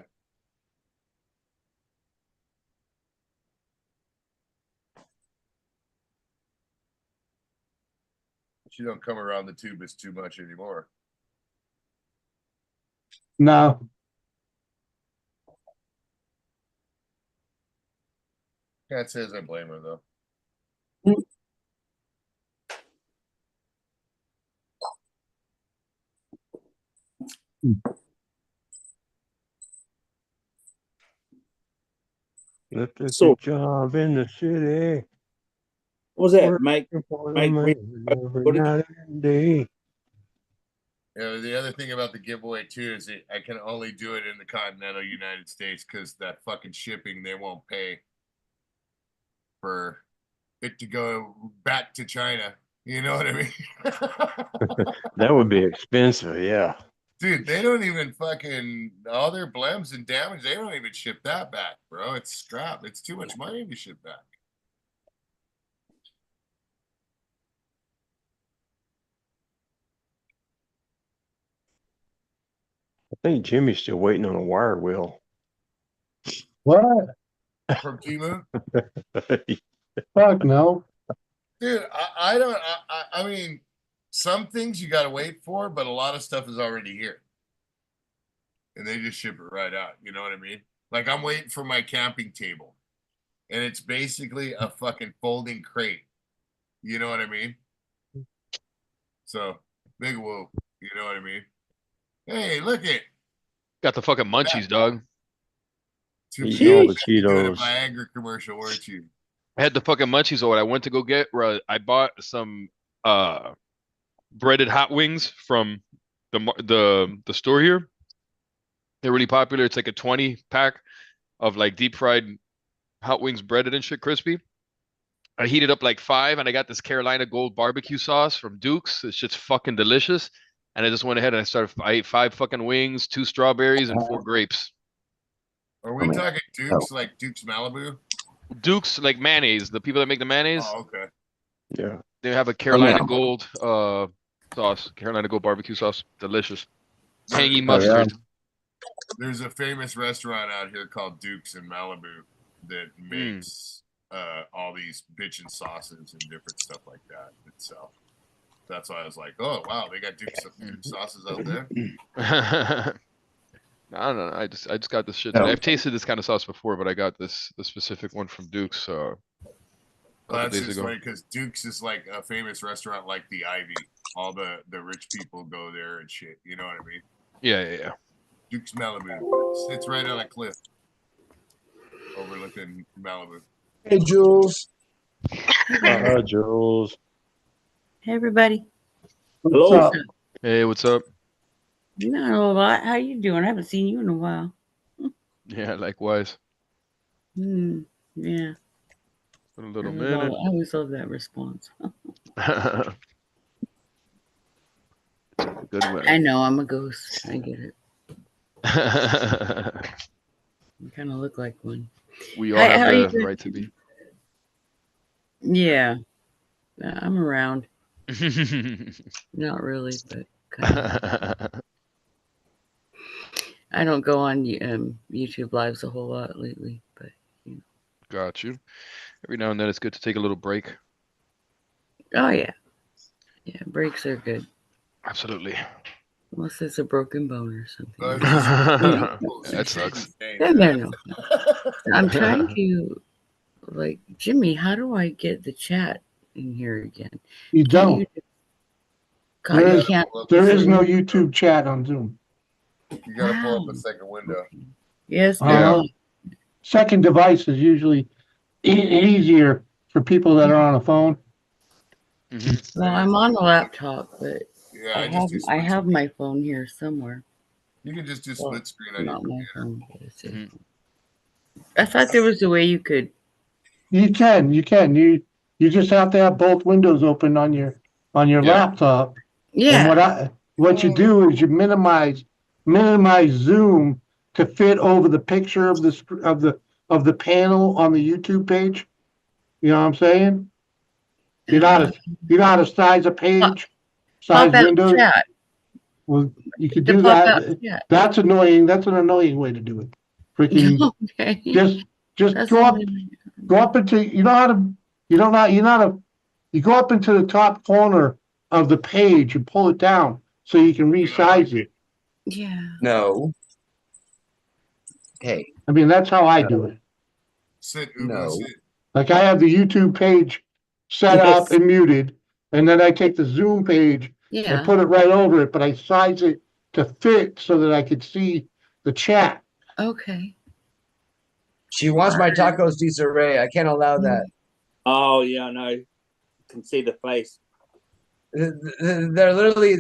She don't come around the tubus too much anymore. No. Can't say as I blame her though. Look at So- the job in the city. What was that? Working Make for the make man every night and day. Yeah, the other thing about the giveaway too is that I can only do it in the continental United States because that fucking shipping they won't pay for it to go back to China. You know what I mean? That would be expensive, yeah. Dude, they don't even fucking all their blems and damage. They don't even ship that back, bro. It's scrap. It's too much money to ship back. I think Jimmy's still waiting on a wire wheel. What? From Timu? Fuck no. Dude, I don't. I mean, some things you got to wait for, but a lot of stuff is already here, and they just ship it right out. You know what I mean? Like I'm waiting for my camping table, and it's basically a fucking folding crate. You know what I mean? So big whoop. You know what I mean? Hey, look it. Got the fucking munchies, dog. Eating all the You doing a Cheetos. Viagra commercial, weren't you? I had the fucking munchies. Or what I went to go get. I bought some breaded hot wings from the store here. They're really popular. It's like a 20 pack of like deep fried hot wings, breaded and shit, crispy. I heated up like 5, and I got this Carolina Gold barbecue sauce from Duke's. It's just fucking delicious. And I just went ahead and I ate 5 fucking wings, 2 strawberries, and 4 grapes. Are we talking Duke's like Duke's Malibu? Duke's like mayonnaise. The people that make the mayonnaise, Oh, okay. Yeah. they have a Carolina Gold sauce, Carolina Gold barbecue sauce. Delicious. Tangy mustard. There's a famous restaurant out here called Duke's in Malibu that makes all these bitchin' sauces and different stuff like that itself. That's why I was like, oh wow, they got Duke's sauces out there. No. I just got this shit today. I've tasted this kind of sauce before, but I got the specific one from Duke's a couple That's days just ago. funny because Duke's is like a famous restaurant like the Ivy. All the rich people go there and shit. You know what I mean? Yeah. Duke's Malibu. It's right on a cliff overlooking Malibu. Hey, Jules. Jules. Hey, everybody. Hello. Hey, what's up? Not a lot. How you doing? I haven't seen you in a while. Yeah, likewise. Yeah. Been a little I minute. always love that response. Good one. I know I'm a ghost. I get it. You kind of look like one. We all have the right to be. Yeah. I'm around. Not really, but kind of. I don't go on YouTube lives a whole lot lately, but you know. Got you. Every now and then it's good to take a little break. Oh yeah. Yeah, breaks are good. Absolutely. Unless it's a broken bone or something. That sucks. No. I'm trying to, like, Jimmy, how do I get the chat in here again? You don't. There is no YouTube chat on Zoom. You gotta pull up a second window. Yes, Second device is usually easier for people that are on a phone. Well, I'm on the laptop, but Yeah, I have my phone here somewhere. You can just do split screen on your Not my computer. phone. But it's I thought there was a way you could. You can. You just have to have both windows open on your laptop. Yeah. And what you do is you minimize Zoom to fit over the picture of the panel on the YouTube page. You know what I'm saying? You know how to size a page, size Pop out windows. chat. Well, you could The do pop out that. chat. That's annoying. That's an annoying way to do it. Freaking Okay. just That's go up, really- go up into. You know how to. You don't know. You know how to. You go up into the top corner of the page and pull it down so you can resize it. Yeah. No. Hey, I mean, that's how I do it. Sit, No. sit. Like I have the YouTube page set up and muted, and then I take the Zoom page Yeah. and put it right over it, but I size it to fit so that I could see the chat. Okay. she wants my tacos disarray. I can't allow that. Oh yeah, no. You can see the face. They're literally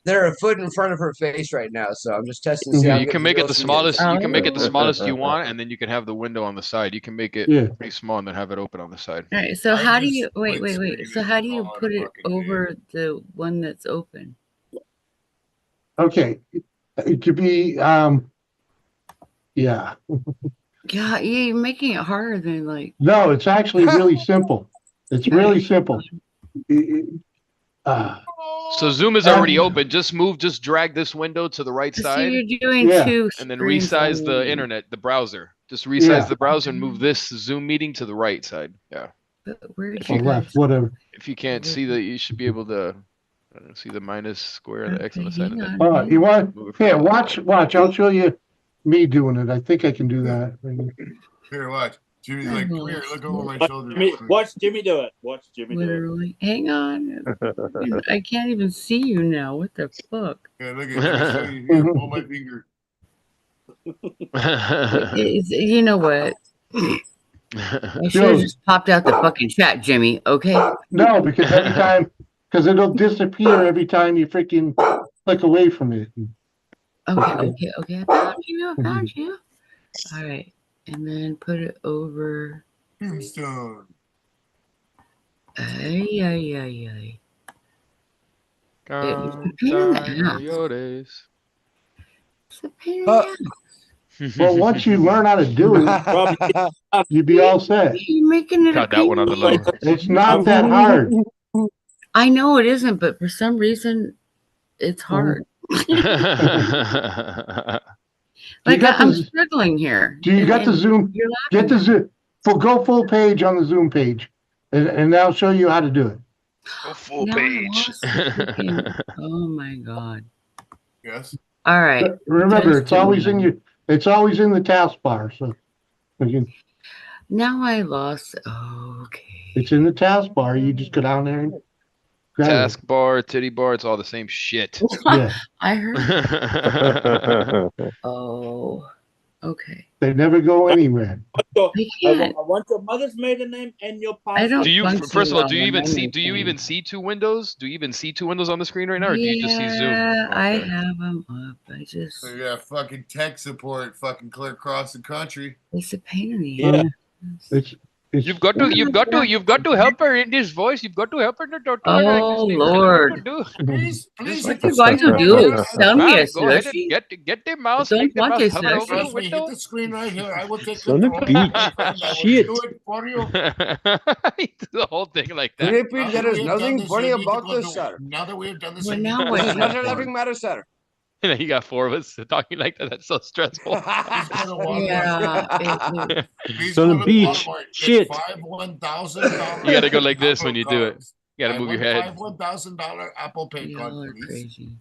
they're a foot in front of her face right now, so I'm just testing to see Yeah, how you good can make it real the she is. smallest. You can make it the Oh. smallest you want, and then you can have the window on the side. You can make it Yeah. pretty small and then have it open on the side. All right. So I how do just you wait? split screen So it how do you all put it fucking over the one that's open? Okay. It could be, yeah. Yeah, you're making it harder than like. No, it's actually really simple. It's really simple. So Zoom is already open. Just drag this window to the right So side, you're doing Yeah. two and then screens resize on the one. internet, the browser. Just resize Yeah. the browser and move this Zoom meeting to the right side. Yeah. But where did Or you left, guys? whatever. If you can't see that, you should be able to see the minus square and the X on the Okay, side, and hang then on. All right, you want, move it from here, the left watch, I'll show you me doing it. I think I can do that. Here, watch. Jimmy's like, come here, look over my shoulder. Watch Jimmy do it. Watch Jimmy do it. Literally. Hang on. I can't even see you now. What the fuck? Yeah, look at let me show you here. Pull my finger. You know what? I should have just popped out the fucking chat, Jimmy. Okay. No, because every time, because it'll disappear every time you freaking click away from it. Okay. I found you. All right. And then put it over. Tombstone. Ay. It was a pain in the ass. It's a pain in the ass. Well, once you learn how to do it, you'd be all set. You're making it. Got that one on the low. It's not that hard. I know it isn't, but for some reason, it's hard. Like I'm struggling here. Do you got the Zoom? Get the Zoom. Go full page on the Zoom page, and I'll show you how to do it. Go full Now I page. lost the freaking- oh my god! Yes. All right. Remember, it's always in your. It's always in the taskbar. So, now I lost. Okay. It's in the taskbar. You just go down there and grab Task bar, titty bar, it's all the same shit. it. Yeah, I heard. Oh. Okay. they never go anywhere. I can't. I want your mother's maiden name and your I passport. don't. Do you function first of all, well do you when even I'm see in pain. see two windows? Do you even see two windows on the screen right now, or do you just see Zoom? Yeah, I Okay. have them up. I just. So you got fucking tech support, fucking clear across the country. It's a pain in the Yeah. ass. It's You've got to help her in this voice. You've got to help her in the talk to her like Oh this. Lord. Please, please. What you going to do? Sell me a Go ahead slushy? and get the mouse. Don't Make the want mouse this hover over slushy. the Trust me, hit window. the screen right here. I will take Son of control. a bitch. I will Shit. do it for you. The whole thing like that. Repeat, Now there that is we have done nothing this, funny you need to about go this, do it. sir. Now that we have done this, Well, you need now to go what? do This is it. not a laughing matter, sir. You got four of us talking like that. That's so stressful. Please go to Walmart. Yeah. Please Son go of to a bitch. Walmart. Shit. Get five $1,000. You gotta go like this when Apple you do it. cards. You gotta I move your want head. five $1,000 Apple Pay card, Y'all are please. crazy.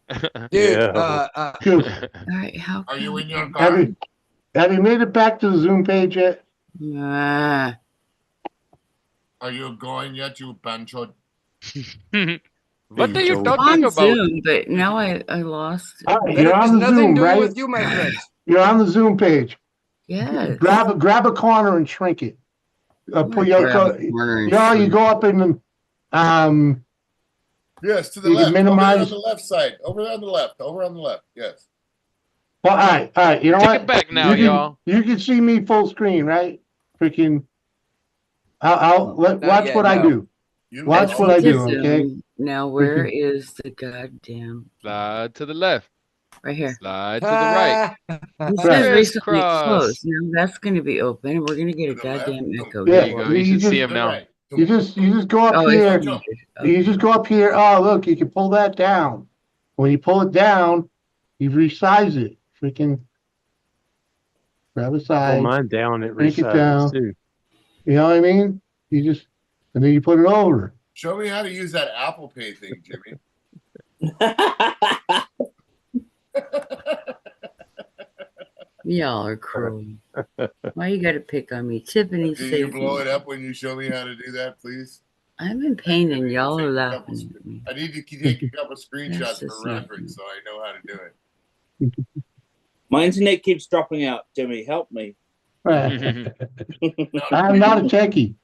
Dude, Yeah. Good. All right. How Are you in your Have car? you made it back to the Zoom page yet? Ah. Are you going yet, you bancho? What are you On talking on about? Zoom, but now I lost. All right, That you're has on the nothing Zoom, to do right? with you, my friends. You're on the Zoom page. Yes. Grab a corner and shrink it. I'm Put gonna your grab a corner and you shrink. go up in the Yes, to the You can left. Over there minimize- on the left side. Over there on the left. Over on the left. Yes. well, all right. You know Take what? it back now, you y'all. You can see me full screen, right? Freaking. Not Watch yet, what I no. do. You Watch know. what I do, Zoom. okay? Now where is the goddamn Slide to the left. right here? Slide to the right. It says recently Crisscross. closed. Now that's going to be open, and we're going to get a To the left, goddamn to- echo. Yeah. There you go. You should see just- him now. Right. You just go up here. You just go up here. Oh, look, you can pull that down. When you pull it down, you resize it. Freaking grab a Pull size, mine down, it crank it resizes down. too. You know what I mean? You just and then you put it over. Show me how to use that Apple Pay thing, Jimmy. Y'all are cruel. Why you gotta pick on me? Tiffany Can you saved blow me. it up when you show me how to do that, please? I'm in pain and y'all Take are a laughing couple- at me. I need to take a couple screenshots That's for just not reference so I know how to do it. My internet keeps dropping out. Jimmy, help me. I'm not a techie.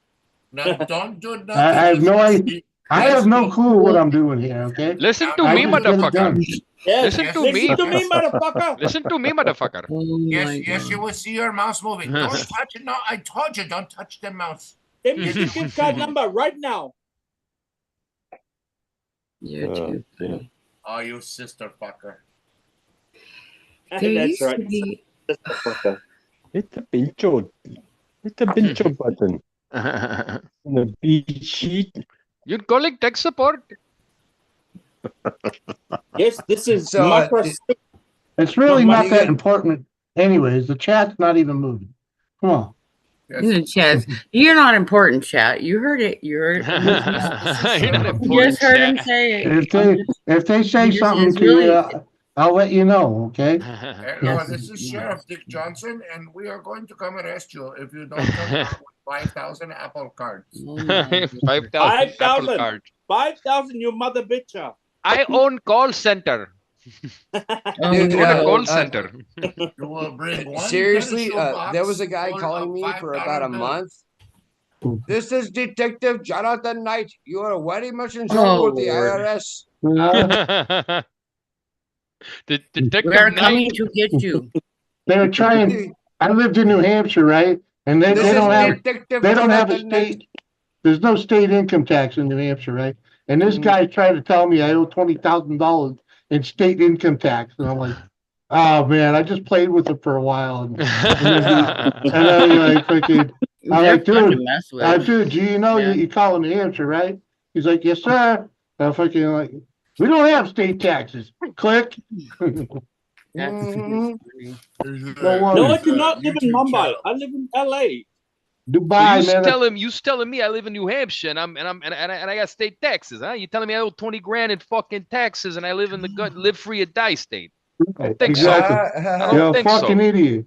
No, don't do nothing. I have no idea. I have no clue what I'm doing here. Okay. Listen to I me, just get it motherfucker. done. Yes, Listen to me. motherfucker. Listen to me, motherfucker. Oh Yes, my yes, you God. will see your mouse moving. Don't touch it. No, I told you, don't touch the mouse. Send me the gift card number right now. You're too funny. Oh, you sister fucker. There That's used right. to be Sister fucker. It's a pincho. It's a pincho button. The beat sheet. You're calling tech support? Yes, this is So, Microsoft. It's really No, not you that get- important. Anyways, the chat's not even moving. Come on. in the chat. You're not important, chat. You heard it. You heard it. You're not You important, just heard him chat. say it. If they say He just something is to you, really- I'll let you know. Okay. Hello, Yes, this is yes. Sheriff Dick Johnson, and we are going to come arrest you if you don't come out with 5,000 Apple cards. Oh my 5,000 Apple 5,000. card. 5,000, you mother bitcher. I own call center. Oh, Dude, Own a no. call center. You will bring one Seriously, pencil box there was a guy full calling of me for about a $5 bills. month. This is Detective Jonathan Knight. You are very much in trouble with the Lord. IRS. The Detective We are Knight. coming to get you. They're trying. I lived in New Hampshire, right? And they This don't is have Detective they don't have a Jonathan Knight. state. There's no state income tax in New Hampshire, right? And this Mhm. guy's trying to tell me I owe $20,000 in state income tax, and I'm like, oh man, I just played with it for a while, and I'm like, freaking, I'm They're like, fun to dude, mess with. dude, do you know Yeah. you call in New Hampshire, right? He's like, yes, sir. I'm fucking like, we don't have state taxes. Click. That's Mhm. funny. There's a- No worries. No, I there's do a not live in YouTube Mumbai. channel. I live in LA. So Dubai, man. you telling me I live in New Hampshire and I got state taxes, huh? You telling me I owe 20 grand in fucking taxes and I live in the live free or die state? Right, think so. exactly. I don't You're a think so. fucking idiot.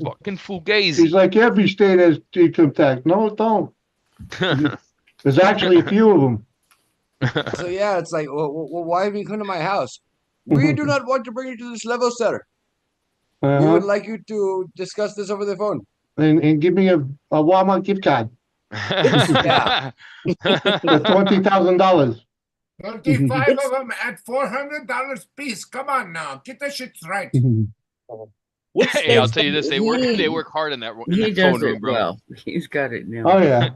Fucking He's fugazi. like, every state has income tax. No, it don't. There's actually a few of them. So yeah, it's like, well, why have you come to my house? We do not want to bring you to this level, sir. We would Uh-huh. like you to discuss this over the phone. And give me a Walmart gift card Yeah. for $20,000. 25 of them at $400 piece. Come on now, get the shit right. Which Hey, I'll state's tell you this: they work hard in that He phone does room, it bro. well. He's got it now. Oh yeah.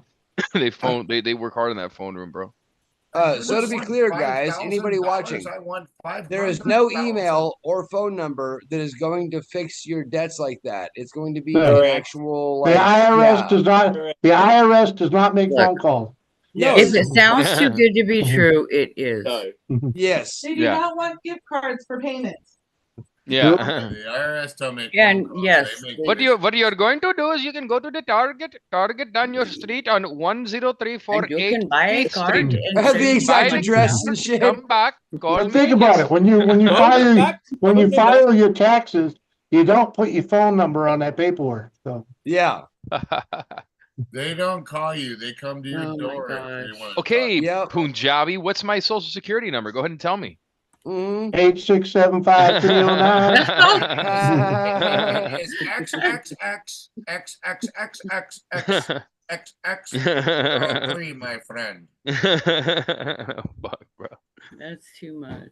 They work hard in that phone room, bro. So to be clear, guys, anybody watching, I want there is no email or phone number that is going to fix your debts like that. It's going to be an Correct. actual The like IRS yeah. does not. The IRS does not make Look. phone calls. No. If it sounds too good to be true, it is. No. Yes. They do Yeah. not want gift cards for payments. Yeah. The IRS don't make And phone calls. yes, They make What you're going to do is you can go to the Target down your street on 10348 and you can buy a 8th card Street. and The send it exact Buy right address now. and shit. Come back, call But me. think about yes. it. When you Don't file do that. when you Don't do that. file your taxes, you don't put your phone number on that paperwork. So Yeah. They don't call you. They come to your Oh my door. If gosh. they want to Okay, Yep. Punjabi, what's my social security number? Go ahead and tell me. Mhm. 8675309. It's XXXXXXXXX3, my friend. Fuck, bro. That's too much.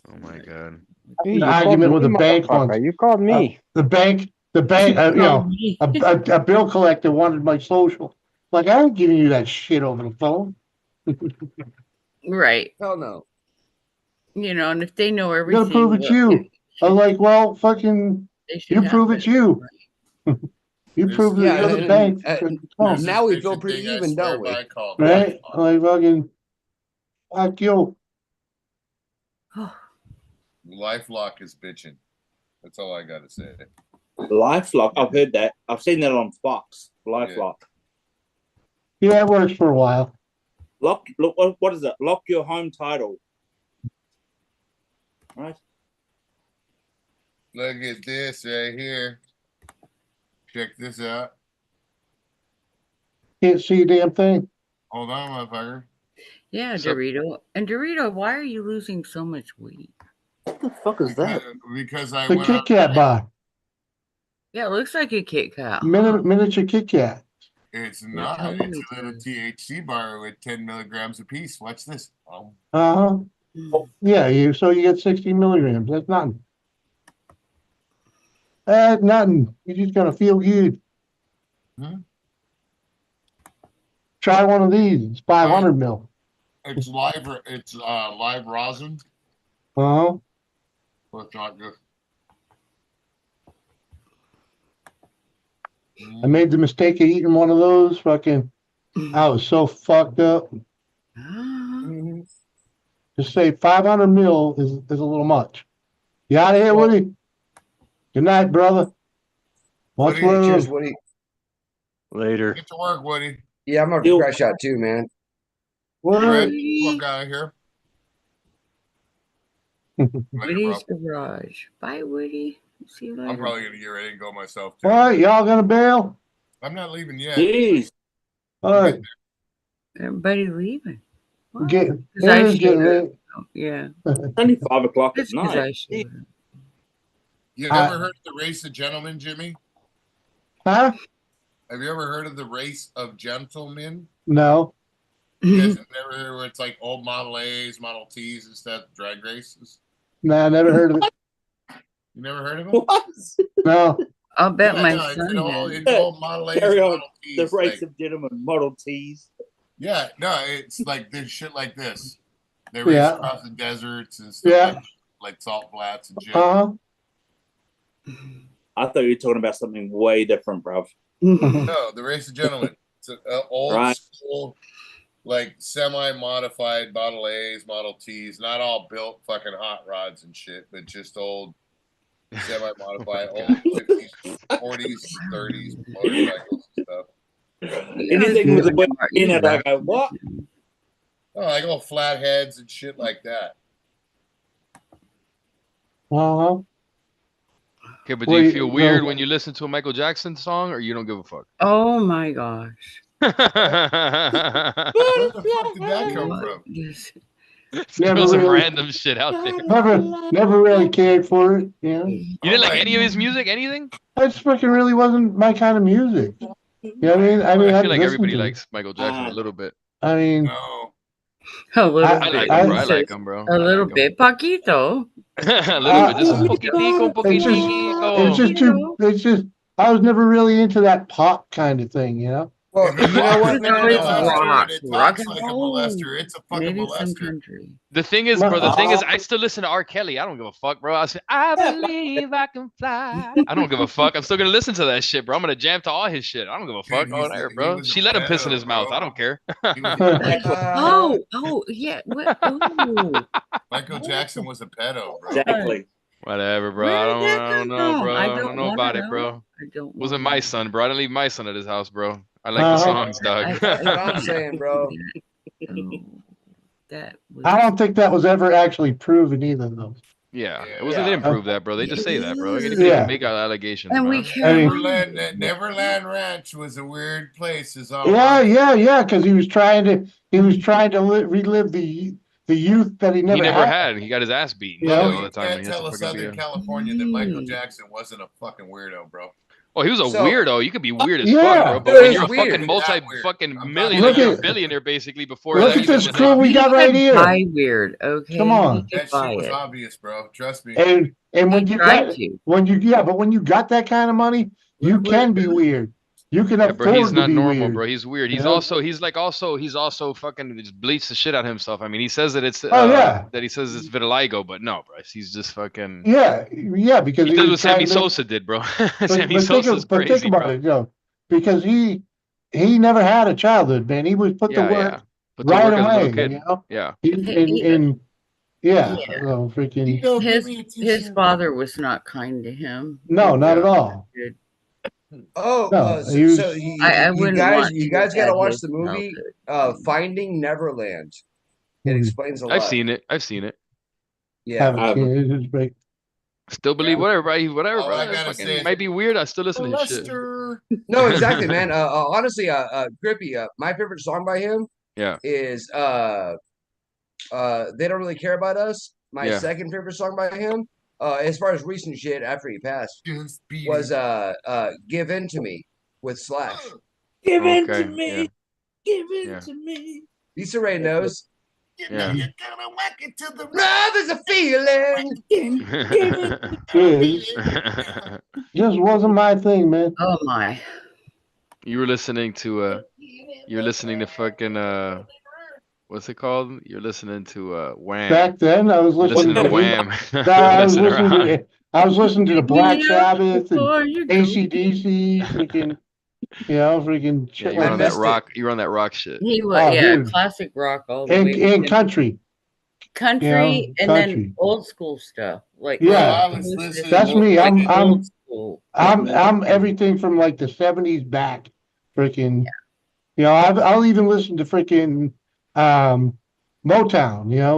Oh my god. Hey, An you argument called with me, a bank motherfucker. once. You called me. The bank, you know, a bill collector wanted my social. Like, I ain't giving you that shit over the phone. Right. Hell no. You know, and if they know You everything, gotta prove it's well, you. I'm like, well, fucking, they should you have prove it. it's you. You This proved is- that Yeah, you're the and- bank. and- Oh, This is now we bitch feel a pretty thing I even, swear don't we? by called right? LifeLock. Like fucking, fuck you. LifeLock is bitching. That's all I gotta say. LifeLock. I've heard that. I've seen that on Fox. LifeLock. Yeah, it works for a while. Lock. Look. What is it? Lock your home title. Right. Look at this right here. Check this out. Can't see a damn thing. Hold on, motherfucker. Yeah, So- Dorito. And Dorito, why are you losing so much weight? What the fuck is that? Because I The went Kit on. Kat bar. Yeah, it looks like a Kit Kat. Miniature Kit Kat. It's You're not. telling It's me a little to. THC bar with 10 milligrams apiece. Watch this. Oh, Uh-huh. Mm. Yeah, so you get 60 milligrams. That's nothing. That's nothing. You're just gonna feel good. Hmm? Try one of these. It's 500 mil. it's live. It's live rosin. Uh-huh. So it's not just. I made the mistake of eating one of those. Fucking, I was so fucked up. Ah. Just say 500 mil is a little much. You out of here, Woody? Good night, brother. Much Woody, love. Cheers, Woody. Later. Get to work, Woody. Yeah, I'm gonna crash out too, man. Word. Brad, what guy here? Later, bro. Woody's garage. Bye, Woody. See you later. I'm probably gonna get ready and go myself too. All right, y'all gonna bail? I'm not leaving yet. Jeez. All right. Everybody leaving. What? Get, 'Cause I it is getting showed late. up. Yeah. It's only 5 o'clock at It's because I night. showed up. You ever heard of the race of gentlemen, Jimmy? Huh? Have you ever heard of the race of gentlemen? No. You guys have never heard where it's like old Model A's, Model T's and stuff, drag races? No, I never heard of it. You never heard of them? What? No. I'll bet Yeah, my no, it's son an old, has. it's old Model A's, Carry on. Model T's. The race like- of gentlemen, Model T's. yeah, no, it's like there's shit like this. They race Yeah. across the deserts and stuff Yeah. like salt flats and shit. Uh-huh. I thought you were talking about something way different, bruv. No, the race of gentlemen. It's an old Right. school, like semi-modified Model A's, Model T's, not all built fucking hot rods and shit, but just old semi-modified, old 50s, 40s, 30s motorcycles and stuff. Anything with a way in it, I go, what? Oh, like old flatheads and shit like that. Uh-huh. Okay, but do Wait, you feel weird no. when you listen to a Michael Jackson song, or you don't give a fuck? Oh my gosh. Where the fuck did that come What from? is- Never Throw some really, random shit out there. never really cared for it. You know, You didn't like any of his music, anything? it just fucking really wasn't my kind of music. You know what I mean? I I'd feel like listen everybody to it. likes Michael Jackson a little bit. I mean, No. A little I I bit. like him, bro. I I- like him, bro. A little bit. Paquito. A little bit. Just un Uh, poquitico, un it's just, poquitico. it's just too. It's just. I was never really into that pop kind of thing. You know. Well, If you know what, walks like a man? It's molester rock. and it Rock talks and like a roll. molester, it's a fucking Maybe some molester. country. The thing is, My- bro, the thing is, I still listen to R. Kelly. I don't give a fuck, bro. I say, I believe I can fly. I don't give a fuck. I'm still gonna listen to that shit, bro. I'm gonna jam to all his shit. I don't give a fuck. Dude, Oh, he's there, he bro. was a She let him piss in pedo, his mouth. bro. I don't care. He was a Oh, yeah. What? Oh. Michael Jackson was a pedo, bro. Exactly. Whatever, bro. Where I did don't, that I don't come know, from? bro. I I don't don't know wanna about it, know. bro. I don't Wasn't wanna my know. son, bro. I didn't leave my son at his house, bro. I like the Uh-huh. songs, dog. That's what I'm saying, bro. Oh, that was. I don't think that was ever actually proven either, though. Yeah, it Yeah. wasn't. They didn't prove that, bro. They just say that, bro. Anybody Yeah. can make allegations, And bro. we I can't. mean- Neverland Ranch was a weird place. Is all. Yeah, because he was trying to relive the youth that he He never never had. had. He got his ass beat Yeah. all You the time. can't When he has tell to a fucking Southern be. California that Michael Jackson wasn't a fucking weirdo, bro. Oh, he was a So- weirdo. You could be weird as Yeah. fuck, bro. But Dude, when he's you're a weird. fucking Not weird. fucking I'm millionaire, talking- you're a Look at- billionaire basically before Look that at even this just crew we got right here. Buy weird, okay? Come on. You That could buy shit was it. obvious, bro. Trust me. And when He you tried got to. when you but when you got that kind of money, you can be weird. You can Yeah, bro, he's afford to not be normal, weird. bro. He's weird. You He's know? also fucking just bleached the shit out of himself. I mean, he says that it's Oh yeah, that he says it's vitiligo, but no, bro. He's just fucking. yeah, because He he did was what Sammy trying to. Sosa did, bro. Sammy But Sosa's think crazy, about bro. it, because he never had a childhood, man. He was put to Yeah, work yeah. Put to right work as a little away, kid. you know. Yeah. And yeah, Yeah. so freaking His father was not kind to him. no, not at Yeah. all. Good. Oh, No, he was. so I wouldn't want you to have guys got to had watch his the movie childhood. Finding Neverland. It Hmm, explains a I've lot. seen it. I've seen it. Yeah. haven't seen it. It's great. Still believe whatever, bro. Whatever, All bro. I It's gotta fucking say is might be weird. I still listen to his shit. Lester. No, exactly, man. Honestly, Grippy, my favorite song by him Yeah. is They Don't Really Care About Us. My Yeah. second favorite song by him, as far as recent shit after he passed, Just beat was it. Give In to Me with Slash. Give in to Okay. me. Yeah. Give in Yeah. to me. Lisa Ray knows. You know Yeah. you're gonna whack it to the Love is a feeling. Give in. Is just wasn't my thing, man. Oh my. You were listening to you're listening to fucking what's it called? You're listening to Wham. Back then, I was You're listening listening to to Wham. I was Messing listening around. to I was listening to the Black Sabbath and Before you go. AC/DC, freaking, freaking Yeah, shit you were like on that. that rock. You were on that rock shit. He was, Oh, yeah, dude. classic rock all the And way. and country, Country and country. then old school stuff. Like Bro, Yeah, I was listening. that's me. like I'm old I'm school. I'm everything from like the 70s back, freaking. I'll even listen to freaking Motown,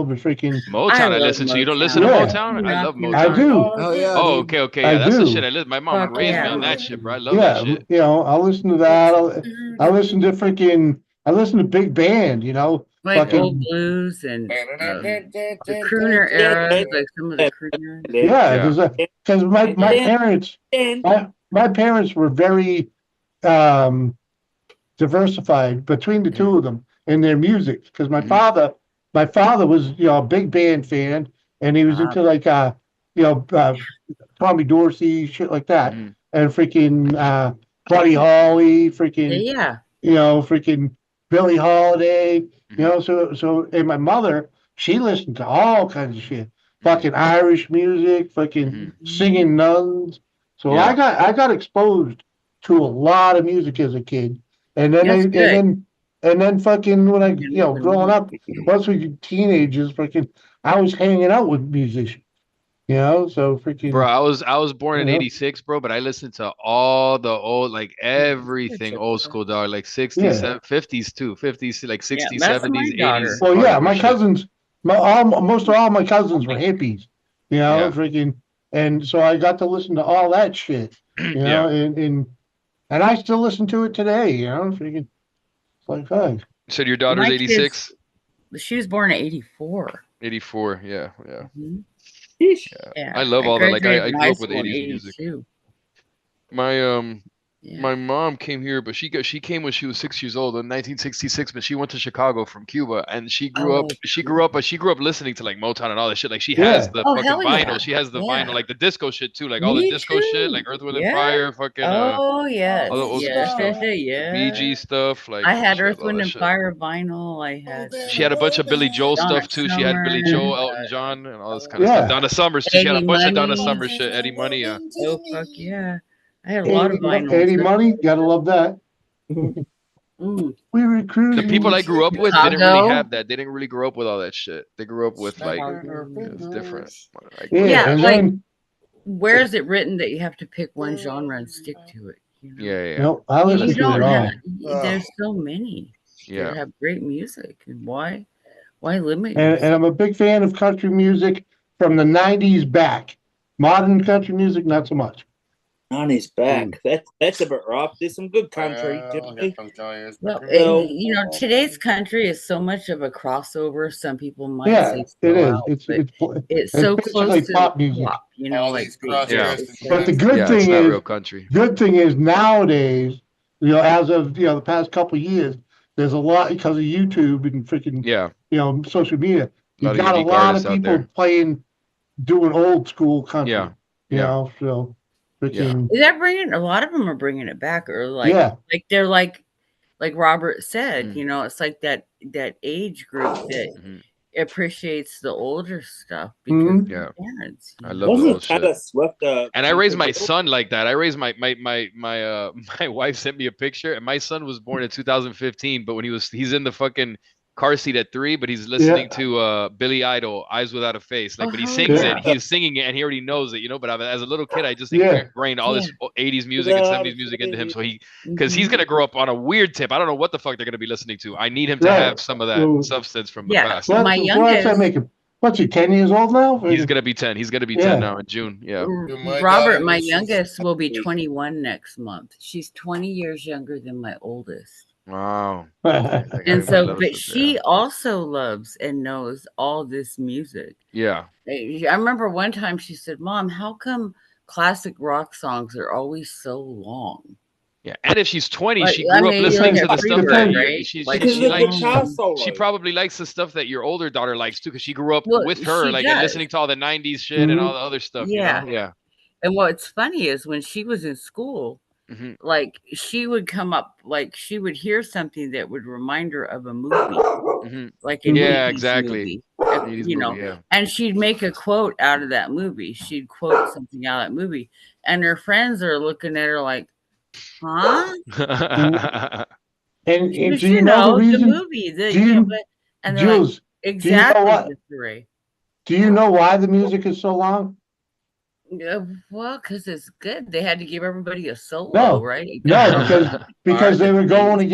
but freaking Motown, I love listen to. You don't listen to Yeah. Motown? I love I Motown. do. Oh yeah. Oh, dude. okay, okay, I yeah. That's the shit do. I listen. My mom Fuck raised me yeah. on that shit, bro. I love Yeah, that shit. I'll listen to that. I'll listen to I listen to big band, Like fucking old blues and the crooner era, like some of the crooners. yeah, Yeah. because my parents my parents were very diversified between the two of them in their music because my father was a big band fan and he was into like Tommy Dorsey shit like that Mhm. and freaking Buddy Holly freaking Yeah. freaking Billie Holiday Mhm. so and my mother she listened to all kinds of shit fucking Irish music fucking Mhm. singing nuns so Yeah. I got exposed to a lot of music as a kid and then That's good. and then fucking when I growing up once we were teenagers freaking I was hanging out with musicians so freaking Bro, I was born in you know, '86, bro, but I listened to all the old, like everything old school, dog, like 60s, yeah 50s too, 50s, like Yeah, 60s, that's 70s, my 80s, daughter. well yeah hardcore my shit. cousins most of all my cousins were hippies Yeah. freaking and so I got to listen to all that shit Yeah. and I still listen to it today freaking it's like fuck. You said your daughter's My 86? kids, she was born in 84. 84, yeah, yeah. Mhm. Yeah. Yeah. I love all that. Like graduated I from grew high up with school in 80s music. 82. My Yeah. my mom came here, but she came when she was 6 years old in 1966. But she went to Chicago from Cuba, and she grew up but she grew up listening to like Motown and all that shit. Like she has Yeah. the Oh, fucking hell vinyl. yeah. She has the Yeah. vinyl, like the disco shit too, like all the Me disco shit, like too. Earth, Wind, and Yeah. Fire, fucking Oh, yes. all the old school Yes. stuff, the Yeah. Bee Gees stuff. Like I had she has Earth, all Wind, that and shit. Fire vinyl. I had She had a bunch of Billy Joel Donna stuff too. She had Billy Summer, Joel, Elton John, and all this kind of stuff. Yeah. Donna Summers too. She had a Eddie bunch of Donna Money. Summers shit. Eddie Money, yeah. Oh, fuck yeah. I had a lot of vinyls. Eddie Money gotta love that Mm. we recruited The people I grew up with didn't really Chicago. have that. They didn't really grow up with all that shit. They grew up with like it's different. I grew up yeah with and that shit. then Where is it written that you have to pick one genre and stick to it? Yeah, yeah. I You listen to it don't all have. There's so many Yeah. that have great music, and why limit and yourself? I'm a big fan of country music from the 90s back modern country music not so much 90s back. That's a bit rough. There's some good country. Jimmy. Well, Well, today's country is so much of a crossover. Some people might yeah say it throw is out, but it's it's so close basically to pop music pop, All like these the- Yeah. cross-dressed but the and good Yeah, thing it's not is real country. nowadays as of the past couple of years there's a lot because of YouTube and freaking Yeah. social media A lot you of got a unique lot of artists out people there. doing old school country Yeah. you Yeah. know so freaking Is that bringing? A lot of them are bringing it back, or like, yeah. they're like Robert said, Mm. you know, it's like that age group that Mhm. appreciates the older stuff because Mhm. of Yeah. their parents. I you love know? the Wasn't old shit. Taylor Swift And I raised my Tinkerbell? son like that. I raised my my wife sent me a picture, and my son was born in 2015. But when he's in the fucking car seat at 3, but he's listening to Billy Idol, Eyes Without a Face. Like Oh, when he hell sings yeah. it, he's singing it, and he already knows it, you know. But as a little kid, I just Yeah. ingrained all this 80s music and Without 70s a music into him, so face. because he's gonna grow up on a weird tip. I don't know what the fuck they're gonna be listening to. I need him to Right. have some of that Well, substance from the Yeah. past. Well, My so what's that youngest, make him? What's he, 10 years old now? He's gonna be 10. He's gonna be Yeah. 10 now in June. Yeah. Dude, my Robert, daughter my listens- youngest will be 21 next month. She's 20 years younger than my oldest. Wow. Yeah. Like, And I so, love but it, she also loves and knows all this music. yeah. I remember one time she said, "Mom, how come classic rock songs are always so long?" Yeah, and if she's 20, Like, she I grew up mean, listening like to a the stuff Freebird, that right? Like, Because she of the likes. guitar She solo. probably likes the stuff that your older daughter likes too, because she grew up Well, with her, she like, and does. listening to all the 90s shit and all the other stuff, you Yeah. know? Yeah. And what's funny is when she was in school, Mhm. like she would come up, like she would hear something that would remind her of a movie, Mhm. like an Yeah, 80s exactly. movie, 80s you know, movie, yeah. and she'd make a quote out of that movie. She'd quote something out of that movie, and her friends are looking at her like, huh? And Because, do you know the the reason? movie, Do you, but, and they're like, Jules, do you know exactly, what? Mr. Ray. Do you know why the music is so long? Yeah, well, because it's good. They had to give everybody a solo, No, right? no, because they were going bass.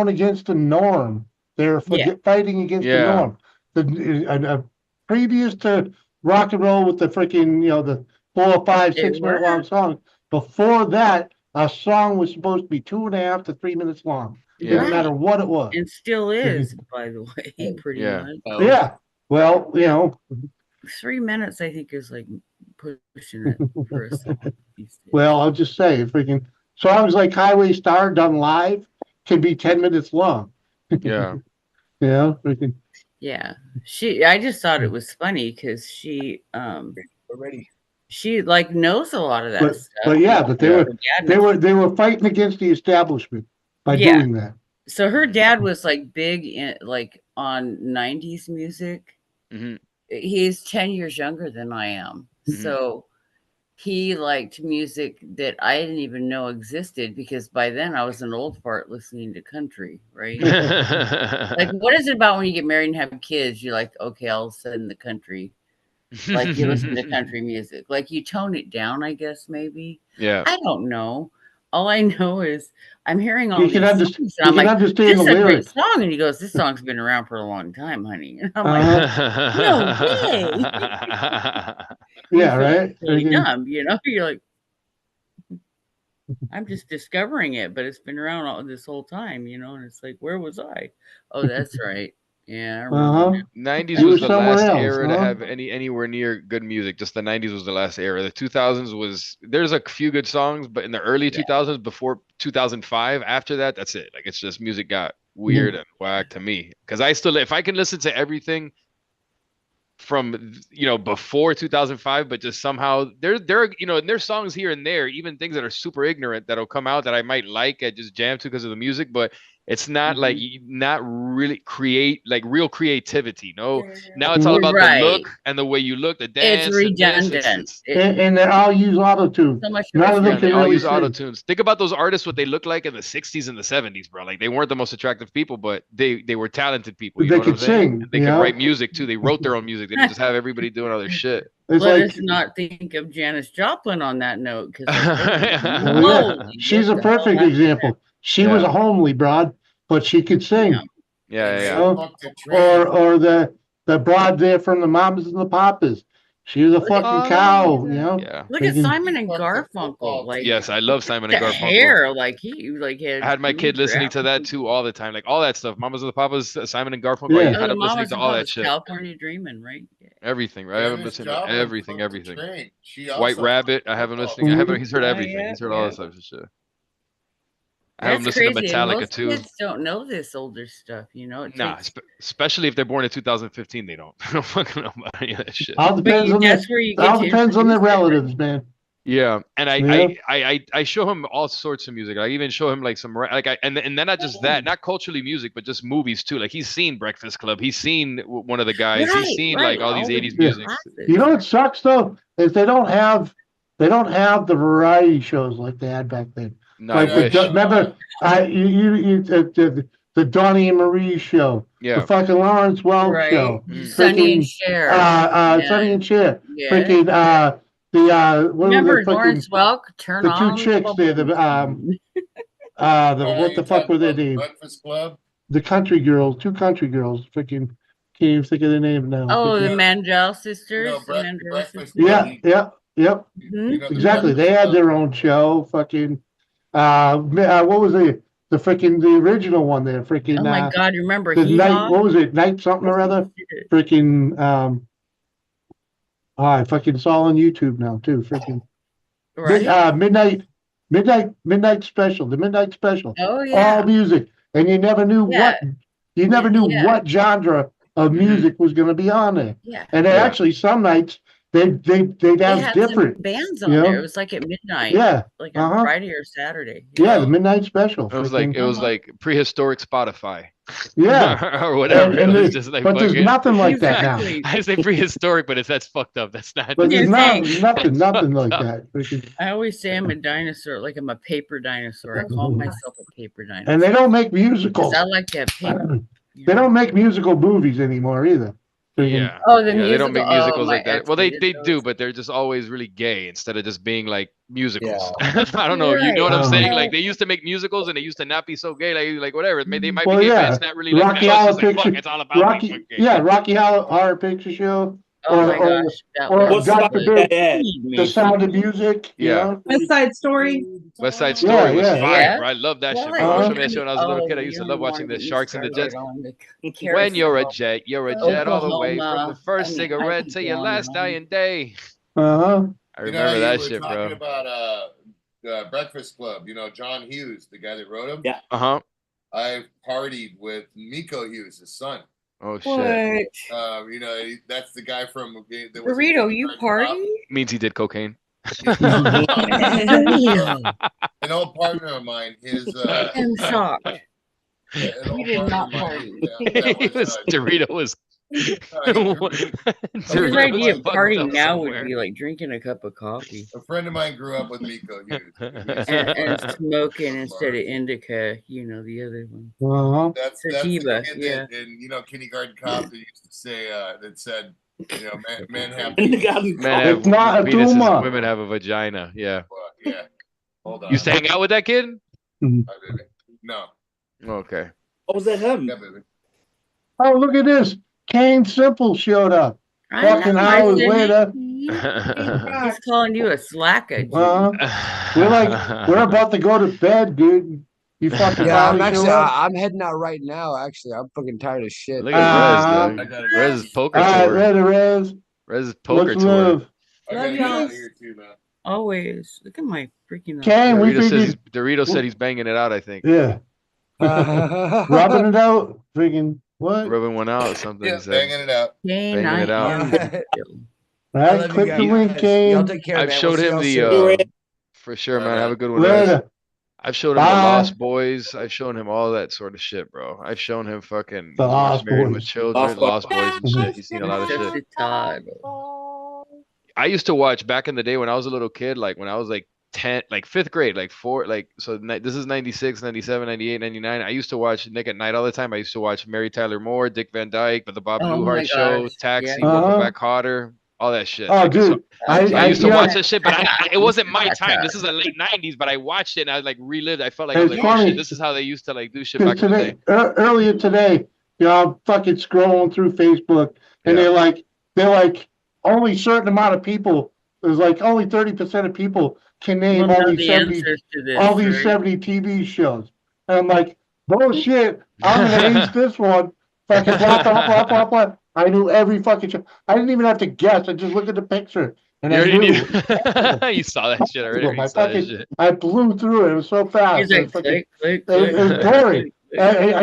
against the norm. They were Yeah. fighting against the Yeah. norm. Previous to rock and roll with the freaking, the 4, 5, 6 minute long song. Before that, a song was supposed to be 2.5 to 3 minutes long. It didn't matter what it was. And still is, by the way, pretty Yeah. much. Yeah. Well, 3 minutes, I think, is like pushing it for a song these days. well, I'll just say, freaking songs like Highway Star done live can be 10 minutes long. Yeah. Yeah, freaking. Yeah. I just thought it was funny because she like knows a lot of that stuff. But yeah, but Her dad they were fighting against the establishment by Yeah. doing that. So her dad was like big in like on 90s music. Mhm. He's 10 years younger than I am. Mhm. So he liked music that I didn't even know existed because by then I was an old fart listening to country, right? Like, what is it about when you get married and have kids? You're like, okay, all of a sudden the country, like you listen to country music, like you tone it down, I guess, maybe. Yeah. I don't know. All I know is I'm hearing all You these can songs, understand. and You I'm can like, understand this the is a great lyrics. song. And he goes, this song's been around for a long time, honey. And I'm like, no way. Yeah, right. Really Freaking- dumb, you know? You're like, I'm just discovering it, but it's been around all this whole time, you know? And it's like, where was I? Oh, that's right. Yeah, I remember. Uh-huh. now. 90s You was were the somewhere last else, era to huh? have anywhere near good music. Just the 90s was the last era. The 2000s there's a few good songs, but in the early 2000s, before 2005, after that, that's it. Like, it's just music got weird and whack to me. Because if I can listen to everything from before 2005, but just somehow there and there's songs here and there, even things that are super ignorant that'll come out that I might like, I just jam to because of the music, but it's not like not really create like real creativity. No, now it's all about the look and the way you look, the dance. It's redundant. And they all use auto tune. So much None of them Yeah, can they all really use sing. auto tunes. Think about those artists, what they look like in the 60s and the 70s, bro. Like, they weren't the most attractive people, but they were talented people. You They know what I'm could saying? sing, And they you could know? write music too. They wrote their own music. They didn't just have everybody doing other shit. It's Let like us not think of Janis Joplin on that note, because yeah, she's a perfect example. She was a homely broad, but she could sing. Yeah, You know? Or the broad there from the Mamas and the Papas. She was a fucking cow, you know. Yeah. Look at Simon and Garfunkel. Like, Yes, I love Simon the and Garfunkel. hair, like he like had. I had my kid listening to that too all the time, like all that stuff. Mamas and the Papas, Simon and Garfunkel. Yeah. I had the him listening Mamas to and all that Papas, shit. California Dreaming, right? Everything, right? I have him Janis listening to Joplin everything, fucked the everything. train. She White also Rabbit, I have him listening. He's heard Yeah, everything. He's heard all this type of shit. I have him That's listen to crazy. And Metallica most too. kids don't know this older stuff, you know. It Nah, takes, especially if they're born in 2015, they don't. They don't fucking know about any of that shit. All depends on that's where you all get to depends on their introduce it, right? relatives, man. Yeah, and Yeah. I show him all sorts of music. I even show him like some like and then not just that, not culturally music, but just movies too. Like he's seen Breakfast Club, he's seen one of the guys, he's seen like all these 80s music. You know what sucks though is they don't have the variety shows like they had back then. No, Like I wish. remember the Donnie and Marie show, Yeah, the fucking Lawrence Welk Right. show, Sonny and Cher. Sonny and Cher, Yeah. freaking what Remember were the freaking Lawrence Welk? Turn the on two chicks there, the what the fuck were they named? Breakfast Club. The country girls, two country girls, freaking can't even think of their name now. Oh, the freaking- Mandel sisters. You know, the Mandel Breakfast sisters. Yeah, yep. Mhm. You know, the Exactly. They Breakfast had Club. their own show. Fucking what was the original one there? Freaking Oh my God! You remember the Hee night, Haw? what was it? Night something or other? Freaking I fucking saw on YouTube now too. Freaking Right. midnight special, the midnight special. Oh yeah. All music. And you never knew Yeah. Yeah. what genre of music was gonna be on there. Yeah. And Yeah. actually some nights they'd They have had different some bands you on know? there. It was like at midnight. Yeah. Like on Uh-huh. Friday or Saturday. Yeah, the midnight special. it was like freaking- prehistoric Spotify. Yeah. or whatever. And it was it- just like but there's fucking- nothing like that now. Exactly. I say prehistoric, but that's fucked up. That's not. But there's You think? nothing like Fucked that. Freaking- I always say I'm a dinosaur, like I'm a paper dinosaur. I call myself a paper dinosaur. And they don't make because musicals. I like to have paper. They don't make musical movies anymore either. Freaking- Yeah. Oh, the Yeah, they don't make musical- oh, musicals my like that. ex Well, they did do, those. but they're just always really gay instead of just being like musicals. I don't know. You know what I'm Right. saying? Like they used to make musicals and they used to not be so gay. Like whatever. They might Well, be gay, but yeah. it's not really like Rocky that. Horror It's just like, fuck, Picture. it's all about being fucking gay. Rocky Horror Picture Show. Oh my gosh, that or was God What's forbid, that? The Sound of Music. You Yeah. know? West Side Story. West Side Story was yeah. fire, Yeah. bro. I love that shit, Well, bro. I I watched think that shit when I was a little kid. I used to love watching the Sharks and the Jets. When you're a jet, you're a jet all the way from the Oklahoma. first I mean, I cigarette could to go your on last and on. dying day. Uh-huh. I You know how remember you that were shit, talking bro. about Breakfast Club. You know John Hughes, the guy that wrote him. Yeah. Uh-huh. I partied with Miko Hughes, his son. Oh shit. What? You know that's the guy from Burrito, you party? Means he did cocaine. Burrito. An old partner of mine, his I'm shocked. an You old did partner not of mine, party. that was, Dorito was. His Dorito idea was of partying fucked up now somewhere. would be like drinking a cup of coffee a friend of mine grew up with Miko Hughes. and smoking instead of indica, you know, the other one. Uh-huh. That's the Sativa, kid yeah. that, in kindergarten cop that used to say that said, men have Kindergarten Men have It's not a penises, tumor. women have a vagina. Yeah. yeah. Hold on. You used to hang out with that kid? Hi, baby. No. Okay. Oh, was that him? Yeah, baby. Oh, look at this. Kane Simple showed up. Fucking hours later. He's calling you a slacker. G. We're about to go to bed, dude. You fucking Yeah, I'm finally actually show up? I'm heading out right now. Actually, I'm fucking tired of shit. Look at Uh, Rez, dog. Rez's poker All right, tour. ready, Rez. Rez's poker Let's tour. live. I Love gotta get y'all. out of here too, man. Always. Look at my freaking. Kane, we Dorito said he's banging it out, I think. Yeah. Rubbing it out. Freaking what? Rubbing one out or something. Yeah, he said. banging it out. Kane, Banging it I out. am All right, click the link, Kane. I've showed him for sure, man. Have a good one, Later. Rez. I've showed him the Bye. Lost Boys. I've shown him all that sort of shit, bro. I've shown him fucking The Lost Married Boys. with Children, Lost Boys and shit. He's seen a lot of shit. Such a Todd. I used to watch back in the day when I was a little kid, like when I was like 10, like fifth grade, like this is 96, 97, 98, 99. I used to watch Nick at Night all the time. I used to watch Mary Tyler Moore, Dick Van Dyke, the Bob Oh Newhart my Show, gosh, Taxi, yeah. Welcome Uh-huh. Back Kotter, all that shit. Oh, Like, dude. so I used to yeah. watch that shit, but it wasn't my time. This is the late 90s, but I watched it and I like relived. I felt like I was It's like, oh funny. shit, this is how they used to like do shit back Because in the day. today, earlier today, I'm fucking scrolling through Facebook, and Yeah. they're like, only certain amount of people. There's like only 30% of people can name We'll all know these the 70, answers to this, all these right? 70 TV shows. And I'm like, bullshit. I'm gonna ace this one. Fucking blah blah blah blah blah. I knew every fucking show. I didn't even have to guess. I just looked at the picture and You I already knew. knew. You saw that shit already. My You saw that fucking- shit. I blew through it. It was so fast. He's It like, was fucking- click, click, it was click. boring. I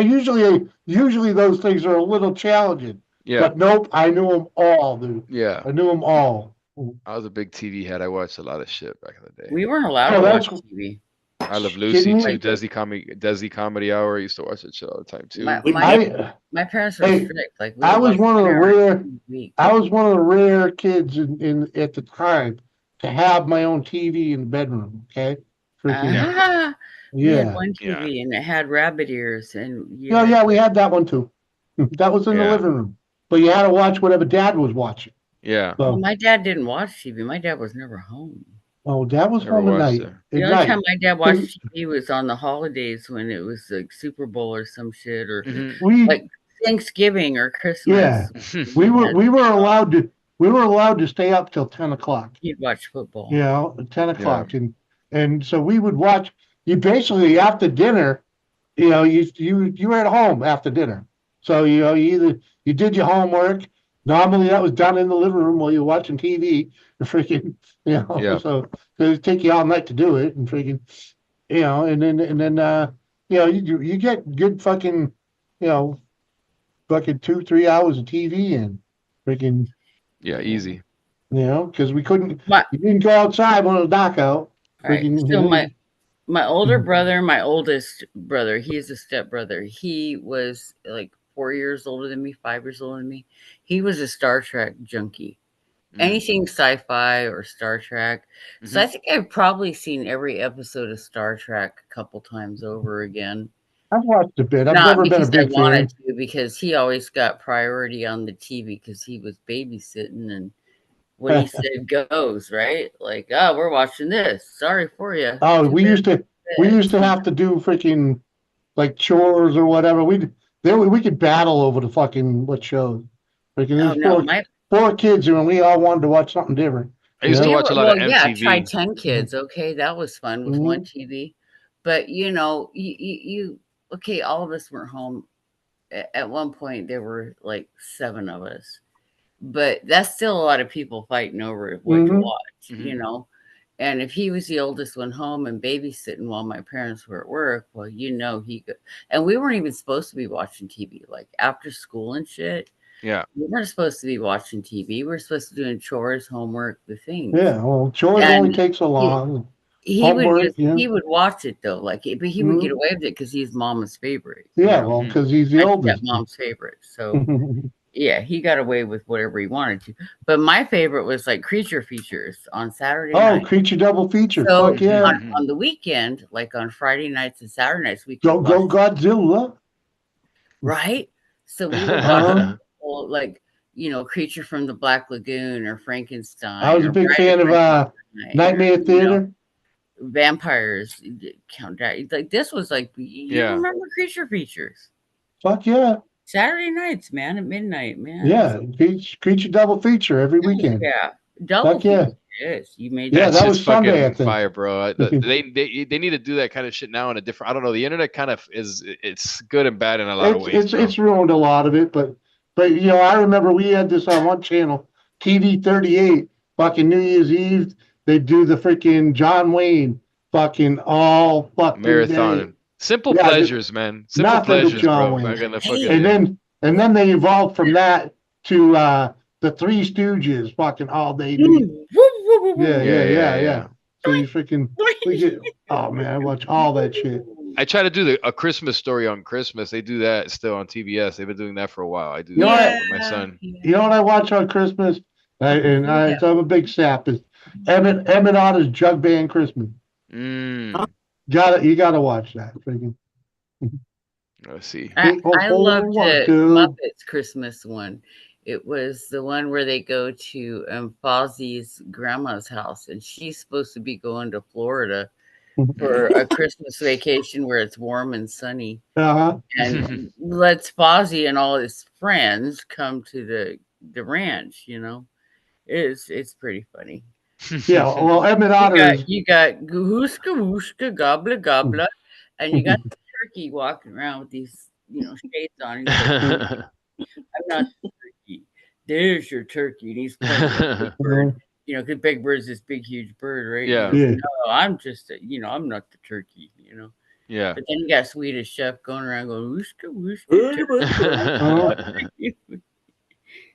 usually those things are a little challenging. Yeah. But nope, I knew them all, dude. Yeah. I knew them all. I was a big TV head. I watched a lot of shit back in the day. We weren't allowed Oh, to that's watch TV. I Love kidding Lucy me? too. Desi Comedy Hour. I used to watch that shit all the time too. My parents were Hey, strict. Like we I would was watch one of the dinner rare. every week. I was one of the rare kids in at the time to have my own TV in the bedroom. Okay, freaking We had yeah. one TV and it had rabbit ears, and you Yeah, had yeah, we had that one too. That was in the Yeah. living room, but you had to watch whatever Dad was watching. Yeah. Well, So, my dad didn't watch TV. My dad was never home. oh, Dad was Never home at watched night. it. The At only night. time my dad watched TV was on the holidays when it was like Super Bowl or some shit, or We like Thanksgiving or yeah, Christmas. we were allowed to stay up till 10 o'clock. He'd watch football. You know, 10 o'clock, and so we would watch. You basically after dinner, you know, you were at home after dinner, so you know you did your homework. Normally that was done in the living room while you're watching TV. Freaking, you know, Yeah. so it'd take you all night to do it, and freaking, you know, and then you know, you get good fucking, you know, fucking 2-3 hours of TV in, freaking, Yeah, easy. you know, because we couldn't, My- you didn't go outside when it was dark out. Right. Freaking, So you know, my older brother, my oldest brother, he's a step brother. He was like 4 years older than me, 5 years older than me. He was a Star Trek junkie. Anything sci-fi or Star Trek. So I think I've probably seen every episode of Star Trek a couple times over again. I've watched a bit. I've Not never been a because I big wanted fan. to, because he always got priority on the TV because he was babysitting, and what he said goes, right? Like, oh, we're watching this. Sorry for you. Oh, Too we bad. used to have to do freaking like chores or whatever. We could battle over the fucking what shows. Freaking Oh these no, four kids and we all wanted to watch something different. I used to watch a lot of yeah, MTV. try 10 Kids. Okay, that was fun with one Mhm. TV. But you know, you okay, all of us were home. At one point there were like 7 of us. But that's still a lot of people fighting over what to Mhm. watch, you know. And if he was the oldest one home and babysitting while my parents were at work, well, you know, and we weren't even supposed to be watching TV, like after school and shit. Yeah. We weren't supposed to be watching TV. We were supposed to be doing chores, homework, the things. Yeah, well, chores only takes so long. He Homework, he would watch it though, like, but he would get away with it because he's Mama's favorite. Yeah, well, because he's the oldest. Mom's favorite, so yeah, he got away with whatever he wanted to. But my favorite was like Creature Features on Saturday night. Oh, Creature Double Feature. So Fuck yeah. on the weekend, like on Friday nights and Saturday nights, we could Go watch, Godzilla. right? So we would watch like, you know, Creature from the Black Lagoon or Frankenstein. I was a big fan of Nightmare Theater. Vampires, Count Dracula. Like this was like, you remember Creature Features? Fuck yeah. Saturday nights, man, at midnight, man. Yeah, Creature Double Feature every weekend. Yeah, double. Fuck yeah. Yes, you made Yeah, That's that just was Sunday, I fucking think. fire, bro. They need to do that kind of shit now in a different. I don't know. The internet kind of it's good and bad in a lot of ways. It's ruined a lot of it, but you know, I remember we had this on one channel, TV 38, fucking New Year's Eve. They do the freaking John Wayne fucking all fucking Marathon. day. Simple Yeah, pleasures, man. Simple nothing but pleasures, John bro. Wayne. Back in the fucking And then they evolved from that to the Three Stooges fucking all day. Yeah. So you freaking oh man, I watch all that shit. I try to do a Christmas story on Christmas. They do that still on TBS. They've been doing that for a while. I do that with my son. You know what I watch on Christmas? I'm a big sap. Is Emmett Otter's Jug Band Christmas. You gotta watch that. Freaking. Let's see. I loved the Muppets Christmas one. It was the one where they go to Fozzie's grandma's house, and she's supposed to be going to Florida for a Christmas vacation where it's warm and sunny. And lets Fozzie and all his friends come to the ranch. You know, it's pretty funny. Yeah, well, Emmett Otter. You got Gooska Wooska Gobbler Gobbler, and you got the turkey walking around with these, you know, shades on. I'm not the turkey. There's your turkey. And he's playing with Big Bird. You know, because Big Bird's this big, huge bird, right? Yeah. Goes, no, I'm just, I'm not the turkey, you know. Yeah. But then you got Swedish Chef going around going, wooska, wooska.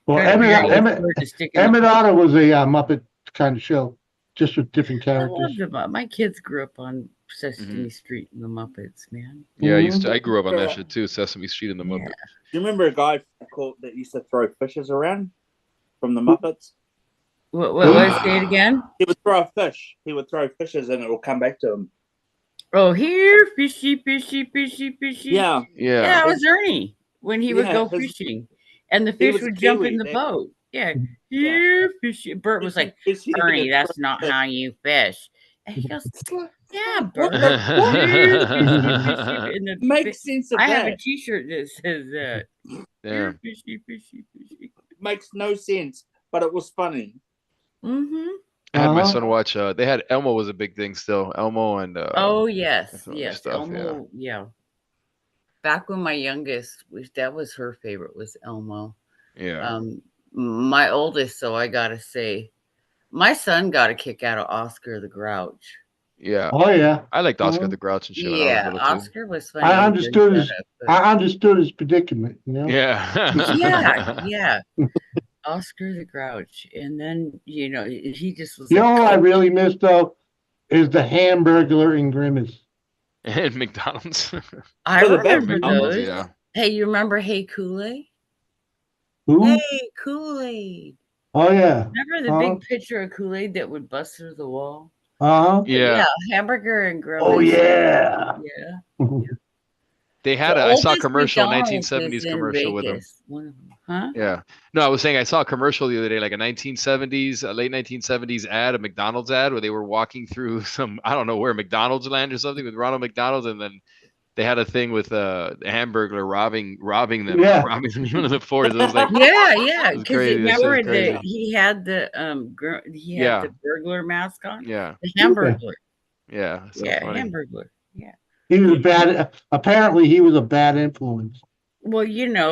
Well, Emmett Otter was a Muppet kind of show, just with different I characters. loved them. My kids grew up on Sesame Mhm. Street and the Muppets, man. Yeah, Mhm. I grew up on that shit too. Sesame Street and the Yeah. Muppets. Do you remember a guy that used to throw fishes around from the Muppets? Say it again? He would throw a fish. He would throw fishes and it will come back to him. Oh, here, fishy, fishy, fishy, fishy. Yeah. Yeah, Yeah. it was Ernie when he would Yeah, go his- fishing. And the he fish was a would jump in Kiwi. the They- boat. Yeah. Yeah. Here, fishy. Bert was like, Fishy, Ernie, fishy, that's not how you fish. And he goes, yeah, Bert. What the- Here, fishy, fishy. And the Makes sense of I have a that. T-shirt that says that. Yeah. Here, fishy, fishy, fishy. Makes no sense, but it was funny. Mm-hmm. I had my Uh-huh. son watch. They had Elmo was a big thing still. Elmo and Oh yes, some other yes. stuff, Elmo, yeah. Back when my youngest, that was her favorite, was Elmo. yeah. My oldest, so I gotta say, my son got a kick out of Oscar the Grouch. Yeah. Oh yeah, I liked Oscar the Grouch and shit when I was Yeah, little too. Oscar was funny. I and understood very his. setup, but- I understood his predicament. You know. Yeah. yeah. Oscar the Grouch, and then he just was. You like, know what I really miss though is the Hamburglar in Grimace. And McDonald's. I Those are bad remember McDonald's, those. yeah. Hey, you remember Hey Kool-Aid? Who? Hey Kool-Aid. Oh yeah. Remember the big pitcher of Kool-Aid that would bust through the wall? Uh huh. Yeah. Hamburger and Grimace. Oh yeah. Yeah. They had The I saw a oldest commercial, McDonald's 1970s is in commercial with them. Vegas. One of them. Huh? Yeah. No, I was saying I saw a commercial the other day, like a 1970s, a late 1970s ad, a McDonald's ad where they were walking through some, I don't know where, McDonald's land or something with Ronald McDonald's, and then they had a thing with the Hamburglar robbing them, Yeah. robbing them in the forest. It was like Yeah, it was because crazy. That shit was remember crazy. that he had the Yeah. the burglar mask on. Yeah. The Hamburglar. Yeah. So Yeah, funny. Hamburglar. Yeah. He was a bad. Apparently, he was a bad influence. Well,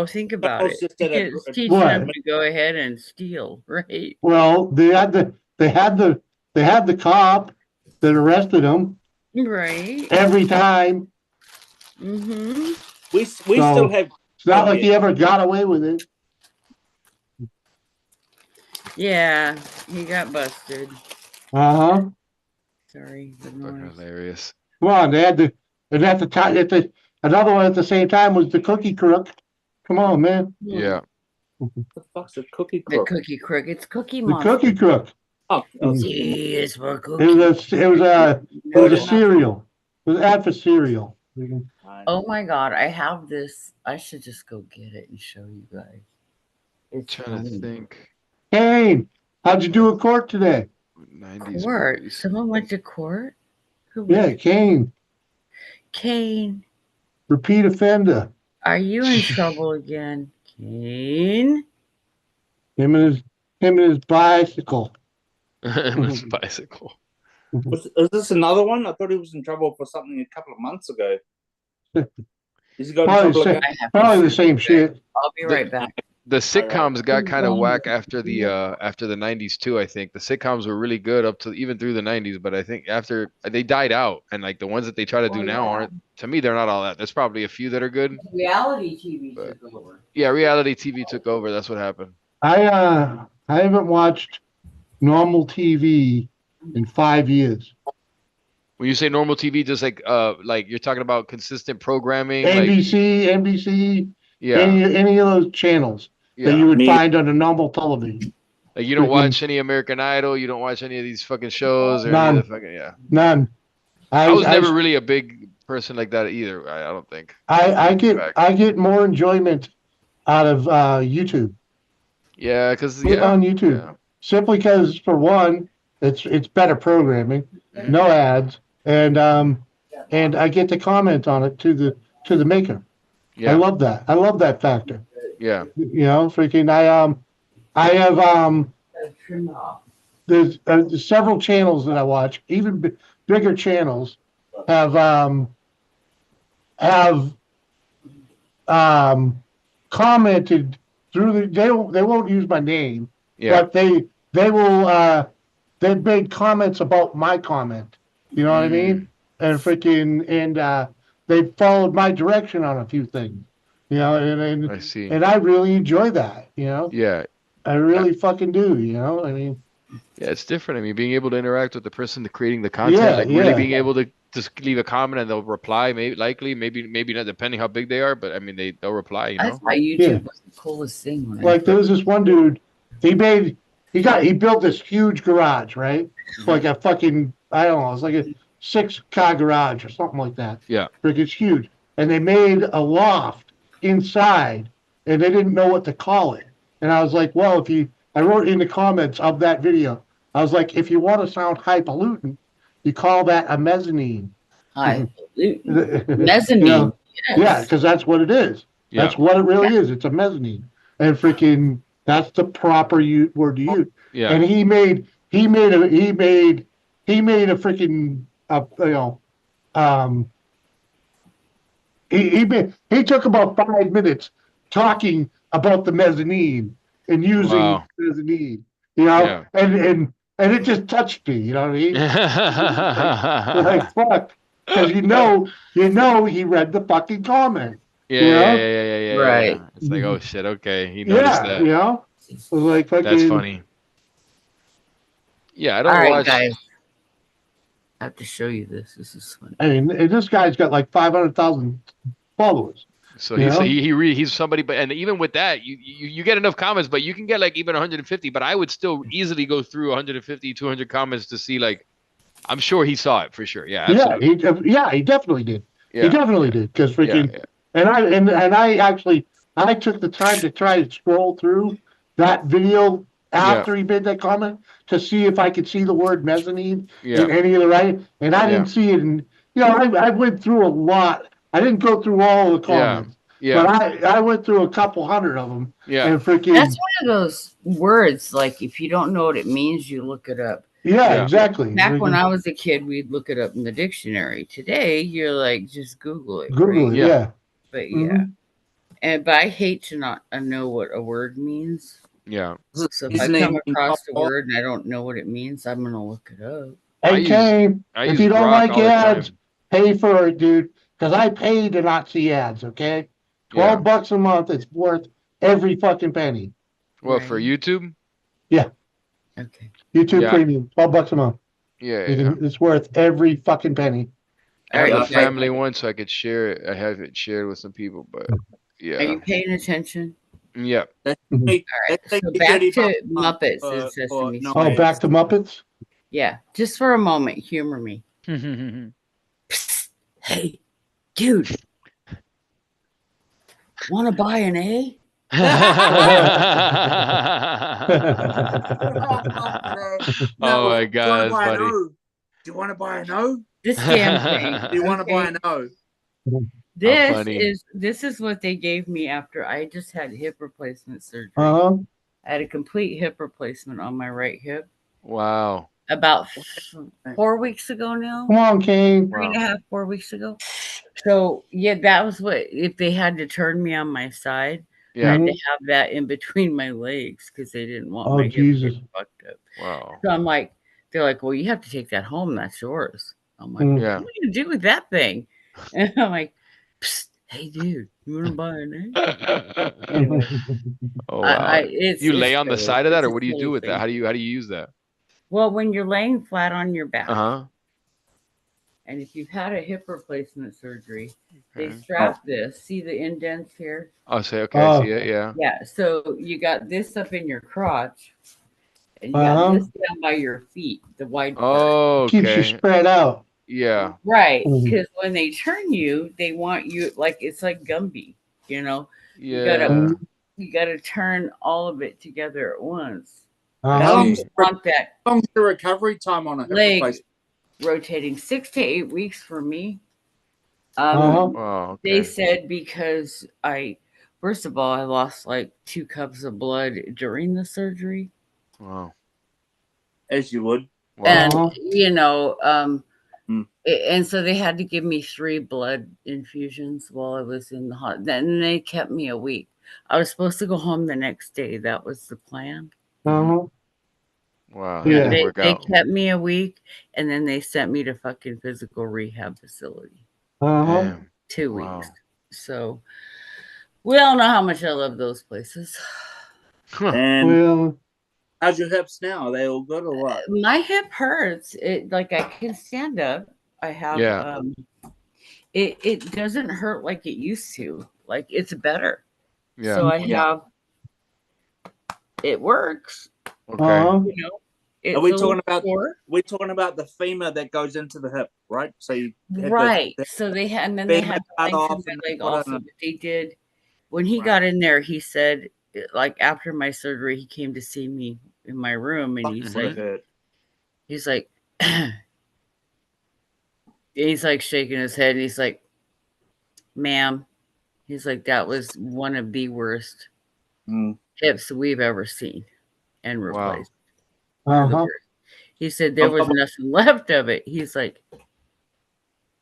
think about was it. just at a- It's teaching What? them to go ahead and steal, right? Well, they had the cop that arrested him Right. every time. Mm-hmm. We So- still have. It's not like he ever got away with it. Yeah, he got busted. Uh huh. Sorry, the Fucking noise. hilarious. Come on, they had the and at the time another one at the same time was the Cookie Crook. Come on, man. Yeah. What the fuck's a cookie The crook? Cookie Crook. It's Cookie The Monster. Cookie Crook. Oh, C is for cookie. It was a No, it was a it's not. cereal. It was an ad for cereal. Oh my god, I have this. I should just go get it and show you guys. It's Trying to funny. think. Kane, how'd you do at court today? 90s Court. movies. Someone went to court? Who Yeah, went? Kane, Kane, repeat offender. are you in trouble again? Kane? Him and his bicycle. His bicycle. is this another one? I thought he was in trouble for something a couple of months ago. Is he going Probably in trouble the again? I have Probably to the same shit. I'll be right back. The sitcoms got kind of Wrong whack with after the 90s too. I think the sitcoms were really good up to even through the 90s, but I think after they died out, and like the ones that they try to do now aren't. To me, they're not all that. There's probably a few that are good. Reality TV But- took over. Yeah, reality TV took over. That's what happened. I haven't watched normal TV in 5 years. When you say normal TV, just like you're talking about consistent programming, like NBC, yeah, any of those channels that you yeah. would Me- find on a normal television. Like you don't freaking- watch any American Idol, you don't watch any of these fucking shows or any None. of the fucking yeah. None. I was never really a big person like that either. I don't think. I Back. get more enjoyment out of YouTube. Yeah, because Put it on YouTube. yeah. Simply because, for one, it's better programming, no ads, and I get to comment on it to the maker. Yeah, I love that. I love that factor. yeah. You know, freaking I have Trim off. there's several channels that I watch, even bigger channels have commented through they won't use my name, Yeah, but they will they've made comments about my comment. You know what I mean? And they followed my direction on a few things. You know, I see. and I really enjoy that. You know, Yeah, I really fucking do. You know, I mean, Yeah, it's different. I mean, being able to interact with the person creating the content, Yeah, like really yeah. being able to just leave a comment and they'll reply, maybe not, depending how big they are, but I mean they'll reply, you I know. thought YouTube Yeah. was the coolest thing. When Like there was this one dude, he built this huge garage, right? Mm-hmm. Like a fucking, I don't know, it's like a 6-car garage or something like that. Yeah. Like it's huge. And they made a loft inside and they didn't know what to call it. And I was like, well, I wrote in the comments of that video, I was like, if you want to sound highfalutin, you call that a mezzanine. Highfalutin. Mezzanine. You know? Yes. Yeah, because that's what it is. Yeah. That's what it really is. It's a mezzanine. And freaking, that's the proper word to use. Yeah. And he made a freaking, he took about 5 minutes talking about the mezzanine and using Wow. mezzanine, you know, Yeah. and it just touched me, you know what I mean? Like fuck, because you know he read the fucking comment. Yeah. Right. It's like, oh shit, okay, he noticed that. You know, it was like fucking. That's funny. Yeah, I don't All right, watch. guys. I have to show you this. This is funny. I mean, this guy's got like 500,000 followers. So he's somebody, but and even with that, you get enough comments, but you can get like even 150. But I would still easily go through 150, 200 comments to see like, I'm sure he saw it for sure. Yeah, absolutely. He definitely did. Yeah, he definitely did because freaking. Yeah. And I took the time to try to scroll through that video after he made that comment to see if I could see the word mezzanine in any of the writing, and I didn't see it. And I went through a lot. I didn't go through all of the comments, but I went through a couple hundred of them. Yeah, and freaking. That's one of those words. Like if you don't know what it means, you look it up. Yeah, exactly. Back when I was a kid, we'd look it up in the dictionary. Today, you're like, just Google it. Google right? it, yeah. But yeah, but I hate to not know what a word means. Yeah. So if I come across a word and I don't know what it means, I'm gonna look it up. Hey, Kane, if you don't like ads, pay for it, dude. Because I pay to not see ads. Okay, $12 a month. It's worth every fucking penny. What for YouTube? Yeah. Okay. YouTube Premium, $12 a month. Yeah, It's worth every fucking penny. I have a family one, so I could share it. I have it shared with some people, but yeah. Are you paying attention? Yeah. All right. So back to Muppets and Sesame Street. Oh, back to Muppets? Yeah. Just for a moment, humor me. Psst, hey, dude. Want to buy an A? Oh my God, that's funny. Do you want to buy an O? This damn thing. Do you want to buy an O? This is what they gave me after I just had hip replacement surgery. I had a complete hip replacement on my right hip. Wow. About 4 weeks ago now. Come on, Kane. 3.5, 4 weeks ago. So yeah, that was what if they had to turn me on my side. I had to have that in between my legs because they didn't want my hip to get fucked up. Wow. So I'm like, they're like, well, you have to take that home. That's yours. I'm like, what are you gonna do with that thing? And I'm like, psst, hey, dude, you want to buy an egg? Anyway, oh wow! You lay on the silly. side of that, It's or a what do you do silly with that? thing. How do you use that? Well, when you're laying flat on your back, and if you've had a hip replacement surgery, they strap this. See the indents here? I'll say, okay, I see it. Yeah. Yeah. So you got this up in your crotch, and you got this down by your feet, the wide part. Oh, okay. Keeps you spread out. Yeah. Right. Because when they turn you, they want you like it's like Gumby, you know? Yeah. You gotta turn all of it together at once. How long's that the recovery time on a hip leg replacement? rotating 6 to 8 weeks for me. Okay. They said because first of all, I lost like 2 cups of blood during the surgery. Wow. As you would. Wow. And and so they had to give me 3 blood infusions while I was in the hospital. Then they kept me a week. I was supposed to go home the next day. That was the plan. Wow. Yeah. They kept me a week, and then they sent me to fucking physical rehab facility. 2 weeks. So we all know how much I love those places. And How's your hips now? Are they all good or what? My hip hurts. It like I can stand up. I have Yeah. it doesn't hurt like it used to. Like it's better. Yeah. So I Yeah. have it works. Okay. You know, it's Are we a talking little about? sore. We're talking about the femur that goes into the hip, right? So you have Right. the So they had, and then they femur had to cut lengthen off and my then leg put also. in But they did when he Right. got in there. He said, like after my surgery, he came to see me in my room, and he's would like, have hurt. he's like, he's like shaking his head, and he's like, "Ma'am," he's like, "that was one of the worst Mm. hips we've ever seen and Wow. replaced. One of the worst." He said there was nothing left of it. He's like,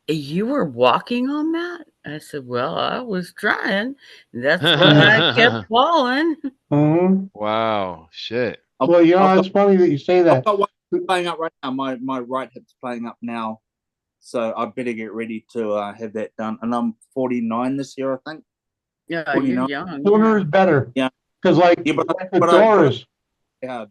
"You were walking on that?" I said, "Well, I was trying. That's why I kept falling." Wow. Shit. Well, you know, it's funny that you say I've that. got one playing up right now. My right hip's playing up now, so I better get ready to have that done. And I'm 49 this year, I think. Yeah, 49. you're young. Sooner is better. Yeah. Because like, Yeah, like with Doris, yeah.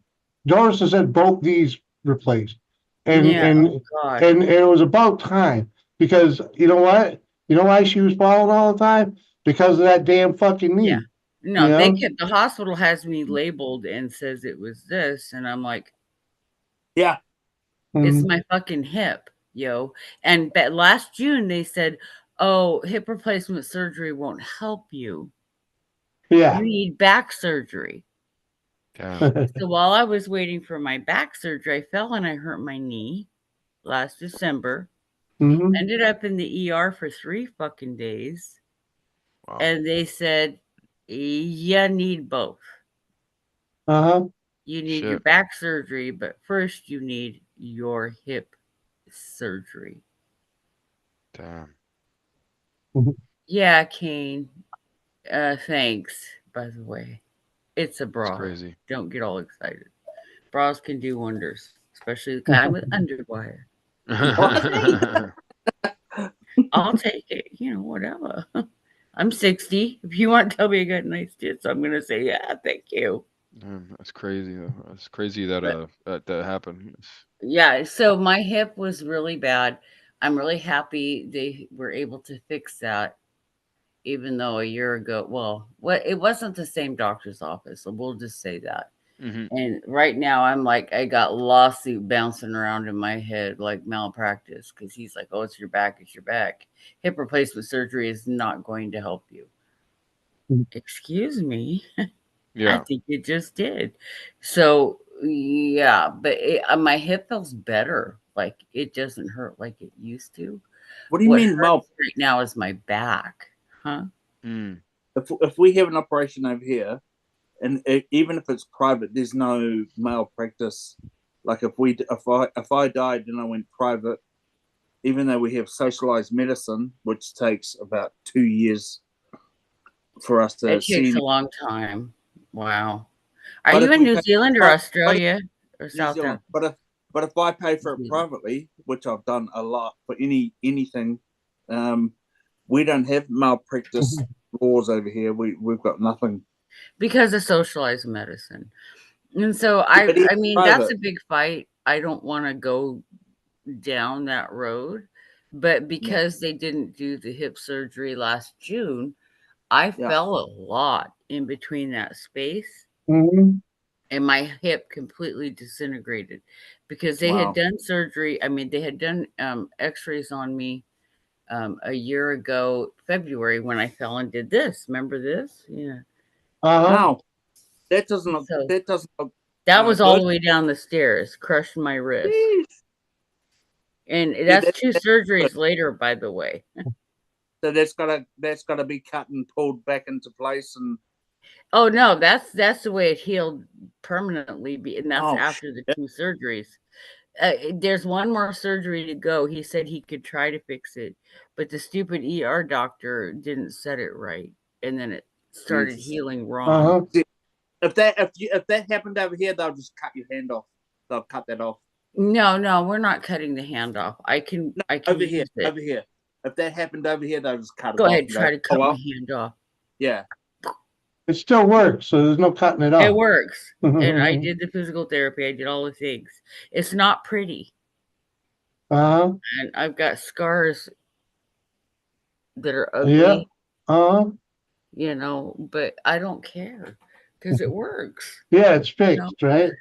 Doris has had both these replaced. And Yeah, and, oh God. and it was about time. Because you know what? You know why she was falling all the time? Because of that damn fucking knee. Yeah. No, You they know? kept the hospital has me labeled and says it was this, and I'm like, Yeah. it's Mhm. my fucking hip, yo. And but last June they said, "Oh, hip replacement surgery won't help you. Yeah. You need back surgery." Damn. So while I was waiting for my back surgery, I fell and I hurt my knee last December. Mhm. Ended up in the ER for 3 fucking days. Wow. And they said, "You need both. Uh-huh. You need your Shit. back surgery, but first you need your hip surgery." Damn. Yeah, Kane. Thanks, by the way. It's a That's bra. crazy. Don't get all excited. Bras can do wonders, especially the kind with underwire. I'll take it. You know, whatever. I'm 60. If you want to tell me I got nice tits, I'm gonna say, yeah, thank you. That's crazy. That's crazy that that happened. Yeah, so my hip was really bad. I'm really happy they were able to fix that, even though a year ago, well, it wasn't the same doctor's office, so we'll just say that. Mhm. And right now, I'm like, I got lawsuit bouncing around in my head like malpractice because he's like, "Oh, it's your back, it's your back. Hip replacement surgery is not going to help you." Excuse me. I Yeah. think it just did. So yeah, but my hip feels better. Like it doesn't hurt like it used to. What do you What mean, hurts Mal? right now is my back, huh? Mm. If we have an operation over here, and even if it's private, there's no malpractice. Like if I died and I went private, even though we have socialized medicine, which takes about 2 years for us to It takes see. a long time. Wow. Are But you if in we New pay, Zealand or but Australia or New South Zealand, Africa? but if I pay for New it Zealand. privately, which I've done a lot for anything, we don't have malpractice laws over here. We've got nothing. Because of socialized medicine. And so Yeah, but I it's mean that's private. a big fight. I don't want to go down that road. But Yeah, because they didn't do the hip surgery last June, I yeah. fell a lot in between that space. Mhm. And my hip completely disintegrated because they had Wow. done surgery. I mean, they had done x-rays on me a year ago, February, when I fell and did this. Remember this? Yeah. Uh-huh. Wow. That doesn't look. So That doesn't look that was all good. the way down the stairs, crushed my wrist. Jeez. And Yeah, that's 2 that's surgeries good. later, by the way. So that's gotta be cut and pulled back into place. And Oh no, that's the way it healed permanently, and that's oh after the shit. 2 surgeries. There's one more surgery to go. He said he could try to fix it, but the stupid ER doctor didn't set it right, and then it started Jesus. healing wrong. Uh-huh. See, if that happened over here, they'll just cut your hand off. They'll cut that off. No, we're not cutting the hand off. I can No, use it. over here. If that happened over here, they'll just cut it Go off ahead, and try go, to oh cut my well. hand off. Yeah. It still works, so there's no cutting it off. It works. And I did the physical therapy. I did all the things. It's not pretty. Uh-huh. And I've got scars that are Yeah. ugly, Uh-huh. you know, but I don't care because it works. Yeah, it's You know? fixed, right?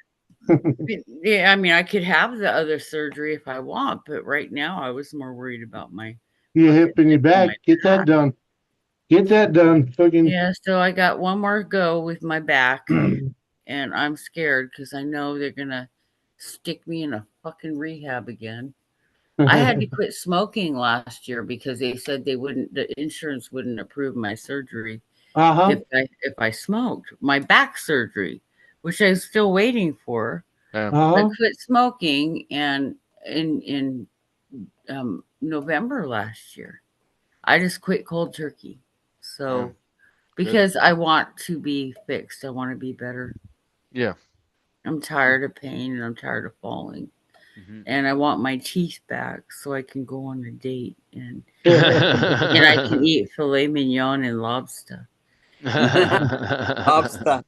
Yeah, I mean, I could have the other surgery if I want, but right now I was more worried about my Your hip and your and back. my Get that back. done. Get that done. Fucking Yeah, so I got one more go with my back, and I'm scared because I know they're gonna stick me in a fucking rehab again. I had to quit smoking last year because they said the insurance wouldn't approve my surgery uh-huh. if I smoked my back surgery, which I was still waiting for. Yeah. I Uh-huh. quit smoking and in November last year. I just quit cold turkey. So because I want to be fixed, I want to be better. Yeah. I'm tired of pain and I'm tired of falling. Mhm. And I want my teeth back so I can go on a date and I can eat filet mignon and lobster. Lobster.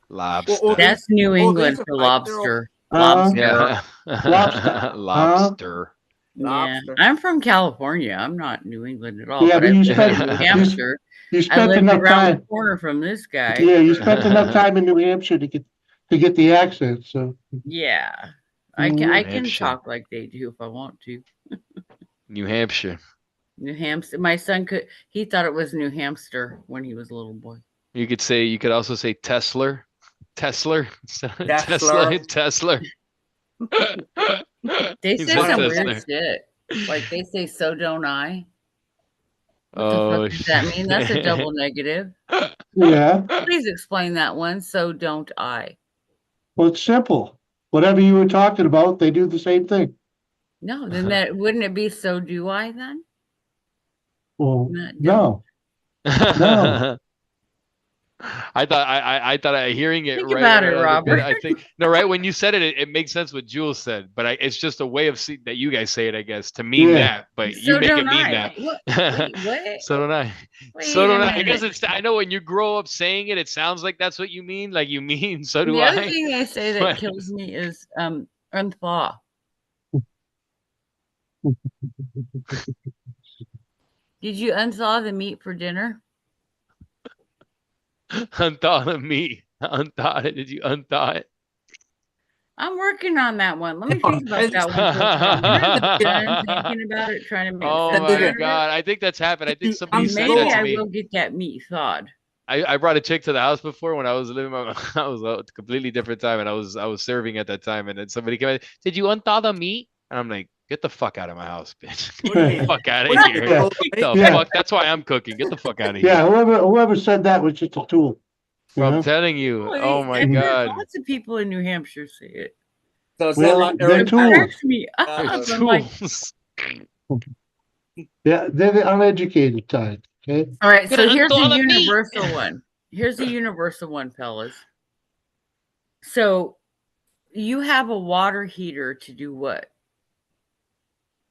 Lobster. That's New England for lobster. Lobster. Yeah. Lobster. Lobster. Yeah, Lobster. I'm from California. I'm not New England at all. Yeah, but but I you lived spent in New Hampshire. you I spent lived enough around the time. corner from this guy. Yeah, you spent enough time in New Hampshire to get the accent. So Yeah, I Mhm. can Hampshire. talk like they do if I want to. New Hampshire. New Hampshire. My son he thought it was New Hamster when he was a little boy. You could also say Tesla. Tesla. Tesla. Tesla. They He's say a some Tesla. weird shit. Like they say, "So don't I." What Oh, the fuck does that mean? That's a double negative. yeah, Please explain that one. So don't I. well, it's simple. Whatever you were talking about, they do the same thing. No, then that wouldn't it be so do I then? Well, Not no, no. I thought hearing it Think right, about it, right off the Robert. bat, I think no, right when you said it makes sense what Jules said, but it's just a way of that you guys say it, I guess, to mean Yeah. that, but you So make it don't mean I. that. What? Wait, what? So don't I. Wait So a don't I. I guess minute. I know when you grow up saying it, it sounds like that's what you mean. Like you mean so do The other I. thing they say that kills me is unthaw. Did you unthaw the meat for dinner? Unthaw the meat. Unthaw it. Did you unthaw it? I'm working on that one. Let me think about that one for a minute. I'm done thinking about it, trying to make Oh sense my out of it. god! I think that's happened. I think somebody said Maybe that to I me. will get that meat thawed. I brought a chick to the house before when I was living. I was a completely different time, and I was serving at that time. And then somebody came in. Did you unthaw the meat? And I'm like, get the fuck out of my house, bitch. Get the fuck out of here. Yeah. Get the Yeah. fuck. That's why I'm cooking. Get the fuck out of Yeah, here. whoever said that was just a tool. You I'm know? telling you. Oh my I've heard god. lots of people in New Hampshire say it. So is Well, that like they're Eric? It tools. cracks me up. They're I'm like, tools. Yeah, they're the uneducated type. Okay. all right, so Gonna here's unthaw a the meat. universal one. Here's a universal one, fellas. So you have a water heater to do what?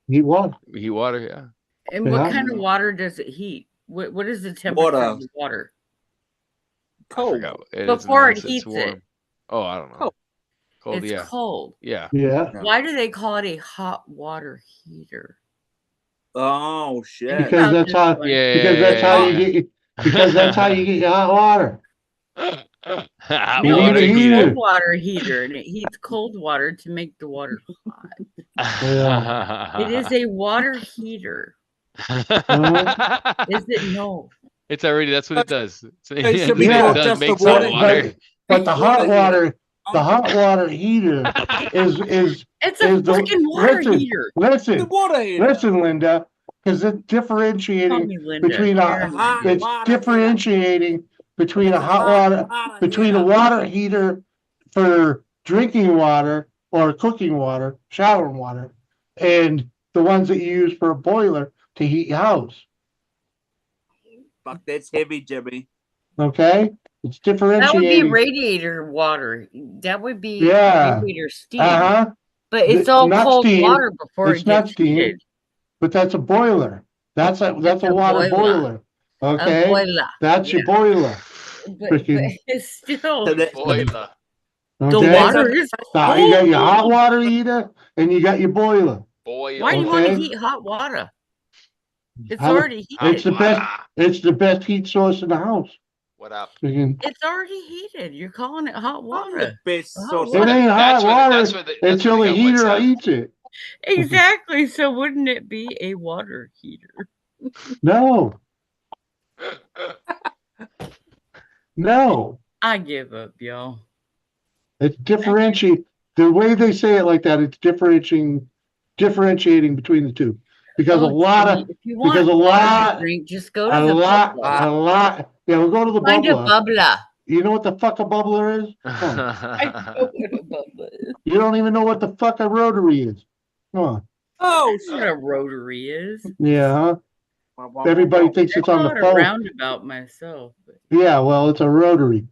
Heat water. Heat water. Yeah. And what Yeah. kind of water does it heat? What is the temperature Water. of the water? I Cold. forgot. Before it it's heats warm. it. Oh, I don't know. Cold. Cold. It's Yeah. cold. Yeah. Yeah. Why do they call it a hot water heater? Oh shit. Think Because about that's this how one. Yeah. because that's how you yeah. get because that's how you get your hot water. Hot You No, need water a it's a heater. cold water heater, and it heats cold water to make the water hot. It is a water heater. Is it? No. It's already. That's what it does. Hey, Yeah, some people it does just make avoid some it, water. But the hot Water water heater is It's a the fucking water listen, heater. The listen, water heater. listen, Linda, because it's Call differentiating me Linda. between Karen, a hot it's water heater. differentiating between It's a a hot hot water water between a heater. water heater for drinking water or cooking water, shower water, and the ones that you use for a boiler to heat your house. Fuck, that's heavy, Jimmy. Okay, it's That would be differentiating. radiator water. That would be Yeah. radiator steam. Uh-huh. But it's The- all not cold steam. water before It's it not gets steam. heated. But that's a boiler. That's a a water boiler. boiler. Okay. A boiler. That's your Yeah. boiler. Freaking- it's still Boiler. the Okay? water is Now, you got your hot cold. water heater and you got your boiler. Boiler. Why do you want to Okay. heat hot water? It's How the- already It's heated. the best. It's the best heat source in the house. What up? Freaking- It's already heated. You're calling it hot Not the water. best Hot source. It water. ain't hot That's where water that's where that's until where the they got wet heater sap. heats it. Exactly. So wouldn't it be a water heater? No, no. I give up, y'all. It's differentiate. The way they say it like that, it's differentiating between the two. Because a Oh, lot Jimmy, of if you because want a water to lot drink, just go to a the lot bubbler. Yeah, we'll go to the Find a bubbler. bubbler. You know what the fuck a bubbler is? Come on. I know what a bubbler is. You don't even know what the fuck a rotary is. Come on. Oh, I know what a rotary is. Yeah, huh? shit. Everybody thinks I it's on call the it a phone. roundabout myself. But Yeah, well, it's a rotary.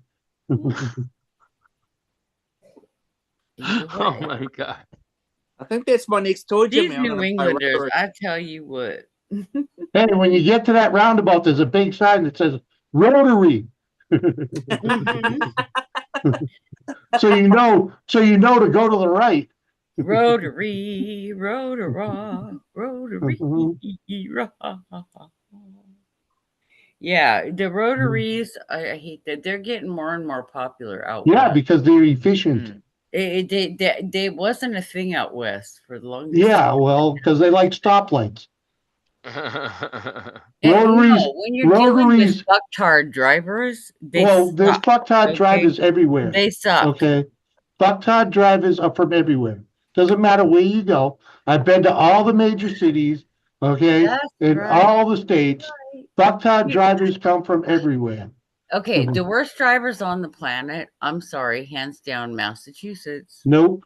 either Oh way. my god. I think that's my next toy, Jimmy. These I'm New gonna buy Englanders, rotary. I tell you what. Hey, when you get to that roundabout, there's a big sign that says rotary. Mhm. So you know to go to the right. Rotary, rotara, rotary, Mhm. Yeah, the rotaries, I hate that. They're getting more and more popular out Yeah, west. because they're efficient. They wasn't a thing out west for the longest Yeah, time. well, because they like stoplights. And Rotaries, no, when you're dealing with rotaries. fucktard drivers, they Well, there's suck. fucktard Okay, drivers everywhere. they suck. Okay, fucktard drivers are from everywhere. Doesn't matter where you go. I've been to all the major cities. Okay, That's in right. all the states. Fucktard drivers come from everywhere. Okay, Mhm. the worst drivers on the planet. I'm sorry, hands down, Massachusetts. Nope,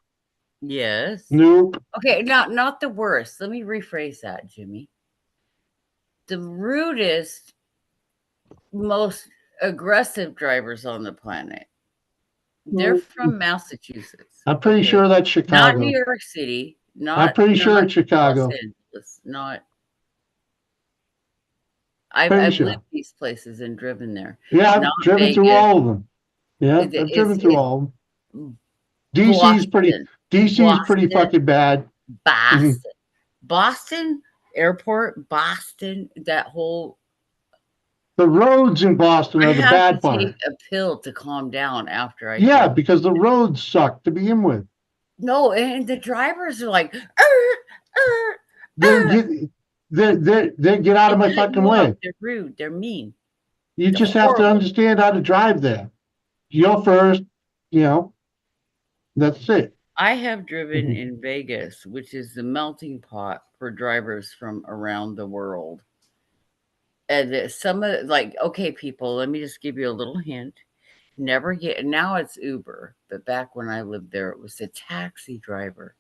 Yes. nope. Okay, not the worst. Let me rephrase that, Jimmy. The rudest, most aggressive drivers on the planet. They're from Massachusetts. I'm pretty okay? sure that's Not Chicago. New York City. I'm pretty sure not it's Chicago. Los Angeles. Not. I've Pretty lived sure. these places and driven there. Yeah, I've Not driven through Vegas. all of them. Yeah, I've driven through It's all of them. DC's pretty. Boston. DC's pretty Boston. fucking bad. Boston. Boston Airport. Boston. That whole. The roads in Boston I are the have bad to part. take a pill to calm down after I. Yeah, drive. because the roads suck to begin with. No, and the drivers are like, They get out of my cut fucking you off. way. They're rude. They're mean. You They're just have to horrible. understand how to drive there. You're first, that's it. I have driven Mhm. in Vegas, which is the melting pot for drivers from around the world. And some of okay, people, let me just give you a little hint. Never get now it's Uber, but back when I lived there, it was a taxi driver.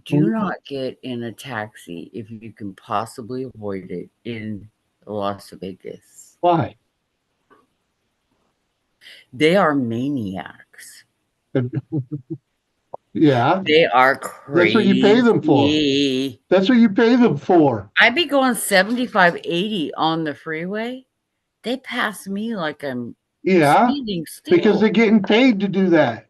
Do not get in a taxi if you can possibly avoid it in Las Vegas. Why? They are maniacs. Yeah. They are crazy. That's what you pay them for. That's what you pay them for. I'd be going 75, 80 on the freeway. They pass me like I'm speeding still. Because they're getting paid to do that.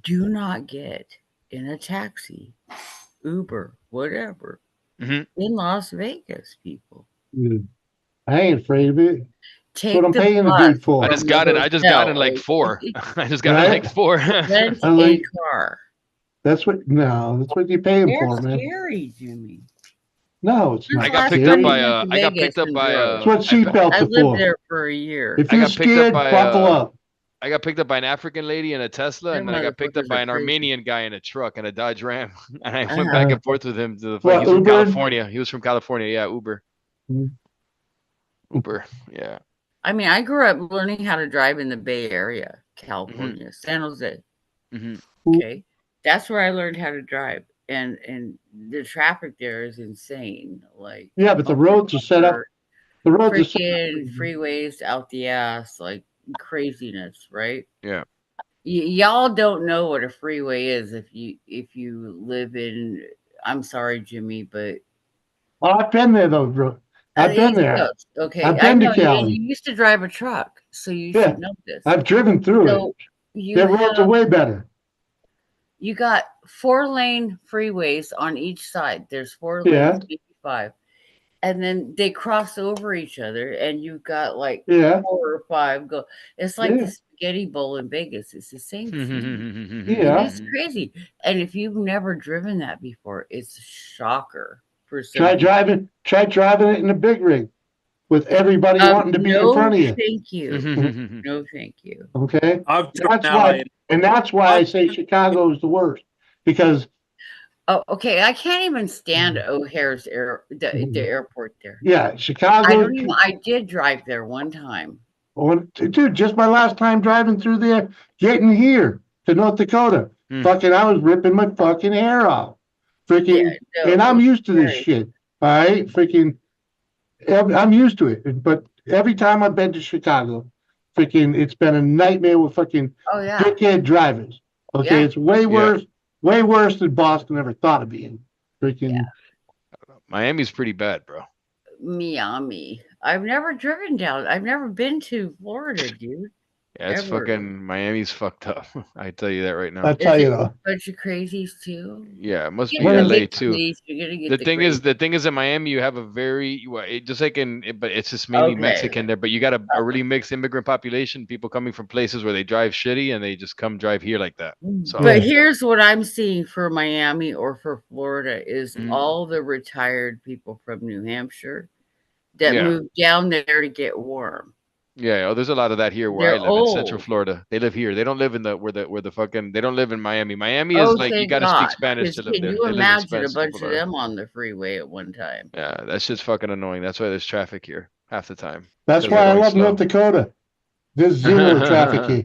Do not get in a taxi, Uber, whatever, in Las Vegas, people. I ain't afraid of it. Take That's what I'm the paying the bus dude for. I just got in like 4. I just got in like 4. Rent I like- a car. That's what you pay him They're for, man. scary, Jimmy. No, it's not. I got picked scary. up by I got picked up by That's what seatbelts I are lived for. there for a year. If I you're got picked up scared, by, buckle up. I got picked up by an African lady in a Tesla, Them and then I got picked up motherfuckers by are an crazy. Armenian guy in a truck in a Dodge Ram, and I went Uh-huh. back and forth with him to the What, fight. He's from Uber? California. He was from California. Yeah, Uber. Mhm. Uber. Yeah. I mean, I grew up learning how to drive in the Bay Area, California, San Jose. hmm Okay, that's where I learned how to drive, and the traffic there is insane. Like, Yeah, but the roads are set up. The roads are set up. freaking freeways out the ass, like craziness, right? Yeah. Y'all don't know what a freeway is if you live in. I'm sorry, Jimmy, but Well, I've been there though, bro. I've been East there. Coast. Okay, I've I been to know you, and Cali. you used to drive a truck, so you Yeah, should know this. I've driven through it. So you Their roads are have way better. you got 4-lane freeways on each side. There's 4 Yeah. lanes, maybe 5. And then they cross over each other, and you've got like Yeah. 4 or 5 go. It's like Yeah. the spaghetti bowl in Vegas. It's the same thing. And Yeah. it's crazy. And if you've never driven that before, it's a shocker for some Try people. driving it in a big rig with everybody wanting to be in front of you. Thank you. No, thank you. Okay. I've driven That's LA why, and that's why I say Chicago is the worst, because Oh, okay. I can't even stand O'Hare's the airport there. yeah, I Chicago. don't even. I did drive there one time. Dude, just my last time driving through there, getting here to North Dakota, fucking, I was ripping my fucking hair off, freaking, no, and I'm it's used to this scary. shit. All right, freaking, I'm used to it. But every time I've been to Chicago, freaking, it's been a nightmare with fucking Oh yeah. dickhead drivers. Okay, Yeah. it's way worse than Boston ever thought of being. Freaking, Miami's pretty bad, bro. Miami. I've never driven down. I've never been to Florida, dude. Yeah, it's Ever. fucking Miami's fucked up. I tell you that right now. I tell Is you it though. a bunch of crazies too? Yeah, it must be You're gonna LA get too. police, you're gonna get The the thing is in Miami you have a very just like but it's just mainly Okay. Mexican there, but you got a really mixed immigrant population, people coming from places where they drive shitty and they just come drive here like that. So But here's what I'm seeing for Miami or for Florida is Mm. all the retired people from New Hampshire that Yeah. moved down there to get warm. yeah, oh, there's a lot of that here where I They're live in Central old. Florida. They live here. They don't live in the where the fucking they don't live in Miami. Miami is Oh, like you thank got to speak God. Spanish Because to live can there. you They live in imagine a Central bunch of Florida. them on the freeway at one time? Yeah, that shit's fucking annoying. That's why there's traffic here half the time. That's 'cause why they're I going love slow. North Dakota. There's zero traffic here.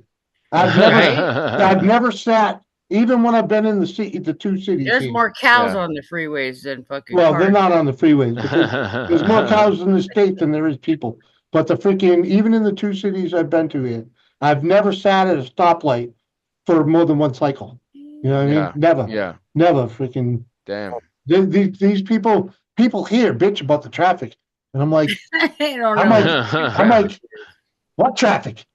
I've never sat, even when I've been in the two cities There's here. more cows on the freeways than fucking Well, cars. they're not on the freeways, but there's more cows in the state than there is people. But the freaking, even in the two cities I've been to here, I've never sat at a stoplight for more than one cycle. You know what I Yeah. mean? Never. Yeah. Never freaking. Damn. These people here bitch about the traffic. And I'm like, I don't I'm know. like, what traffic?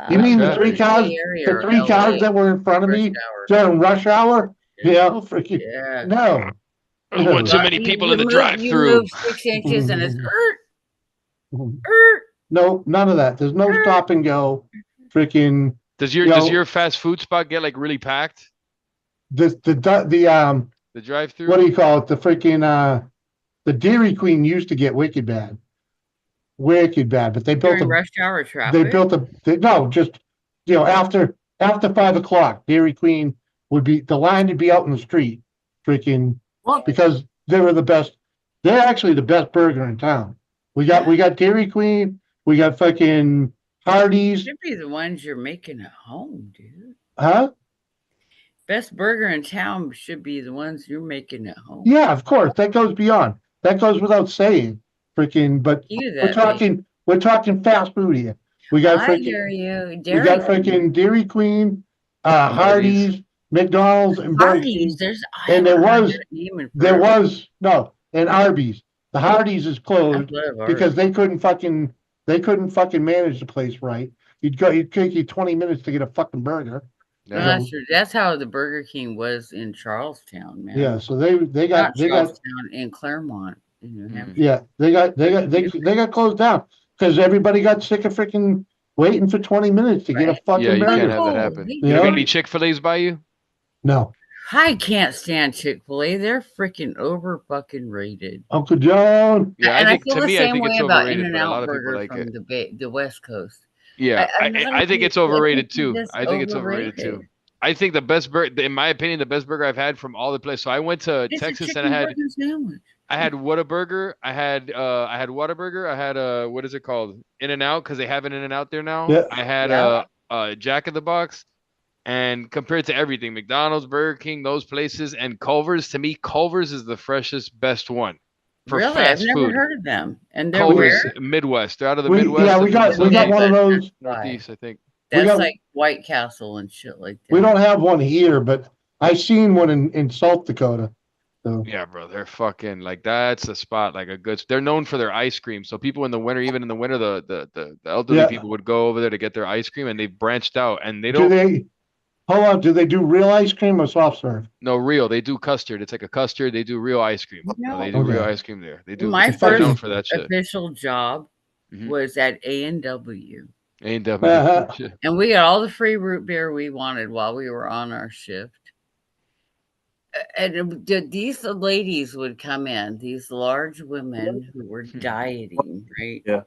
You What mean the traffic? three cars, Bay Area the or three cars LA? that were in front of me Rush hour. during rush hour? Yeah, freaking, Yeah. no. One too many people in the drive-through. You move 6 inches and it's No, none of that. There's no stop and go. Freaking. Does you does know, your fast food spot get like really packed? the drive-through? what do you call it? The freaking the Dairy Queen used to get wicked bad, but they built during a rush hour traffic. they built no, just after 5 o'clock, Dairy Queen the line would be out in the street, freaking, because they were the best. They're actually the best burger in town. We got Dairy Queen, we got fucking Hardee's. Should be the ones you're making at home, dude. Huh? Best burger in town should be the ones you're making at home. Yeah, of course. That goes beyond. That goes without saying. Freaking, but we're talking fast food here. We got I freaking, hear you. we got freaking Dairy Queen, Hardee's, McDonald's, and Burger King. There's And there was and Arby's. The Hardee's is closed because they couldn't fucking manage the place right. It'd take you 20 minutes to get a fucking burger. Well, that's true. That's how the Burger King was in Charlestown, man. Yeah, so they got Charlestown in Claremont in New Hampshire. Yeah, they got closed down because everybody got sick of freaking waiting for 20 minutes to get a fucking Yeah, you burger. can't have that happen. You You know? got any Chick-fil-A's by you? No. I can't stand Chick-fil-A. They're freaking over fucking rated. Uncle John. Yeah, And I I think feel to the me, I same think way it's about overrated, but a lot In-N-Out of people Burger like from it. the West Coast. Yeah, I I think it's overrated too. it's I think it's overrated too. I think the best burger, in my opinion, the best burger I've had from all the places. So I went to It's Texas a and I had chicken sandwich. Whataburger. I had Whataburger. I had what is it called? In-N-Out, because they have an In-N-Out there now. Yeah. I had Jack in the Box. And compared to everything, McDonald's, Burger King, those places, and Culver's, to me, Culver's is the freshest, best one for Really? fast I've never food. heard of them. And they're Culver's, where? Midwest. They're out of the We Midwest. got one of those. Northeast, I think. That's got- like White Castle and shit like that. We don't have one here, but I seen one in South Dakota. So Yeah, bro, they're fucking like that's a spot, like a good. They're known for their ice cream. So people in the winter, even in the winter, the elderly yeah, people would go over there to get their ice cream, and they've branched out, and they do don't they? Hold on, do they do real ice cream or soft serve? know real. They do custard. It's like a custard. They do real ice cream. They do real Okay. ice cream there. They do. My They're known first for that shit. official job Mhm. was at A&W. A&W. Uh-huh. And we got all the free root beer we wanted while we were on our shift. And these ladies would come in, these large women who were dieting, right? Yeah.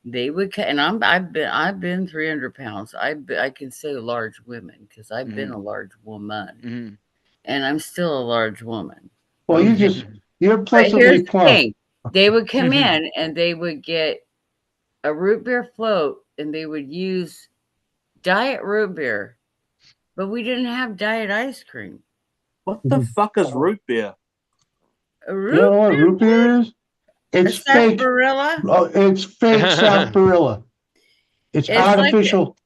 They would, and I've been 300 pounds. I can say large women because I've been a large woman, and I'm still a large woman. Well, Okay? you're But pleasantly here's the plump. thing: they would come in and they would get a root beer float, and they would use diet root beer, but we didn't have diet ice cream. What the fuck is root beer? A You know what root beer is? It's fake. sarsaparilla? Oh, it's fake sarsaparilla. It's It's like artificial.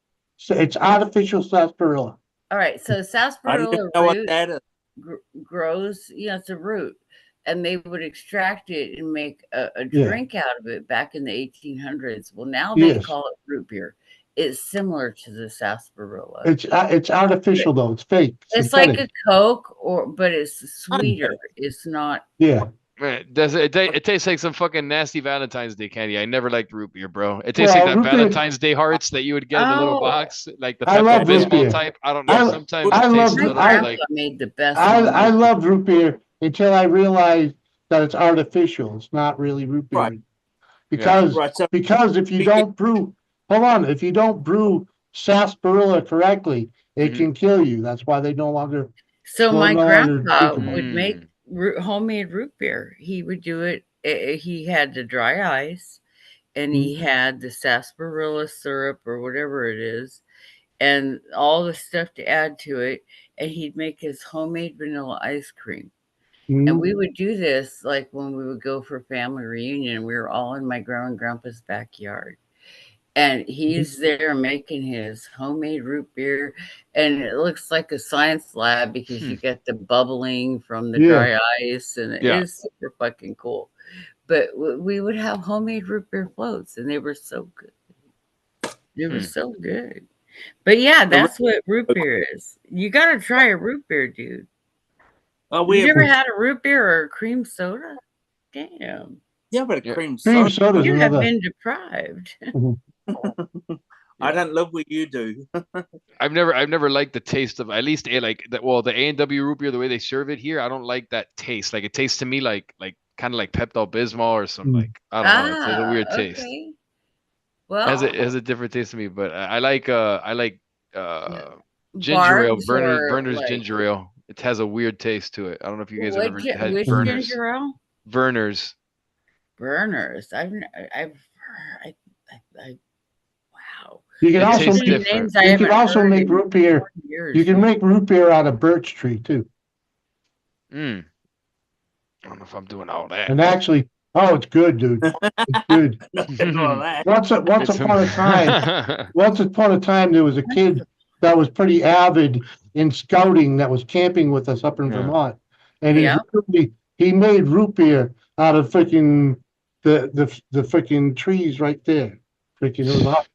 It's artificial sarsaparilla. all right, so I don't sarsaparilla even know what root that is. grows, it's a root, and they would extract it and make a Yeah. drink out of it back in the 1800s. Well, now they Yes. call it root beer. It's similar to the sarsaparilla. It's artificial though. It's fake. It's like synthetic. a Coke, but it's sweeter. It's not. Yeah. Man, it tastes like some fucking nasty Valentine's Day candy. I never liked root beer, bro. It tastes like Well, that root beer. Valentine's Day hearts that you would get in the little Oh. box, like the I love Pepto root beer. Bismol type. I don't know. Sometimes I it love tastes a My little grandpa like made the best I one. love root beer until I realized that it's artificial. It's not really root beer. Right. Because Right. So because if you don't brew, hold on, if you don't brew sarsaparilla correctly, it can kill you. That's why they no longer. So well, my no longer grandpa drinkable. would make homemade root beer. He would do it. He had the dry ice, and he had the sarsaparilla syrup or whatever it is, and all the stuff to add to it. And he'd make his homemade vanilla ice cream. And we would do this like when we would go for family reunion. We were all in my grandma and grandpa's backyard. And he's there making his homemade root beer, and it looks like a science lab because you get the bubbling from the dry ice, and it is super fucking cool. But we would have homemade root beer floats, and they were so good. They were so good. But yeah, that's what root beer is. You got to try a root beer, dude. Oh, You ever had a root beer or a cream soda? Damn. Yeah, but a cream Cream soda. soda's You have another. been deprived. I don't live where you do. I've never liked the taste of at least the A&W root beer, the way they serve it here. I don't like that taste. Like it tastes to me like kind of like Pepto Bismol or some like I don't know. It's a weird taste. Okay. It Well, has a different taste to me, but I like ginger ale, Barb's or Verner's like ginger ale. It has a weird taste to it. I don't know if you guys have ever had which Verner's. ginger ale? Verner's. Burners. I've wow. You can It also tastes make, different. you can also make root beer. You can make root beer out of birch tree too. I don't know if I'm doing all that. And actually, oh, it's good, dude. It's good. Once upon a time, there was a kid that was pretty avid in scouting that was camping with us up in Vermont, and he made root beer out of freaking the freaking trees right there. Freaking, it was hot.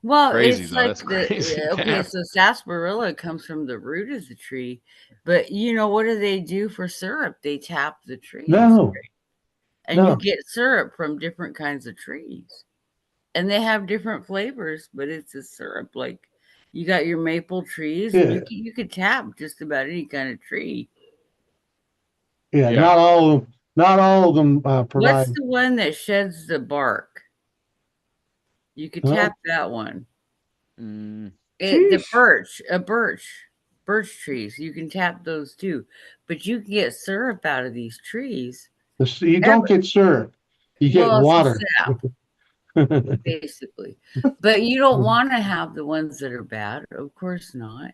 Well, Crazy, it's though. like That's crazy. okay, Damn. so sarsaparilla comes from the root of the tree, but what do they do for syrup? They tap the trees, No, right? And you get syrup from different kinds of trees, and they have different flavors, but it's a syrup. Like you got your maple trees, and you could tap just about any kind of tree. Yeah, not all of them provide. What's the one that sheds the bark? You could tap that one. The birch trees. You can tap those too, but you can get syrup out of these trees. You don't get syrup. You get water. Basically. But you don't want to have the ones that are bad. Of course not.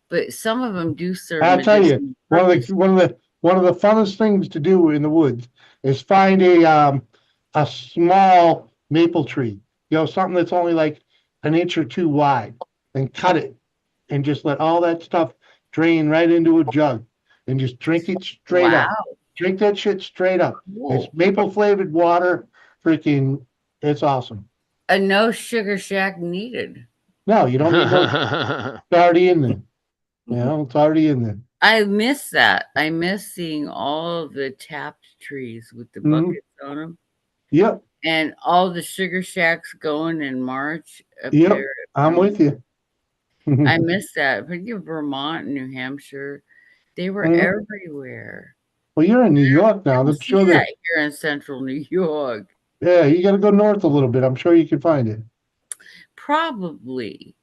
But some of them do serve. I'll tell you, one of the funnest things to do in the woods is find a small maple tree. Something that's only like an inch or two wide, and cut it, and just let all that stuff drain right into a jug. and just drink it straight Wow. up. Drink that shit straight up. It's Cool. maple flavored water. Freaking, it's awesome. A no sugar shack needed. No, you don't need no. It's already in there. You know, it's already in there. I miss that. I miss seeing all of the tapped trees with the Mhm. buckets on them, Yep, and all the sugar shacks going in March up yep. there. I'm with you. I miss that. But you Vermont and New Hampshire, they were Mhm. everywhere. Well, you're in New York now. I don't I'm see sure that that. here in central New York. Yeah, you got to go north a little bit. I'm sure you can find it. Probably.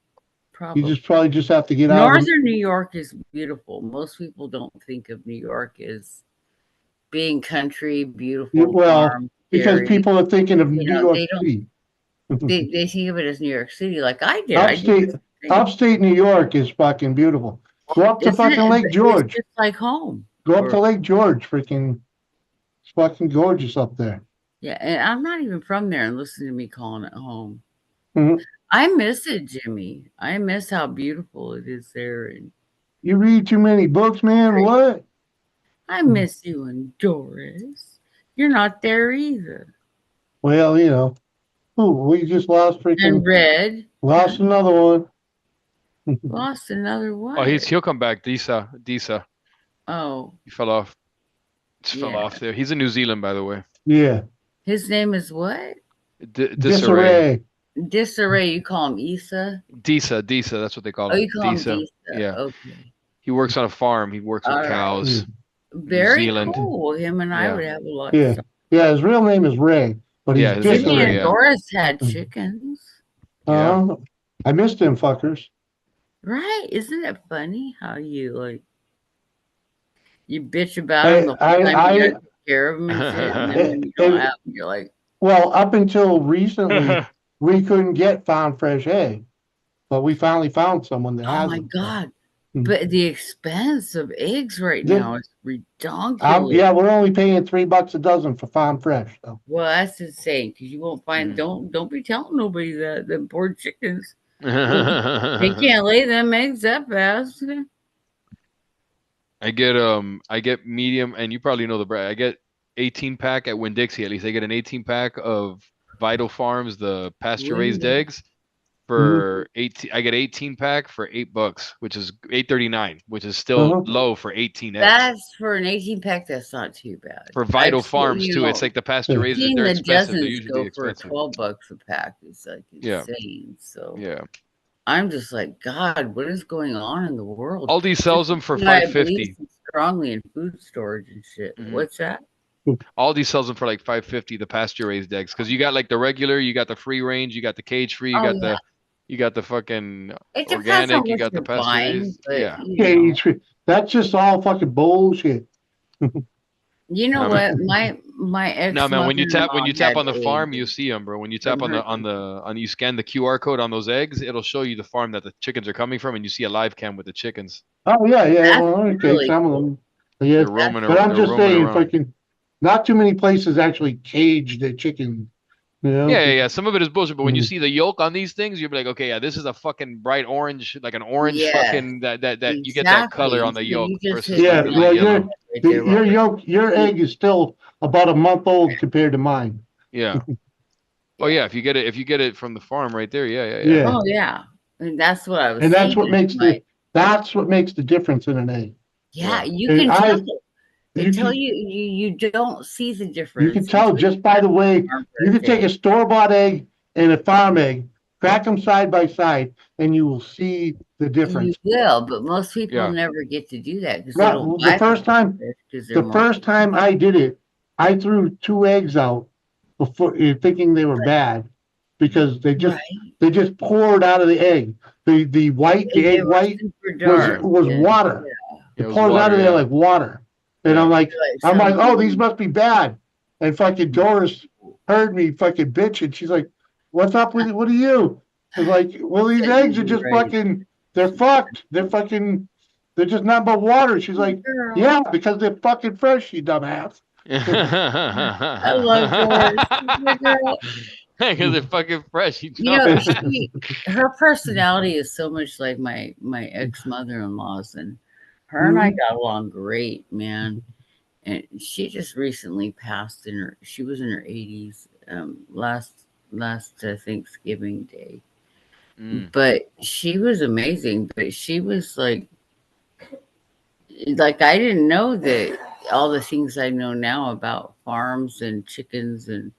You probably just have to get out of the. Northern New York is beautiful. Most people don't think of New York as being country, beautiful Well, farm because area. people are thinking of You New know, York they don't. City. They think of it as New York City, like I did. I did Upstate, the same thing. upstate New York is fucking beautiful. Go up to Isn't fucking it? Lake It's George. just like home. Go up to Or- Lake George. Freaking, it's fucking gorgeous up there. Yeah, and I'm not even from there, and listen to me calling it home. Mhm. I miss it, Jimmy. I miss how beautiful it is there, and You read too many books, man. What? I miss you and Doris. You're not there either. Well, you know, ooh, we just lost freaking. And Red Lost another one. lost another one. Oh, he'll come back. Disa. Oh, He fell off. Just fell Yeah. off there. He's in New Zealand, by the way. Yeah. his name is what? Disarray. Disarray. You call him Issa? Disa. That's what they call Oh, him. you call Disa. him Disa. Yeah. Okay. He works on a farm. He works with All right. cows. Very Zealand. cool. Him and I Yeah. would have a lot Yeah. of fun. Yeah. His real name is Ray, but he's Yeah, his name's Jimmy Ray, Disarray. and yeah. Doris had chickens. Uh, I missed them fuckers. Right? Isn't it funny how you bitch about them the whole time you gotta take care of them and shit, and then when you don't have them, you're like, Well, up until recently, we couldn't get farm fresh egg, but we finally found someone that oh has my them. god! But the expense of eggs right The- now is ridiculous. Yeah, we're only paying $3 a dozen for farm fresh. So. Well, that's insane because you won't find. Don't be telling nobody that them poor chickens. They can't lay them eggs that fast. I get medium, and you probably know the brand. I get 18-pack at Winn-Dixie. At least I get an 18-pack of Vital Farms, the pasture raised Winn-Dixie. eggs for 18. I get 18-pack for $8, which is $8.39, which is still low for 18 eggs. That's for an 18-pack. That's not too bad. For Vital I've seen, Farms you too. know, It's like the pasture raised. seeing They're the expensive. They're dozens usually go for expensive. $12 a pack is like Yeah. insane. So Yeah. I'm just like, God, what is going on in the world? Aldi sells them for This is why I believe $5.50. so strongly in food storage and shit. What's that? Aldi sells them for like $5.50. The pasture raised eggs, because you got like the regular, you got the free range, you got the cage free, you got the fucking It depends on organic, you what got the you're pasture buying, raised. but Yeah. you know. That's just all fucking bullshit. You know what? My ex. No, man, when you tap had on the farm, eggs you see them, bro. When you tap from on you scan the QR code on those eggs, it'll show you the farm that the chickens are coming from, and you see a live cam with the chickens. Oh yeah, yeah. That's Well, okay, really some cool. of them. Yeah, They're roaming but I'm they're just roaming saying, around. fucking, not too many places actually cage their chickens. You know? Yeah. Some of it is bullshit, but when you see the yolk on these things, you'll be like, okay, yeah, this is a fucking bright orange, like an orange fucking that you get that color on the yolk versus Yeah, like the well, yellow. your yolk, your egg is still about a month old compared to mine. Yeah. Oh yeah, if you get it from the farm right there, yeah. Yeah. Oh yeah, and that's what I was. And that's what saying, makes that's what makes the difference in an egg. Yeah, you And can tell. you Until can- you don't see the difference. You can tell just by the way you can take a store-bought egg and a farm egg, crack them side by side, and you will see the difference. You will, but most people Yeah. never get to do that because No, the first time I did it, I threw 2 eggs out before thinking they were bad because they just poured out of the egg. The white, the egg white was water. Yeah, It it was pours out water, of there yeah. like water. And I'm like, oh, these must be bad. And fucking Doris heard me fucking bitch, and she's like, what's up with it? What are you? I was like, well, these eggs are just fucking, they're fucked. They're just not but water. She's like, yeah, because they're fucking fresh, you dumbass. I love Doris. Because they're fucking fresh. You know, her personality is so much like my ex mother-in-law's, and Her and I got along great, man. And she just recently passed she was in her 80s, last Thanksgiving Day. But she was amazing. But she was like I didn't know that all the things I know now about farms and chickens and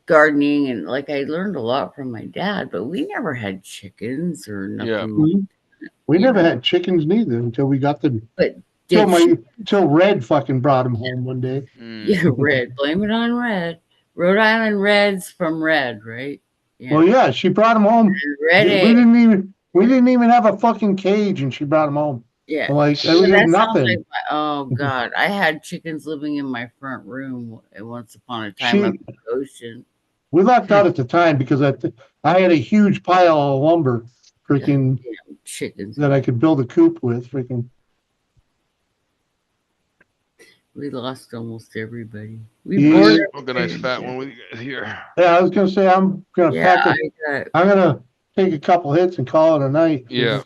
gardening, and like I learned a lot from my dad, but we never had chickens or nothing. Yeah. We never had chickens neither until we got them. But till Red fucking brought them home one day. Yeah, Red. Blame it on Red. Rhode Island Reds from Red, right? Yeah. Well, yeah, she brought them home. Red we didn't even have a fucking cage, and she brought them home. Yeah, like it was nothing. Like oh God, I had chickens living in my front room once upon a time up the ocean. We lucked out at the time because I had a huge pile of lumber, freaking chickens that I could build a coop with, freaking. We lost almost everybody. I'll get a nice fat one with you guys here. Yeah, I was gonna say I'm gonna take a couple hits and call it a night. Yeah.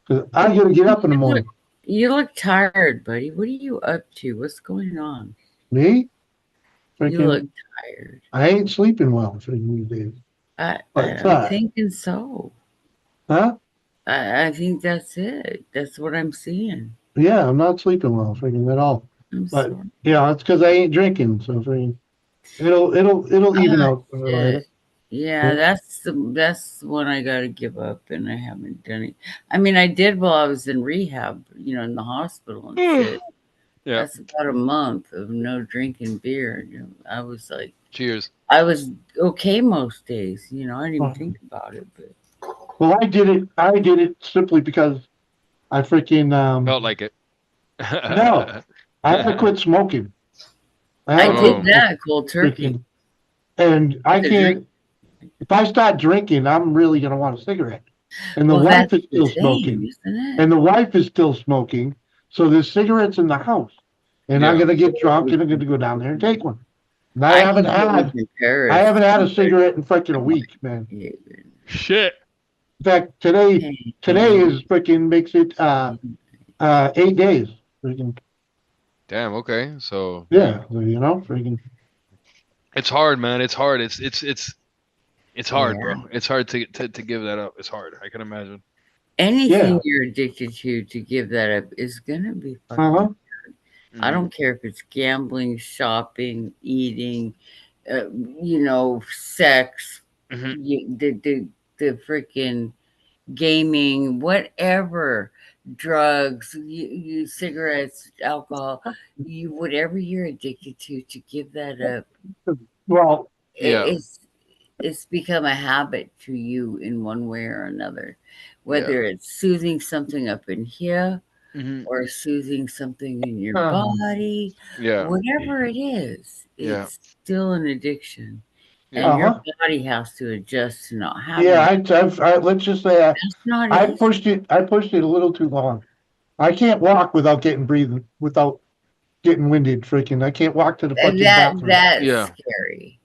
Cause I gotta get up in the morning. You look tired, buddy. What are you up to? What's going on? Me? You look tired. I ain't sleeping well these days. I'm thinking so. Huh? I think that's it. That's what I'm seeing. Yeah, I'm not sleeping well, freaking at all. But yeah, it's because I ain't drinking, so freaking it'll even out. Yeah, that's when I got to give up, and I haven't done it. I mean, I did while I was in rehab, in the hospital and shit. Yeah, that's about a month of no drinking beer. I was like, cheers. I was okay most days. I didn't even think about it, but. Well, I did it simply because I freaking felt like it. No, I had to quit smoking. I did that cold turkey. And I can't. If I start drinking, I'm really gonna want a cigarette. And the wife is still smoking. And the wife is still smoking. So there's cigarettes in the house. And I'm gonna get drunk and I'm gonna go down there and take one. And I haven't had a cigarette in freaking a week, man. Shit. In fact, today is freaking makes it 8 days. Freaking. Damn. Okay. So. Yeah. Freaking. It's hard, man. It's hard. It's hard, bro. It's hard to give that up. It's hard. I can imagine. Anything you're addicted to give that up is gonna be fucking hard. I don't care if it's gambling, shopping, eating, sex, the freaking gaming, whatever, drugs, you cigarettes, alcohol, whatever you're addicted to give that up. Well, it's become a habit to you in one way or another, whether it's soothing something up in here or soothing something in your body, whatever it is, it's still an addiction. And your body has to adjust to not having it. Let's just say I pushed it a little too long. I can't walk without getting winded, freaking. I can't walk to the fucking bathroom. That's scary.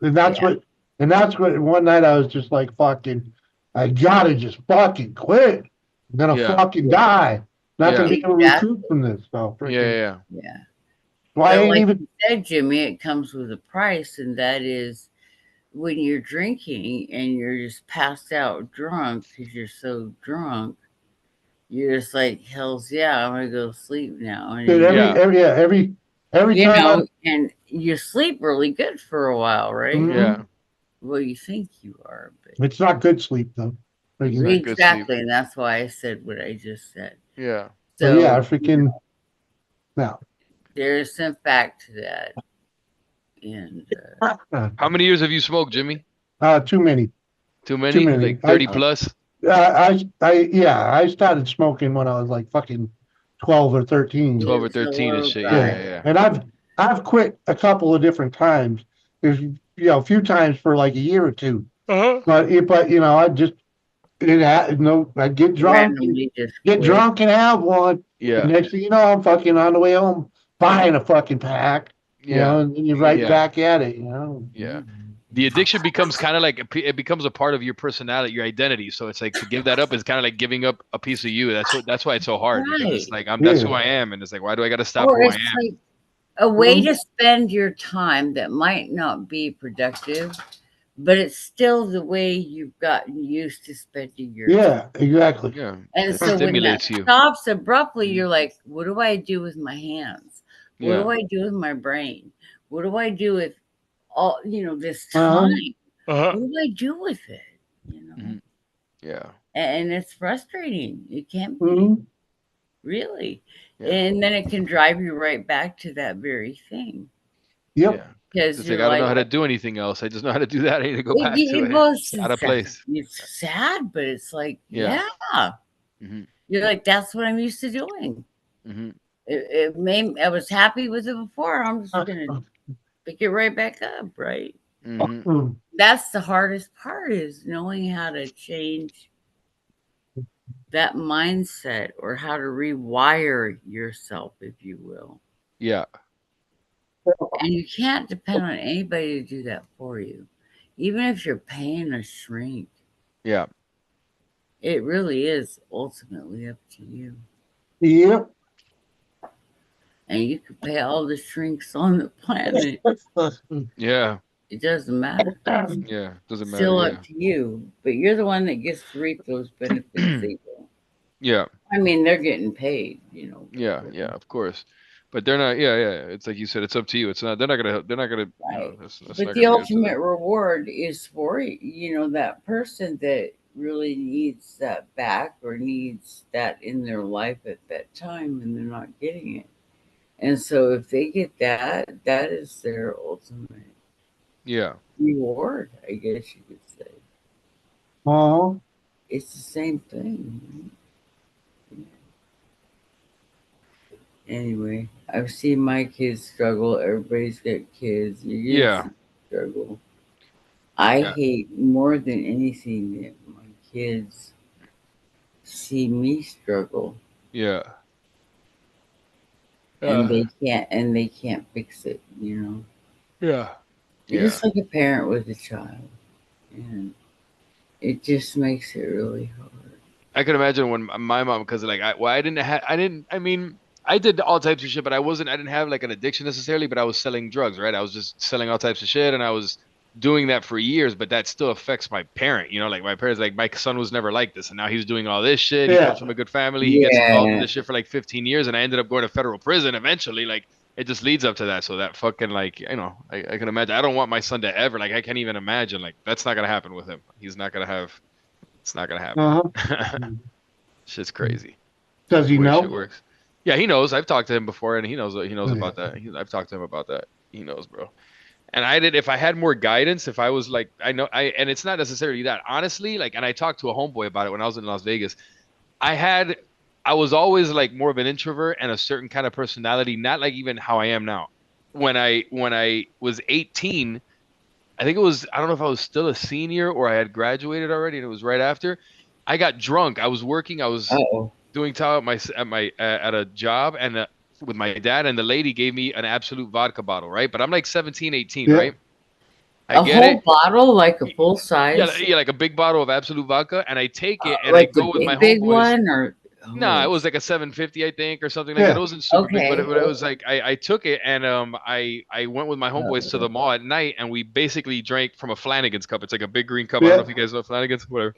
And that's what one night I was just like, fucking, I gotta just fucking quit. I'm gonna fucking die. Not gonna be able to recoup from this. So Yeah. Well, I ain't like even you said, Jimmy, it comes with a price, and that is when you're drinking and you're just passed out drunk because you're so drunk. You're just like, hell's yeah, I'm gonna go to sleep now. And every time and you sleep really good for a while, right? Yeah. Well, you think you are, but it's not good sleep though. Exactly, and that's why I said what I just said. Yeah. So yeah, freaking. Now there's some fact to that. And how many years have you smoked, Jimmy? Too many. Too many? Like 30 plus? I started smoking when I was like fucking 12 or 13. 12 or 13 and shit. Yeah. And I've quit a couple of different times. There's a few times for like a year or two. But I just I'd get drunk, drunk and have one. Yeah. And next thing you know, I'm fucking on the way home buying a fucking pack. And then you're right back at it. Yeah. The addiction becomes kind of like it becomes a part of your personality, your identity. So it's like to give that up is kind of like giving up a piece of you. That's why it's so hard because it's Right. like that's who Yeah. I am, and it's like why do I got to stop Or who I it's am? like a way Mhm. to spend your time that might not be productive, but it's still the way you've gotten used to spending your time. Yeah, exactly. Yeah, And it so when that stimulates you. stops abruptly, Mhm. you're like, what do I do with my hands? What Yeah. do I do with my brain? What do I do with all, this Uh-huh. time? Uh-huh. What do I do with it? You know? Mhm. Yeah. And it's frustrating. It can be, Mhm. really. Yeah. And then it can drive you right back to that very thing. Yep. Yeah. Because It's like you're I don't know like, how to do anything else. I just know how to do that. I need to go back to it it. goes, It's out of place. it's sad, but it's like, Yeah. yeah. Hmm. You're like, that's what I'm used to doing. Hmm. I was happy with it before. I'm just gonna pick it right back up, right? Hmm. Mm. That's the hardest part, is knowing how to change that mindset, or how to rewire yourself, if you will. Yeah. And you can't depend on anybody to do that for you. Even if you're paying a shrink, Yeah. it really is ultimately up to you. Yep. And you could pay all the shrinks on the planet. Yeah. It doesn't matter. Yeah. Doesn't matter. Still up Yeah. to you. But you're the one that gets to reap those benefits. They don't. Yeah. I mean, they're getting paid, Yeah. Yeah. Of course. But they're not. Yeah. Yeah. It's like you said. It's up to you. It's not. They're not gonna. They're not gonna. right? That's But not the gonna give it to ultimate them. reward is for, that person that really needs that back, or needs that in their life at that time, and they're not getting it. And so if they get that, that is their ultimate Yeah. reward, I guess you could say. Uh-huh. It's the same thing. Right? Anyway, I've seen my kids struggle. Everybody's got kids. You're gonna Yeah. see struggle. I Yeah. hate more than anything that my kids see me struggle, Yeah. and Uh, they can't fix it. yeah. It's Yeah. just like a parent with a child, and it just makes it really hard. I could imagine when my mom, because like I didn't have, I didn't, I mean, I did all types of shit, but I didn't have like an addiction necessarily, but I was selling drugs, right? I was just selling all types of shit, and I was doing that for years, but that still affects my parent, like my parents, like my son was never like this, and now he's doing all this shit. He comes Yeah. from a good family. He gets involved in Yeah. this shit for like 15 years, and I ended up going to federal prison eventually. Like it just leads up to that. So that fucking like, I can imagine. I don't want my son to ever, like, I can't even imagine, like, that's not gonna happen with him. He's not gonna have, it's not gonna Uh-huh. happen. Shit's crazy. Does he The way shit know? works. Yeah, he knows. I've talked to him before, and he knows Oh, yeah. about that. I've talked to him about that. He knows, bro. And I did. If I had more guidance, if I was like, and it's not necessarily that. Honestly, like, and I talked to a homeboy about it when I was in Las Vegas. I was always like more of an introvert and a certain kind of personality, not like even how I am now. When I was 18, I think it was, I don't know if I was still a senior or I had graduated already, and it was right after. I got drunk. I was working. I was Uh-oh. doing tile at a job, and with my dad, and the lady gave me an absolute vodka bottle, right? But I'm like 17, 18, Yeah. right? I A get whole it. bottle, like a full Yeah, size, yeah, like a big bottle of absolute vodka, and I take it and I like the go with my big homeboys. one, or Nah, it oh, was like a 750, I think, or something like that. It Yeah. wasn't super big, but okay. it was like I took it, and I went with my homeboys to the Uh, mall at night, and we basically drank from a Flanagan's cup. It's like a big green cup. I don't know Yeah. if you guys know Flanagan's. Whatever.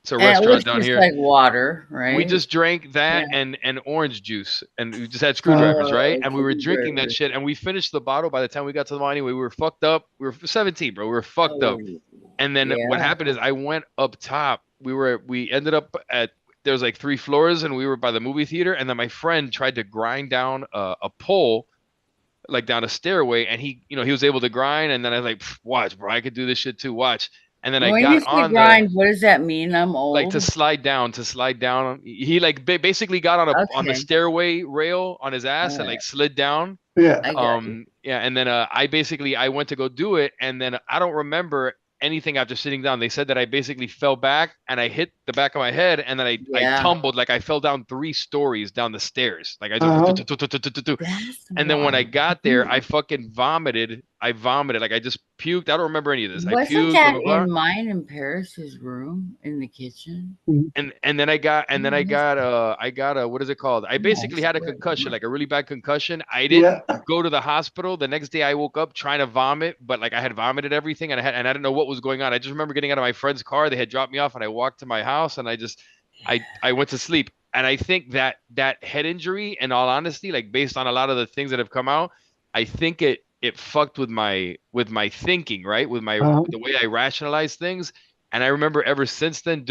It's a and it restaurant looks down just here. like water, We right? just drank Yeah. that and orange juice, and we just had Uh, screwdrivers, right? And we were drinking that Screwdriver. shit, and we finished the bottle by the time we got to the mall. Anyway, we were fucked up. We were 17, bro. We were fucked up. Oh, And then what yeah. happened is I went up top. We ended up at, there was like 3 floors, and we were by the movie theater. And then my friend tried to grind down a pole, like down a stairway, and he was able to grind. And then I was like, watch, bro, I could do this shit too. Watch. And then I When you got say on the, grind, what does that mean? I'm like, to old. slide down. He like basically got on the Okay. stairway rail on his ass and like slid down. yeah. I got you. Yeah, and then I went to go do it, and then I don't remember anything after sitting down. They said that I basically fell back and I hit the back of my head, and then I Yeah. tumbled, like I fell down 3 stories down the stairs. Like I Uh-huh. just That's and then when I wild. got there, I fucking vomited I vomited. Like I just puked. I don't remember any of this. I Wasn't puked, blah, that blah, blah. in mine and Paris's room in the kitchen? And then I got what is it called? I basically had a concussion, like a really bad concussion. I didn't go to the hospital. The next day I woke up trying to vomit, but like I had vomited everything and I didn't know what was going on. I just remember getting out of my friend's car. They had dropped me off and I walked to my house and I went to sleep. And I think that head injury, in all honesty, like based on a lot of the things that have come out, I think it fucked with my thinking, right? With the way I rationalize things. And I remember ever since then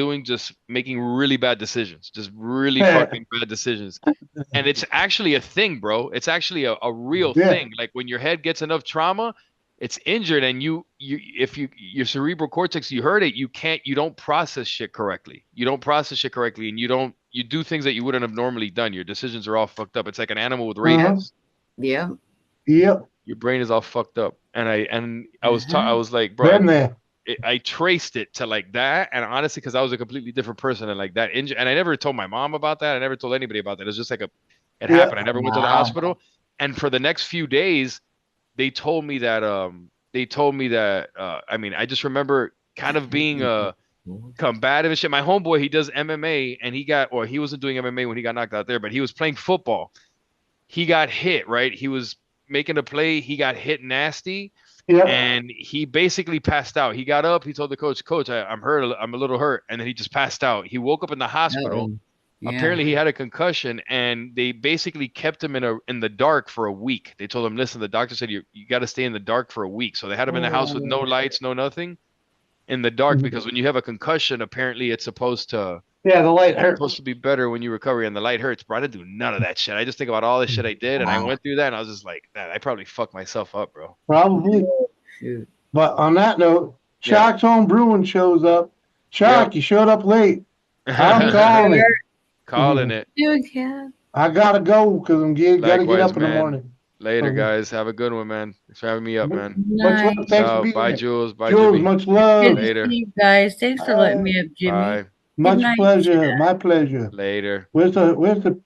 making really bad decisions, just really fucking bad decisions. And it's actually a thing, bro. It's actually a real thing. Like when your head gets enough trauma, it's injured, and if your cerebral cortex, you hurt it, you don't process shit correctly. You don't process shit correctly, and you do things that you wouldn't have normally done. Your decisions are all fucked up. It's like an animal with rabies. Yeah. Yep. Your brain is all fucked up. And I was like, bro, I traced it to like that, and honestly, because I was a completely different person, and like that injury, and I never told my mom about that. I never told anybody about that. It was just like it happened. I never went to the hospital, and for the next few days, they told me that I mean, I just remember kind of being combative and shit. My homeboy, he does MMA, and he wasn't doing MMA when he got knocked out there, but he was playing football. He got hit, right? He was making a play. He got hit nasty. And he basically passed out. He got up. He told the coach, I'm hurt. I'm a little hurt. And then he just passed out. He woke up in the hospital. Yeah. Apparently he had a concussion, and they basically kept him in the dark for a week. They told him, listen, the doctor said you got to stay in the dark for a week. So they had him in the house with no lights, no nothing, in the dark, because when you have a concussion, apparently it's supposed to the light hurts. It's supposed to be better when you recover, and the light hurts, bro. I didn't do none of that shit. I just think about all the shit I did, and I went through that, and I was just like, I probably fucked myself up, bro. Probably. But on that note, Chalk's Home Brewing shows up. Chalk, you showed up late. I'm calling it. Calling it. I gotta go because I'm gotta get up in the morning. Later, guys. Have a good one, man. Thanks for having me up, man. Much love. Thanks for being bye, here. Jules. Bye, Jules, Jimmy. much love. Later. Guys, thanks for letting me up, Jimmy. Bye. Much pleasure. My pleasure. Later. Where's the